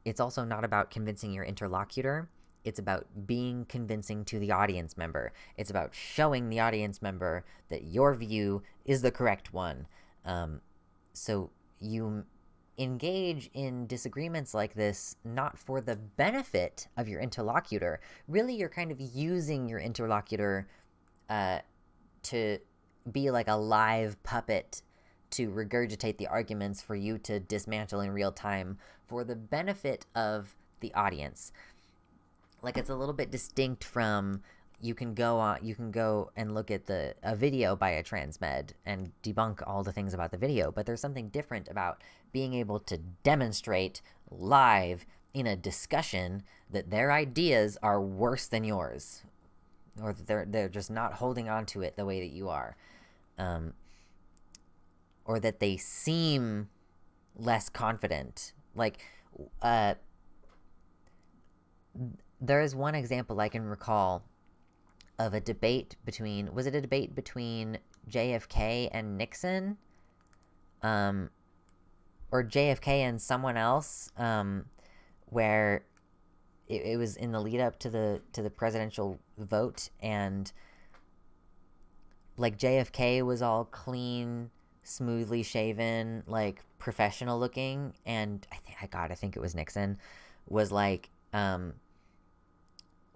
it's also not about convincing your interlocutor. It's about being convincing to the audience member. It's about showing the audience member that your view is the correct one. So you engage in disagreements like this not for the benefit of your interlocutor. Really, you're kind of using your interlocutor to be like a live puppet to regurgitate the arguments for you to dismantle in real time for the benefit of the audience. Like, it's a little bit distinct from you can go and look at a video by a trans med and debunk all the things about the video, but there's something different about being able to demonstrate live in a discussion that their ideas are worse than yours, or that they're just not holding on to it the way that you are, or that they seem less confident. Like, there is one example I can recall of a debate between JFK and Nixon, or JFK and someone else, where it was in the lead up to the presidential vote, and like JFK was all clean, smoothly shaven, like professional looking, and I think it was Nixon was like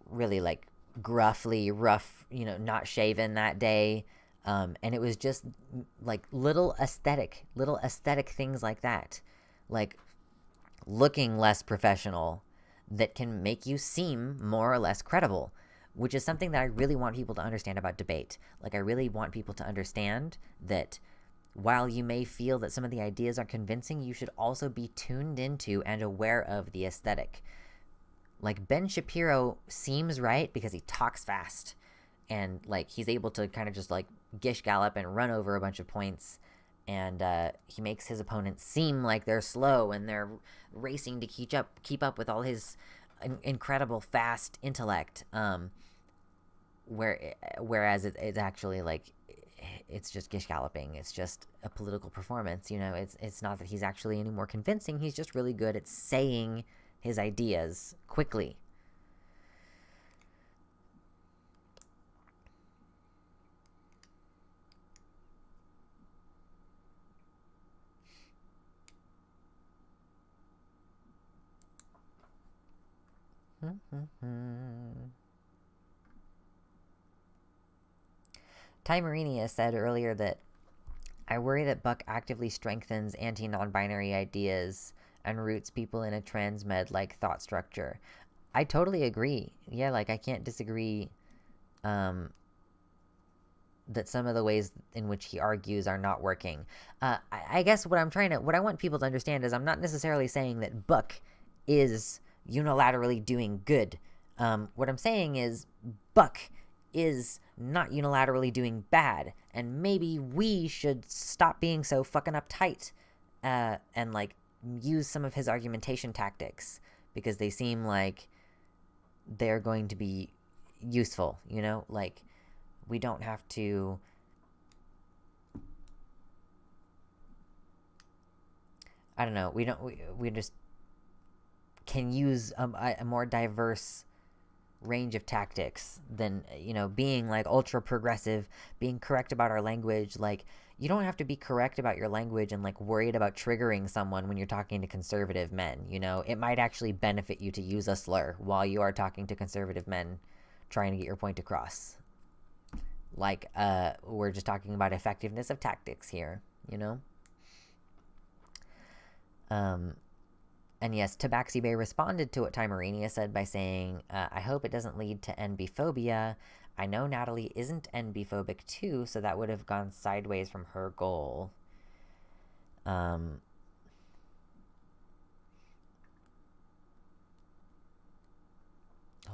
really like gruffly rough, not shaven that day, and it was just like little aesthetic things like that, like looking less professional, that can make you seem more or less credible, which is something that I really want people to understand about debate. Like, I really want people to understand that while you may feel that some of the ideas are convincing, you should also be tuned into and aware of the aesthetic. Like, Ben Shapiro seems right because he talks fast, and like he's able to kind of just like gish gallop and run over a bunch of points, and he makes his opponents seem like they're slow and they're racing to keep up with all his incredible fast intellect. Whereas it's actually like it's just gish galloping. It's just a political performance. It's not that he's actually any more convincing. He's just really good at saying his ideas quickly. Ty Marinia said earlier that I worry that Buck actively strengthens anti-non-binary ideas and roots people in a transmed-like thought structure. I totally agree. Yeah, like, I can't disagree that some of the ways in which he argues are not working. I guess what I want people to understand is I'm not necessarily saying that Buck is unilaterally doing good. What I'm saying is Buck is not unilaterally doing bad, and maybe we should stop being so fucking uptight and like use some of his argumentation tactics because they seem like they're going to be useful, like we don't have to we just can use a more diverse range of tactics than, you know, being like ultra progressive, being correct about our language. Like, you don't have to be correct about your language and like worried about triggering someone when you're talking to conservative men. You know, it might actually benefit you to use a slur while you are talking to conservative men trying to get your point across. Like, we're just talking about effectiveness of tactics here, you know? And yes, Tabaxi Bay responded to what Timarenia said by saying, I hope it doesn't lead to NB-phobia. I know Natalie isn't NB-phobic too, so that would have gone sideways from her goal. Oh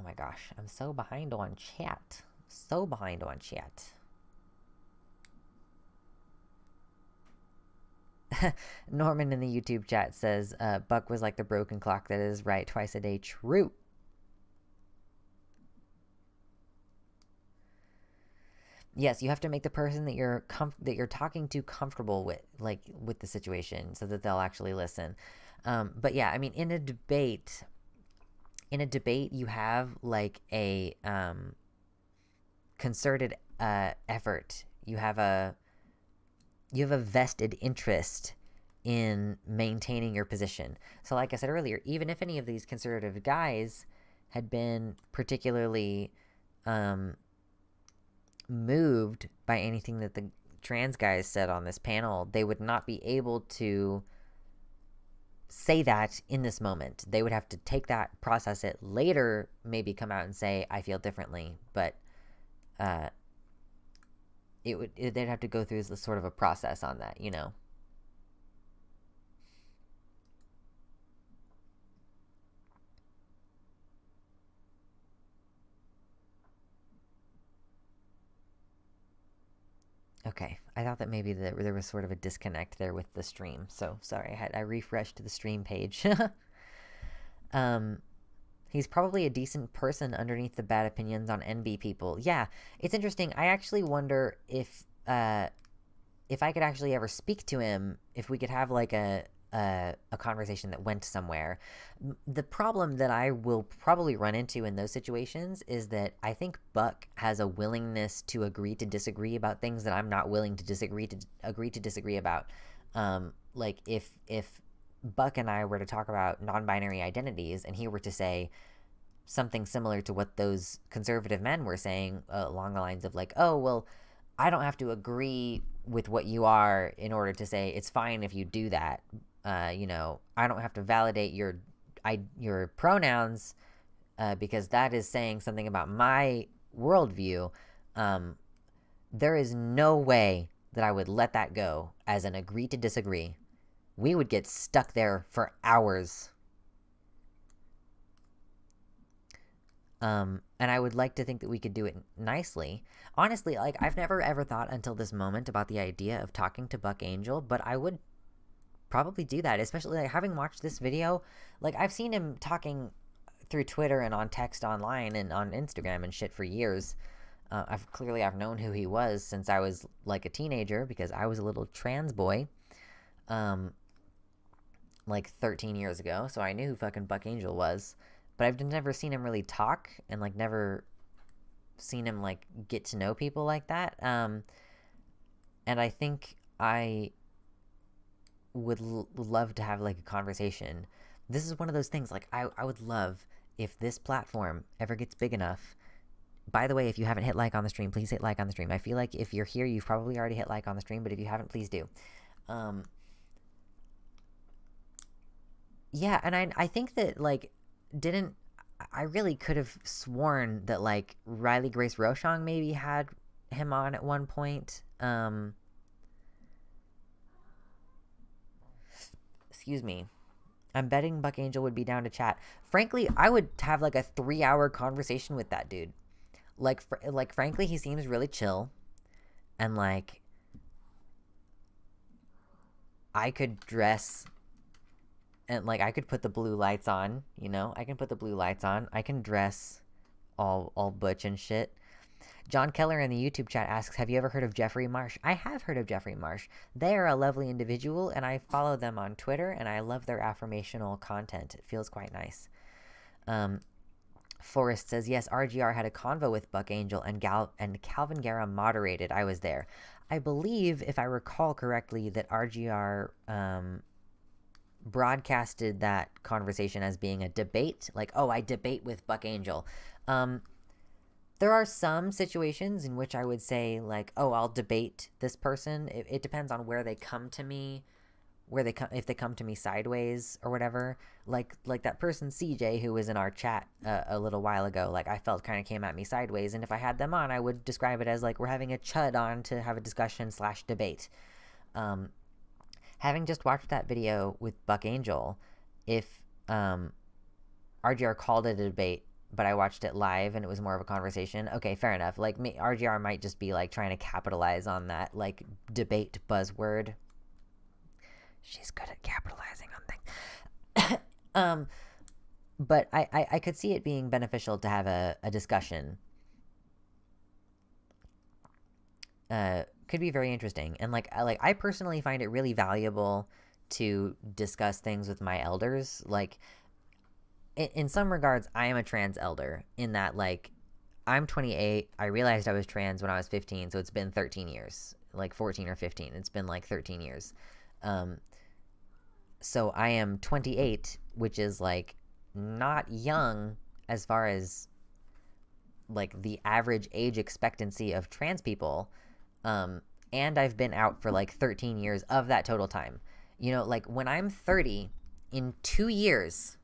my gosh, I'm so behind on chat. So behind on chat. Norman in the YouTube chat says, Buck was like the broken clock that is right twice a day. True. Yes, you have to make the person that you're talking to comfortable with, like, with the situation, so that they'll actually listen. But yeah, I mean, in a debate, you have like a concerted effort. You have a vested interest in maintaining your position. So like I said earlier, even if any of these conservative guys had been particularly moved by anything that the trans guys said on this panel, they would not be able to say that in this moment. They would have to take that, process it, later maybe come out and say, I feel differently. But they'd have to go through this sort of a process on that, you know? Okay, I thought that maybe there was sort of a disconnect there with the stream, so sorry, I refreshed the stream page. He's probably a decent person underneath the bad opinions on NB people. Yeah, it's interesting. I actually wonder if I could actually ever speak to him, if we could have like a conversation that went somewhere. The problem that I will probably run into in those situations is that I think Buck has a willingness to agree to disagree about things that I'm not willing to agree to disagree about. Like if Buck and I were to talk about non-binary identities and he were to say something similar to what those conservative men were saying, along the lines of like, oh, well, I don't have to agree with what you are in order to say it's fine if you do that. You know, I don't have to validate your pronouns because that is saying something about my worldview. There is no way that I would let that go as an agree to disagree. We would get stuck there for hours. And I would like to think that we could do it nicely. Honestly, like, I've never ever thought until this moment about the idea of talking to Buck Angel, but I would probably do that, especially like having watched this video. Like, I've seen him talking through Twitter and on text online and on Instagram and shit for years. I've known who he was since I was like a teenager, because I was a little trans boy like 13 years ago, so I knew who fucking Buck Angel was. But I've never seen him really talk, and like never seen him like get to know people like that. And I think I would love to have like a conversation. This is one of those things, like I would love if this platform ever gets big enough. By the way, if you haven't hit like on the stream, please hit like on the stream. I feel like if you're here, you've probably already hit like on the stream, but if you haven't, please do. Yeah, and I think that like I really could have sworn that like Riley Grace Rochong maybe had him on at one point. Excuse me. I'm betting Buck Angel would be down to chat. Frankly, I would have like a 3-hour conversation with that dude. Like frankly, he seems really chill, and like I could dress and like I could put the blue lights on, you know? I can put the blue lights on. I can dress all butch and shit. John Keller in the YouTube chat asks, have you ever heard of Jeffrey Marsh? I have heard of Jeffrey Marsh. They are a lovely individual, and I follow them on Twitter, and I love their affirmational content. It feels quite nice. Forrest says, yes, RGR had a convo with Buck Angel, and Calvin Guerra moderated. I was there. I believe, if I recall correctly, that RGR broadcasted that conversation as being a debate. Like, oh, I debate with Buck Angel. There are some situations in which I would say, like, oh, I'll debate this person. It depends on where they come to me, if they come to me sideways or whatever. Like that person CJ who was in our chat a little while ago. Like, I felt kind of came at me sideways, and if I had them on, I would describe it as like we're having a chud on to have a discussion/debate. Having just watched that video with Buck Angel, if RGR called it a debate, but I watched it live and it was more of a conversation, okay, fair enough. Like, RGR might just be like trying to capitalize on that like debate buzzword. She's good at capitalizing on things. But I could see it being beneficial to have a discussion. Could be very interesting. And I personally find it really valuable to discuss things with my elders. Like, in some regards, I am a trans elder in that, like, I'm 28. I realized I was trans when I was 15, so it's been 13 years. Like 14 or 15. It's been like 13 years. So I am 28, which is like not young as far as like the average age expectancy of trans people. And I've been out for like 13 years of that total time. You know, like when I'm 30, in 2 years,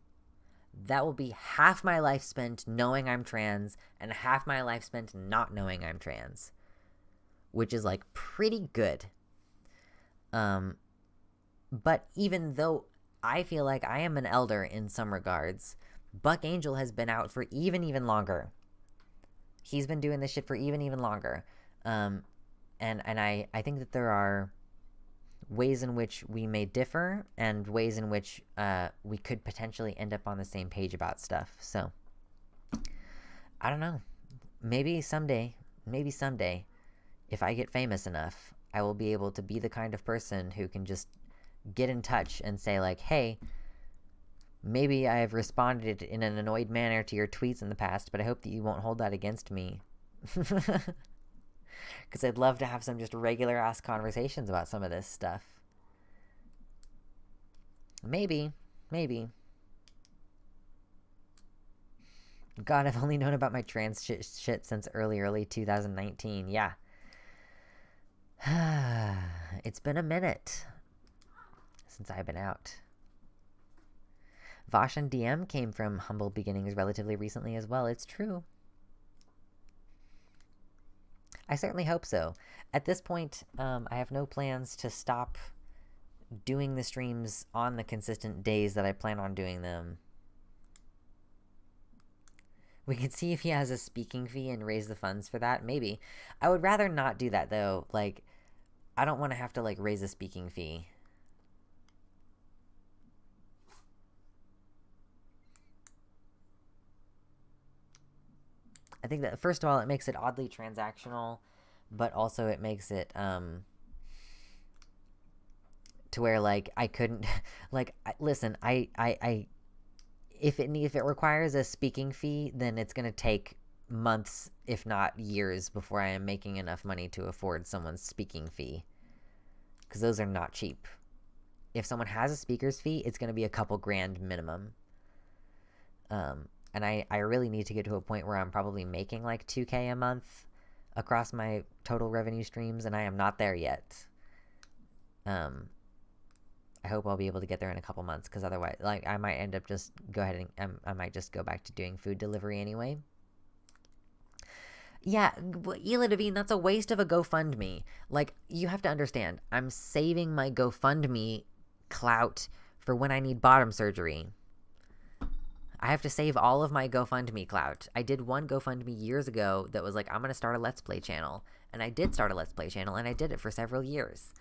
that will be half my life spent knowing I'm trans and half my life spent not knowing I'm trans, which is like pretty good. But even though I feel like I am an elder in some regards, Buck Angel has been out for even longer. He's been doing this shit for even longer. And I think that there are ways in which we may differ and ways in which we could potentially end up on the same page about stuff. So, I don't know. Maybe someday, if I get famous enough, I will be able to be the kind of person who can just get in touch and say, like, hey, maybe I have responded in an annoyed manner to your tweets in the past, but I hope that you won't hold that against me. Because I'd love to have some just regular-ass conversations about some of this stuff. Maybe. God, I've only known about my trans shit since early 2019. Yeah. It's been a minute since I've been out. Vosh and DM came from humble beginnings relatively recently as well. It's true. I certainly hope so. At this point, I have no plans to stop doing the streams on the consistent days that I plan on doing them. We could see if he has a speaking fee and raise the funds for that. Maybe. I would rather not do that, though. Like, I don't want to have to, like, raise a speaking fee. I think that, first of all, it makes it oddly transactional, but also it makes it, to where, like, I couldn't, like, listen, if it requires a speaking fee, then it's going to take months, if not years, before I am making enough money to afford someone's speaking fee. Because those are not cheap. If someone has a speaker's fee, it's going to be a couple grand minimum. And I really need to get to a point where I'm probably making like $2,000 a month across my total revenue streams, and I am not there yet. I hope I'll be able to get there in a couple months, because otherwise, like, I might end up just I might just go back to doing food delivery anyway. Yeah, Ela Devine, that's a waste of a GoFundMe. Like, you have to understand, I'm saving my GoFundMe clout for when I need bottom surgery. I have to save all of my GoFundMe clout. I did one GoFundMe years ago that was like, I'm going to start a Let's Play channel. And I did start a Let's Play channel, and I did it for several years.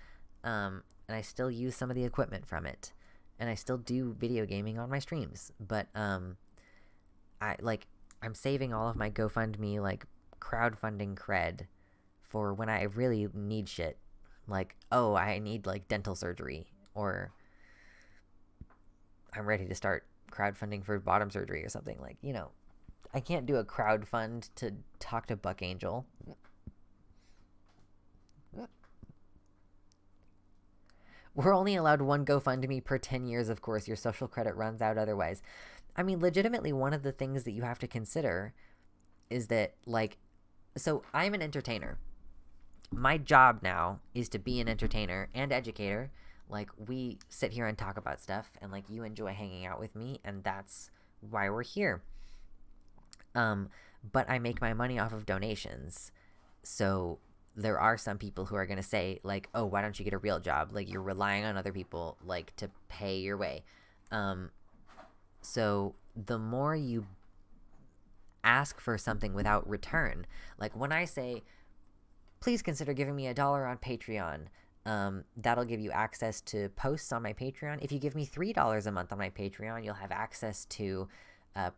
And I still use some of the equipment from it. And I still do video gaming on my streams. But, I'm saving all of my GoFundMe, like, crowdfunding cred for when I really need shit. Like, oh, I need like dental surgery, or I'm ready to start crowdfunding for bottom surgery or something. Like, you know, I can't do a crowdfund to talk to Buck Angel. We're only allowed one GoFundMe per 10 years, of course. Your social credit runs out otherwise. I mean, legitimately, one of the things that you have to consider is that, like, so I'm an entertainer. My job now is to be an entertainer and educator. Like, we sit here and talk about stuff, and, like, you enjoy hanging out with me, and that's why we're here. But I make my money off of donations. So there are some people who are going to say, like, oh, why don't you get a real job? Like, you're relying on other people, like, to pay your way. So the more you ask for something without return, like when I say, please consider giving me $1 on Patreon, that'll give you access to posts on my Patreon. If you give me $3 a month on my Patreon, you'll have access to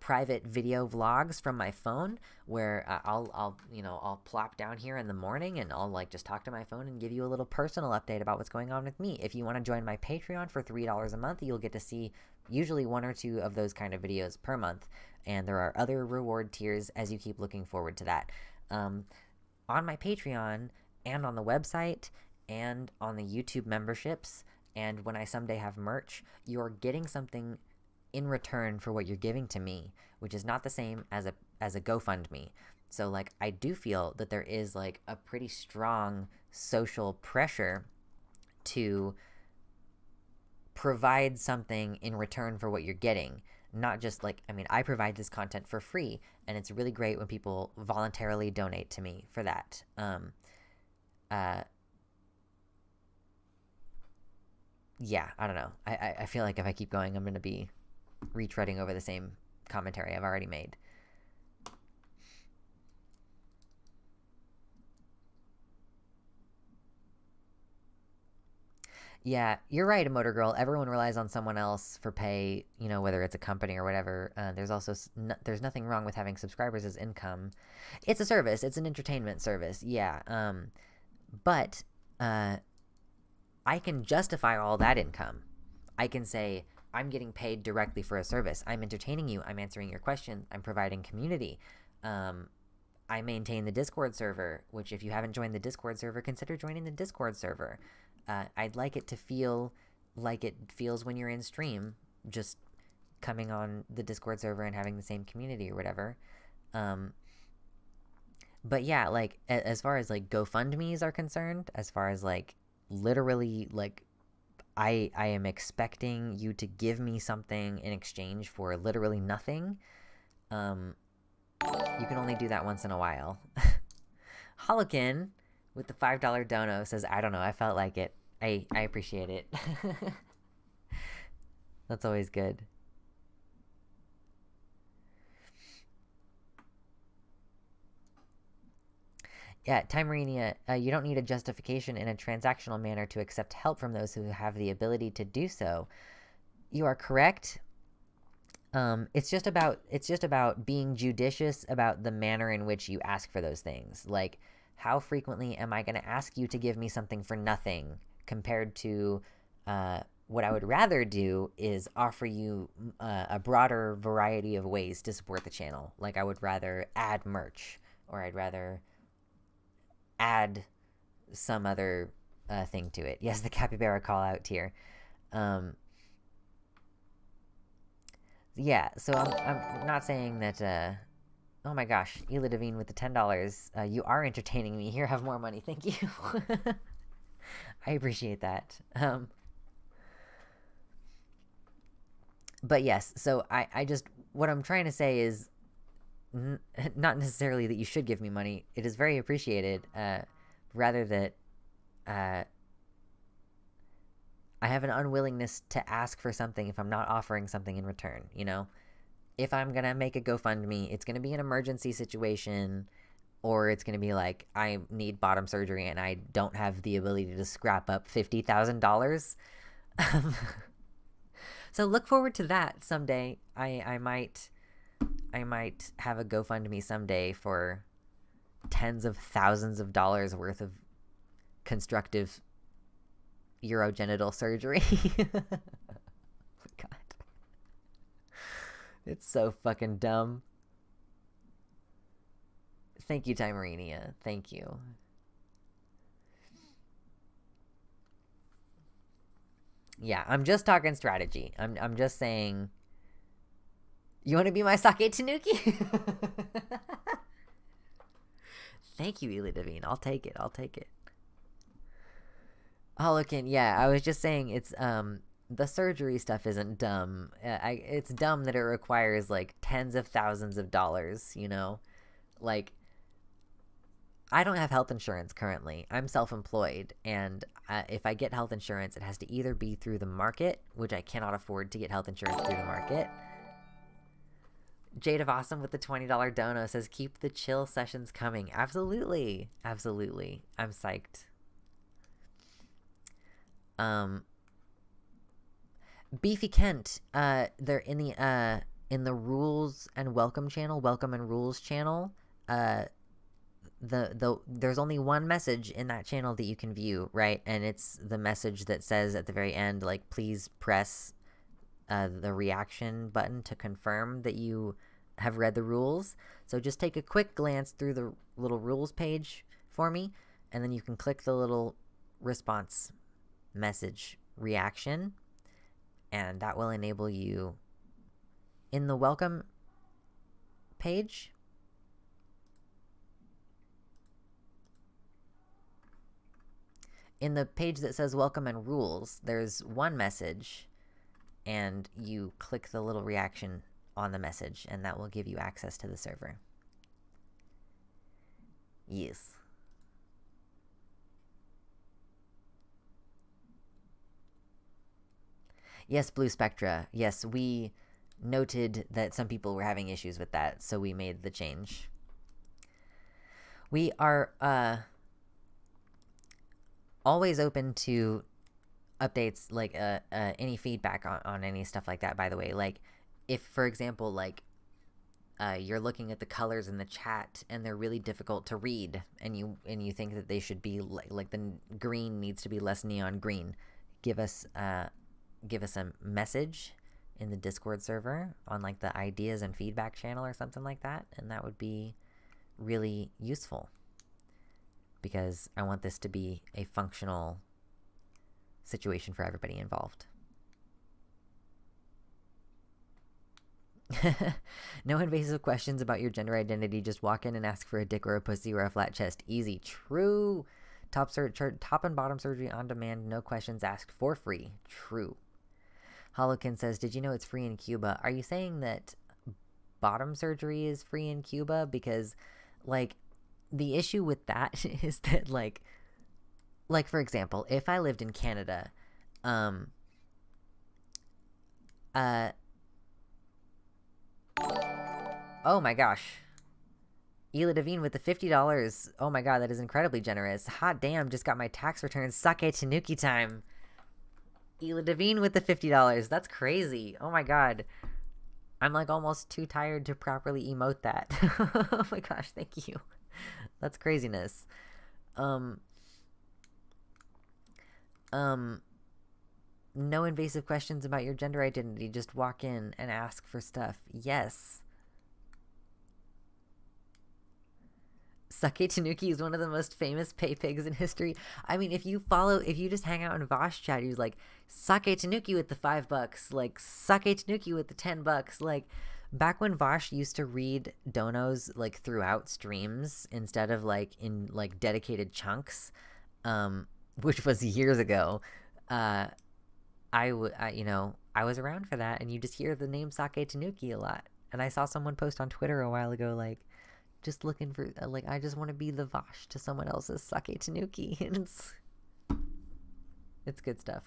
private video vlogs from my phone, where I'll plop down here in the morning and I'll like just talk to my phone and give you a little personal update about what's going on with me. If you want to join my Patreon for $3 a month, you'll get to see usually 1 or 2 of those kind of videos per month, and there are other reward tiers as you keep looking forward to that. On my Patreon and on the website and on the YouTube memberships, and when I someday have merch, you're getting something in return for what you're giving to me, which is not the same as a GoFundMe. So like, I do feel that there is like a pretty strong social pressure to provide something in return for what you're getting. Not just like, I mean, I provide this content for free, and it's really great when people voluntarily donate to me for that. Yeah, I don't know. I feel like if I keep going, I'm going to be retreading over the same commentary I've already made. Yeah, you're right, Motor Girl. Everyone relies on someone else for pay, you know, whether it's a company or whatever. There's also there's nothing wrong with having subscribers as income. It's a service. It's an entertainment service. Yeah. But I can justify all that income. I can say, I'm getting paid directly for a service. I'm entertaining you. I'm answering your questions. I'm providing community. I maintain the Discord server, which if you haven't joined the Discord server, consider joining the Discord server. I'd like it to feel like it feels when you're in stream, just coming on the Discord server and having the same community or whatever. But yeah, like as far as like GoFundMes are concerned, as far as like literally like I am expecting you to give me something in exchange for literally nothing. You can only do that once in a while. Holokin with the $5 dono says, I don't know, I felt like it. I appreciate it. That's always good. Yeah, Timerinia, you don't need a justification in a transactional manner to accept help from those who have the ability to do so. You are correct. It's just about being judicious about the manner in which you ask for those things. Like, how frequently am I going to ask you to give me something for nothing, compared to what I would rather do is offer you a broader variety of ways to support the channel. Like, I would rather add merch, or I'd rather add some other thing to it. Yes, the capybara call out tier. Yeah, so I'm not saying that, oh my gosh, Ela Devine with the $10. You are entertaining me. Here, have more money. Thank you. I appreciate that. But yes, so I just, what I'm trying to say is not necessarily that you should give me money. It is very appreciated. Rather that I have an unwillingness to ask for something if I'm not offering something in return, you know? If I'm going to make a GoFundMe, it's going to be an emergency situation, or it's going to be like, I need bottom surgery and I don't have the ability to scrap up $50,000. So look forward to that someday. I might have a GoFundMe someday for tens of thousands of dollars worth of constructive urogenital surgery. Oh my God. It's so fucking dumb. Thank you, Timerinia. Thank you. Yeah, I'm just talking strategy. I'm just saying, you want to be my sake tanuki? Thank you, Ela Devine. I'll take it. I'll take it. Holokin, yeah, I was just saying it's the surgery stuff isn't dumb. It's dumb that it requires like tens of thousands of dollars, you know? Like, I don't have health insurance currently. I'm self-employed, and if I get health insurance, it has to either be through the market, which I cannot afford to get health insurance through the market. Jade of Awesome with the $20 dono says, keep the chill sessions coming. Absolutely. Absolutely. I'm psyched. Beefy Kent, they're in the rules and welcome channel, welcome and rules channel. There's only one message in that channel that you can view, right? And it's the message that says at the very end, like, please press the reaction button to confirm that you have read the rules. So just take a quick glance through the little rules page for me, and then you can click the little response message reaction, and that will enable you in the welcome page. In the page that says welcome and rules, there's one message, and you click the little reaction on the message, and that will give you access to the server. Yes. Yes, Blue Spectra. Yes, we noted that some people were having issues with that, so we made the change. We are, always open to updates, like any feedback on any stuff like that, by the way. Like, if, for example, like you're looking at the colors in the chat and they're really difficult to read, and you think that they should be like the green needs to be less neon green, give us a message in the Discord server on like the ideas and feedback channel or something like that, and that would be really useful, because I want this to be a functional situation for everybody involved. No invasive questions about your gender identity. Just walk in and ask for a dick or a pussy or a flat chest. Easy. True. Top and bottom surgery on demand. No questions asked, for free. True. Holokin says, did you know it's free in Cuba? Are you saying that bottom surgery is free in Cuba? Because, like, the issue with that is that, like, for example, if I lived in Canada, oh my gosh. Ela Devine with the $50. Oh my god, that is incredibly generous. Hot damn, just got my tax returns. Sake Tanuki time. Ela Devine with the $50. That's crazy. Oh my god. I'm like almost too tired to properly emote that. Oh my gosh, thank you. That's craziness. No invasive questions about your gender identity. Just walk in and ask for stuff. Yes. Sake Tanuki is one of the most famous pay pigs in history. I mean, if you just hang out in Vosh chat, he's like, Sake Tanuki with the $5, like, Sake Tanuki with the $10, like, back when Vosh used to read donos, like, throughout streams, instead of, like, in, like, dedicated chunks, which was years ago, I was around for that, and you just hear the name Sake Tanuki a lot. And I saw someone post on Twitter a while ago, like, just looking for, like, I just want to be the Vosh to someone else's Sake Tanuki. And it's good stuff.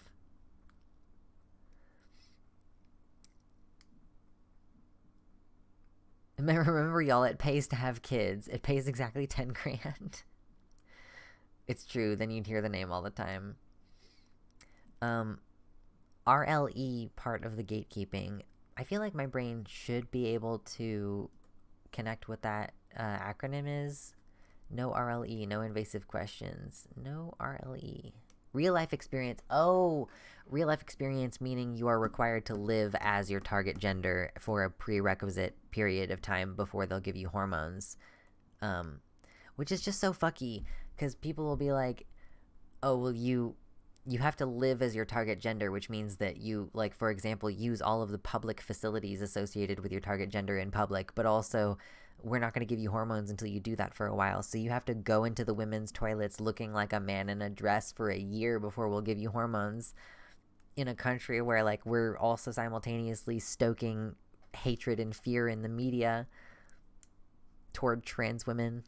Remember, y'all, it pays to have kids. It pays exactly 10 grand. It's true. Then you'd hear the name all the time. RLE, part of the gatekeeping. I feel like my brain should be able to connect what that acronym is No RLE, no invasive questions. No RLE. Real life experience. Oh, real life experience meaning you are required to live as your target gender for a prerequisite period of time before they'll give you hormones. Which is just so fucky, because people will be like, oh, well, you have to live as your target gender, which means that you, like, for example, use all of the public facilities associated with your target gender in public, but also we're not going to give you hormones until you do that for a while. So you have to go into the women's toilets looking like a man in a dress for a year before we'll give you hormones, in a country where, like, we're also simultaneously stoking hatred and fear in the media toward trans women,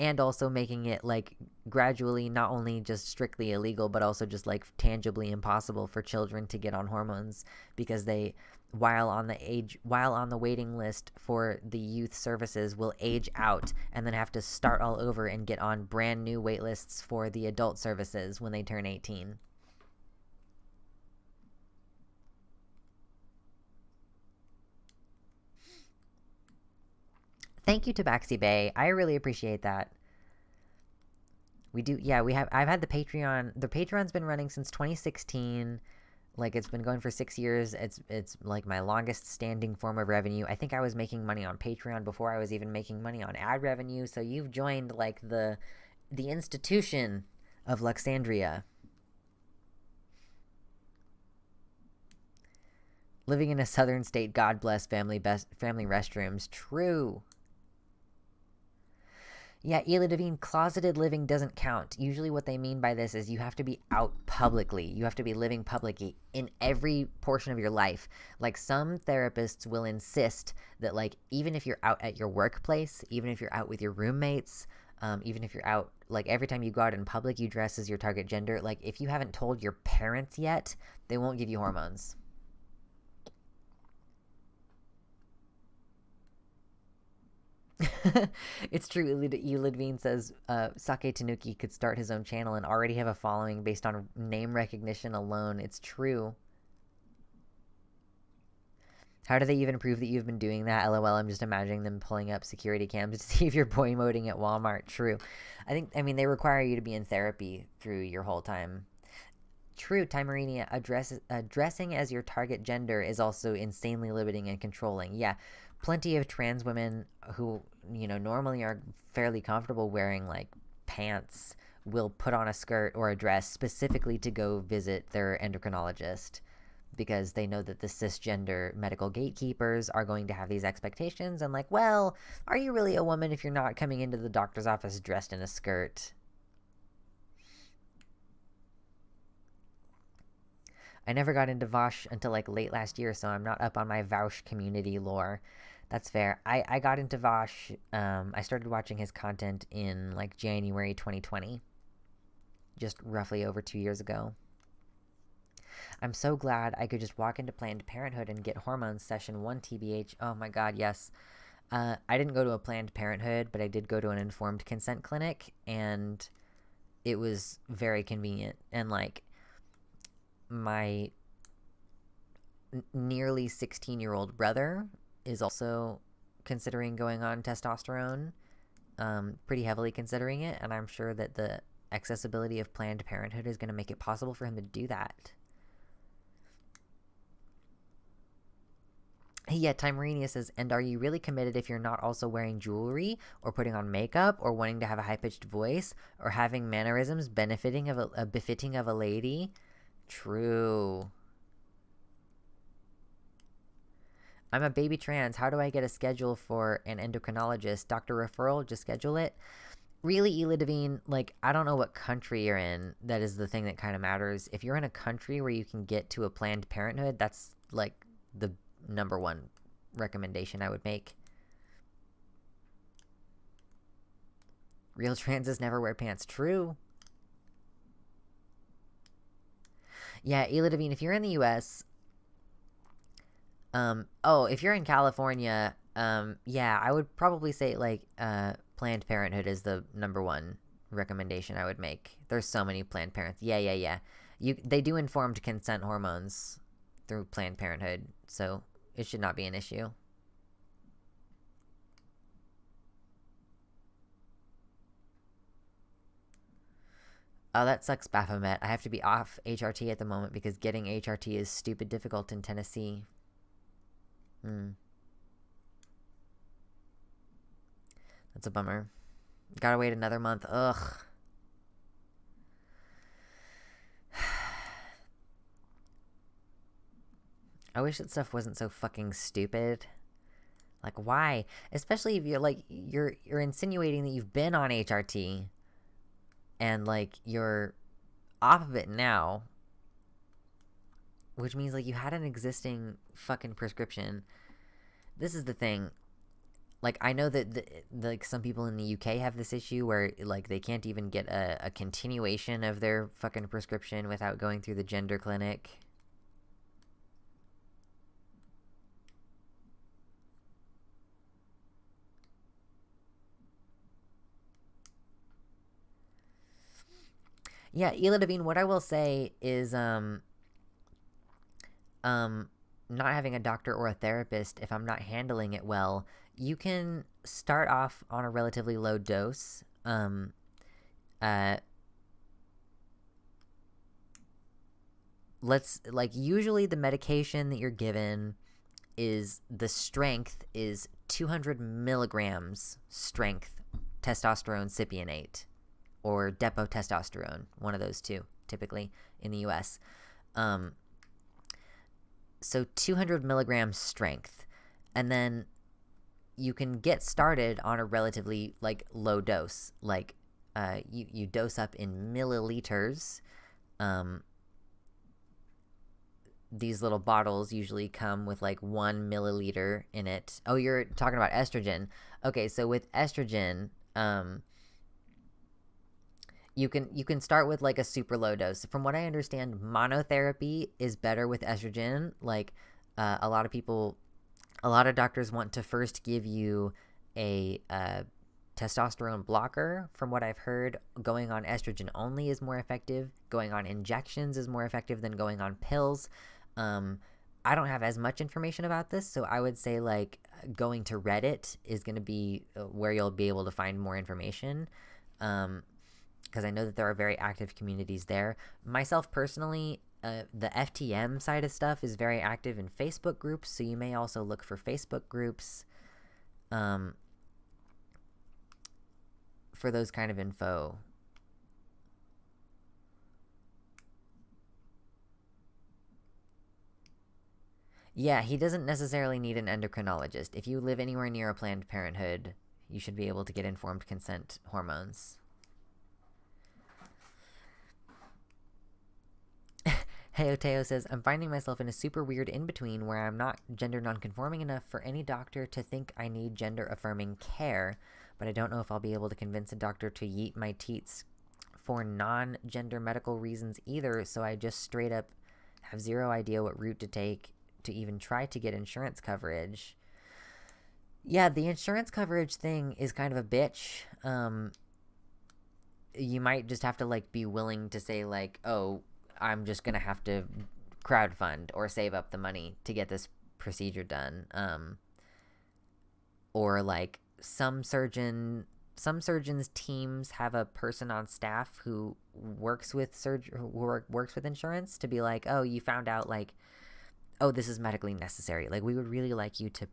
and also making it, like, gradually not only just strictly illegal, but also just, like, tangibly impossible for children to get on hormones, because they, while on the waiting list for the youth services, will age out and then have to start all over and get on brand new wait lists for the adult services when they turn 18. Thank you, Tabaxi Bay. I really appreciate that. We do, yeah, I've had the Patreon. The Patreon's been running since 2016. Like, it's been going for 6 years. It's like my longest standing form of revenue. I think I was making money on Patreon before I was even making money on ad revenue. So you've joined, like, the institution of Luxandria. Living in a southern state, God bless family restrooms. True. Yeah, Ela Devine, closeted living doesn't count. Usually what they mean by this is you have to be out publicly. You have to be living publicly in every portion of your life. Like, some therapists will insist that, like, even if you're out at your workplace, even if you're out with your roommates, even if you're out, like, every time you go out in public, you dress as your target gender. Like, if you haven't told your parents yet, they won't give you hormones. It's true. Elidvine says Sake Tanuki could start his own channel and already have a following based on name recognition alone. It's true. How do they even prove that you've been doing that? LOL, I'm just imagining them pulling up security cams to see if you're boy moding at Walmart. True. I mean, they require you to be in therapy through your whole time. True, Timerinia, addressing as your target gender is also insanely limiting and controlling. Yeah, plenty of trans women who, you know, normally are fairly comfortable wearing, like, pants will put on a skirt or a dress specifically to go visit their endocrinologist, because they know that the cisgender medical gatekeepers are going to have these expectations and, like, well, are you really a woman if you're not coming into the doctor's office dressed in a skirt? I never got into Vosh until, like, late last year, so I'm not up on my Vaush community lore. That's fair. I got into Vosh, I started watching his content in, like, January 2020. Just roughly over 2 years ago. I'm so glad I could just walk into Planned Parenthood and get hormones session 1 TBH. Oh my god, yes. I didn't go to a Planned Parenthood, but I did go to an informed consent clinic, and it was very convenient. And, like, my nearly 16-year-old brother is also considering going on testosterone, pretty heavily considering it, and I'm sure that the accessibility of Planned Parenthood is going to make it possible for him to do that. Yeah, Timerinia says, and are you really committed if you're not also wearing jewelry or putting on makeup or wanting to have a high-pitched voice or having mannerisms befitting of a lady? True. I'm a baby trans. How do I get a schedule for an endocrinologist? Doctor referral? Just schedule it? Really, Ela Devine, like, I don't know what country you're in. That is the thing that kind of matters. If you're in a country where you can get to a Planned Parenthood, that's, like, the #1 recommendation I would make. Real transes never wear pants. True. Yeah, Ela Devine, if you're in the U.S., if you're in California, yeah, I would probably say, like, Planned Parenthood is the #1 recommendation I would make. There's so many Planned Parents. Yeah. They do informed consent hormones through Planned Parenthood, so it should not be an issue. Oh, that sucks, Baphomet. I have to be off HRT at the moment because getting HRT is stupid difficult in Tennessee. That's a bummer. Gotta wait another month. Ugh. I wish that stuff wasn't so fucking stupid. Like, why? Especially if you're like you're insinuating that you've been on HRT and like you're off of it now, which means like you had an existing fucking prescription. This is the thing. Like, I know that like some people in the UK have this issue where like they can't even get a continuation of their fucking prescription without going through the gender clinic. Yeah, Ela Devine, what I will say is not having a doctor or a therapist, if I'm not handling it well, you can start off on a relatively low dose. Usually the medication that you're given is, the strength is 200 milligrams strength testosterone cypionate or depo-testosterone, one of those two, typically in the US. So 200 milligrams strength, and then you can get started on a relatively like low dose. Like you dose up in milliliters. These little bottles usually come with like 1 milliliter in it. Oh, you're talking about estrogen. Okay, so with estrogen, you can start with like a super low dose. From what I understand, monotherapy is better with estrogen. Like a lot of doctors want to first give you a testosterone blocker. From what I've heard, going on estrogen only is more effective. Going on injections is more effective than going on pills. I don't have as much information about this, so I would say like going to Reddit is going to be where you'll be able to find more information. Because I know that there are very active communities there. Myself personally, the FTM side of stuff is very active in Facebook groups, so you may also look for Facebook groups for those kind of info. Yeah, he doesn't necessarily need an endocrinologist. If you live anywhere near a Planned Parenthood, you should be able to get informed consent hormones. Hey Oteo says, I'm finding myself in a super weird in-between where I'm not gender non-conforming enough for any doctor to think I need gender-affirming care, but I don't know if I'll be able to convince a doctor to yeet my teats for non-gender medical reasons either, so I just straight up have zero idea what route to take to even try to get insurance coverage. Yeah, the insurance coverage thing is kind of a bitch. You might just have to, like, be willing to say, like, oh, I'm just gonna have to crowdfund or save up the money to get this procedure done. Or like some surgeons' teams have a person on staff who works with works with insurance to be like, oh, you found out like, oh, this is medically necessary. Like, we would really like you to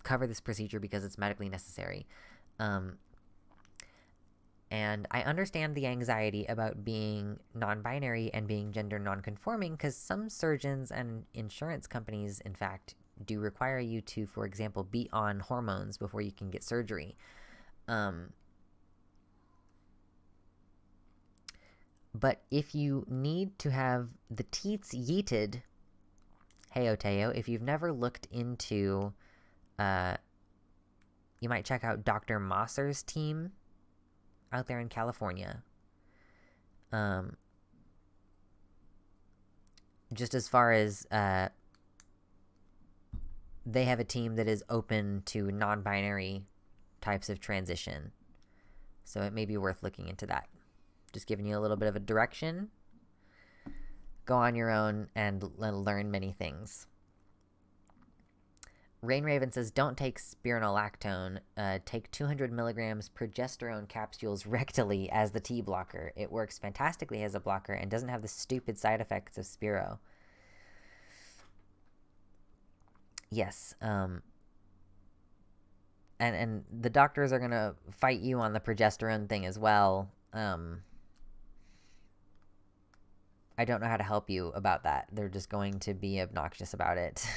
cover this procedure because it's medically necessary. And I understand the anxiety about being non-binary and being gender non-conforming because some surgeons and insurance companies, in fact, do require you to, for example, be on hormones before you can get surgery. But if you need to have the teats yeeted, hey Oteo, if you've never looked into, you might check out Dr. Mosser's team out there in California. Just as far as they have a team that is open to non-binary types of transition. So it may be worth looking into that. Just giving you a little bit of a direction. Go on your own and learn many things. Rain Raven says, don't take spironolactone. Take 200 milligrams progesterone capsules rectally as the T blocker. It works fantastically as a blocker and doesn't have the stupid side effects of Spiro. Yes. And the doctors are going to fight you on the progesterone thing as well. I don't know how to help you about that. They're just going to be obnoxious about it.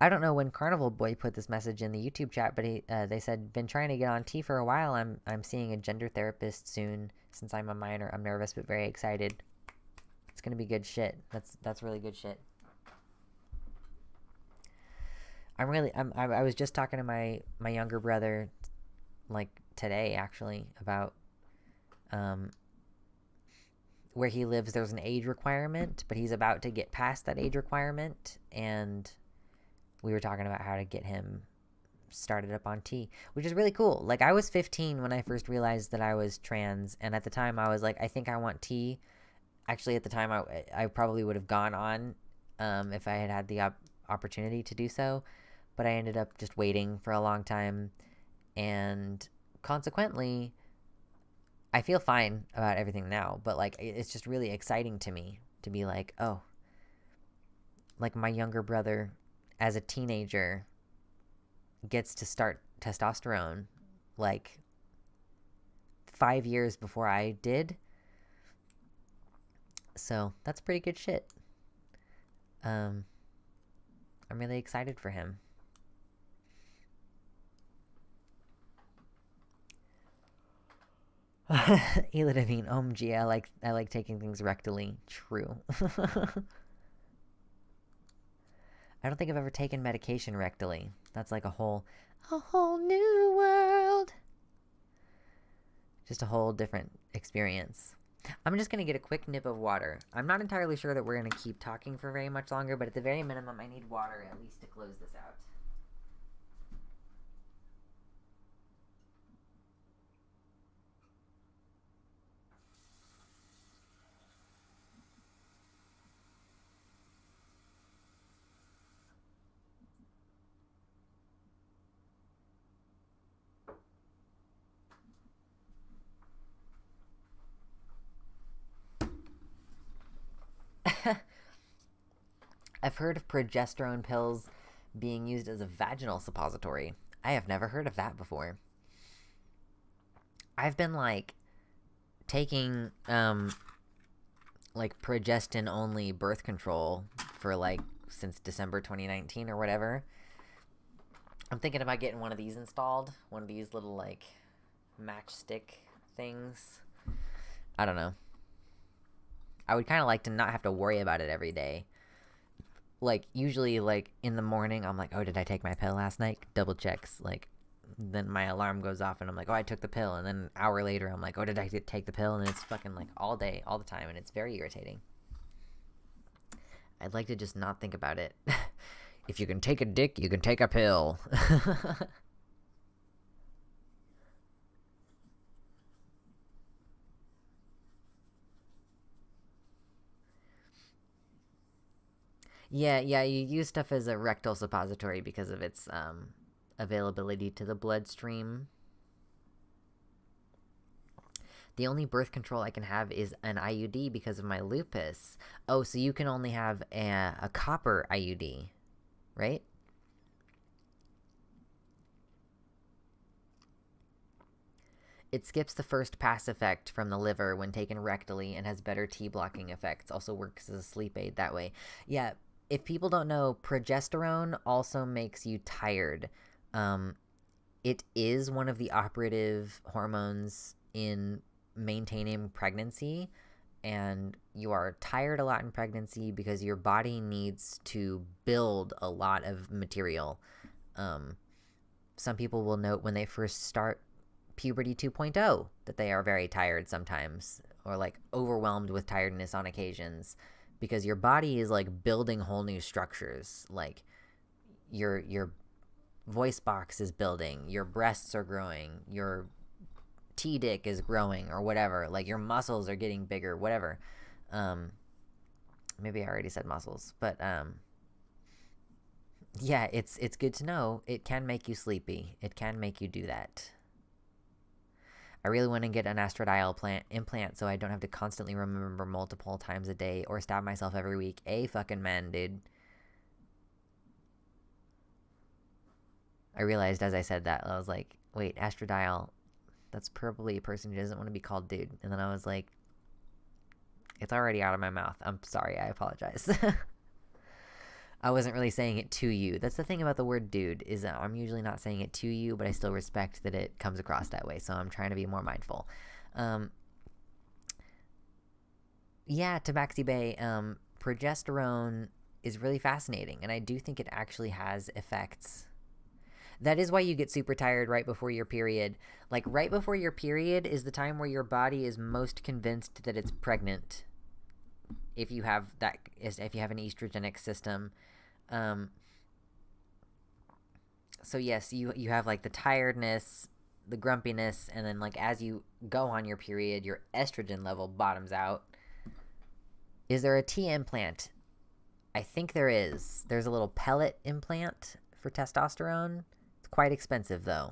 I don't know when Carnival Boy put this message in the YouTube chat, but they said, been trying to get on T for a while. I'm seeing a gender therapist soon. Since I'm a minor, I'm nervous but very excited. It's gonna be good shit. That's really good shit. I was just talking to my younger brother, like today actually, about where he lives. There's an age requirement, but he's about to get past that age requirement, and we were talking about how to get him started up on T, which is really cool. Like, I was 15 when I first realized that I was trans, and at the time I was like, I think I want T. Actually, at the time I probably would have gone on if I had the opportunity to do so, but I ended up just waiting for a long time, and consequently I feel fine about everything now, but like it's just really exciting to me to be like, oh, like my younger brother as a teenager gets to start testosterone like 5 years before I did. So that's pretty good shit. I'm really excited for him. Elidavine, OMG, I like taking things rectally. True. I don't think I've ever taken medication rectally. That's like a whole new world. Just a whole different experience. I'm just going to get a quick nip of water. I'm not entirely sure that we're going to keep talking for very much longer, but at the very minimum, I need water at least to close this out. I've heard of progesterone pills being used as a vaginal suppository. I have never heard of that before. I've been like taking like progestin only birth control for like since December 2019 or whatever. I'm thinking about getting one of these installed, one of these little like matchstick things. I don't know. I would kind of like to not have to worry about it every day. Like, usually, like, in the morning, I'm like, oh, did I take my pill last night? Double checks. Like, then my alarm goes off, and I'm like, oh, I took the pill. And then an hour later, I'm like, oh, did I take the pill? And it's fucking, like, all day, all the time, and it's very irritating. I'd like to just not think about it. If you can take a dick, you can take a pill. Yeah, you use stuff as a rectal suppository because of its availability to the bloodstream. The only birth control I can have is an IUD because of my lupus. Oh, so you can only have a copper IUD, right? It skips the first pass effect from the liver when taken rectally and has better T-blocking effects. Also works as a sleep aid that way. Yeah. If people don't know, progesterone also makes you tired. It is one of the operative hormones in maintaining pregnancy, and you are tired a lot in pregnancy because your body needs to build a lot of material. Some people will note when they first start puberty 2.0 that they are very tired sometimes, or like overwhelmed with tiredness on occasions. Because your body is like building whole new structures. Like your voice box is building, your breasts are growing, your T-dick is growing or whatever. Like your muscles are getting bigger, whatever. maybe I already said muscles, but yeah, it's good to know. It can make you sleepy. It can make you do that. I really want to get an estradiol implant so I don't have to constantly remember multiple times a day or stab myself every week. Fucking man, dude. I realized as I said that, I was like, wait, estradiol, that's probably a person who doesn't want to be called dude. And then I was like, it's already out of my mouth. I'm sorry, I apologize. I wasn't really saying it to you. That's the thing about the word dude, is that I'm usually not saying it to you, but I still respect that it comes across that way, so I'm trying to be more mindful. Yeah, Tabaxi Bay, progesterone is really fascinating, and I do think it actually has effects. That is why you get super tired right before your period. Like, right before your period is the time where your body is most convinced that it's pregnant. If you have an estrogenic system. So yes, you have like the tiredness, the grumpiness, and then like as you go on your period, your estrogen level bottoms out. Is there a T implant? I think there is. There's a little pellet implant for testosterone. It's quite expensive though.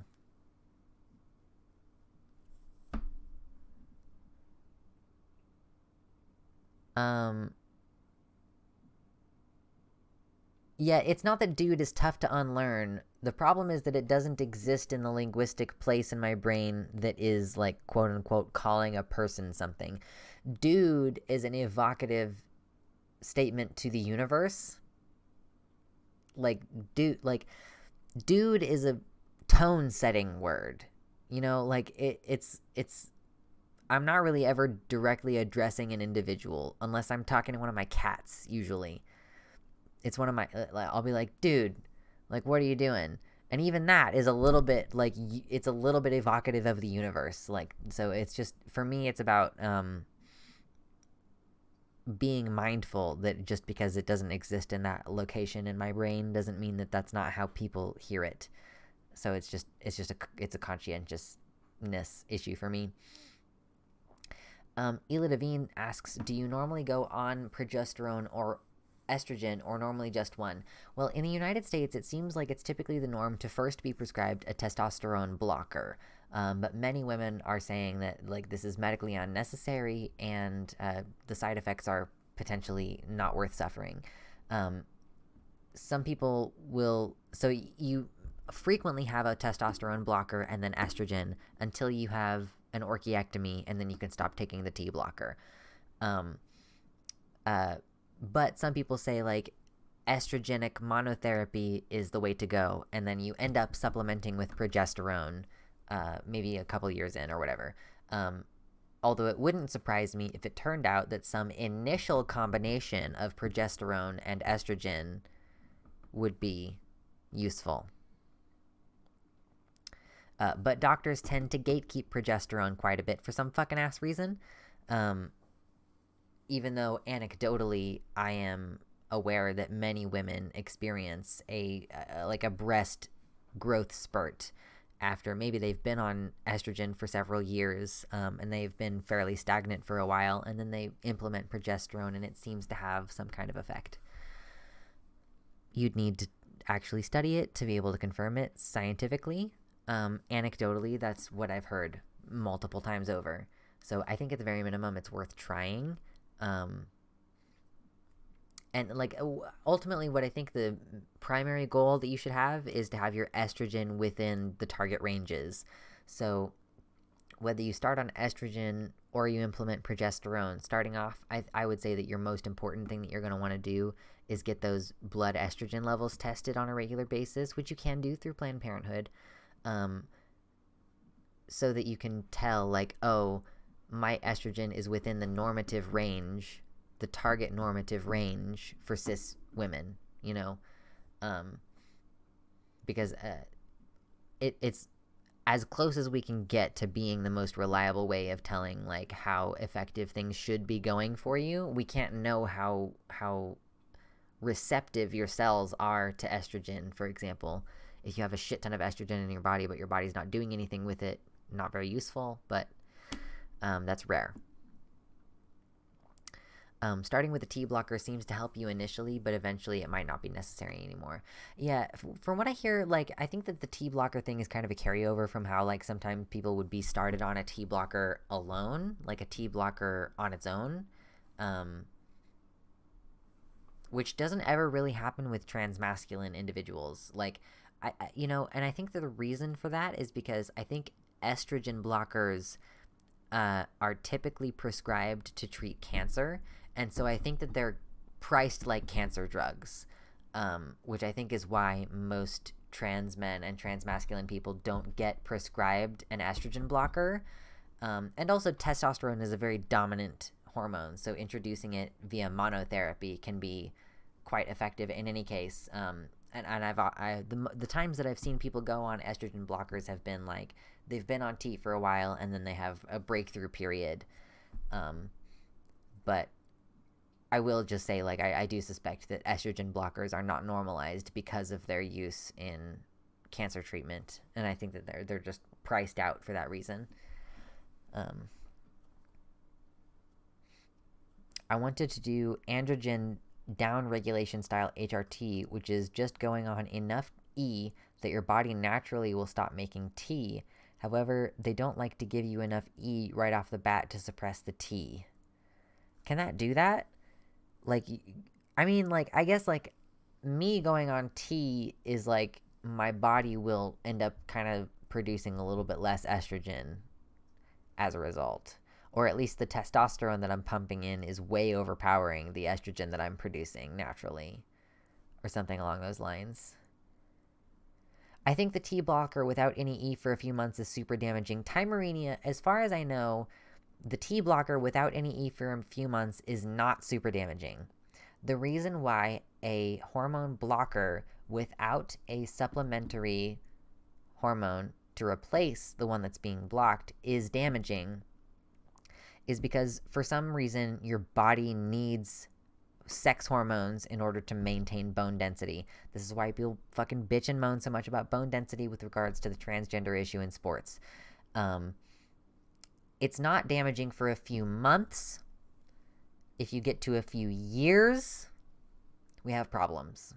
Yeah, it's not that dude is tough to unlearn. The problem is that it doesn't exist in the linguistic place in my brain that is like quote unquote calling a person something. Dude is an evocative statement to the universe. Dude is a tone setting word. You know, like it's I'm not really ever directly addressing an individual unless I'm talking to one of my cats usually. It's one of my, I'll be like, dude, like, what are you doing? And even that is a little bit, like, it's a little bit evocative of the universe. Like, so it's just, for me, it's about being mindful that just because it doesn't exist in that location in my brain doesn't mean that that's not how people hear it. So it's a conscientiousness issue for me. Ela Devine asks, do you normally go on progesterone or estrogen, or normally just one? Well, in the United States, it seems like it's typically the norm to first be prescribed a testosterone blocker. But many women are saying that like this is medically unnecessary and the side effects are potentially not worth suffering. Some people will, so you frequently have a testosterone blocker and then estrogen until you have an orchiectomy, and then you can stop taking the T blocker. But some people say like estrogenic monotherapy is the way to go, and then you end up supplementing with progesterone maybe a couple years in or whatever. Although it wouldn't surprise me if it turned out that some initial combination of progesterone and estrogen would be useful. But doctors tend to gatekeep progesterone quite a bit for some fucking ass reason. Even though anecdotally I am aware that many women experience a breast growth spurt after maybe they've been on estrogen for several years, and they've been fairly stagnant for a while, and then they implement progesterone and it seems to have some kind of effect. You'd need to actually study it to be able to confirm it scientifically. Anecdotally, that's what I've heard multiple times over. So I think at the very minimum, it's worth trying. And like ultimately what I think the primary goal that you should have is to have your estrogen within the target ranges. So whether you start on estrogen or you implement progesterone, starting off, I would say that your most important thing that you're going to want to do is get those blood estrogen levels tested on a regular basis, which you can do through Planned Parenthood, so that you can tell like, oh, my estrogen is within the normative range, the target normative range for cis women, you know, because it's as close as we can get to being the most reliable way of telling like how effective things should be going for you. We can't know how receptive your cells are to estrogen, for example. If you have a shit ton of estrogen in your body but your body's not doing anything with it, not very useful, but that's rare. Starting with a T blocker seems to help you initially, but eventually it might not be necessary anymore. Yeah, from what I hear, like, I think that the T blocker thing is kind of a carryover from how, like, sometimes people would be started on a T blocker alone, like a T blocker on its own, which doesn't ever really happen with transmasculine individuals. Like, and I think that the reason for that is because I think estrogen blockers are typically prescribed to treat cancer, and so I think that they're priced like cancer drugs, which I think is why most trans men and transmasculine people don't get prescribed an estrogen blocker. And also testosterone is a very dominant hormone, so introducing it via monotherapy can be quite effective in any case. And the times that I've seen people go on estrogen blockers have been like they've been on T for a while and then they have a breakthrough period. But I will just say, like, I do suspect that estrogen blockers are not normalized because of their use in cancer treatment, and I think that they're just priced out for that reason. I wanted to do androgen down regulation style HRT, which is just going on enough E that your body naturally will stop making T. However, they don't like to give you enough E right off the bat to suppress the T. Can that do that? Like, I mean, like, I guess, like, me going on T is, like, my body will end up kind of producing a little bit less estrogen as a result. Or at least the testosterone that I'm pumping in is way overpowering the estrogen that I'm producing naturally. Or something along those lines. I think the T blocker without any E for a few months is super damaging. Timarinia, as far as I know, the T blocker without any E for a few months is not super damaging. The reason why a hormone blocker without a supplementary hormone to replace the one that's being blocked is damaging is because for some reason your body needs sex hormones in order to maintain bone density. This is why people fucking bitch and moan so much about bone density with regards to the transgender issue in sports. It's not damaging for a few months. If you get to a few years, we have problems.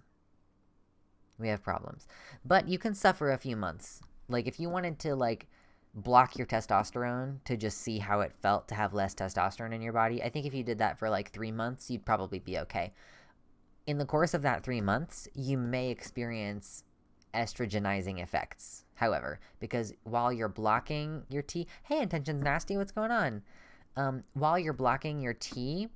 But you can suffer a few months. Like, if you wanted to, like, block your testosterone to just see how it felt to have less testosterone in your body, I think if you did that for, like, 3 months, you'd probably be okay. In the course of that 3 months, you may experience estrogenizing effects, however, because while you're blocking your T, hey, intention's nasty, what's going on? While you're blocking your T,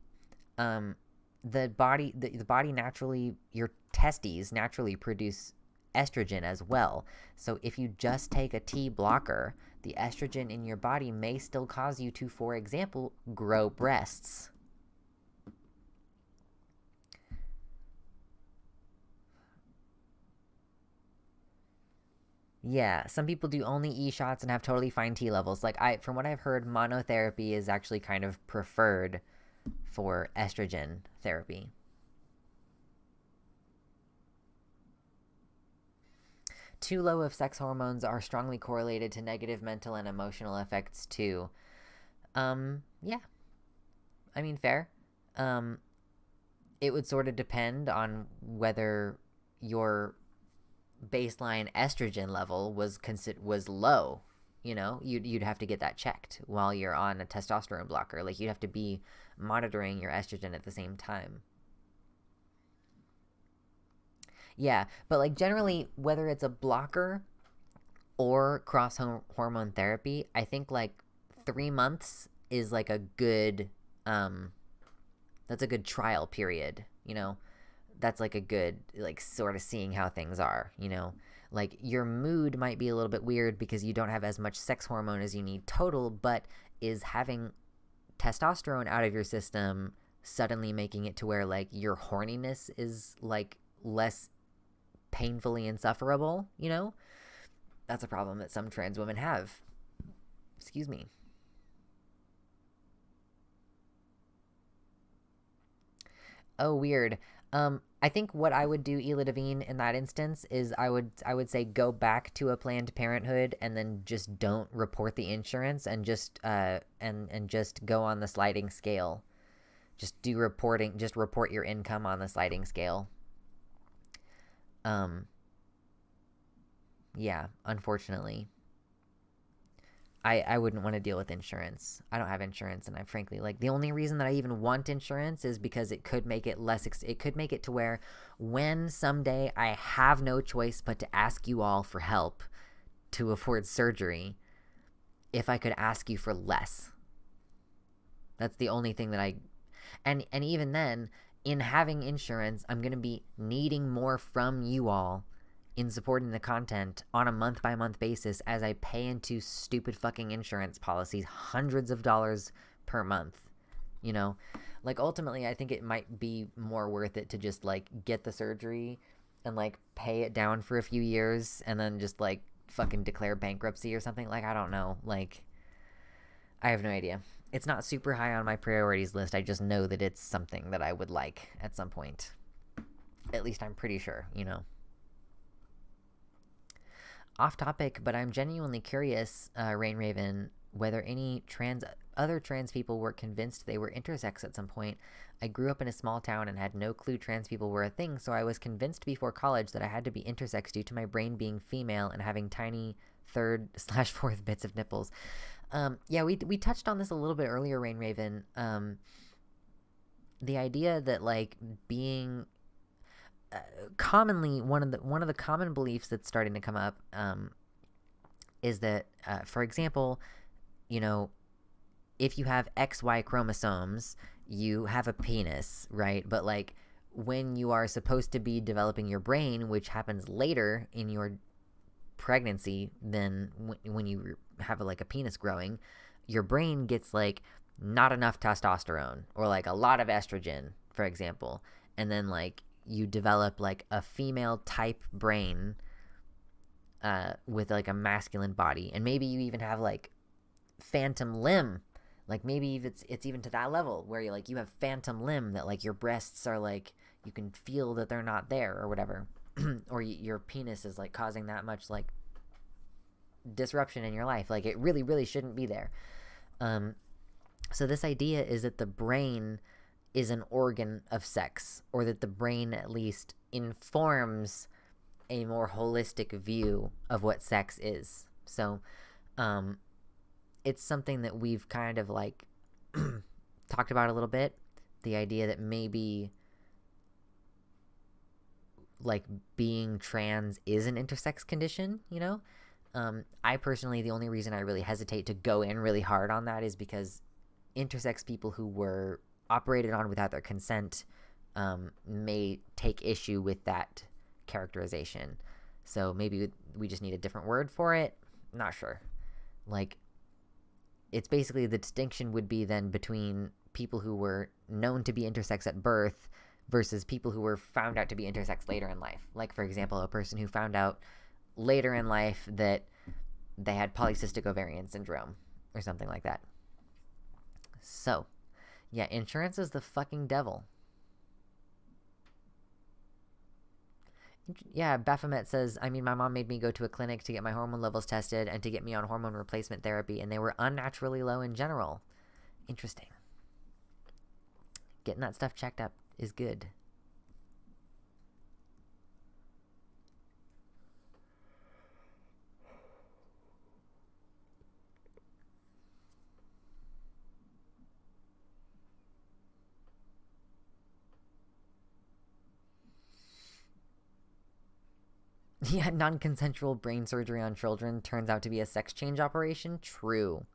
the body naturally, your testes naturally produce estrogen as well. So if you just take a T blocker, the estrogen in your body may still cause you to, for example, grow breasts. Yeah, some people do only E shots and have totally fine T levels. Like, from what I've heard, monotherapy is actually kind of preferred for estrogen therapy. Too low of sex hormones are strongly correlated to negative mental and emotional effects too. Yeah. I mean, fair. It would sort of depend on whether your baseline estrogen level was low. You know, you'd have to get that checked while you're on a testosterone blocker. Like, you'd have to be monitoring your estrogen at the same time. Yeah, but, like, generally, whether it's a blocker or cross hormone therapy, I think, like, 3 months is, like, a good that's a good trial period, you know. That's, like, a good, like, sort of seeing how things are, you know. Like, your mood might be a little bit weird because you don't have as much sex hormone as you need total, but is having testosterone out of your system suddenly making it to where, like, your horniness is, like, less painfully insufferable, you know? That's a problem that some trans women have. Excuse me. Oh, weird. I think what I would do, Ela Devine, in that instance is I would say go back to a Planned Parenthood and then just don't report the insurance and just and just go on the sliding scale. Just do reporting, just report your income on the sliding scale. Yeah, unfortunately. I wouldn't want to deal with insurance. I don't have insurance, and I frankly, like, the only reason that I even want insurance is because it could make it it could make it to where when someday I have no choice but to ask you all for help to afford surgery, if I could ask you for less. That's the only thing that and even then, in having insurance, I'm going to be needing more from you all in supporting the content on a month-by-month basis as I pay into stupid fucking insurance policies, hundreds of dollars per month, you know? Like, ultimately, I think it might be more worth it to just, like, get the surgery and, like, pay it down for a few years and then just, like, fucking declare bankruptcy or something. Like, I don't know. Like, I have no idea. It's not super high on my priorities list. I just know that it's something that I would like at some point. At least I'm pretty sure, you know? Off topic, but I'm genuinely curious, Rain Raven, whether any other trans people were convinced they were intersex at some point. I grew up in a small town and had no clue trans people were a thing, so I was convinced before college that I had to be intersex due to my brain being female and having tiny 3rd/4th bits of nipples. Yeah, we touched on this a little bit earlier, Rain Raven. The idea that, like, being commonly one of the common beliefs that's starting to come up is that, for example, you know, if you have XY chromosomes, you have a penis, right? But, like, when you are supposed to be developing your brain, which happens later in your pregnancy than when you have, like, a penis growing, your brain gets, like, not enough testosterone or, like, a lot of estrogen, for example, and then, like, you develop, like, a female type brain with, like, a masculine body, and maybe you even have, like, phantom limb. Like, maybe it's even to that level where you, like, you have phantom limb, that, like, your breasts are, like, you can feel that they're not there or whatever. Or your penis is, like, causing that much, like, disruption in your life. Like, it really, really shouldn't be there. So this idea is that the brain is an organ of sex, or that the brain at least informs a more holistic view of what sex is. So it's something that we've kind of, like, talked about a little bit, the idea that maybe, like, being trans is an intersex condition, you know? I personally, the only reason I really hesitate to go in really hard on that is because intersex people who were operated on without their consent may take issue with that characterization. So maybe we just need a different word for it. Not sure. Like, it's basically, the distinction would be then between people who were known to be intersex at birth versus people who were found out to be intersex later in life. Like, for example, a person who found out later in life that they had polycystic ovarian syndrome or something like that. So, yeah, insurance is the fucking devil. Yeah, Baphomet says, I mean, my mom made me go to a clinic to get my hormone levels tested and to get me on hormone replacement therapy, and they were unnaturally low in general. Interesting. Getting that stuff checked up is good. Yeah, non-consensual brain surgery on children turns out to be a sex change operation. True.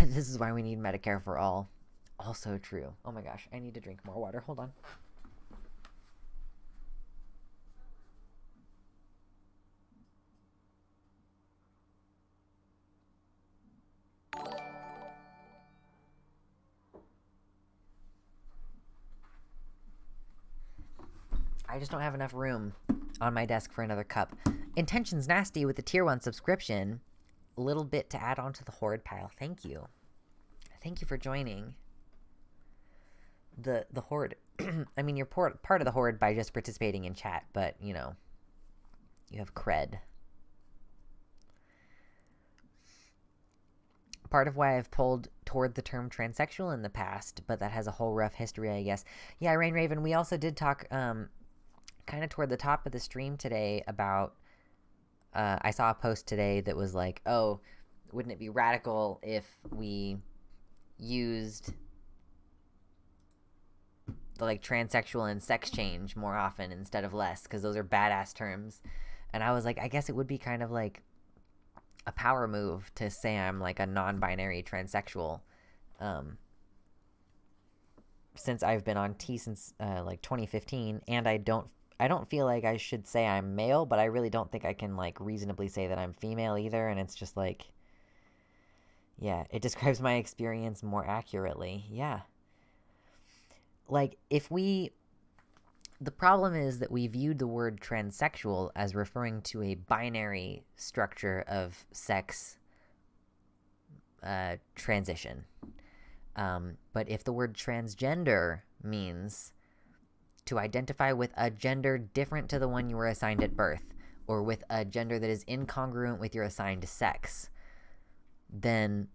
This is why we need Medicare for all. Also true. Oh my gosh, I need to drink more water. Hold on. I just don't have enough room on my desk for another cup. Intention's Nasty with the tier 1 subscription. A little bit to add on to the horde pile. Thank you. Thank you for joining the horde. I mean, you're part of the horde by just participating in chat, but, you know, You have cred. Part of why I've pulled toward the term transsexual in the past, but that has a whole rough history, I guess. Yeah, Rain Raven, we also did talk kind of toward the top of the stream today about, I saw a post today that was like, oh, wouldn't it be radical if we used the like transsexual and sex change more often instead of less, because those are badass terms. And I was like, I guess it would be kind of like a power move to say I'm like a non-binary transsexual, since I've been on T since like 2015, and I don't feel like I should say I'm male, but I really don't think I can like reasonably say that I'm female either. And it's just like, yeah, it describes my experience more accurately. Yeah. Like, the problem is that we viewed the word transsexual as referring to a binary structure of sex transition. But if the word transgender means to identify with a gender different to the one you were assigned at birth, or with a gender that is incongruent with your assigned sex, then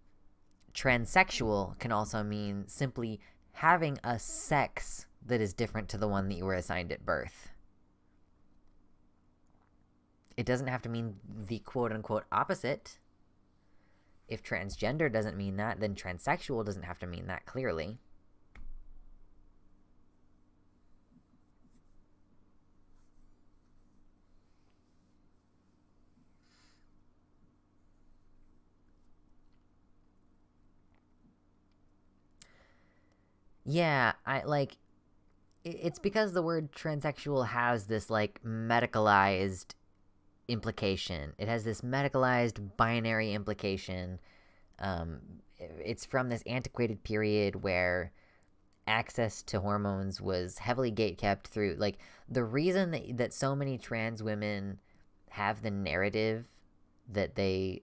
transsexual can also mean simply having a sex that is different to the one that you were assigned at birth. It doesn't have to mean the quote-unquote opposite. If transgender doesn't mean that, then transsexual doesn't have to mean that clearly. Yeah, it's because the word transsexual has this like medicalized implication. It has this medicalized binary implication. It's from this antiquated period where access to hormones was heavily gatekept through, like, the reason that so many trans women have the narrative that they,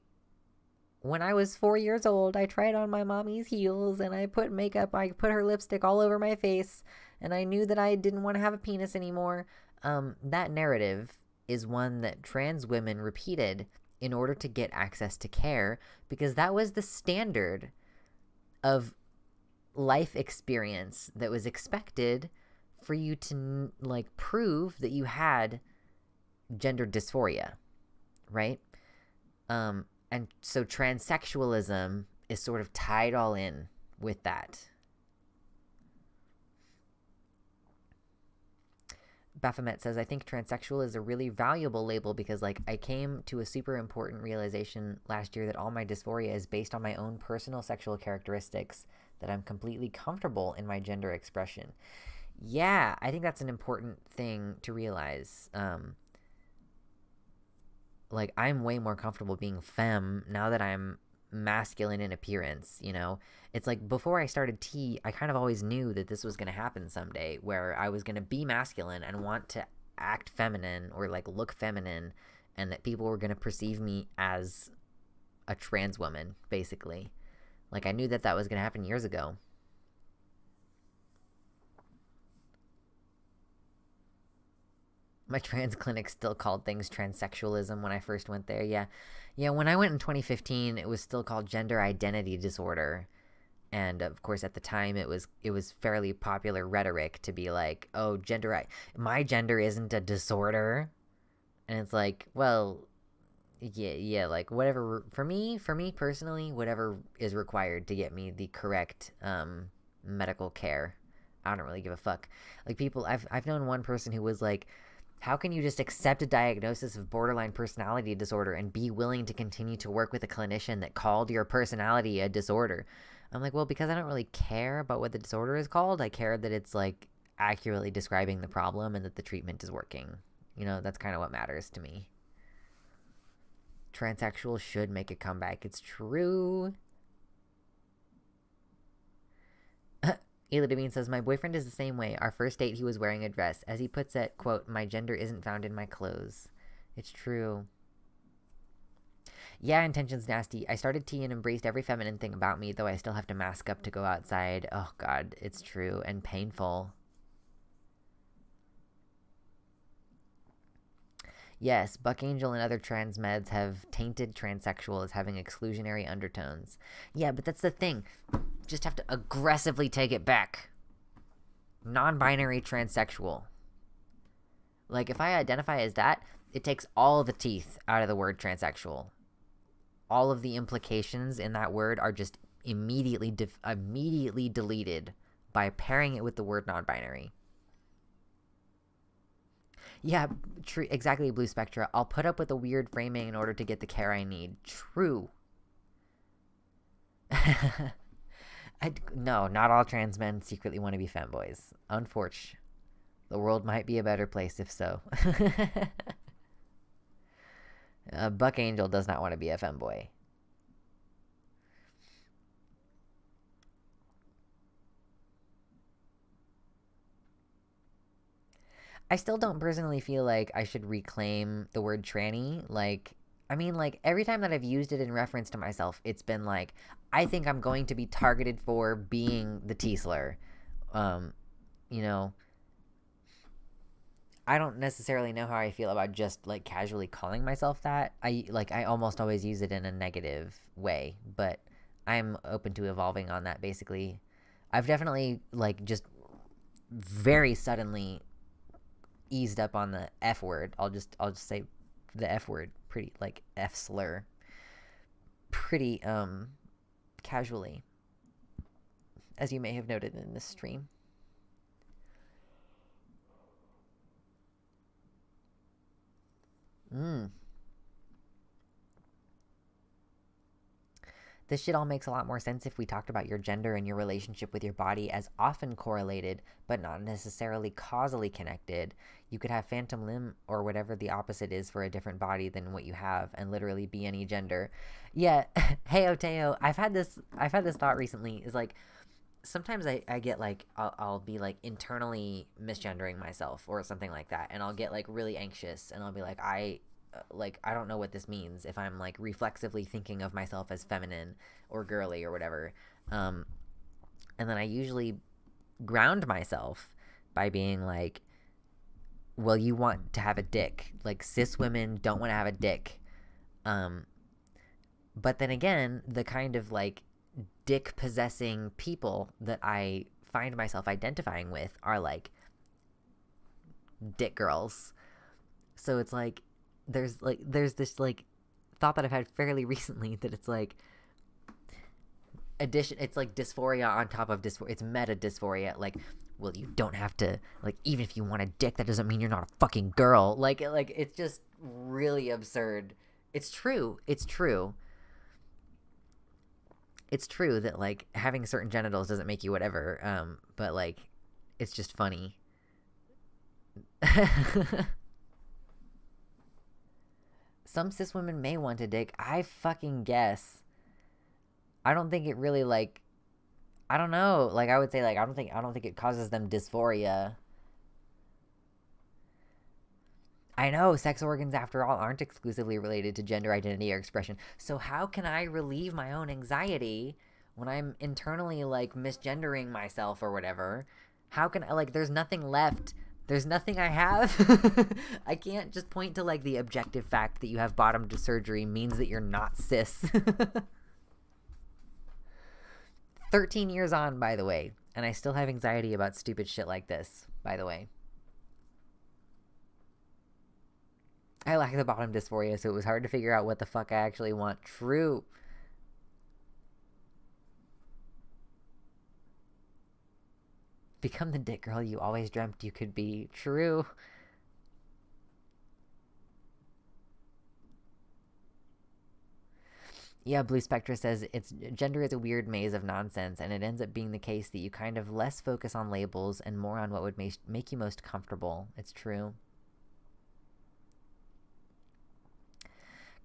when I was 4 years old, I tried on my mommy's heels and I put makeup, I put her lipstick all over my face, and I knew that I didn't want to have a penis anymore. That narrative is one that trans women repeated in order to get access to care, because that was the standard of life experience that was expected for you to, like, prove that you had gender dysphoria, right? And so transsexualism is sort of tied all in with that. Baphomet says, I think transsexual is a really valuable label because, like, I came to a super important realization last year that all my dysphoria is based on my own personal sexual characteristics, that I'm completely comfortable in my gender expression. Yeah, I think that's an important thing to realize. Like, I'm way more comfortable being femme now that I'm masculine in appearance, you know? It's like, before I started T, I kind of always knew that this was going to happen someday, where I was going to be masculine and want to act feminine or, like, look feminine, and that people were going to perceive me as a trans woman, basically. Like, I knew that that was going to happen years ago. My trans clinic still called things transsexualism when I first went there. Yeah, when I went in 2015, it was still called gender identity disorder. And of course, at the time, it was fairly popular rhetoric to be like, oh, my gender isn't a disorder. And it's like, well, yeah, like, whatever, for me personally, whatever is required to get me the correct medical care. I don't really give a fuck. Like, people, I've known one person who was like, how can you just accept a diagnosis of borderline personality disorder and be willing to continue to work with a clinician that called your personality a disorder? I'm like, well, because I don't really care about what the disorder is called. I care that it's, like, accurately describing the problem and that the treatment is working. You know, that's kind of what matters to me. Transsexual should make a comeback. It's true. Ayla Devine says, my boyfriend is the same way. Our first date, he was wearing a dress. As he puts it, quote, my gender isn't found in my clothes. It's true. Yeah, intention's nasty. I started T and embraced every feminine thing about me, though I still have to mask up to go outside. Oh, God, it's true and painful. Yes, Buck Angel and other trans meds have tainted transsexual as having exclusionary undertones. Yeah, but that's the thing. Just have to aggressively take it back. Non-binary transsexual. Like, if I identify as that, it takes all the teeth out of the word transsexual. All of the implications in that word are just immediately deleted by pairing it with the word non-binary. Yeah, true. Exactly, Blue Spectra. I'll put up with a weird framing in order to get the care I need. True. No, not all trans men secretly want to be femboys. Unfortunately. The world might be a better place if so. Buck Angel does not want to be a femboy. I still don't personally feel like I should reclaim the word tranny. Like, I mean, like, every time that I've used it in reference to myself, it's been like, I think I'm going to be targeted for being the T-slur. You know, I don't necessarily know how I feel about just, like, casually calling myself that. I almost always use it in a negative way, but I'm open to evolving on that, basically. I've definitely, like, just very suddenly eased up on the F word. I'll just say the F word, pretty, like, F slur, pretty casually, as you may have noted in this stream. This shit all makes a lot more sense if we talked about your gender and your relationship with your body as often correlated, but not necessarily causally connected. You could have phantom limb or whatever the opposite is for a different body than what you have, and literally be any gender. Yeah, hey Oteo, I've had this thought recently. Is like, sometimes I get like, I'll be like internally misgendering myself or something like that, and I'll get like really anxious, and I'll be like, I don't know what this means if I'm like reflexively thinking of myself as feminine or girly or whatever. And then I usually ground myself by being like, well, you want to have a dick. Like, cis women don't want to have a dick. But then again, the kind of like dick possessing people that I find myself identifying with are like dick girls. So it's like, there's this like thought that I've had fairly recently that it's like it's like dysphoria on top of dysphoria. It's meta dysphoria. Like, well, you don't have to, like, even if you want a dick, that doesn't mean you're not a fucking girl. Like it's just really absurd. It's true that like having certain genitals doesn't make you whatever. But like, it's just funny. Some cis women may want a dick. I fucking guess. I don't think it really, like, I don't know. Like, I would say, like, I don't think it causes them dysphoria. I know sex organs, after all, aren't exclusively related to gender identity or expression. So how can I relieve my own anxiety when I'm internally, like, misgendering myself or whatever? How can I, like, there's nothing left. There's nothing I have. I can't just point to, like, the objective fact that you have bottom surgery means that you're not cis. 13 years on, by the way, and I still have anxiety about stupid shit like this, by the way. I lack the bottom dysphoria, so it was hard to figure out what the fuck I actually want. True. Become the dick girl you always dreamt you could be. True. Yeah, Blue Spectra says gender is a weird maze of nonsense, and it ends up being the case that you kind of less focus on labels and more on what would make you most comfortable. It's true.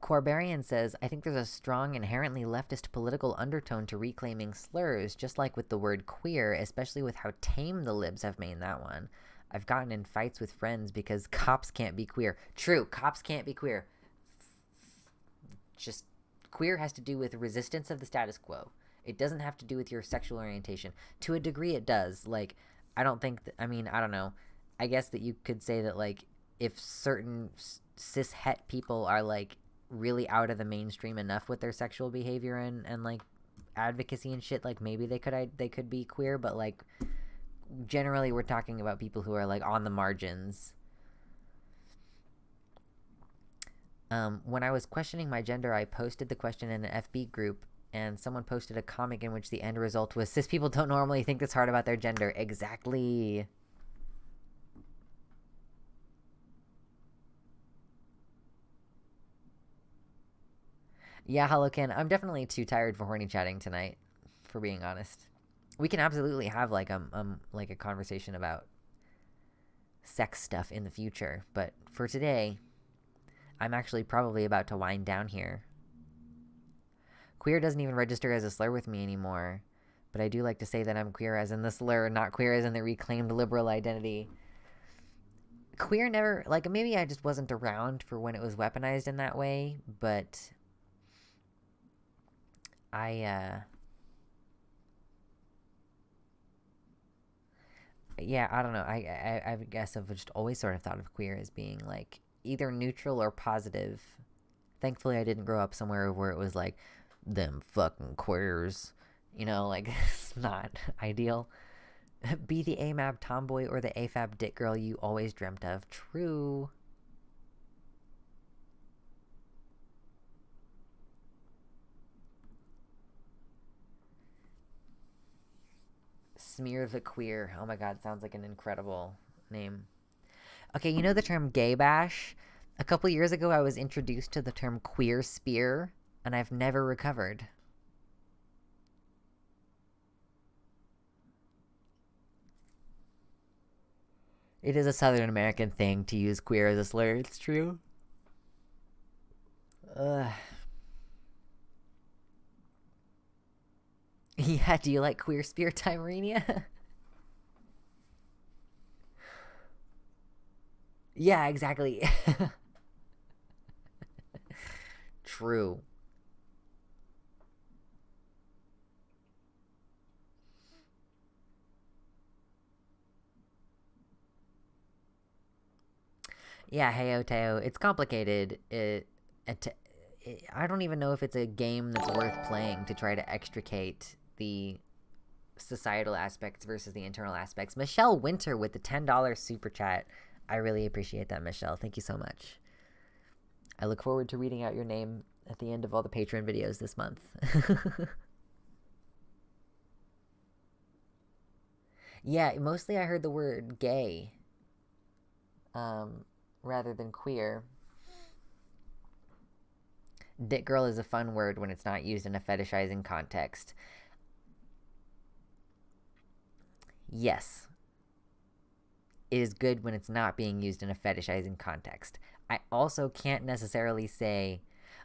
Corbarian says, I think there's a strong, inherently leftist political undertone to reclaiming slurs, just like with the word queer, especially with how tame the libs have made that one. I've gotten in fights with friends because cops can't be queer. True, cops can't be queer. Just, queer has to do with resistance of the status quo. It doesn't have to do with your sexual orientation. To a degree it does. Like, I don't think, I mean, I don't know. I guess that you could say that, like, if certain cis het people are like really out of the mainstream enough with their sexual behavior and like advocacy and shit, like maybe they could be queer, but like generally we're talking about people who are like on the margins. When I was questioning my gender, I posted the question in an FB group, and someone posted a comic in which the end result was, cis people don't normally think this hard about their gender. Exactly. Yeah, hello, Ken. I'm definitely too tired for horny chatting tonight, for being honest. We can absolutely have like a conversation about sex stuff in the future, but for today, I'm actually probably about to wind down here. Queer doesn't even register as a slur with me anymore, but I do like to say that I'm queer as in the slur, not queer as in the reclaimed liberal identity. Queer never, like, maybe I just wasn't around for when it was weaponized in that way, but yeah, I don't know. I guess I've just always sort of thought of queer as being like either neutral or positive. Thankfully, I didn't grow up somewhere where it was like, them fucking queers. You know, like, it's not ideal. Be the AMAB tomboy or the AFAB dick girl you always dreamt of. True. Smear the Queer. Oh my god, sounds like an incredible name. Okay, you know the term gay bash? A couple years ago, I was introduced to the term queer spear, and I've never recovered. It is a Southern American thing to use queer as a slur, it's true. Ugh. Yeah, do you like queer spear, Tyrenia? Yeah, exactly. True. Yeah, Heyo Teo. It's complicated. I don't even know if it's a game that's worth playing to try to extricate the societal aspects versus the internal aspects. Michelle Winter with the $10 super chat. I really appreciate that, Michelle. Thank you so much. I look forward to reading out your name at the end of all the Patreon videos this month. Yeah, mostly I heard the word gay rather than queer. Dick girl is a fun word when it's not used in a fetishizing context. Yes. It is good when it's not being used in a fetishizing context. I also can't necessarily say,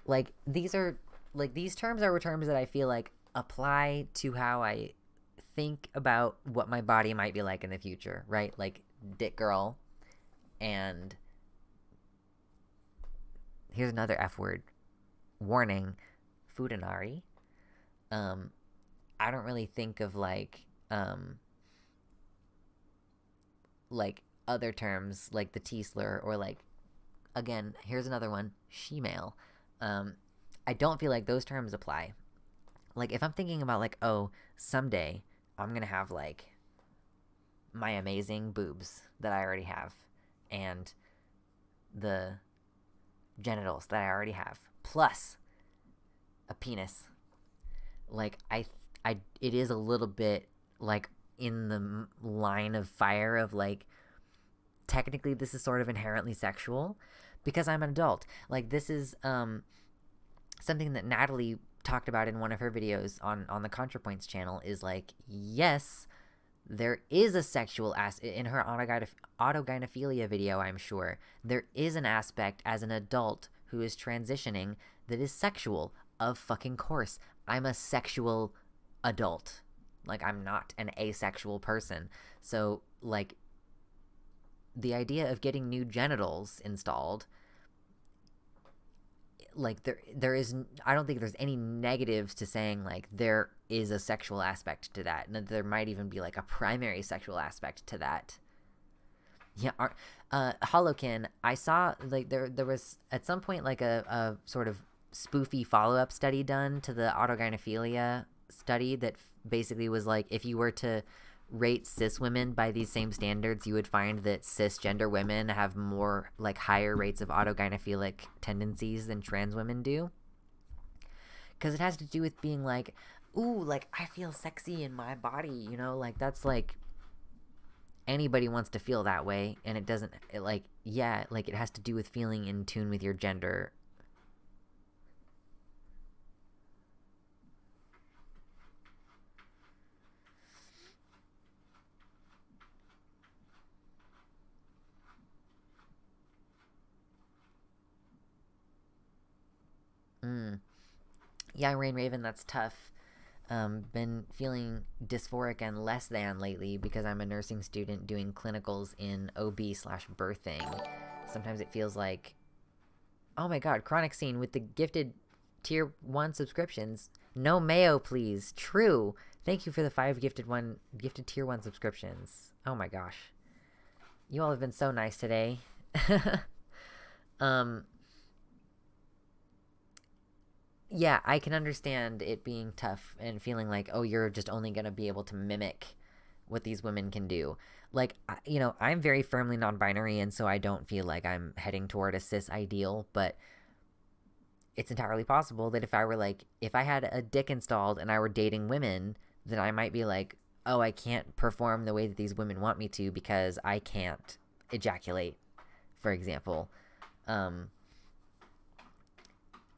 like, these terms are terms that I feel like apply to how I think about what my body might be like in the future, right? Like, dick girl, and here's another F word. Warning, Fudanari. I don't really think of like other terms like the T-slur or like, again, here's another one, she-male. I don't feel like those terms apply. Like, if I'm thinking about like, oh, someday I'm gonna have like my amazing boobs that I already have and the genitals that I already have, plus a penis. Like, it is a little bit like in the line of fire of like, technically this is sort of inherently sexual because I'm an adult. Like, this is something that Natalie talked about in one of her videos on the ContraPoints channel, is like, yes, there is a sexual aspect in her autogynephilia video. I'm sure there is an aspect as an adult who is transitioning that is sexual. Of fucking course, I'm a sexual adult. Like, I'm not an asexual person. So, like, the idea of getting new genitals installed, like, there is, I don't think there's any negatives to saying, like, there is a sexual aspect to that. And there might even be, like, a primary sexual aspect to that. Yeah, Holokin, I saw like there was at some point like a sort of spoofy follow-up study done to the autogynephilia study that basically was like, if you were to rate cis women by these same standards, you would find that cisgender women have more like higher rates of autogynephilic tendencies than trans women do, because it has to do with being like, ooh, like I feel sexy in my body, you know, like that's like anybody wants to feel that way, and it doesn't like, yeah, like it has to do with feeling in tune with your gender. Yeah, Rain Raven, that's tough. Been feeling dysphoric and less than lately because I'm a nursing student doing clinicals in OB/birthing. Sometimes it feels like, oh my god, Chronic Scene with the gifted tier 1 subscriptions. No mayo, please. True. Thank you for the 5 gifted tier 1 subscriptions. Oh my gosh. You all have been so nice today. Yeah, I can understand it being tough and feeling like, oh, you're just only going to be able to mimic what these women can do. Like, you know, I'm very firmly non-binary, and so I don't feel like I'm heading toward a cis ideal, but it's entirely possible that if I had a dick installed and I were dating women, then I might be like, oh, I can't perform the way that these women want me to because I can't ejaculate, for example.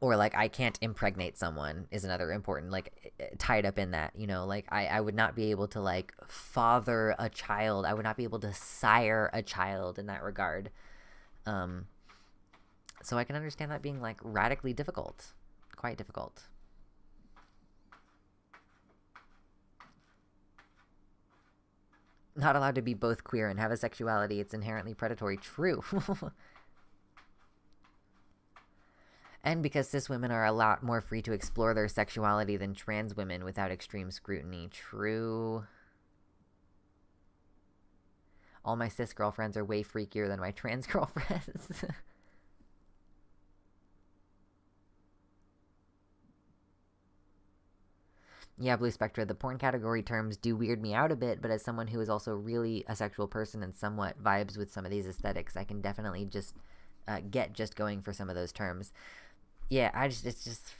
Or, like, I can't impregnate someone is another important, like, tied up in that, you know? Like, I would not be able to, like, father a child. I would not be able to sire a child in that regard. So I can understand that being, like, radically difficult. Quite difficult. Not allowed to be both queer and have a sexuality. It's inherently predatory. True. And because cis women are a lot more free to explore their sexuality than trans women without extreme scrutiny. True. All my cis girlfriends are way freakier than my trans girlfriends. Yeah, Blue Spectra, the porn category terms do weird me out a bit, but as someone who is also really a sexual person and somewhat vibes with some of these aesthetics, I can definitely just get just going for some of those terms. Yeah, it's just...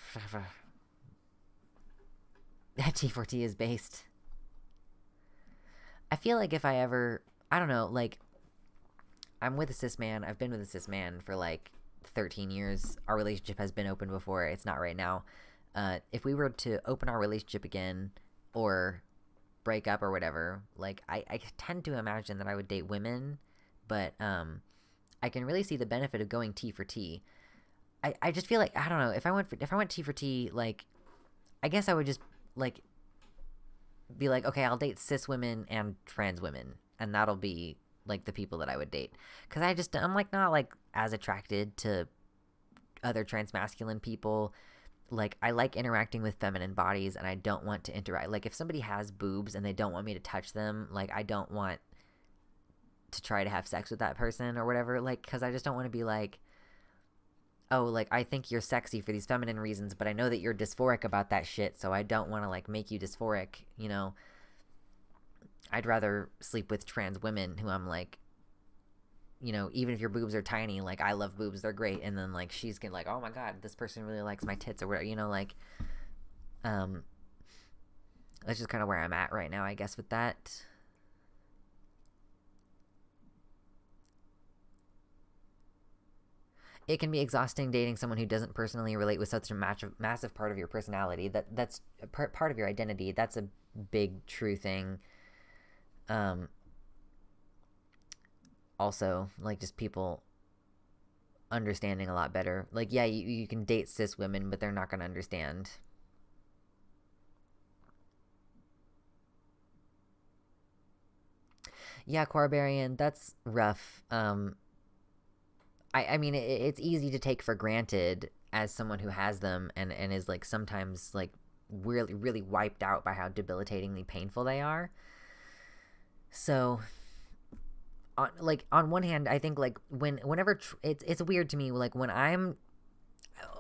T4T is based. I feel like if I ever... I don't know, like... I'm with a cis man. I've been with a cis man for, like, 13 years. Our relationship has been open before. It's not right now. If we were to open our relationship again, or break up or whatever, like, I tend to imagine that I would date women, but, I can really see the benefit of going T for T. I just feel like, I don't know, if I went T for T, like, I guess I would just, like, be like, okay, I'll date cis women and trans women, and that'll be, like, the people that I would date. Because I'm, like, not, like, as attracted to other transmasculine people. Like, I like interacting with feminine bodies, and I don't want to interact. Like, if somebody has boobs and they don't want me to touch them, like, I don't want to try to have sex with that person or whatever, like, because I just don't want to be like, oh, like, I think you're sexy for these feminine reasons, but I know that you're dysphoric about that shit, so I don't want to, like, make you dysphoric, you know? I'd rather sleep with trans women who I'm like, you know, even if your boobs are tiny, like, I love boobs, they're great, and then, like, she's gonna, like, oh my god, this person really likes my tits or whatever, you know, like, that's just kind of where I'm at right now, I guess, with that. It can be exhausting dating someone who doesn't personally relate with such a massive part of your personality. That's part of your identity. That's a big true thing. Also, like, just people understanding a lot better. Like, yeah, you can date cis women, but they're not going to understand. Yeah, Corbarian, that's rough. I mean, it's easy to take for granted as someone who has them and is, like, sometimes, like, really, really wiped out by how debilitatingly painful they are. So, on one hand, I think like whenever it's weird to me, like when I'm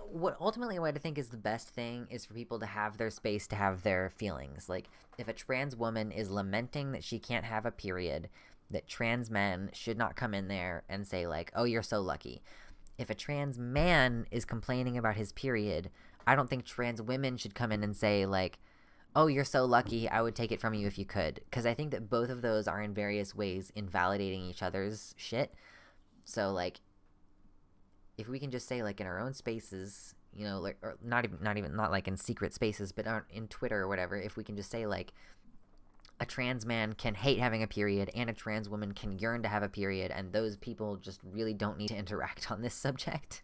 what I think is the best thing is for people to have their space to have their feelings. Like if a trans woman is lamenting that she can't have a period, that trans men should not come in there and say like, oh, you're so lucky. If a trans man is complaining about his period, I don't think trans women should come in and say like, oh, you're so lucky, I would take it from you if you could. Because I think that both of those are in various ways invalidating each other's shit. So, like, if we can just say, like, in our own spaces, you know, like, or not like in secret spaces, but in Twitter or whatever, if we can just say, like, a trans man can hate having a period and a trans woman can yearn to have a period, and those people just really don't need to interact on this subject.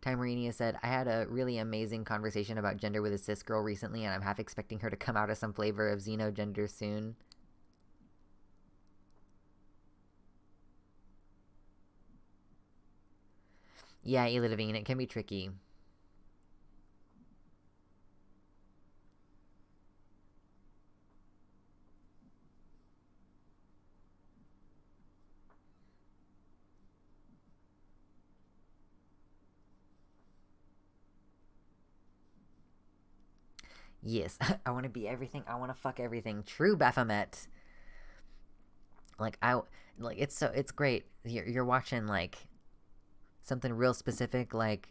Timarinia said, I had a really amazing conversation about gender with a cis girl recently, and I'm half expecting her to come out as some flavor of xenogender soon. Yeah, Ela Devine, it can be tricky. Yes, I want to be everything. I want to fuck everything. True, Baphomet. Like it's great. You're watching like something real specific. Like,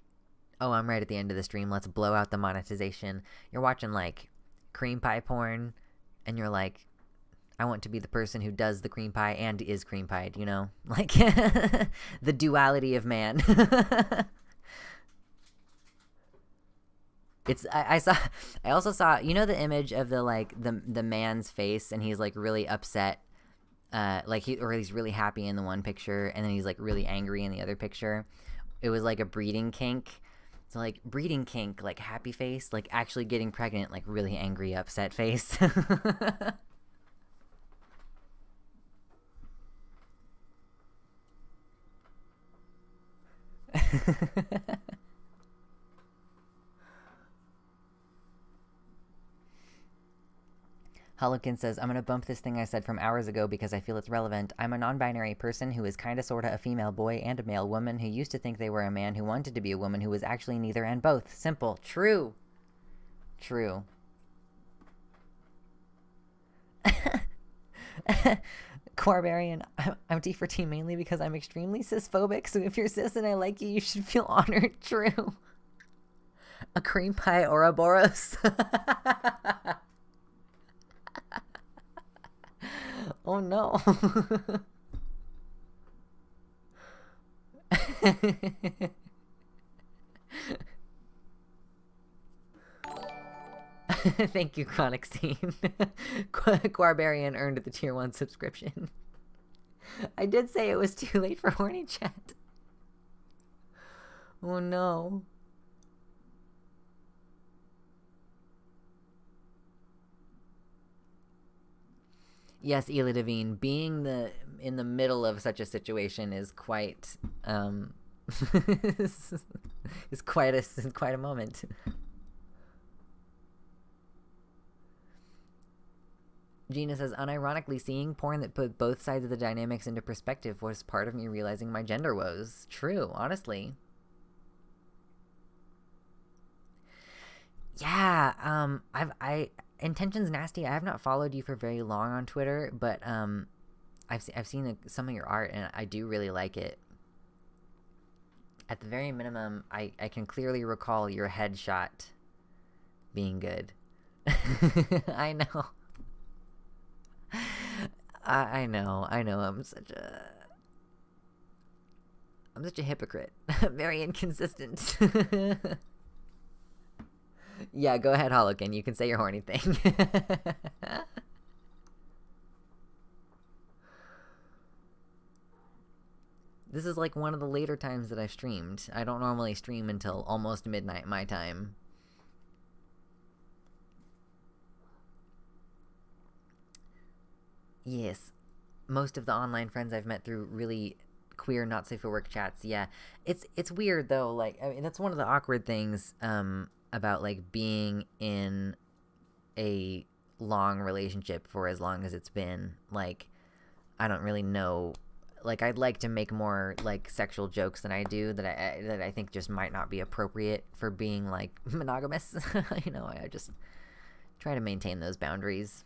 oh, I'm right at the end of the stream. Let's blow out the monetization. You're watching like cream pie porn, and you're like, I want to be the person who does the cream pie and is cream pied. You know, like the duality of man. I also saw, you know, the image of the man's face, and he's like really upset, he's really happy in the one picture, and then he's like really angry in the other picture. It was like a breeding kink. So like breeding kink, like happy face, like actually getting pregnant, like really angry, upset face. Holokin says, I'm going to bump this thing I said from hours ago because I feel it's relevant. I'm a non-binary person who is kinda sorta a female boy and a male woman who used to think they were a man who wanted to be a woman who was actually neither and both. Simple. True. True. Quarbarian, I'm T for T mainly because I'm extremely cisphobic, so if you're cis and I like you, you should feel honored. True. A cream pie Ouroboros. Oh no. Thank you, Chronic Scene. Quarbarian earned the tier 1 subscription. I did say it was too late for horny chat. Oh no. Yes, Ela Devine, being in the middle of such a situation is quite is quite a moment. Gina says, unironically, seeing porn that put both sides of the dynamics into perspective was part of me realizing my gender woes. True, honestly. Yeah, Intentions Nasty, I have not followed you for very long on Twitter, but I've seen some of your art, and I do really like it. At the very minimum, I can clearly recall your headshot being good. I know. I know. I'm such a hypocrite. Very inconsistent. Yeah, go ahead, Holokin. You can say your horny thing. This is like one of the later times that I've streamed. I don't normally stream until almost midnight my time. Yes. most of the online friends I've met through really queer not safe for work chats. Yeah, it's weird though. Like, I mean, that's one of the awkward things about like being in a long relationship for as long as it's been. Like, I don't really know. Like, I'd like to make more like sexual jokes than I do that I think just might not be appropriate for being like monogamous. You know, I just try to maintain those boundaries.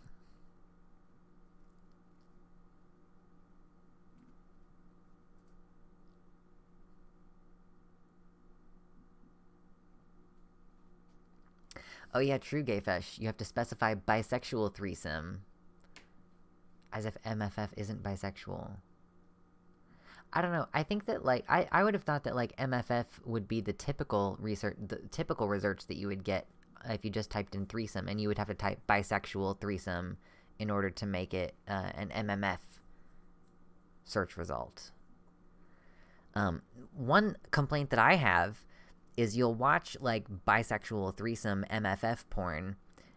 Oh yeah, true, Gayfesh. You have to specify bisexual threesome. As if MFF isn't bisexual. I don't know. I think that, like, I would have thought that, like, MFF would be the typical research that you would get if you just typed in threesome, and you would have to type bisexual threesome in order to make it an MMF search result. One complaint that I have is you'll watch, like, bisexual threesome MFF porn,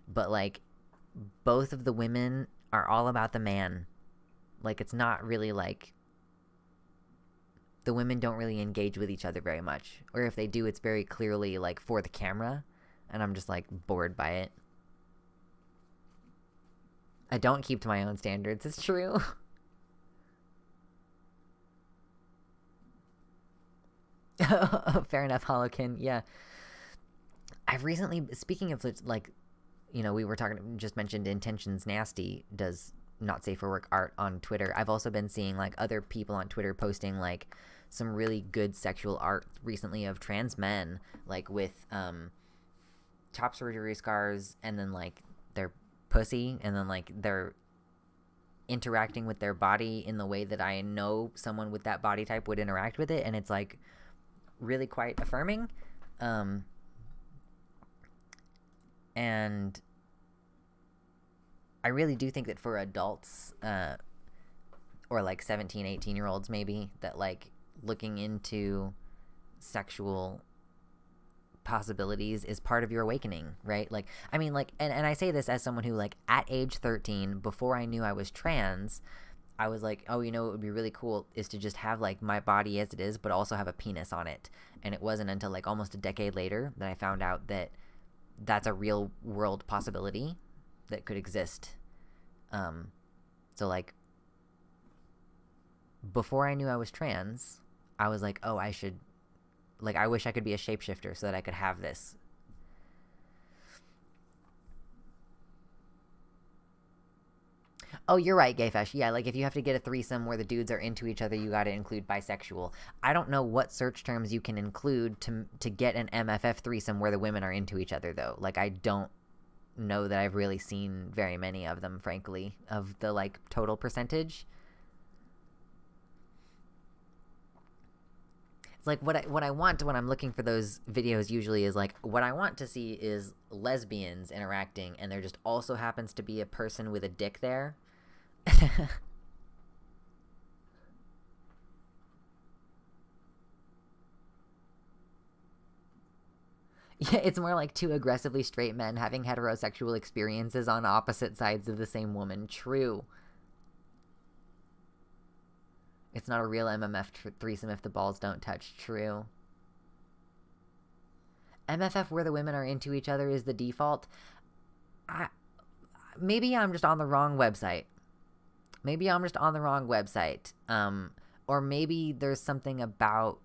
but, like, both of the women are all about the man. Like, it's not really, like, the women don't really engage with each other very much. Or if they do, it's very clearly, like, for the camera, and I'm just, like, bored by it. I don't keep to my own standards, it's true. Fair enough, Holokin. Yeah. I've recently, speaking of, like, you know, we were talking, just mentioned Intentions Nasty does not safe for work art on Twitter. I've also been seeing, like, other people on Twitter posting, like, some really good sexual art recently of trans men, like, with top surgery scars, and then, like, their pussy, and then, like, they're interacting with their body in the way that I know someone with that body type would interact with it, and it's, like, really quite affirming. And I really do think that for adults, or like 17, 18-year-olds maybe, that like looking into sexual possibilities is part of your awakening, right? Like, I mean, like, and I say this as someone who, like, at age 13, before I knew I was trans, I was like, oh, you know, what would be really cool is to just have, like, my body as it is, but also have a penis on it. And it wasn't until, like, almost a decade later that I found out that that's a real world possibility that could exist. So, like, before I knew I was trans, I was like, oh, I should, like, I wish I could be a shapeshifter so that I could have this. Oh, you're right, Gayfesh. Yeah, like, if you have to get a threesome where the dudes are into each other, you gotta include bisexual. I don't know what search terms you can include to get an MFF threesome where the women are into each other, though. Like, I don't know that I've really seen very many of them, frankly, of the, like, total percentage. It's like what I want when I'm looking for those videos usually is, like, what I want to see is lesbians interacting, and there just also happens to be a person with a dick there. Yeah, it's more like two aggressively straight men having heterosexual experiences on opposite sides of the same woman. True. It's not a real MMF threesome if the balls don't touch. True. MFF where the women are into each other is the default. Maybe I'm just on the wrong website. Or maybe there's something about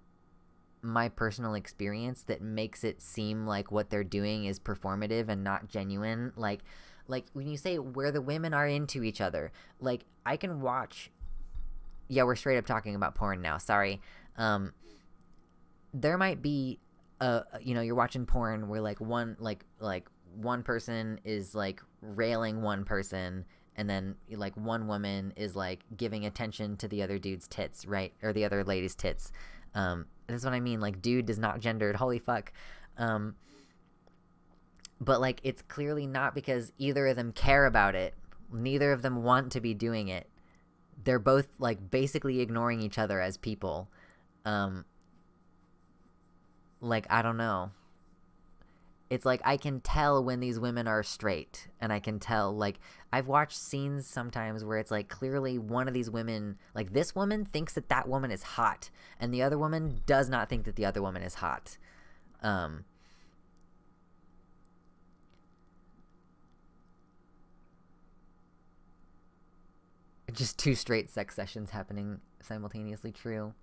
my personal experience that makes it seem like what they're doing is performative and not genuine. Like when you say where the women are into each other, like, I can watch... Yeah, we're straight up talking about porn now. Sorry. There might be, you know, you're watching porn where, like, one person is, like, railing one person, and then, like, one woman is, like, giving attention to the other dude's tits, right? Or the other lady's tits. That's what I mean. Like, dude is not gendered. Holy fuck. But, like, it's clearly not because either of them care about it. Neither of them want to be doing it. They're both, like, basically ignoring each other as people. Like, I don't know. it's like I can tell when these women are straight, and I can tell, like, I've watched scenes sometimes where it's like clearly one of these women, like this woman thinks that that woman is hot, and the other woman does not think that the other woman is hot. Just two straight sex sessions happening simultaneously. True.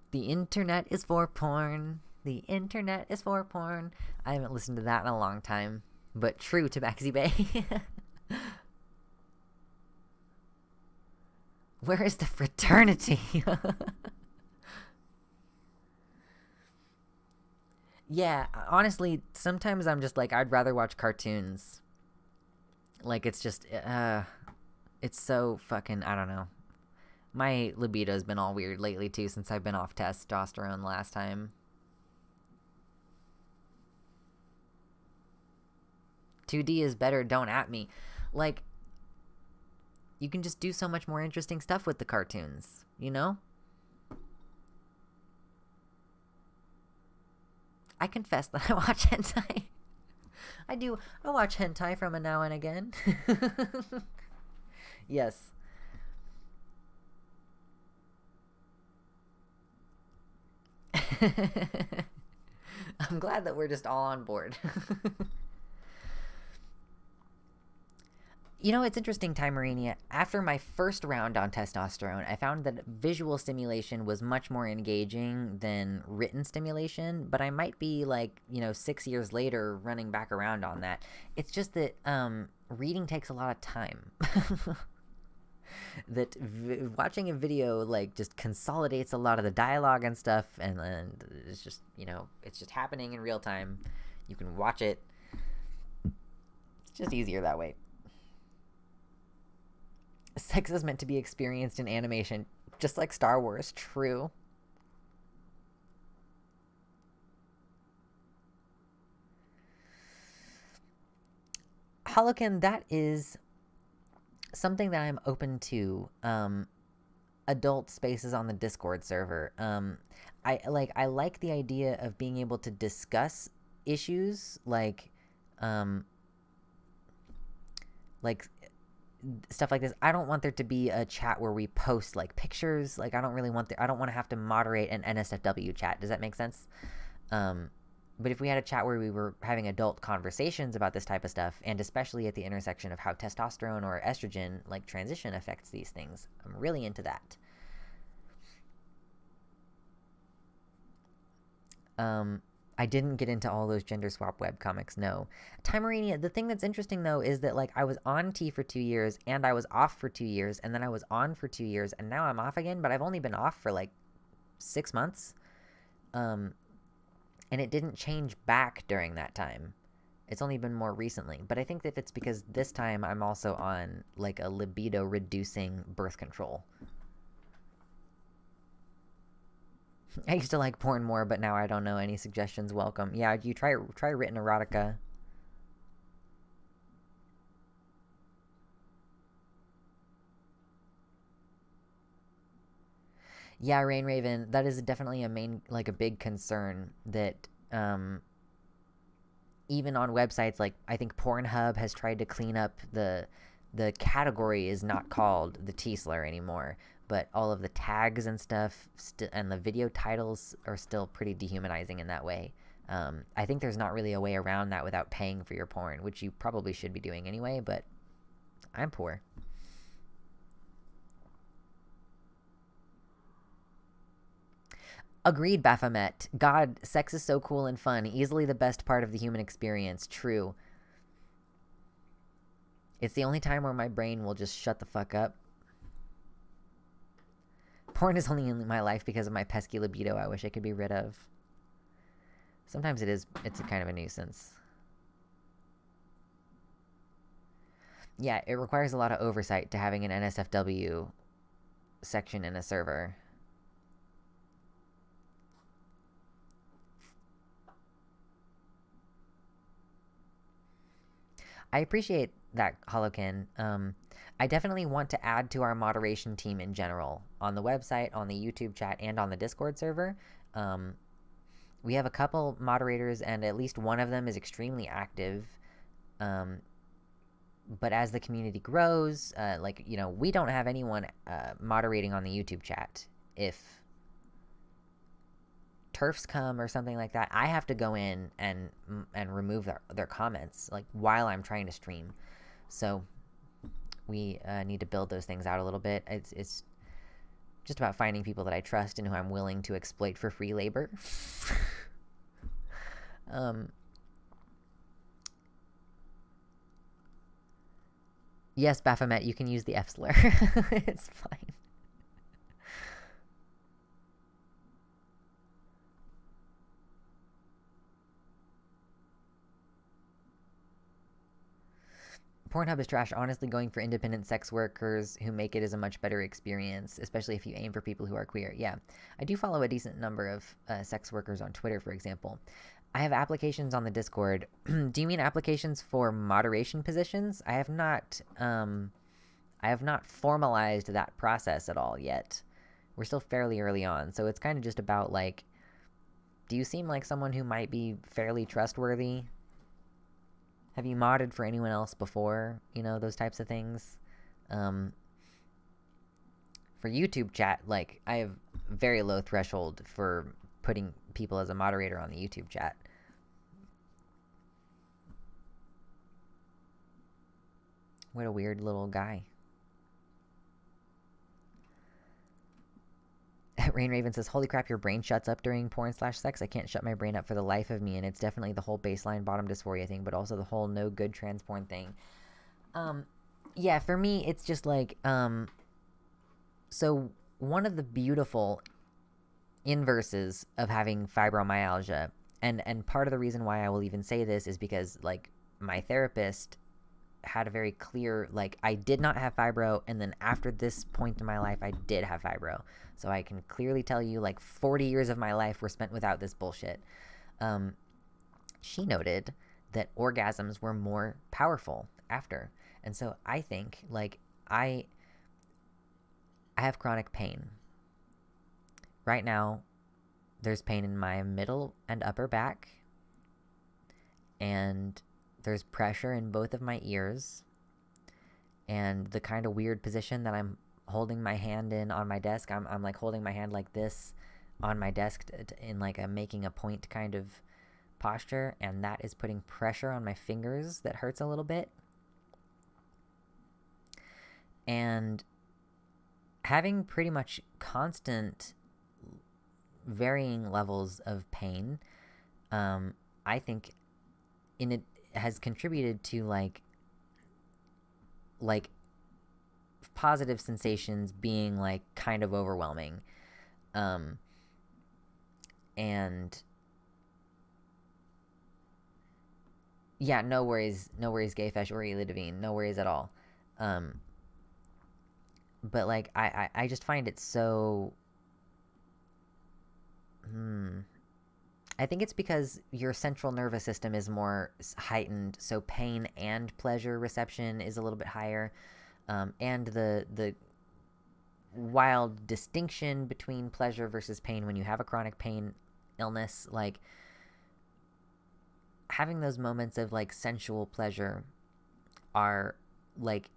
The internet is for porn. The internet is for porn. I haven't listened to that in a long time, but true to Baxi Bay. Where is the fraternity? Yeah, honestly, sometimes I'm just like, I'd rather watch cartoons. Like, it's just, it's so fucking, I don't know. My libido's been all weird lately, too, since I've been off testosterone last time. 2D is better, don't at me. Like, you can just do so much more interesting stuff with the cartoons, you know? I confess that I watch hentai. I do. I watch hentai from a now and again. Yes. I'm glad that we're just all on board. You know, it's interesting, Timerania. After my first round on testosterone, I found that visual stimulation was much more engaging than written stimulation, but I might be, like, 6 years later running back around on that. It's just that reading takes a lot of time. That watching a video, like, just consolidates a lot of the dialogue and stuff, and it's just, it's just happening in real time. You can watch it. It's just easier that way. Sex is meant to be experienced in animation, just like Star Wars. True. Holocan, that is something that I'm open to. Adult spaces on the Discord server. I like the idea of being able to discuss issues like stuff like this. I don't want there to be a chat where we post like pictures. Like, I don't want to have to moderate an NSFW chat. Does that make sense? But if we had a chat where we were having adult conversations about this type of stuff, and especially at the intersection of how testosterone or estrogen, like, transition affects these things, I'm really into that. I didn't get into all those gender swap webcomics, no. Timerania, the thing that's interesting, though, is that, like, I was on T for 2 years, and I was off for 2 years, and then I was on for 2 years, and now I'm off again, but I've only been off for, like, 6 months. And it didn't change back during that time. It's only been more recently. But I think that it's because this time I'm also on, like, a libido-reducing birth control. I used to like porn more, but now I don't know. Any suggestions welcome. Yeah, you try written erotica. Yeah, Rain Raven, that is definitely a big concern that even on websites like, I think Pornhub has tried to clean up the category is not called the T-slur anymore, but all of the tags and stuff and the video titles are still pretty dehumanizing in that way. I think there's not really a way around that without paying for your porn, which you probably should be doing anyway, but I'm poor. Agreed, Baphomet. God, sex is so cool and fun. Easily the best part of the human experience. True. It's the only time where my brain will just shut the fuck up. Porn is only in my life because of my pesky libido I wish I could be rid of. Sometimes it's a kind of a nuisance. Yeah, it requires a lot of oversight to having an NSFW section in a server. I appreciate that, Holocan. I definitely want to add to our moderation team in general on the website, on the YouTube chat, and on the Discord server. We have a couple moderators, and at least one of them is extremely active. But as the community grows, like, you know, we don't have anyone moderating on the YouTube chat. If TERFs come or something like that, I have to go in and remove their comments, like, while I'm trying to stream. So we need to build those things out a little bit. It's just about finding people that I trust and who I'm willing to exploit for free labor. Yes, Baphomet, you can use the F slur. It's fine. Pornhub is trash. Honestly, going for independent sex workers who make it is a much better experience, especially if you aim for people who are queer. Yeah, I do follow a decent number of sex workers on Twitter, for example. I have applications on the Discord. Do you mean applications for moderation positions? I have not formalized that process at all yet. We're still fairly early on, so it's kind of just about, like, do you seem like someone who might be fairly trustworthy? Have you modded for anyone else before? You know, those types of things. For YouTube chat, like, I have very low threshold for putting people as a moderator on the YouTube chat. What a weird little guy. Rain Raven says, holy crap, your brain shuts up during porn/sex. I can't shut my brain up for the life of me, and it's definitely the whole baseline bottom dysphoria thing, but also the whole no good trans porn thing. Yeah, for me, it's just like, so one of the beautiful inverses of having fibromyalgia, and part of the reason why I will even say this is because, like, my therapist had a very clear, like, I did not have fibro, and then after this point in my life, I did have fibro. So I can clearly tell you, like, 40 years of my life were spent without this bullshit. She noted that orgasms were more powerful after. And so I think, like, I have chronic pain. Right now, there's pain in my middle and upper back, and there's pressure in both of my ears, and the kind of weird position that I'm holding my hand in on my desk. I'm like holding my hand like this on my desk in like a making a point kind of posture, and that is putting pressure on my fingers that hurts a little bit. And having pretty much constant varying levels of pain, I think it has contributed to like positive sensations being like kind of overwhelming. And yeah, no worries, Gayfesh or Elidavine, no worries at all. But like I just find it so I think it's because your central nervous system is more heightened, so pain and pleasure reception is a little bit higher. And the wild distinction between pleasure versus pain when you have a chronic pain illness, like having those moments of like sensual pleasure are like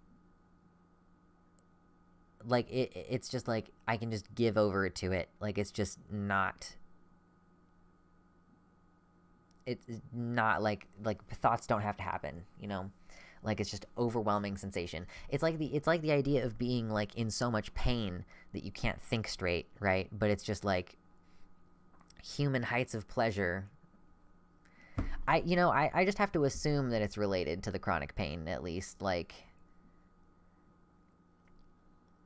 it's just like I can just give over to it. Like it's just not. It's not like thoughts don't have to happen, you know. Like it's just overwhelming sensation. It's like the idea of being like in so much pain that you can't think straight, right? But it's just like human heights of pleasure. I just have to assume that it's related to the chronic pain, at least, like,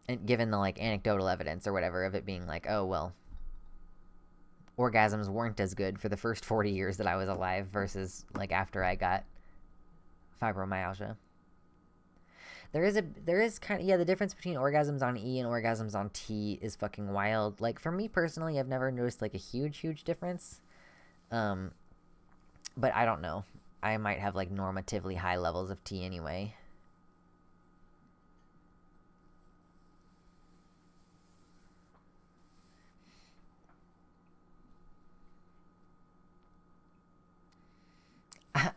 and given the like anecdotal evidence or whatever of it being like, oh well, orgasms weren't as good for the first 40 years that I was alive versus like after I got fibromyalgia. There is kind of, yeah, the difference between orgasms on E and orgasms on T is fucking wild. Like for me personally, I've never noticed like a huge difference. But I don't know. I might have like normatively high levels of T anyway.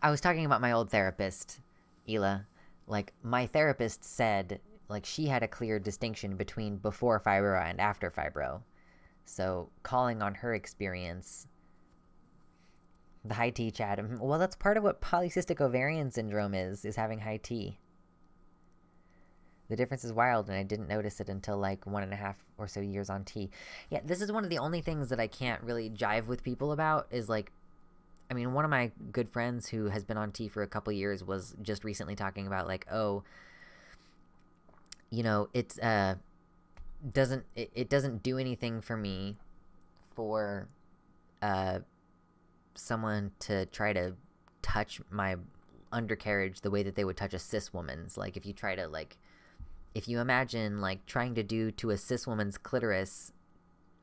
I was talking about my old therapist, Ela. Like, my therapist said, like, she had a clear distinction between before fibro and after fibro. So, calling on her experience, the high T chat, well, that's part of what polycystic ovarian syndrome is having high T. The difference is wild, and I didn't notice it until like 1.5 or so years on T. Yeah, this is one of the only things that I can't really jive with people about is like, I mean, one of my good friends who has been on T for a couple years was just recently talking about like, oh, you know, it doesn't do anything for me for someone to try to touch my undercarriage the way that they would touch a cis woman's. Like, if you try to like, if you imagine like trying to do to a cis woman's clitoris,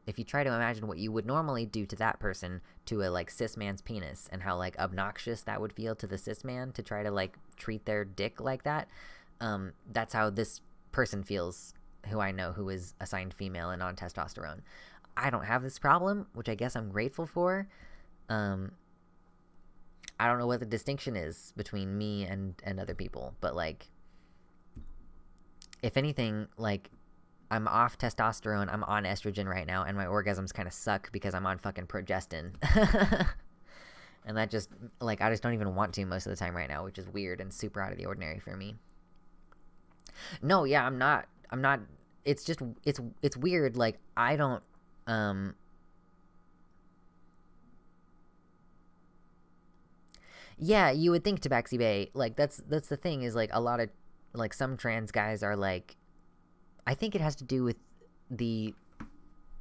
if you try to imagine what you would normally do to that person to a like cis man's penis and how like obnoxious that would feel to the cis man to try to like treat their dick like that, that's how this person feels who I know who is assigned female and on testosterone. I don't have this problem, which I guess I'm grateful for. I don't know what the distinction is between me and other people, but like, if anything, like, I'm off testosterone, I'm on estrogen right now, and my orgasms kind of suck because I'm on fucking progestin. And that just, like, I just don't even want to most of the time right now, which is weird and super out of the ordinary for me. No, yeah, I'm not, it's just, it's weird, like, I don't, yeah, you would think Tabaxi Bay, like, that's the thing, is, like, a lot of, like, some trans guys are, like, I think it has to do with the,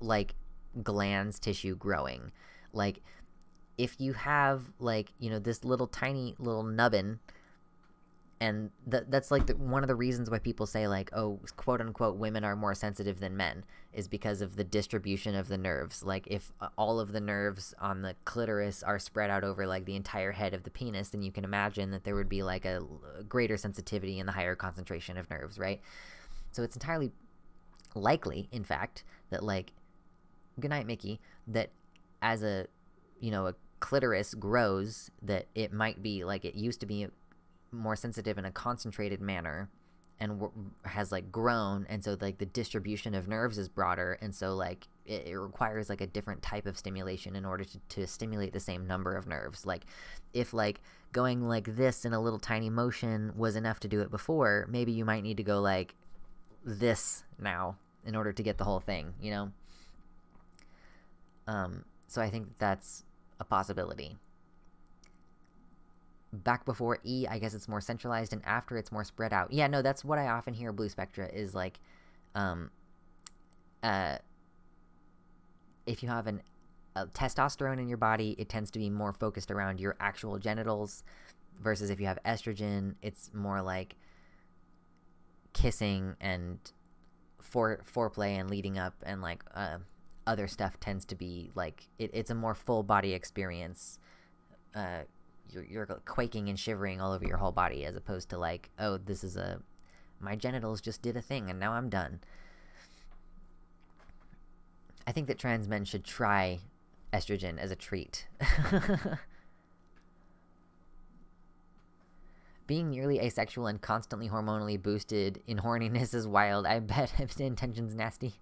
like, glands tissue growing. Like, if you have, like, you know, this little tiny little nubbin, and that's, like, one of the reasons why people say, like, oh, quote-unquote, women are more sensitive than men, is because of the distribution of the nerves. Like, if all of the nerves on the clitoris are spread out over, like, the entire head of the penis, then you can imagine that there would be, like, a greater sensitivity and the higher concentration of nerves, right? So it's entirely likely, in fact, that, like, good night, Mickey, that as a, you know, a clitoris grows, that it might be, like, it used to be more sensitive in a concentrated manner and has, like, grown, and so, like, the distribution of nerves is broader, and so, like, it requires, like, a different type of stimulation in order to stimulate the same number of nerves. Like, if, like, going like this in a little tiny motion was enough to do it before, maybe you might need to go, like, this now in order to get the whole thing, you know? So I think that's a possibility. Back before E, I guess it's more centralized, and after it's more spread out. Yeah, no, that's what I often hear Blue Spectra is like, if you have a testosterone in your body, it tends to be more focused around your actual genitals, versus if you have estrogen, it's more like kissing and foreplay and leading up, and like other stuff tends to be like it's a more full body experience. You're quaking and shivering all over your whole body, as opposed to like, oh, this is my genitals just did a thing and now I'm done. I think that trans men should try estrogen as a treat. Being nearly asexual and constantly hormonally boosted in horniness is wild. I bet if the intention's nasty.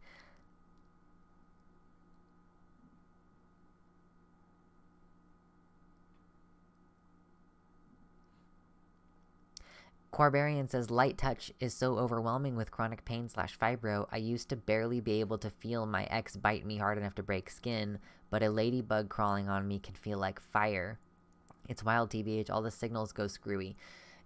Quarbarian says, light touch is so overwhelming with chronic pain / fibro. I used to barely be able to feel my ex bite me hard enough to break skin, but a ladybug crawling on me can feel like fire. It's wild, TBH. All the signals go screwy.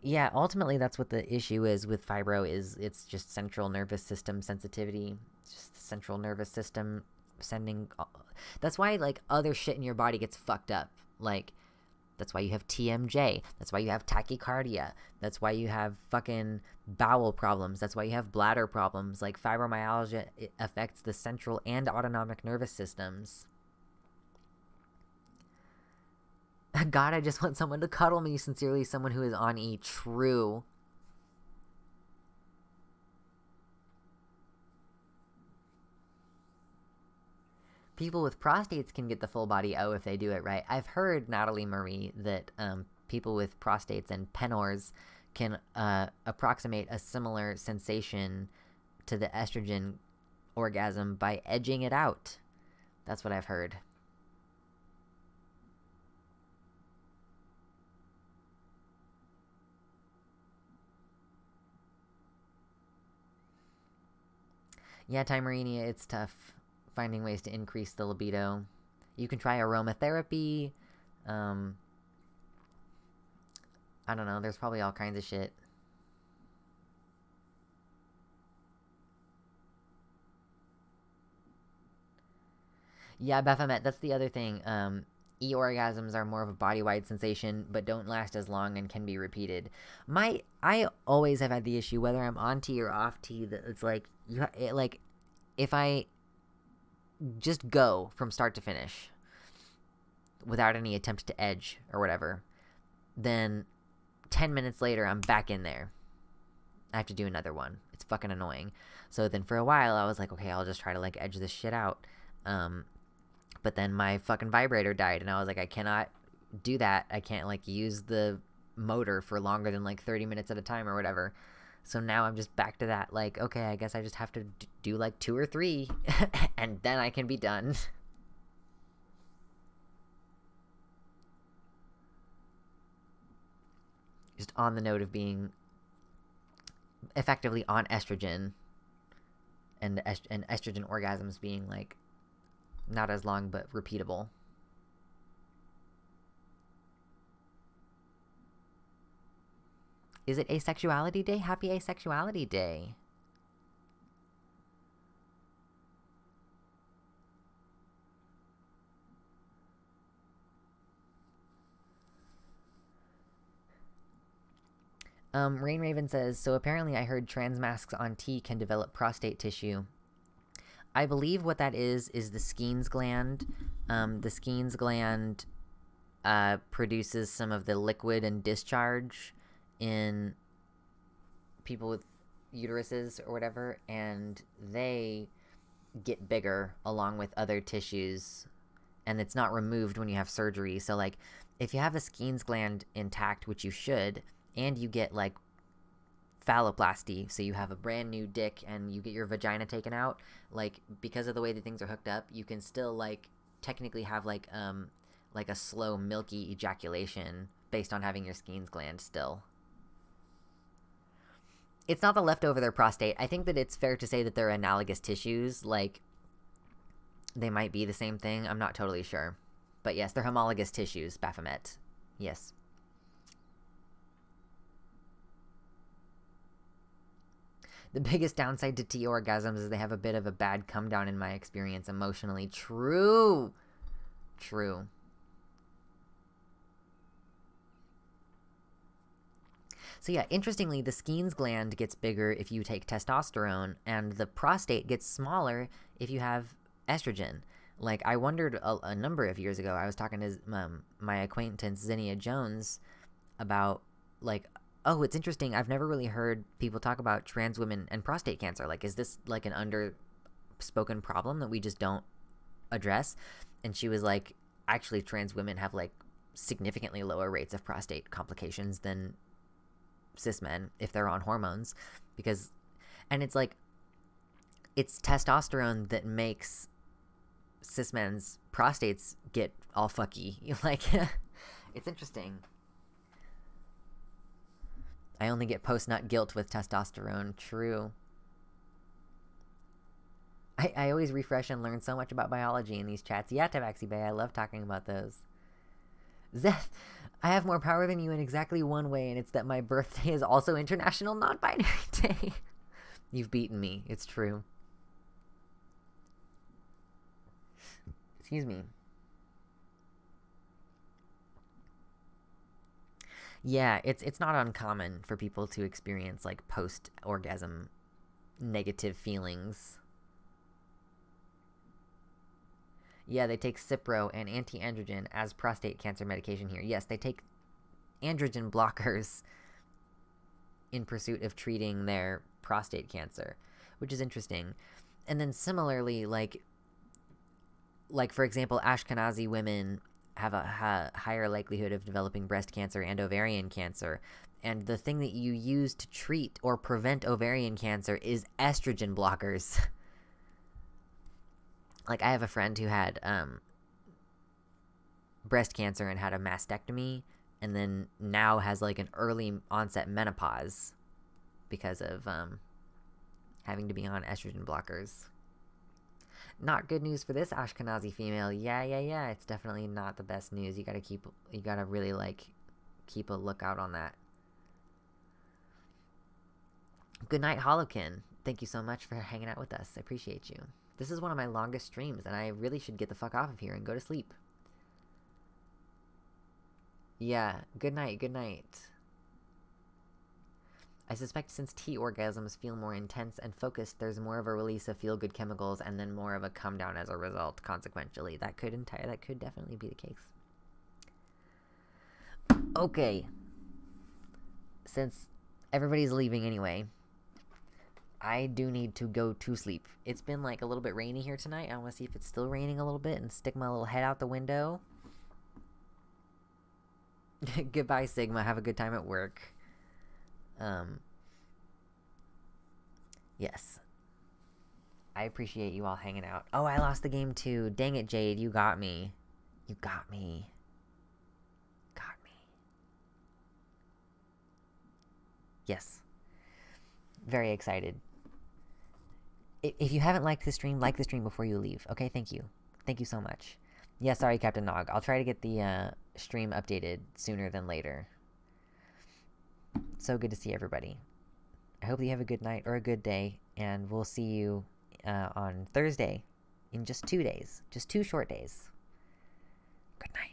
Yeah, ultimately that's what the issue is with fibro, is it's just central nervous system sensitivity. It's just the central nervous system sending... That's why, like, other shit in your body gets fucked up. Like, that's why you have TMJ. That's why you have tachycardia. That's why you have fucking bowel problems. That's why you have bladder problems. Like, fibromyalgia, it affects the central and autonomic nervous systems. God, I just want someone to cuddle me. Sincerely, someone who is on E. True. People with prostates can get the full body O if they do it right. I've heard, Natalie Marie, that people with prostates and penors can approximate a similar sensation to the estrogen orgasm by edging it out. That's what I've heard. Yeah, Timerinia, it's tough finding ways to increase the libido. You can try aromatherapy. I don't know, there's probably all kinds of shit. Yeah, Baphomet, that's the other thing. E-orgasms are more of a body-wide sensation, but don't last as long and can be repeated. I always have had the issue, whether I'm on T or off T, that it's like, if I just go from start to finish without any attempt to edge or whatever, then 10 minutes later, I'm back in there. I have to do another one. It's fucking annoying. So then for a while, I was like, okay, I'll just try to, like, edge this shit out. But then my fucking vibrator died, and I was like, I cannot do that. I can't, like, use the motor for longer than, like, 30 minutes at a time or whatever. So now I'm just back to that, like, okay, I guess I just have to do, like, 2 or 3, and then I can be done. Just on the note of being effectively on estrogen, and estrogen orgasms being, like, not as long, but repeatable. Is it Asexuality Day? Happy Asexuality Day. Rain Raven says, so apparently I heard trans masks on T can develop prostate tissue. I believe what that is the Skene's gland. The Skene's gland produces some of the liquid and discharge in people with uteruses or whatever, and they get bigger along with other tissues, and it's not removed when you have surgery. So, like, if you have the Skene's gland intact, which you should, and you get, like, phalloplasty, so you have a brand new dick and you get your vagina taken out, like, because of the way that things are hooked up, you can still, like, technically have, like a slow milky ejaculation based on having your Skene's gland still. It's not the leftover their prostate. I think that it's fair to say that they're analogous tissues, like, they might be the same thing. I'm not totally sure, but yes, they're homologous tissues, Baphomet. Yes. The biggest downside to T orgasms is they have a bit of a bad come down in my experience emotionally. True. True. So yeah, interestingly, the Skene's gland gets bigger if you take testosterone, and the prostate gets smaller if you have estrogen. Like, I wondered a number of years ago, I was talking to my acquaintance Zinnia Jones about, like, oh, it's interesting, I've never really heard people talk about trans women and prostate cancer. Like, is this, like, an underspoken problem that we just don't address? And she was like, actually, trans women have, like, significantly lower rates of prostate complications than cis men if they're on hormones. Because, and it's like, it's testosterone that makes cis men's prostates get all fucky. Like, it's interesting. I only get post-nut guilt with testosterone. True. I always refresh and learn so much about biology in these chats. Yeah, Tabaxi Bay, I love talking about those. Zeth, I have more power than you in exactly one way, and it's that my birthday is also International Non-Binary Day. You've beaten me. It's true. Excuse me. Yeah, it's not uncommon for people to experience, like, post-orgasm negative feelings. Yeah, they take Cipro and anti-androgen as prostate cancer medication here. Yes, they take androgen blockers in pursuit of treating their prostate cancer, which is interesting. And then similarly, like for example, Ashkenazi women have a higher likelihood of developing breast cancer and ovarian cancer. And the thing that you use to treat or prevent ovarian cancer is estrogen blockers. Like, I have a friend who had breast cancer and had a mastectomy, and then now has like an early onset menopause because of having to be on estrogen blockers. Not good news for this Ashkenazi female. Yeah. It's definitely not the best news. You gotta really like keep a lookout on that. Good night, Holokin. Thank you so much for hanging out with us. I appreciate you. This is one of my longest streams, and I really should get the fuck off of here and go to sleep. Yeah, good night, good night. I suspect since tea orgasms feel more intense and focused, there's more of a release of feel-good chemicals and then more of a come down as a result, consequentially. That could definitely be the case. Okay. Since everybody's leaving anyway, I do need to go to sleep. It's been like a little bit rainy here tonight. I want to see if it's still raining a little bit and stick my little head out the window. Goodbye, Sigma. Have a good time at work. Yes. I appreciate you all hanging out. Oh, I lost the game too. Dang it, Jade. You got me. You got me. Got me. Yes. Very excited. If you haven't liked the stream, like the stream before you leave. Okay, thank you. Thank you so much. Yeah, sorry, Captain Nog. I'll try to get the stream updated sooner than later. So good to see everybody. I hope you have a good night or a good day, and we'll see you on Thursday in just 2 days. Just 2 short days. Good night.